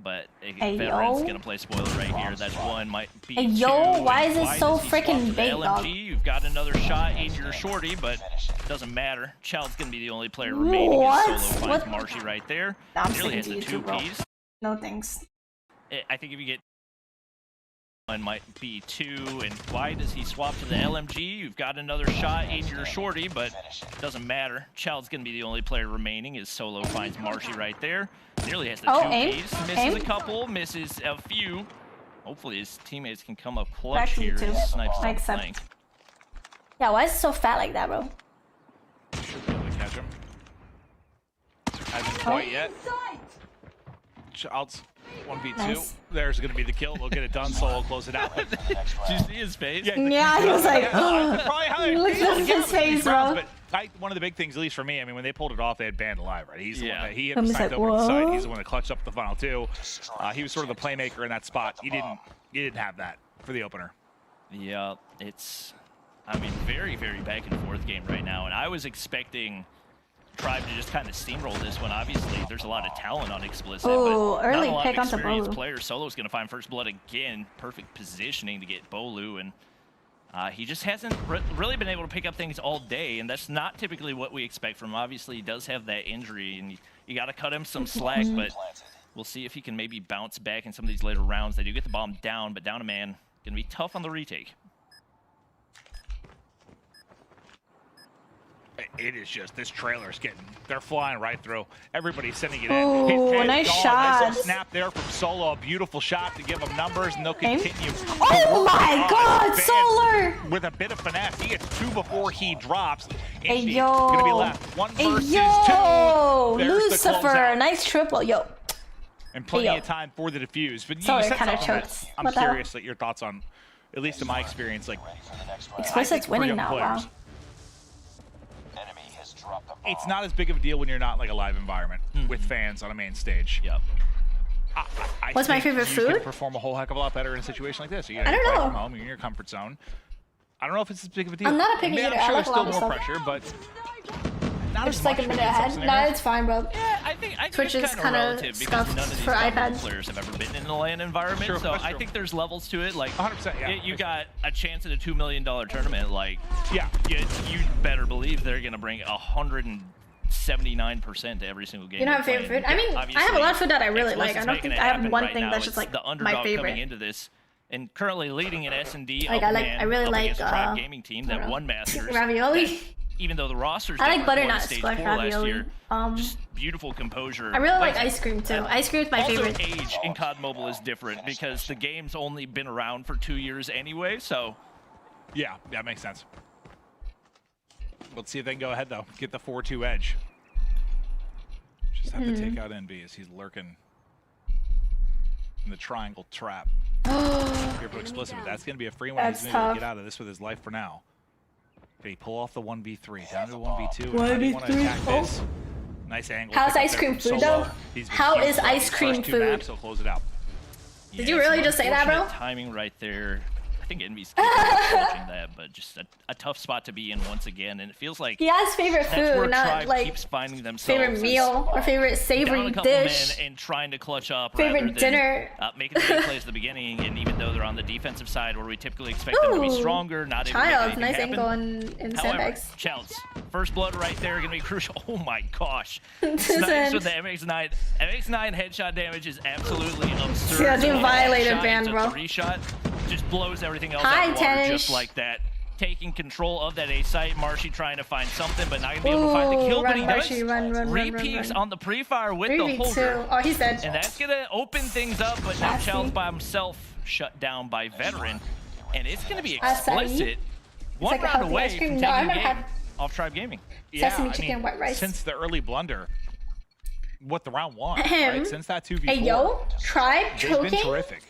But a Hey, veteran's yo. gonna play spoiler right here. That's one, might be Hey, two. yo, why and is this so does he swap freaking to the bait, dog? LMG? You've got another shot in your shorty, but doesn't matter. Child's gonna be the only player remaining. What? Solo finds What? Marshy right there. Nah, I'm Nearly sticking hits to the YouTube, bro. 2Ps. No thanks. I think if you get one, might be 2. And why does he swap to the LMG? You've got another shot in your shorty, but doesn't matter. Child's gonna be the only player remaining. As Solo finds Marshy right there. Nearly has the Oh, 2 aim? Ps. Misses Aim? a couple, misses a few. Hopefully his teammates can come up clutch Back to you here too. and snipe I some accept. flank. Yeah, why is it so fat like that, bro? Should be able to catch him. Hasn't quite yet. Outs 1v2. Nice. There's going to be the kill. We'll get it done. Solo close it out. Did you see his face? Yeah, he was like, look at his face, bro. But one of the big things, at least for me, I mean, when they pulled it off, they had Band alive, right? He's the one that he hit I'm the just side like, over the side. whoa. He's the one that clutched up the final two. He was sort of the playmaker in that spot. You didn't have that for the opener. Yeah, it's, I mean, very, very back and forth game right now, and I was expecting Tribe to just kind of steamroll this one. Obviously, there's a lot of talent on Explicit, Ooh, but early not a lot pick of onto experienced Bolu. players. Solo's going to find first blood again. Perfect positioning to get Bolu, and he just hasn't really been able to pick up things all day, and that's not typically what we expect from him. Obviously, he does have that injury, and you got to cut him some slack, but we'll see if he can maybe bounce back in some of these later rounds. They do get the bomb down, but down a man. Going to be tough on the retake. It is just, this trailer's they're flying right through. Everybody's sending it Ooh, in. nice Nice shot. little snap there from Solo. A beautiful shot to give them numbers, and they'll continue. Oh my God, Band Solar! with a bit of finesse. He gets two before he drops. Hey, Indy yo. gonna be left. One Hey, versus yo! two. There's the Lucifer, closeout. nice triple, yo. And plenty Hey, yo. of time for the defuse. But Solar you said kinda something that chokes. I'm What the hell? curious at your thoughts on, at least in my experience, like Explicit's for winning young now, players, wow. it's not as big of a deal when you're not like a live environment with fans on a main stage. Yep. I What's my think favorite you food? can perform a whole heck of a lot better in a situation like this. You I don't play know. from home, you're in your comfort zone. I don't know if it's as big of a deal. I'm not a picky I mean, eater. I'm I sure like there's a lot still of more stuff. pressure, but not It's as like a much minute maybe in some ahead. No, scenarios. it's fine, bro. Yeah, I think Twitch it's is kind kinda of relative because scuffed none of these for top iPad. players have ever been in a LAN environment, Sure, so that's I true. think there's levels to it. Like 100%, yeah. you got a chance at a $2 million tournament. Like, yeah, you better believe they're gonna bring 179% to every single game. You don't have they're favorite playing. food? I mean, I have a lot of food that I really like. Explicit's I don't making think it I have happen one right thing now. that's It's just like the my underdog favorite. coming into this. And currently leading in S&D Like, up I really up like, against a Tribe Gaming team I that don't know. won Masters. Ravioli? that, even though the roster's I like different butternut than stage squash 4 last ravioli. year, just beautiful composure. I really like But ice cream too. Ice cream is my also, favorite. age in COD Mobile is different because the game's only been around for 2 years anyway, so... Yeah, that makes sense. Let's see if they can go ahead, though. Get the 4-2 edge. Just have to take out NB as he's lurking in the triangle trap. Here for Explicit, but that's going to be a free one. That's He's going to tough. get out of this with his life for now. Can he pull off the 1v3? Down to 1v2. How do you want to attack this? Nice angle. How's pick up ice there cream from food, Solo. though? He's been How huge is for ice these cream first two food? maps, so close it out. Did you really just say that, bro? Unfortunate timing right there. I think Envy's watching that, but just a tough spot to be in once again, and it feels like He has favorite that's where food, not Tribe like keeps finding themselves favorite is meal or favorite down savory a couple dish. men and trying to clutch up Favorite rather than, dinner. making the big plays at the beginning, and even though they're on the defensive side where we typically expect them to be Ooh, stronger, not able to make Child, anything nice happen. angle in However, sandbags. Childs, first blood right there, gonna be crucial. Oh my gosh. This Snipes with is- the MX9. MX9 headshot damage is absolutely absurd. Yeah, dude, So violated shot ban, into bro. 3-shot just blows everything else Hi, out of the water Tenish. just like that. Taking control of that A site. Marshy trying to find something, but not gonna be able to find the kill, run, but he Marshy, does. run, Re-peeks run. on the pre-fire with the 3v2. Holger. Oh, he's dead. And that's gonna open things up, but now Nasty. Childs by himself, shut down by Veteran. And it's gonna be Acai? Explicit. One like a round healthy away ice cream? from No, I've taking the never game had off Tribe Gaming. Sesame chicken, white rice. Since the early blunder, what the round one, Ahem. right? Since that 2v4, Hey, yo, Tribe they've been choking? terrific.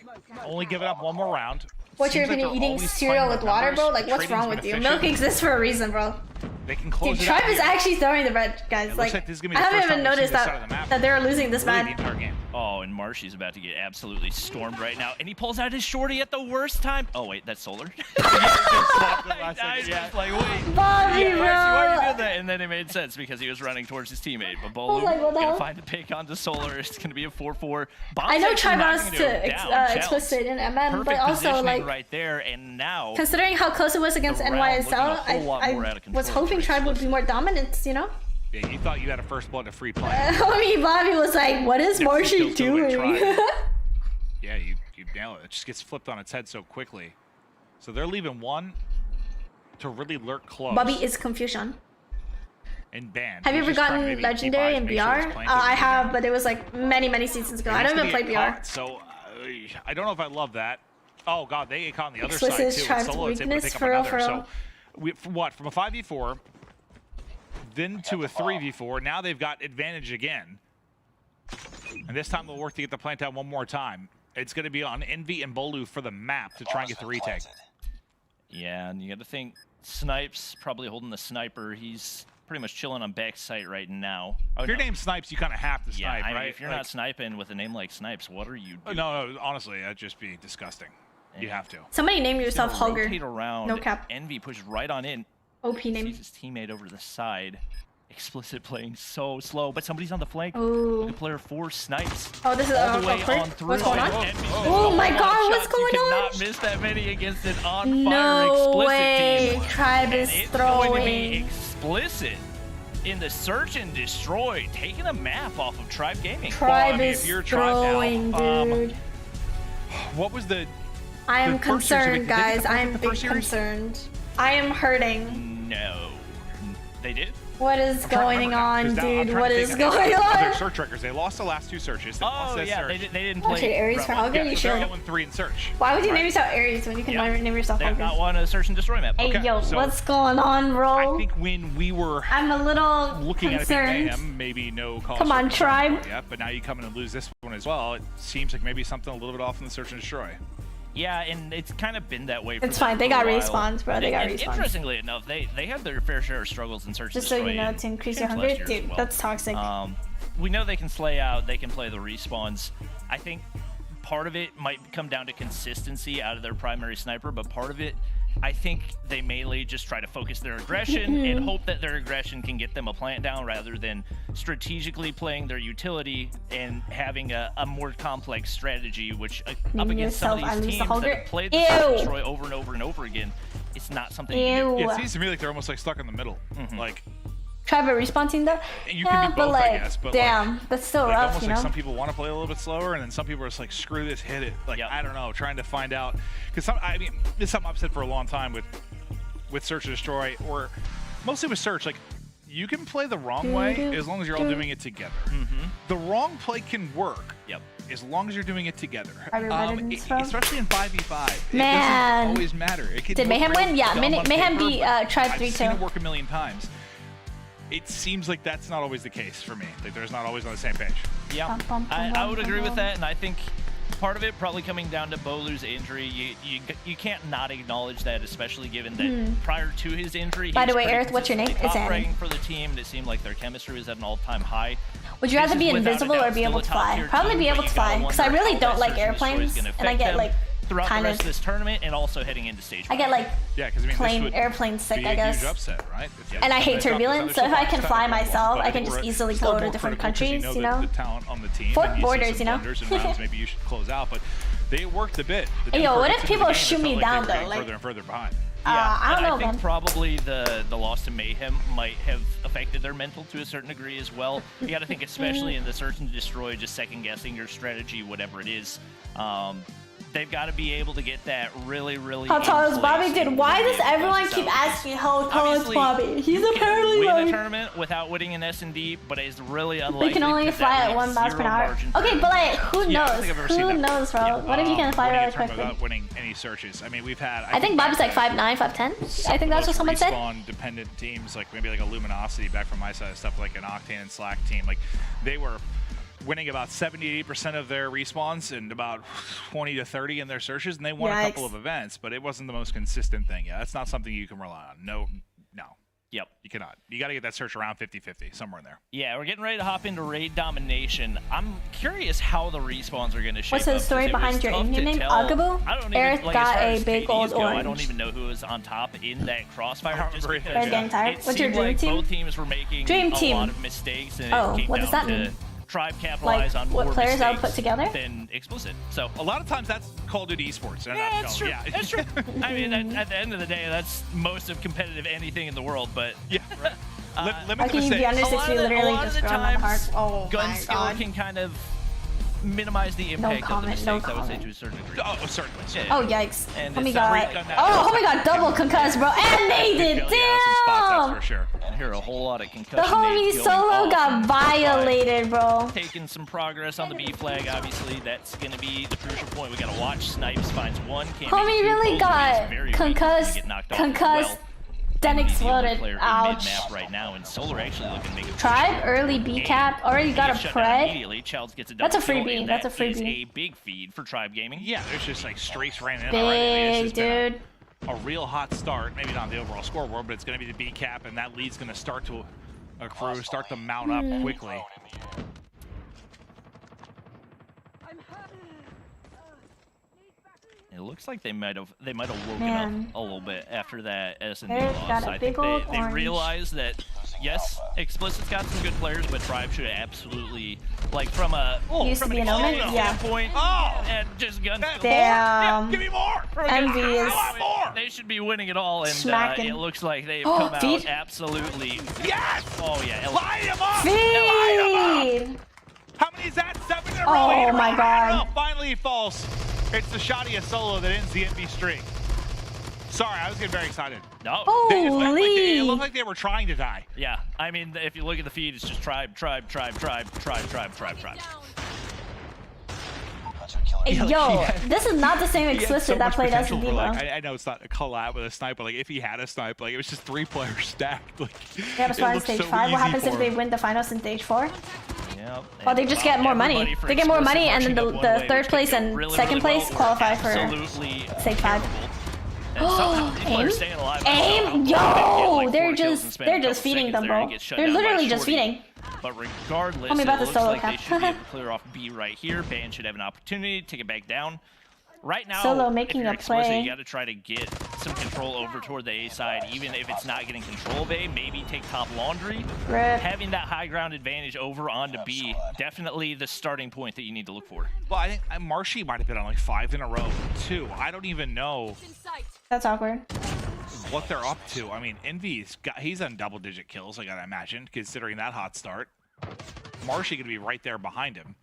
Only giving up one more round. What's your Seems like opinion? they're Eating always cereal playing with the water, numbers. bro? Like, The what's trading's wrong with you? beneficial. Milk exists for a reason, bro. They can close Dude, it out Tribe is here. actually throwing the red, guys. It looks Like, like this is gonna be I the haven't first even time we've noticed seen this side of the map. that they're losing this Really bad. the entire game. Oh, and Marshy's about to get absolutely stormed right now. And he pulls out his shorty at the worst time. Oh, wait, that's Solar. I was just like, wait. Bobby, Yeah, Marshy, why are you bro. doing that? And then it made sense because he was running towards his teammate. But Bolu like, what the gonna hell? find the pick onto Solar. It's gonna be a 4-4. I know Bomb's Tribe actually wants not to gonna go down. Childs. Explicit in MM, but Perfect also, positioning like, right there, and now considering how close it was against The round looking a NYSL, whole lot more out I of was control hoping for Tribe would be more dominant, you know? Yeah, you thought you had a first blood to free play. I mean, Bobby was like, what is They're Marshy still gonna doing? try. Yeah, you nail it. It just gets flipped on its head so quickly. So they're leaving one to really lurk close. Bobby is confusion. And ban. Have you ever He's just trying to gotten maybe Legendary keep in eyes, make sure BR? his flank I isn't have, down. but it was like many seasons ago. Yeah, I he's don't even gonna play get BR. caught. So I don't know if I love that. Oh god, they get caught on the other Explicit side too. Tribe's Solo, it's able to weakness, pick for up real, another. for So, from what? From a 5v4, then to a 3v4. Now they've got advantage again, and this time they'll work to get the plant down one more time. It's going to be on Envy and Bolu for the map to try and get the retake. Yeah, and you got to think Snipes probably holding the sniper. He's pretty much chilling on backside right now. If your name's Snipes, you kind of have to Yeah, snipe, I mean, right? if you're not sniping with a name like Snipes, what are you doing? No, honestly, that'd just be disgusting. You have to. Somebody name yourself Hugger. Rotate around. No cap. Envy pushed right on in. OP name. Sees his teammate over the side. Explicit playing so slow, but somebody's on the flank. Ooh. The player 4 Snipes. Oh, this is all the way awkward. on through. What's going on? Envy's Oh my god, shots. what's going You on? cannot miss that many against an on-fire No Explicit way. team. Tribe is And it's going to be throwing. Explicit in the search and destroy, taking a map off of Tribe Gaming. Tribe if is you're Tribe throwing, now, dude. What was the? I am the first series, concerned, did they guys. get I the am first big series? concerned. I am hurting. No. They did? What is going on, dude? What is going Other on? search records. They lost the last 2 searches. They lost Oh, that yeah, search. they didn't Oh, play. shit, Aries for Hugger? You They're should. 0-3 in search. Why would you name yourself Aries when you can name yourself They have not Hugger? won a search and destroy map. Hey, Okay, yo, so what's going on, bro? I think when we were I'm a little looking concerned. at it, mayhem, maybe no cause. Come on, for Tribe. concern yet, but now you come in and lose this one as well. It seems like maybe something a little bit off in the search and destroy. Yeah, and it's kind of been that way for It's them fine. They for a got while. respawns, bro. They got And respawns. Interestingly enough, they had their fair share of struggles in search and Just so destroy. you know, in to increase your Champs hunger, last year as dude, well. that's toxic. We know they can slay out, they can play the respawns. I think part of it might come down to consistency out of their primary sniper, but part of it, I think they mainly just try to focus their aggression and hope that their aggression can get them a plant down rather than strategically playing their utility and having a more complex strategy, which up against some of these teams that have played the search and destroy over and over and over again, it's not something you can do. Yeah, it seems to me like they're almost like stuck in the middle. Like Tribe respawning though? you Yeah, can do but both, like, I guess. But damn, like, that's still like rough, almost you like know? some people want to play a little bit slower, and then some people are just like, screw this, hit it. Like I don't know, trying to find out because I mean, it's something I've said for a long time with search and destroy, or mostly with search. Like you can play the wrong way as long as you're all doing it together. The wrong play can work. As long as you're doing it together. Especially in 5v5. Man. It doesn't always matter. It can Did look Mayhem really win? Yeah, dumb on Mayhem paper, beat but Tribe I've 3-2. seen it work a million times. It seems like that's not always the case for me. Like there's not always on the same page. Yeah, I would agree with that, and I think part of it probably coming down to Bolu's injury. You can't not acknowledge that, especially given that prior to his injury. By the way, Aerith, what's your name? It's Annie. Top for the team, and it seemed like their chemistry was at an all-time high. Would you rather be invisible or be able to fly? Probably be able to fly, because I really don't like airplanes, and I get like throughout kind the rest of this tournament and also heading into stage I get like plane airplane sick, be I a guess. huge upset, right? And I hate turbulence, so if I can fly myself, I can just easily go to different countries, you know? The talent on the team. Fourth and you see borders, some you know? blunders and rounds maybe you should close out, but they worked a bit. Hey, yo, what if people shoot me down though? Like, further and further behind. I don't know, I think man. probably the loss to Mayhem might have affected their mental to a certain degree as well. You got to think, especially in the search and destroy, just second guessing your strategy, whatever it is. They've got to be able to get that really. How tall is Bobby? Dude, why does everyone keep asking how tall is Bobby? He's apparently win like... a tournament without winning an S&D, but it's really unlikely. We can only fly at 1 miles per hour. Okay, but like, who knows? Who knows, bro? What if you can fly really quickly? Without winning any searches. I mean, we've had... I think Bobby's like 5'9", 5'10". I think that's what someone said. Respawn-dependent teams, like maybe like a Luminosity back from my side of stuff, like an Octane and Slack team. Like, they were winning about 70-80% of their respawns and about 20 to 30 in their searches, and they won a couple of events, but it wasn't the most consistent thing. Yeah, that's not something you can rely on. No. Yep. You cannot. You got to get that search around 50-50, somewhere in there. Yeah, we're getting ready to hop into Raid Domination. I'm curious how the respawns are going to shape What's the up, story 'cause it was behind your tough in-game to name? tell. Agabo? I don't Aerith even, like, got as far a as big KDs gold go, I orange. don't even know who was on top in that crossfire. Just because They're getting tired. it What's your seemed dream like team? both teams were making Dream team. a lot of mistakes, and Oh, it came what down does that to mean? Tribe capitalize on what more players all mistakes put together? than Explicit. So a lot of times that's Call of Duty esports. yeah, that's true. Yeah. That's true. I mean, at the end of the day, that's most of competitive anything in the world. But yeah, How can you be under 6 feet literally just throw them on the heart? Oh gun my skill god. can kind of minimize the impact of the mistakes, I would say, to a certain degree. Oh, certainly. Oh yikes! And Oh my it's god! great gun Oh my god! Double concuss, bro, and they did. Yeah, some spots, that's for Damn! sure. And hear a whole lot of The concussion. homie nades going solo off got from violated, bro. Taking some progress on the B flag, obviously. That's going to be the crucial point. We got to watch. Snipes finds one. Can't Homie make two. really Both got of these very weak. concussed, Get knocked off as well. then He's the only exploded. player in Ouch. mid-map right now, and Solar actually looking to make a push Tribe here. early B cap. Already got a Shut down pred. immediately. Childs gets a That's a double kill, freebie. and That's a that is freebie. a big feed for Tribe Gaming. Yeah, there's just like streaks ran in already. Big, This has dude. been a real hot start. Maybe not the overall scoreboard, but it's going to be the B cap, and that lead's going to start to accrue, start to mount up quickly. It looks like they might have woken Man. up a little bit after that S&D They've loss. got a I big think old they orange. realized that yes, Explicit's got some good players, but Tribe should absolutely, like, from a Used to be an omen? Yeah. standpoint, Oh! and just guns. Damn. Give me more! Envy is They should be winning it all, and Smacking. it looks like they've Oh, come feed. out absolutely. Yes! Oh yeah, Light him up! Light him up! Feed. How many is that? 7 in a row. Oh 8 in a my row. God. Oh, finally he falls. It's the Shadia solo that ends the envy streak. Sorry, I was getting very excited. No. They just looked like it Holy. looked like they were trying to die. Yeah, I mean, if you look at the feed, it's just Tribe. Hey, yo, this is not the same Explicit that played us in for, like, Devo. I know it's not a collab with a sniper. Like if he had a sniper, like it was just 3 players stacked. Like They have a spot in looked stage so 5. What easy happens if for they him. win the finals in stage 4? Yep. Oh, they just get more money. They get more money, and then the third place and second place qualify for stage 5. Aim, yo! They're just feeding them, bro. They're literally just feeding. But regardless, Homie it about the looks solo like they cap. should be able to clear off B right here. Ban should have an opportunity to take it back down. Right now, Solo making if you're a Explicit, play. you got to try to get some control over toward the A side, even if it's not getting control of A. Maybe take top laundry. Rip. Having that high ground advantage over onto B, definitely the starting point that you need to look for. Well, I think Marshy might have been on like 5 in a row too. I don't even know That's awkward. what they're up to. I mean, he's on double-digit kills, I gotta imagine, considering that hot start. Marshy gonna be right there behind him.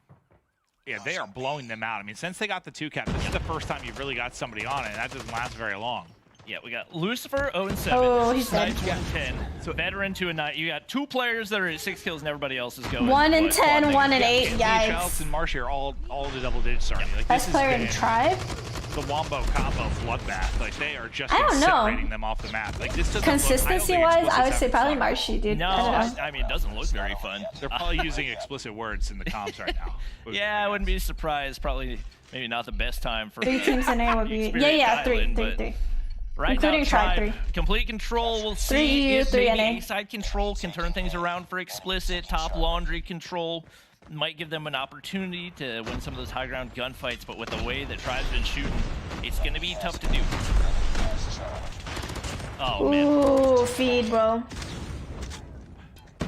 Yeah, they are blowing them out. I mean, since they got the 2 cap, this is the first time you've really got somebody on it, and that doesn't last very long. Yeah, we got Lucifer 0-7. Oh, he's dead. Snipes 1-10. So veteran 2-9. You got 2 players that are at 6 kills, and everybody else is going. 1-10, 1-8. Childs Yikes. and Marshy are all the double digits already. Like, Best player in Tribe? The Wombo combo bloodbath. Like they are just I don't know. incinerating them off the map. Like this doesn't Consistency-wise, I would say probably Marshy, dude. No, I don't know. I mean, it doesn't look very fun. They're probably using explicit words in the comms right now. Yeah, I wouldn't be surprised. Probably, maybe not the best time for 3 teams in A would be... Experience Yeah, 3. Island, but 3. Right Including now, Tribe, Tribe, 3. complete control. We'll 3 see EU, if 3 maybe NA. A-side control can turn things around for Explicit. Top laundry control might give them an opportunity to win some of those high ground gunfights, but with the way that Tribe's been shooting, it's going to be tough to do. Oh, man. Ooh, feed, bro.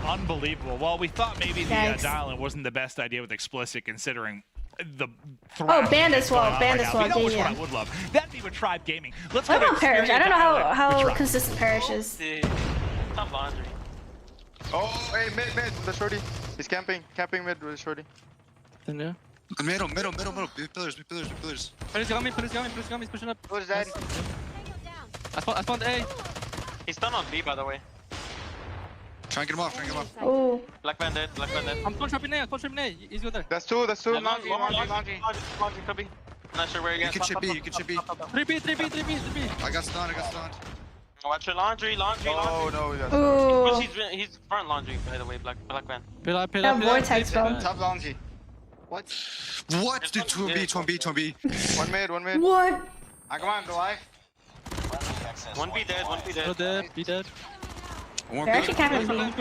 Unbelievable. Well, we thought maybe the Yikes. dial-in wasn't the best idea with explicit, considering the Oh, Bandit Swell, right Bandit now. Swell, You know which yeah. one I would love? That'd be with Tribe Gaming. Let's What go to about Parrish? I don't know Xperia how with Tribe. consistent Parrish is. Top laundry. Oh, hey, mid, the shorty. He's camping mid with the shorty. Yeah. Middle. Big pillars. Police got me, he's pushing up. What is that? I spawned A. He's done on B, by the way. Try and get him off. Ooh. Black Man dead. I'm spawn trapping A, He's good there. That's two. Laundry, could be. Not sure where you're You can chip B. 3B. I got stunned. Watch your laundry. Oh, no, we got Ooh. He's front laundry, by the way, Black Man. Pillar. That vortex, bro. top laundry. What? Dude, 2B. One mid. What? Come on, go live. One B dead. Be dead. One They're actually capping B. Yeah,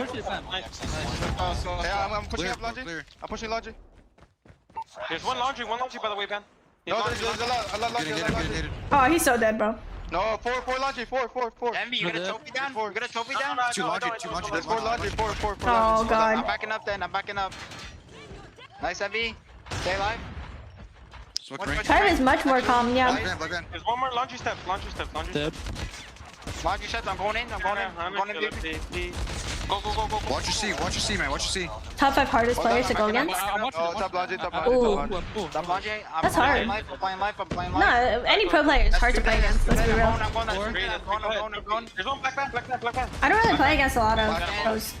I'm pushing up laundry. I'm pushing laundry. There's one laundry, by the way, Ben. No, there's a lot laundry. Oh, he's so dead, bro. No, four laundry. Envy, you got a trophy down? You got a trophy down? Two laundry. There's four laundry. Four Oh, God. I'm backing up then. Nice, Envy. Stay alive. Tribe is much more calm, yeah. There's one more laundry step. Dead. Laundry steps. I'm going in. Go. Watch your C, man. Watch your C. Top 5 hardest players to go against? Top launch. That's hard. No, any pro player is hard to play against, let's be real. I don't really play against a lot of pros.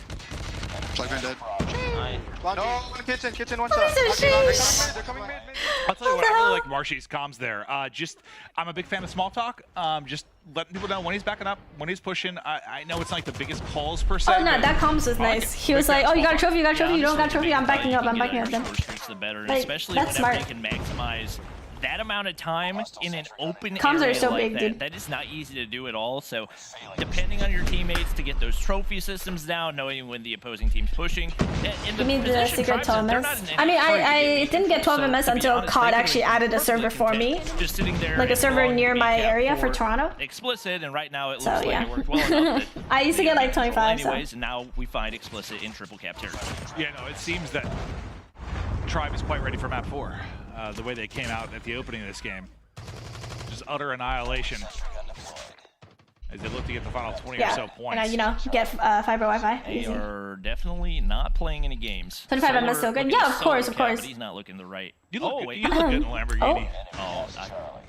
Plug dead. No, kitchen, one What is this? I'll tell you what, I really like Marshy's comms there. I'm a big fan of small talk. Just letting people know when he's backing up, when he's pushing. I know it's not like the biggest calls per se. Oh no, that comms was nice. He was like, oh, you got a trophy, you don't got a trophy, I'm backing up then. The better, Like, especially that's whenever smart. they can maximize that amount of time in an open Comms area are so like big, that. dude. That is not easy to do at all. So, depending on your teammates to get those trophy systems down, knowing when the opposing team's pushing. You mean the secret 12 MS? I mean, I didn't get 12 MS until COD actually added a server for me. Just sitting there, Like a server near my area for Toronto. Explicit, and right now it looks So, like yeah. it worked well enough. I used to get like 25, so. Anyways, now we find Explicit in triple cap territory. Yeah, no, it seems that Tribe is quite ready for map 4. The way they came out at the opening of this game. Just utter annihilation. As they look to get the final 20 or so points. And, you know, get fiber Wi-Fi. They Easy. are definitely not playing any games. 25 MS still good? Looking Yeah, of course, so of course. But he's not looking the right. You look, wait. you look good in a Lamborghini. Oh,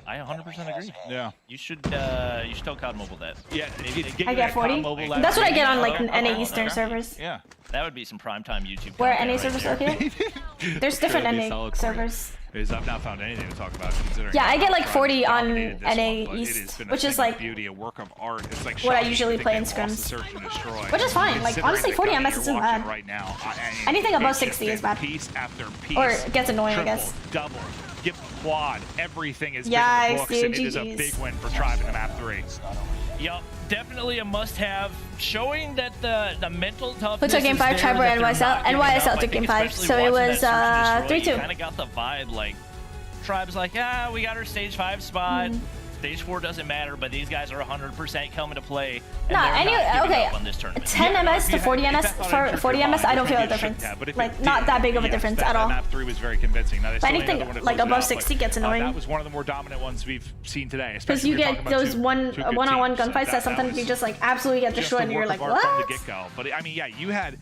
I 100% agree. Yeah. You should tell COD Mobile that. Yeah, I get 40. That's what I get on like NA Eastern servers. Yeah. That would be some primetime YouTube. Where content NA right servers there. located? There's different That'd be NA solid for you. servers. Because I've not found anything to talk about considering. Yeah, I get like Tribe 40 on dominated this NA one, but it has East, been a which is thing of like beauty, a work of art. It's like what I shocking usually to play think in they lost scrims. the Search and Destroy. Which is fine, like, Considering honestly, the 40 company MS you're isn't watching bad. Right now, Anything above it's 60 just is bad. Piece after piece. Or it gets annoying, I triple, guess. Double, get quad, everything is Yikes, in the books, and it dude, is a GGs. big win for Tribe in the map 3. Yup, definitely a must-have, showing that the mental toughness. Who took game 5? Tribe or NYSL? NYSL took game 5, so it was 3-2. Kind of got the vibe like Tribe's like, yeah, we got our stage 5 spot. Stage 4 doesn't matter, but these guys are 100% coming to play. And Nah, they're not giving okay. up on this tournament. 10 MS to 40 MS for 40 MS, I don't feel a difference. Like, not that big of a difference at all. Map 3 was very convincing. Now, they But still need anything another one to like close it above out, 60 but, gets annoying. That was one of the more dominant ones we've seen today. Because you get those one-on-one gunfights that was sometimes you just like absolutely get just destroyed the and you're work like, of art from what? the get-go. But I mean, yeah, you had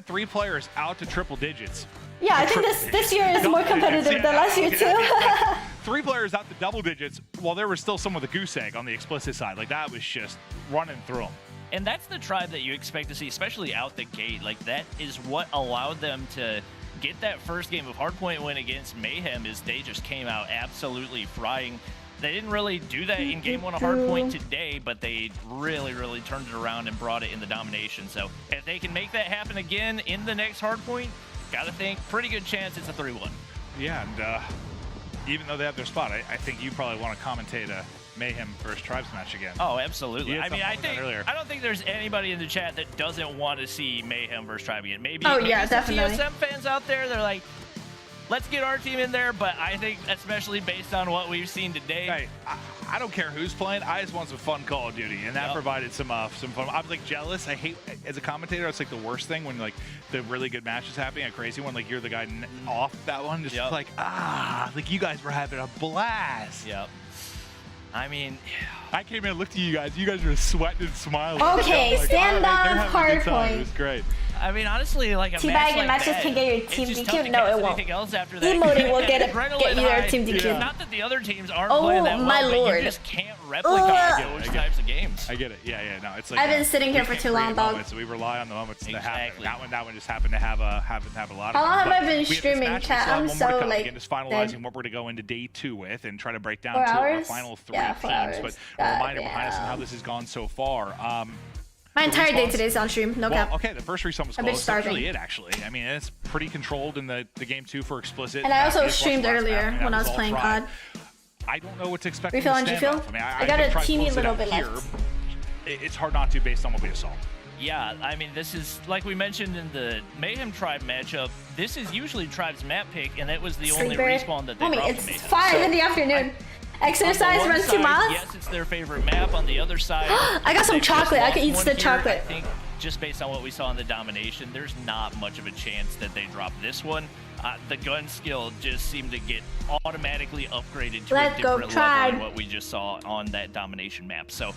3 players out to triple digits. Yeah, I think this year is more competitive than last year too. 3 players out to double digits while there was still some with a goose egg on the Explicit side. Like, that was just running through them. And that's the Tribe that you expect to see, especially out the gate. Like, that is what allowed them to get that first game of Hardpoint win against Mayhem, is they just came out absolutely frying. They didn't really do that in game 1 of Hardpoint today, but they really, really turned it around and brought it in the Domination. So if they can make that happen again in the next Hardpoint, gotta think, pretty good chance it's a 3-1. Yeah, and even though they have their spot, I think you probably want to commentate a Mayhem versus Tribes match again. Oh, absolutely. You had I mean, something about that earlier. I don't think there's anybody in the chat that doesn't want to see Mayhem versus Tribe again. Maybe, Oh, maybe yeah, some definitely. TSM fans out there, they're like, let's get our team in there, but I think, especially based on what we've seen today. Hey, I don't care who's playing. I just want some fun Call of Duty, and that provided some fun. I was like jealous. I hate, as a commentator, it's like the worst thing when like the really good match is happening, a crazy one, like you're the guy off that one, just like like you guys were having a blast. Yep. I mean, I came in and looked at you guys. You guys were sweating and smiling. Okay, Like, stand all right, they're on having a good time. Hardpoint. It was great. I mean, honestly, like a Teabag match and like matches that, can get your it's team just DQ'd? tough to No, guess it won't. anything else after that. Emoting will get Adrenaline you their high. team DQ'd. Not that the other teams aren't Oh, playing that well, my but lord. you just can't replicate those types of games. I get it. Yeah, no, it's like I've been sitting here we for can't too long, create dog. moments, so we rely on the moments to happen. Exactly. That one just happened to have a lot of. How long have them. I But been we have this streaming, match, we chat? still have I'm one more to so, come. like, Again, just finalizing dead. what we're to go into day 2 with and try to break down 4 to our hours? final 3 Yeah, 4 teams. hours. But a reminder God behind us and how damn. this has gone so far. My entire day respawns? today's on stream, no Well, cap. okay, the first respawn was I've been closed. That's starving. really it, actually. I mean, it's pretty controlled in the game 2 for Explicit. And I also This streamed last earlier map, and when that I was all playing Tribe. COD. I don't know what to expect. Refill from on the GFuel? standoff. I mean, I got think a Tribe teeny closed it little out bit here. left. It's hard not to based on what we just saw. Yeah, I mean, this is, like we mentioned in the Mayhem Tribe matchup, this is usually Tribe's map pick, and that was the only Sleeper. respawn that they Homie, dropped it's to Mayhem. 5 So, in the afternoon. Exercise, on the one run 2 side, miles. Yes, it's their favorite map. On the other side, I got some they've just chocolate. I lost could eat one the here. chocolate. I think just based on what we saw in the Domination, there's not much of a chance that they drop this one. The gun skill just seemed to get automatically upgraded to Let's a go, different level Tribe. than what we just saw on that Domination map. So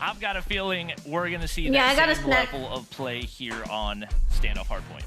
I've got a feeling we're going to see Yeah, that same level of play here on Standoff Hardpoint.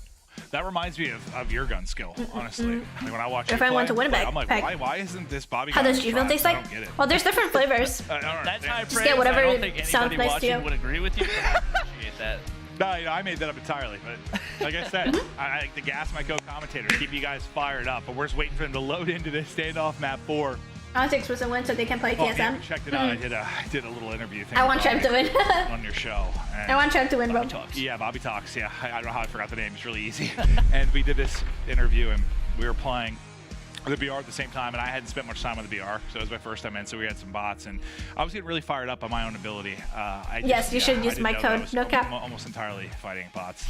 That reminds me of your gun skill, honestly. Like when I watch If you I want to play, win a I'm like, backpack. why isn't this Bobby How gun does GFuel taste I like? don't get it. Well, there's different flavors. That's high Just praise. get whatever I don't think sounds anybody nice to watching you. would agree with you. But I appreciate that. No, I made that up entirely. But like I said, I like to gas my co-commentator, keep you guys fired up. But we're just waiting for them to load into this standoff map 4. I want to Explicit win so they can play TSM. Yeah, checked it out. I did a little interview thing. I want Trev to win. on your show. And I want Trev to win, bro. yeah, Bobby Talks. Yeah, I don't know how I forgot the name. It's really easy. And we did this interview, and we were playing the BR at the same time, and I hadn't spent much time on the BR, so it was my first time in, so we had some bots, and I was getting really fired up on my own ability. Yes, you should use my code, no cap. Almost entirely fighting bots.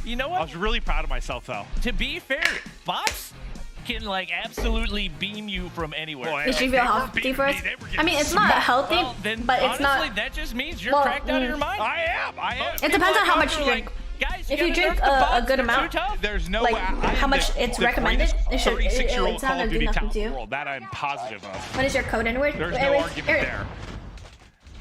You know what? I was really proud of myself, though. To be fair, bots can like absolutely beam you from anywhere. Did you feel healthy first? I mean, it's not healthy, Well, then but it's honestly, not. that just means you're cracked out of your mind. I am. It depends on how much you drink. Guys, If you drink a good amount, there's no like way. how much it's recommended, it should. 36-year-old It's Call not of gonna do Duty nothing talent to in you. the world. That I'm positive of. What is your code, Edward? There's no argument there.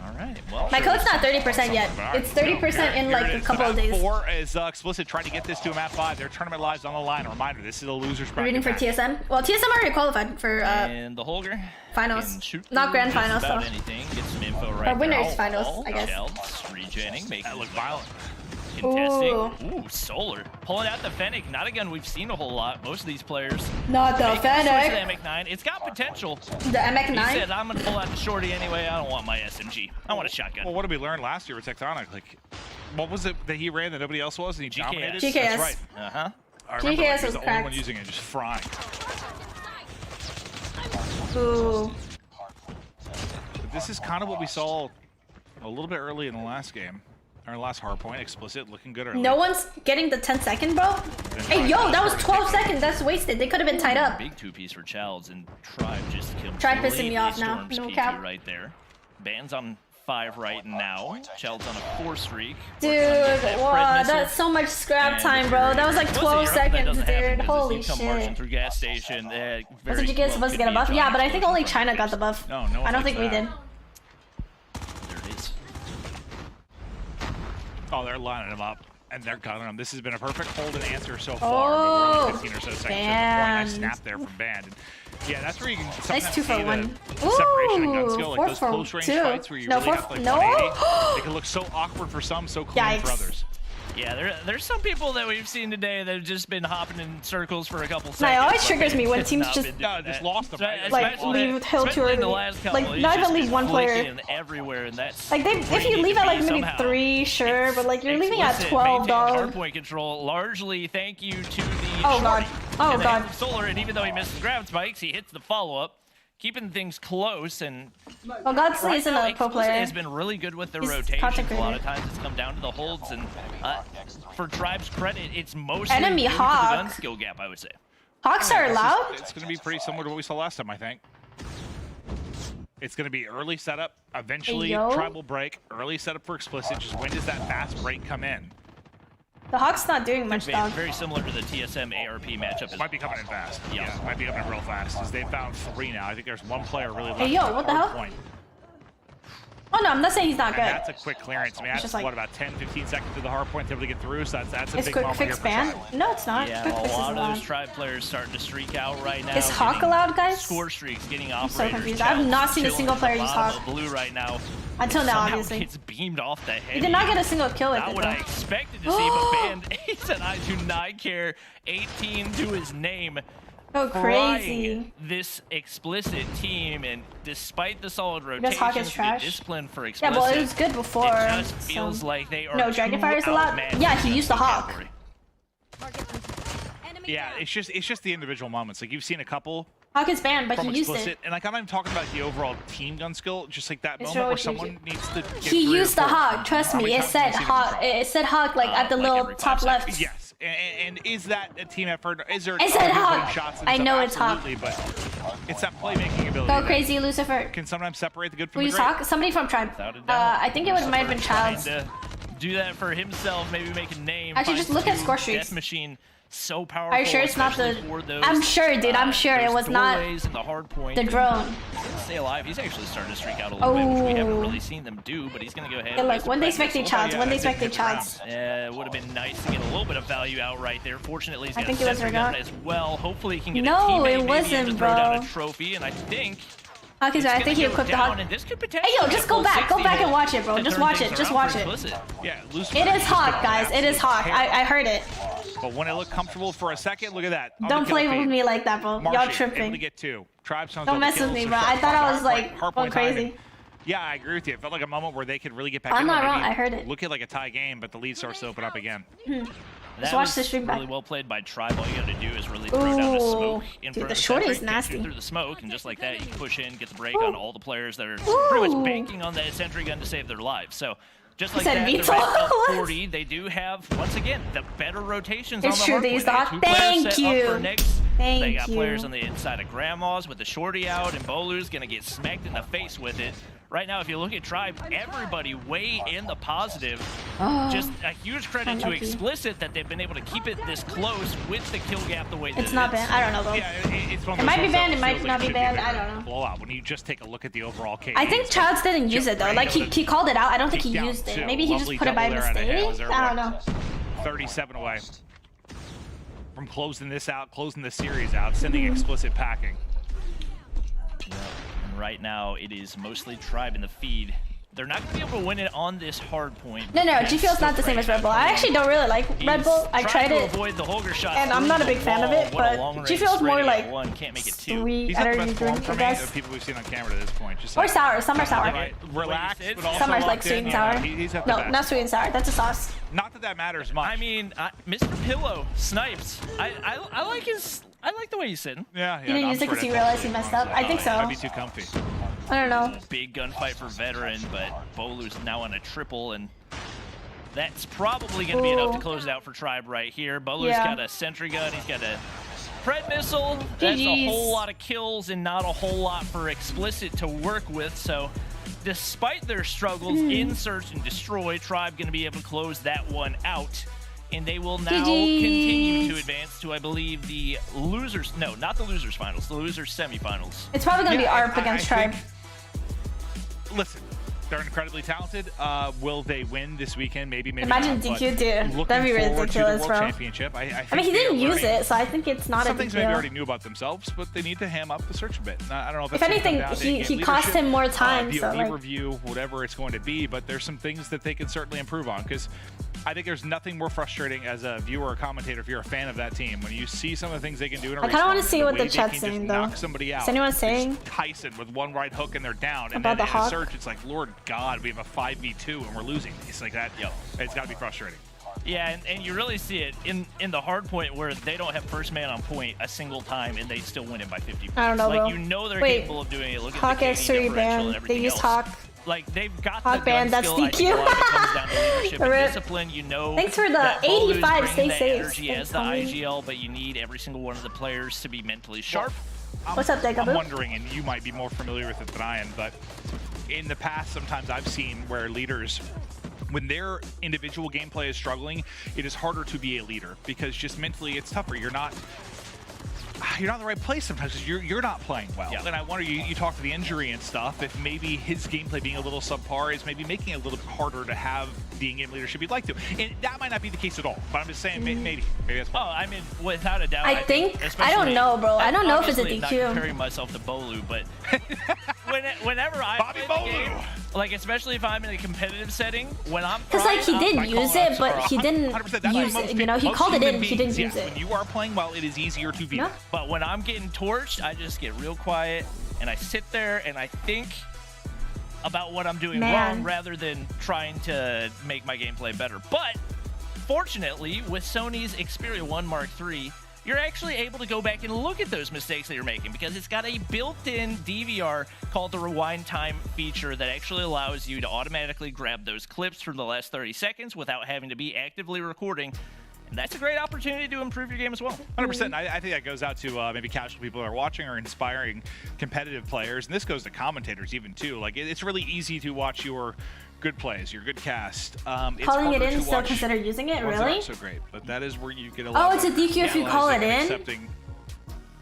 All right. Well, My code's not 30% yet. It's 30% in like a couple of days. 4 is Explicit trying to get this to a map 5. Their tournament lives on the line. A reminder: this is a losers bracket. Rooting for match. TSM. Well, TSM already qualified for and the Holger finals, can shoot not grand just finals about though. anything. Get some info right Or winners now. finals, I guess. Shells regenning, making That looked violent. contesting. Ooh. Ooh, Solar pulling out the Fennec. Not a gun we've seen a whole lot. Most of these players. Not the making the switch Fennec. to the MX-9. It's got potential. The MX-9? He said, I'm gonna pull out the shorty anyway. I don't want my SMG. I want a shotgun. Well, what did we learn last year with Tectonic? Like, what was it that he ran that nobody else was, and he dominated? GKS. That's right. Uh-huh. I remember GKS he was was the only cracked. one using it, just frying. Ooh. But this is kind of what we saw a little bit early in the last game. Our last Hardpoint, Explicit, looking good early. No one's getting the 10-second, bro. Hey, yo, that was 12 seconds. That's wasted. They could have been tied up. Big two-piece for Childs, and Tribe just completely Tribe pissing me off now. storms No PT cap. right there. Band's on 5 right now. Childs on a 4 streak. Dude, Working on wow, that that's so much scrap And time, bro. That was like What's 12 it, your hope that seconds, doesn't happen dude. because Holy you come marching shit. through gas station. Wasn't you guys supposed to get a buff? Yeah, but I think only China got the buff. No, no one I don't likes think we that. did. There it is. Oh, they're lining them up, and they're gunning them. This has been a perfect hold and answer so far, but we're only 15 or so seconds to the point. I Band. snapped there from Band. And yeah, that's where you can Nice sometimes 2 for see 1. the separation in gun Ooh, skill, like 4 those for close range 2. fights where you No, really 4 have to like no. 180. They can look so awkward for some, so clean for Yikes. others. Yeah, there's some people that we've seen today that have just been hopping in circles for a couple seconds. Nah, it always but triggers me when they've teams not just- been doing No, just that. lost them, right? Like, Especially- leave hill too especially in the early. last couple, Like, he's not even just leave been one player. flicking everywhere, and that's Like, if where you need leave to at be like maybe somehow. 3, sure, but like you're leaving at Explicit 12, maintains dog. Hardpoint control, largely thank you to the Oh, God. shorty Oh, and the God. hands of Solar, and even though he misses grab spikes, he hits the follow-up, keeping things close, and Well, Godsley isn't a pro Explicit player. has been really good with their He's rotations. content A lot creator. of times it's come down to the holds, and for Tribe's credit, it's mostly Enemy due to the Hawk. gun skill gap, I would say. Hawks are allowed? It's going to be pretty similar to what we saw last time, I think. It's going to be early setup, eventually Hey, yo. tribal break, early setup for Explicit. Just when does that fast break come in? The Hawks not doing much, dog. Very similar to the TSM ARP matchup. It might be coming in fast. Yeah. Yeah, might be coming in real fast because they've found 3 now. I think there's 1 player really left. Hey, yo, at what the hell? Hardpoint. Oh no, I'm not saying he's not And good. that's a quick clearance. I mean, that's just like- what, about 10, 15 seconds to the hard point to be able to get through. So that's a It's big quick moment fix here for ban? Tribal. No, it's not. Yeah, Quick a fix is lot of allowed. those Tribe players starting to streak out right now. Is Hawk getting allowed, guys? Score streaks, getting I'm so operators. confused. I've not seen a chilling single at player the use bottom Hawk. of blue right now. Until now, Somehow obviously. It's beamed off the head. He did not get a single kill with Not it, what I though. expected to see, but Band, he said, I do not care. 18 to his name. Go crazy. Frying this Explicit team, and despite the solid Guess Hawk is rotations, the trash. discipline for Yeah, Explicit, well, it was good before. it just so- feels like they are No, Dragonfire's too allowed? outmatched Yeah, he in used the this Hawk. category. Yeah, it's just the individual moments. Like you've seen a couple Hawk is banned, but from he used Explicit, it. and like I'm not even talking about the overall team gun skill. Just like that It's moment where really someone needs to. Get He 3 or used the 4. Hawk, trust How me. many It times said have you seen Hawk. It said Hawk like at the like little every 5 top seconds. left. Yes, and is that a team effort? Is there? It said are people putting Hawk. shots and I stuff? know it's Hawk. Absolutely, but it's that playmaking ability. Go that crazy, Lucifer. Can sometimes separate the good from Will the you great. talk? Somebody from Tribe. Without a doubt. I think it might have been Trying Childs. to do that for himself, maybe make a name. Actually, just look at 5-2 score streaks. Death Machine, so powerful. Are you sure it's not especially the- for those, I'm sure, dude, I'm sure it those was not doorways and the hard point. The drone. stay alive. He's actually starting to streak out a little bit, which we haven't really seen them do, but he's going to go ahead Yeah, and like, when they spectate shots, when they spectate shots. it would have been nice to get a little bit of value out right there. Fortunately, he's I got a think it was sentry gun Regot. as well. Hopefully, he can get a No, teammate, it maybe even wasn't, just throw down bro. a trophy, and I think Okay, so I think he equipped the Hawk. and this could Hey, potentially yo, just go back and watch it, bro. Just watch it, just watch it. Yeah, It is Hawk, guys. It is Hawk. I heard it. But when it looked comfortable for a second, look at that. On Don't the kill play feed. with me like that, bro. Y'all Marching, able to tripping. get 2. Tribe sounds Don't mess with me, bro. I thought I was like going crazy. Yeah, I agree with you. It felt like a moment where they could really get back I'm in. not there, wrong, maybe I heard it. Look at like a tie game, but the lead starts to open up again. Just watch the stream back. Really well played by Tribe. All you got to do is really throw down a smoke in dude, front the of shorty sentry, is get nasty. you through the smoke, and just like that, you can push in, get the break on all the players that are pretty much banking on that sentry gun to save their lives. So just like that, they're right up 40. They do have, once again, the better rotations on the It's true, they used the hardpoint. Hawk. They have 2 players Thank set up you. for next. Thank They got you. players on the inside of Grandma's with the shorty out, and Bolu's going to get smacked in the face with it. Right now, if you look at Tribe, everybody way in the positive. Oh, Just a huge credit to unlucky. Explicit that they've been able to keep it this close with the kill gap the way that It's not banned. I don't know, though. Yeah, it's one It of might those be ones banned, that it might feels not like be should banned, bigger I don't know. Blowout. When you just take a look at the overall KD. I think Childs didn't use it though. Like he called it out. I don't think he Down used it. 2. Maybe he just Lovely put it by double there and a hit. Was mistake. there I don't what? know. 37 away from closing this out, closing the series out, sending Explicit packing. And right now, it is mostly Tribe in the feed. They're not going to be able to win it on this hard point. No, GFuel's not the same as Red Bull. I actually don't really like Red Bull. I tried to it, avoid the Holger shot and I'm not a big fan of it. But GFuel's more like can't make it 2. sweet He's not the energy best form drink, for I me guess. of people we've seen on camera to this point. Just Or like, sour. Some are sour. right, relaxed, but also Some are like locked sweet in. and sour. Yeah, he's at the No, best. not sweet and sour. That's a sauce. Not that that matters much. I mean, Mr. Pillow snipes. I like his. I like the way he's sitting. Yeah. He didn't use it because he realized he messed up. I think so. Might be too comfy. I don't know. Big gunfight for veteran, but Bolu's now on a triple, and that's probably going to be enough to close it out for Tribe right here. Bolu's got a sentry gun. He's got a Pred missile. That's a whole lot of kills and not a whole lot for Explicit to work with. So despite their struggles in Search and Destroy, Tribe going to be able to close that one out. And they will now continue to advance to, I believe, the losers. No, not the losers finals. The losers semifinals. It's probably gonna be ARP against Tribe. Listen, they're incredibly talented. Will they win this weekend? Maybe Imagine not, DQ, but dude. That'd be forward to the ridiculous, World bro. Championship. I I mean, he think didn't they're use learning it, so I think it's not a some big things deal. maybe already knew about themselves, but they need to ham up the search a bit. I don't know if If that's gonna come anything, down to, he again, cost leadership, him more time, so, VOD like- review, whatever it's going to be. But there's some things that they can certainly improve on, because I think there's nothing more frustrating as a viewer or commentator if you're a fan of that team when you see some of the things they can do in a I kind of want to respawn, see the what way the they chat's can saying, just though. knock somebody out. Is anyone It's saying Tyson with one right hook and they're down, and about then the in a Hawk? search it's like, Lord God, we have a 5v2 and we're losing. It's like that. It's got to be frustrating. Yeah, and you really see it in the hard point where they don't have first man on point a single time and they still win it by 50 points. I don't know, like, bro. you know they're Wait, capable of doing it. Look Hawk at the KD X3 differential and ban. They everything used else. Hawk. Like, they've got Hawk the ban, gun that's skill. I DQ. think a lot of it comes down to leadership and Rip. discipline. You know Thanks for the that Bolu's 85 bringing stay that safe. energy Thanks, as the homie. IGL, but you need every single one of the players to be mentally sharp. What's up, Deca I'm Boo? wondering, and you might be more familiar with it than I am, but in the past, sometimes I've seen where leaders, when their individual gameplay is struggling, it is harder to be a leader because just mentally it's tougher. You're not in the right place sometimes because you're not playing well. And I wonder, you talk to the injury and stuff, if maybe his gameplay being a little subpar is maybe making it a little bit harder to have the in-game leadership you'd like to. And that might not be the case at all, but I'm just saying maybe that's Oh, I mean, without a doubt. I think- I especially- don't know, bro. I don't know if it's a obviously DQ. Not comparing myself to Bolu, but whenever I Bobby play the Bolu. game, like especially if I'm in a competitive setting, when I'm Because like he trying, did use it, but he didn't 100%, that's use why it. You know, he most called it human in, he didn't beings, use it. When you are playing well, it is easier to beat. Yeah. But when I'm getting torched, I just get real quiet and I sit there and I think about what I'm doing wrong rather than trying to make my gameplay better. But fortunately, with Sony's Xperia 1 Mark III, you're actually able to go back and look at those mistakes that you're making because it's got a built-in DVR called the Rewind Time feature that actually allows you to automatically grab those clips from the last 30 seconds without having to be actively recording. And that's a great opportunity to improve your game as well. 100%. I think that goes out to maybe casual people that are watching or inspiring competitive players. And this goes to commentators even too. Like it's really easy to watch your good plays, your good cast. Calling it in still considered using it, ones that really? aren't so great, but that is where you get a lot Oh, it's a DQ if you call it in? accepting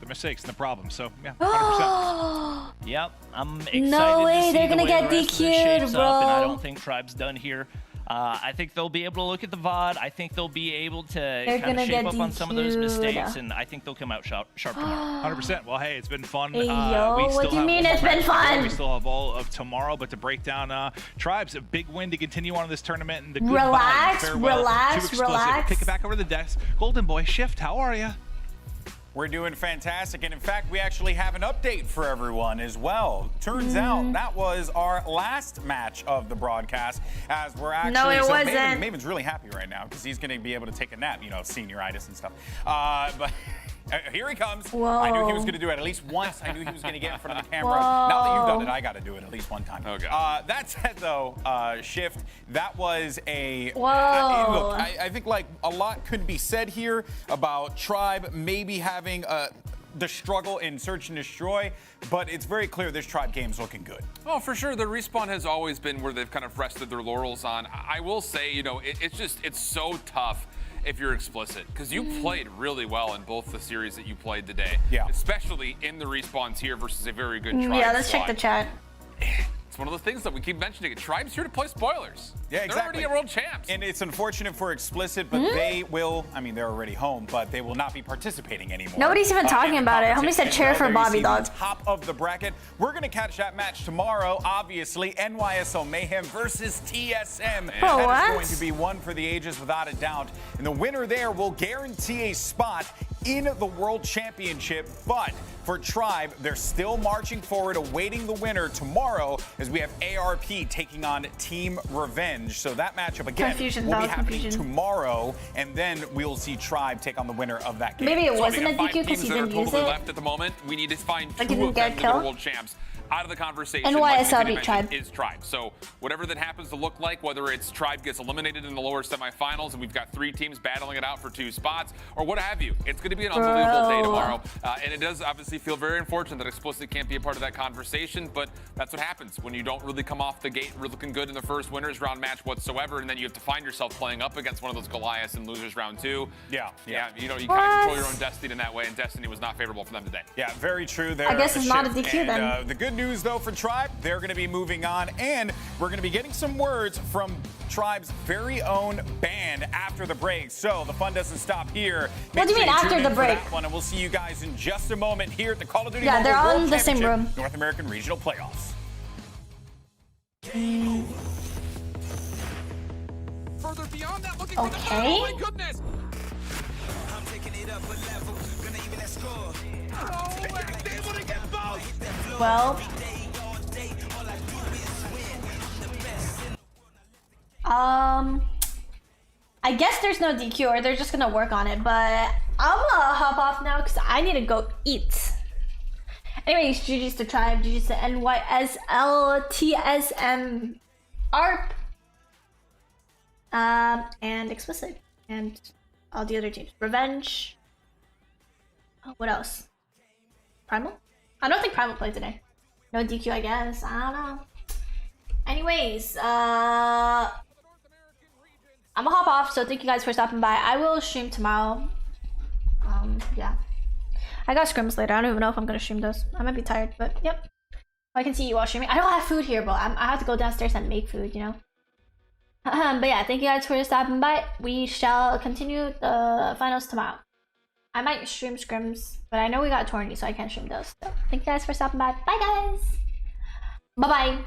the mistakes and the problems. So yeah, 100%. Yep, I'm excited No way, to see they're the gonna way get the rest of this DQ'd, shapes up, and I bro. don't think Tribe's done here. I think they'll be able to look at the VOD. I think they'll be able to kind gonna of shape get up on some of those DQ'd. mistakes, and I think they'll come out sharp tomorrow. 100%. Well, hey, it's been fun. Hey, yo, we what still do you have mean one it's more been match to go. fun? We still have all of tomorrow, but to break down Tribes, a big win to continue on in this tournament, and the goodbye Relax, and farewell relax, to Explicit. relax. Kick it back over to the desk. Golden Boy, Shift, how are you? We're doing fantastic, and in fact, we actually have an update for everyone as well. Turns out that was our last match of the broadcast, as we're actually. No, it so wasn't. Maven's really happy right now because he's going to be able to take a nap, you know, senioritis and stuff. But here he comes. Whoa. I knew he was going to do it at least once. I knew he was going to get in front of the camera. Whoa. Now that you've done it, I got to do it at least one time. Okay. That said, though, Shift, that was a. Whoa. Look, I think like a lot could be said here about Tribe maybe having the struggle in Search and Destroy, but it's very clear this Tribe game's looking good. Oh, for sure. The Respawn has always been where they've kind of rested their laurels on. I will say, you know, it's so tough if you're Explicit, because you played really well in both the series that you played today. Yeah. Especially in the Respawns here versus a very good Tribe Yeah, let's check squad. the chat. It's one of those things that we keep mentioning. Tribe's here to play spoilers. Yeah, exactly. They're already a world champs. And it's unfortunate for Explicit, but they will, I mean, they're already home, but they will not be participating anymore. Nobody's even talking in the about it. Homie said competition. cheer for There you Bobby see the Dog. Top of the bracket. We're going to catch that match tomorrow, obviously. NYSL Mayhem versus TSM. Bro, That what? is going to be one for the ages without a doubt. And the winner there will guarantee a spot in the World Championship, but for Tribe, they're still marching forward, awaiting the winner tomorrow as we have ARP taking on Team Revenge. So that matchup, again, Confusion, will be dog, happening confusion. tomorrow, and then we'll see Tribe take on the winner of that game. Maybe it So wasn't we a got 5 DQ because teams he that are didn't use totally it. left at the moment. We need to find Like, 2 he didn't of them get to be the killed? world champs. Out of the conversation, NYSL like Anthony beat mentioned, Tribe. is Tribe. So whatever that happens to look like, whether it's Tribe gets eliminated in the lower semifinals and we've got 3 teams battling it out for 2 spots, or what have you, it's going to be an unbelievable day tomorrow. And it does obviously feel very unfortunate that Explicit can't be a part of that conversation, but that's what happens when you don't really come off the gate looking good in the first winners round match whatsoever, and then you have to find yourself playing up against one of those Goliaths in losers round 2. Yeah. You know, you kind of control your own destiny in that way, and destiny was not favorable for them today. Yeah, very true there. I guess it's not a DQ and, then. The good news, though, for Tribe, they're going to be moving on, and we're going to be getting some words from Tribe's very own band after the break. So the fun doesn't stop here. What do you mean Make sure after tune the in for break? that one, and we'll see you guys in just a moment here at the Call of Duty Yeah, Mobile they're all World in the same Championship, room. North American Regional Playoffs. Further beyond that, looking Okay. for the oh my goodness! I'm taking it up a level, gonna even that score. Oh, and able to get both! Well, I guess there's no DQ, or they're just gonna work on it, but I'm gonna hop off now because I need to go eat. Anyways, GG's to Tribe, GG's to NYSL, TSM, ARP, and Explicit, and all the other teams. Revenge. Oh, what else? Primal? I don't think Primal played today. No DQ, I guess. I don't know. Anyways, I'm gonna hop off, so thank you guys for stopping by. I will stream tomorrow. Yeah. I got scrims later. I don't even know if I'm gonna stream those. I might be tired, but yep. I can see you all streaming. I don't have food here, but I have to go downstairs and make food, you know? But yeah, thank you guys for stopping by. We shall continue the finals tomorrow. I might stream scrims, but I know we got a tourney, so I can't stream those. So thank you guys for stopping by. Bye, guys! Bye-bye!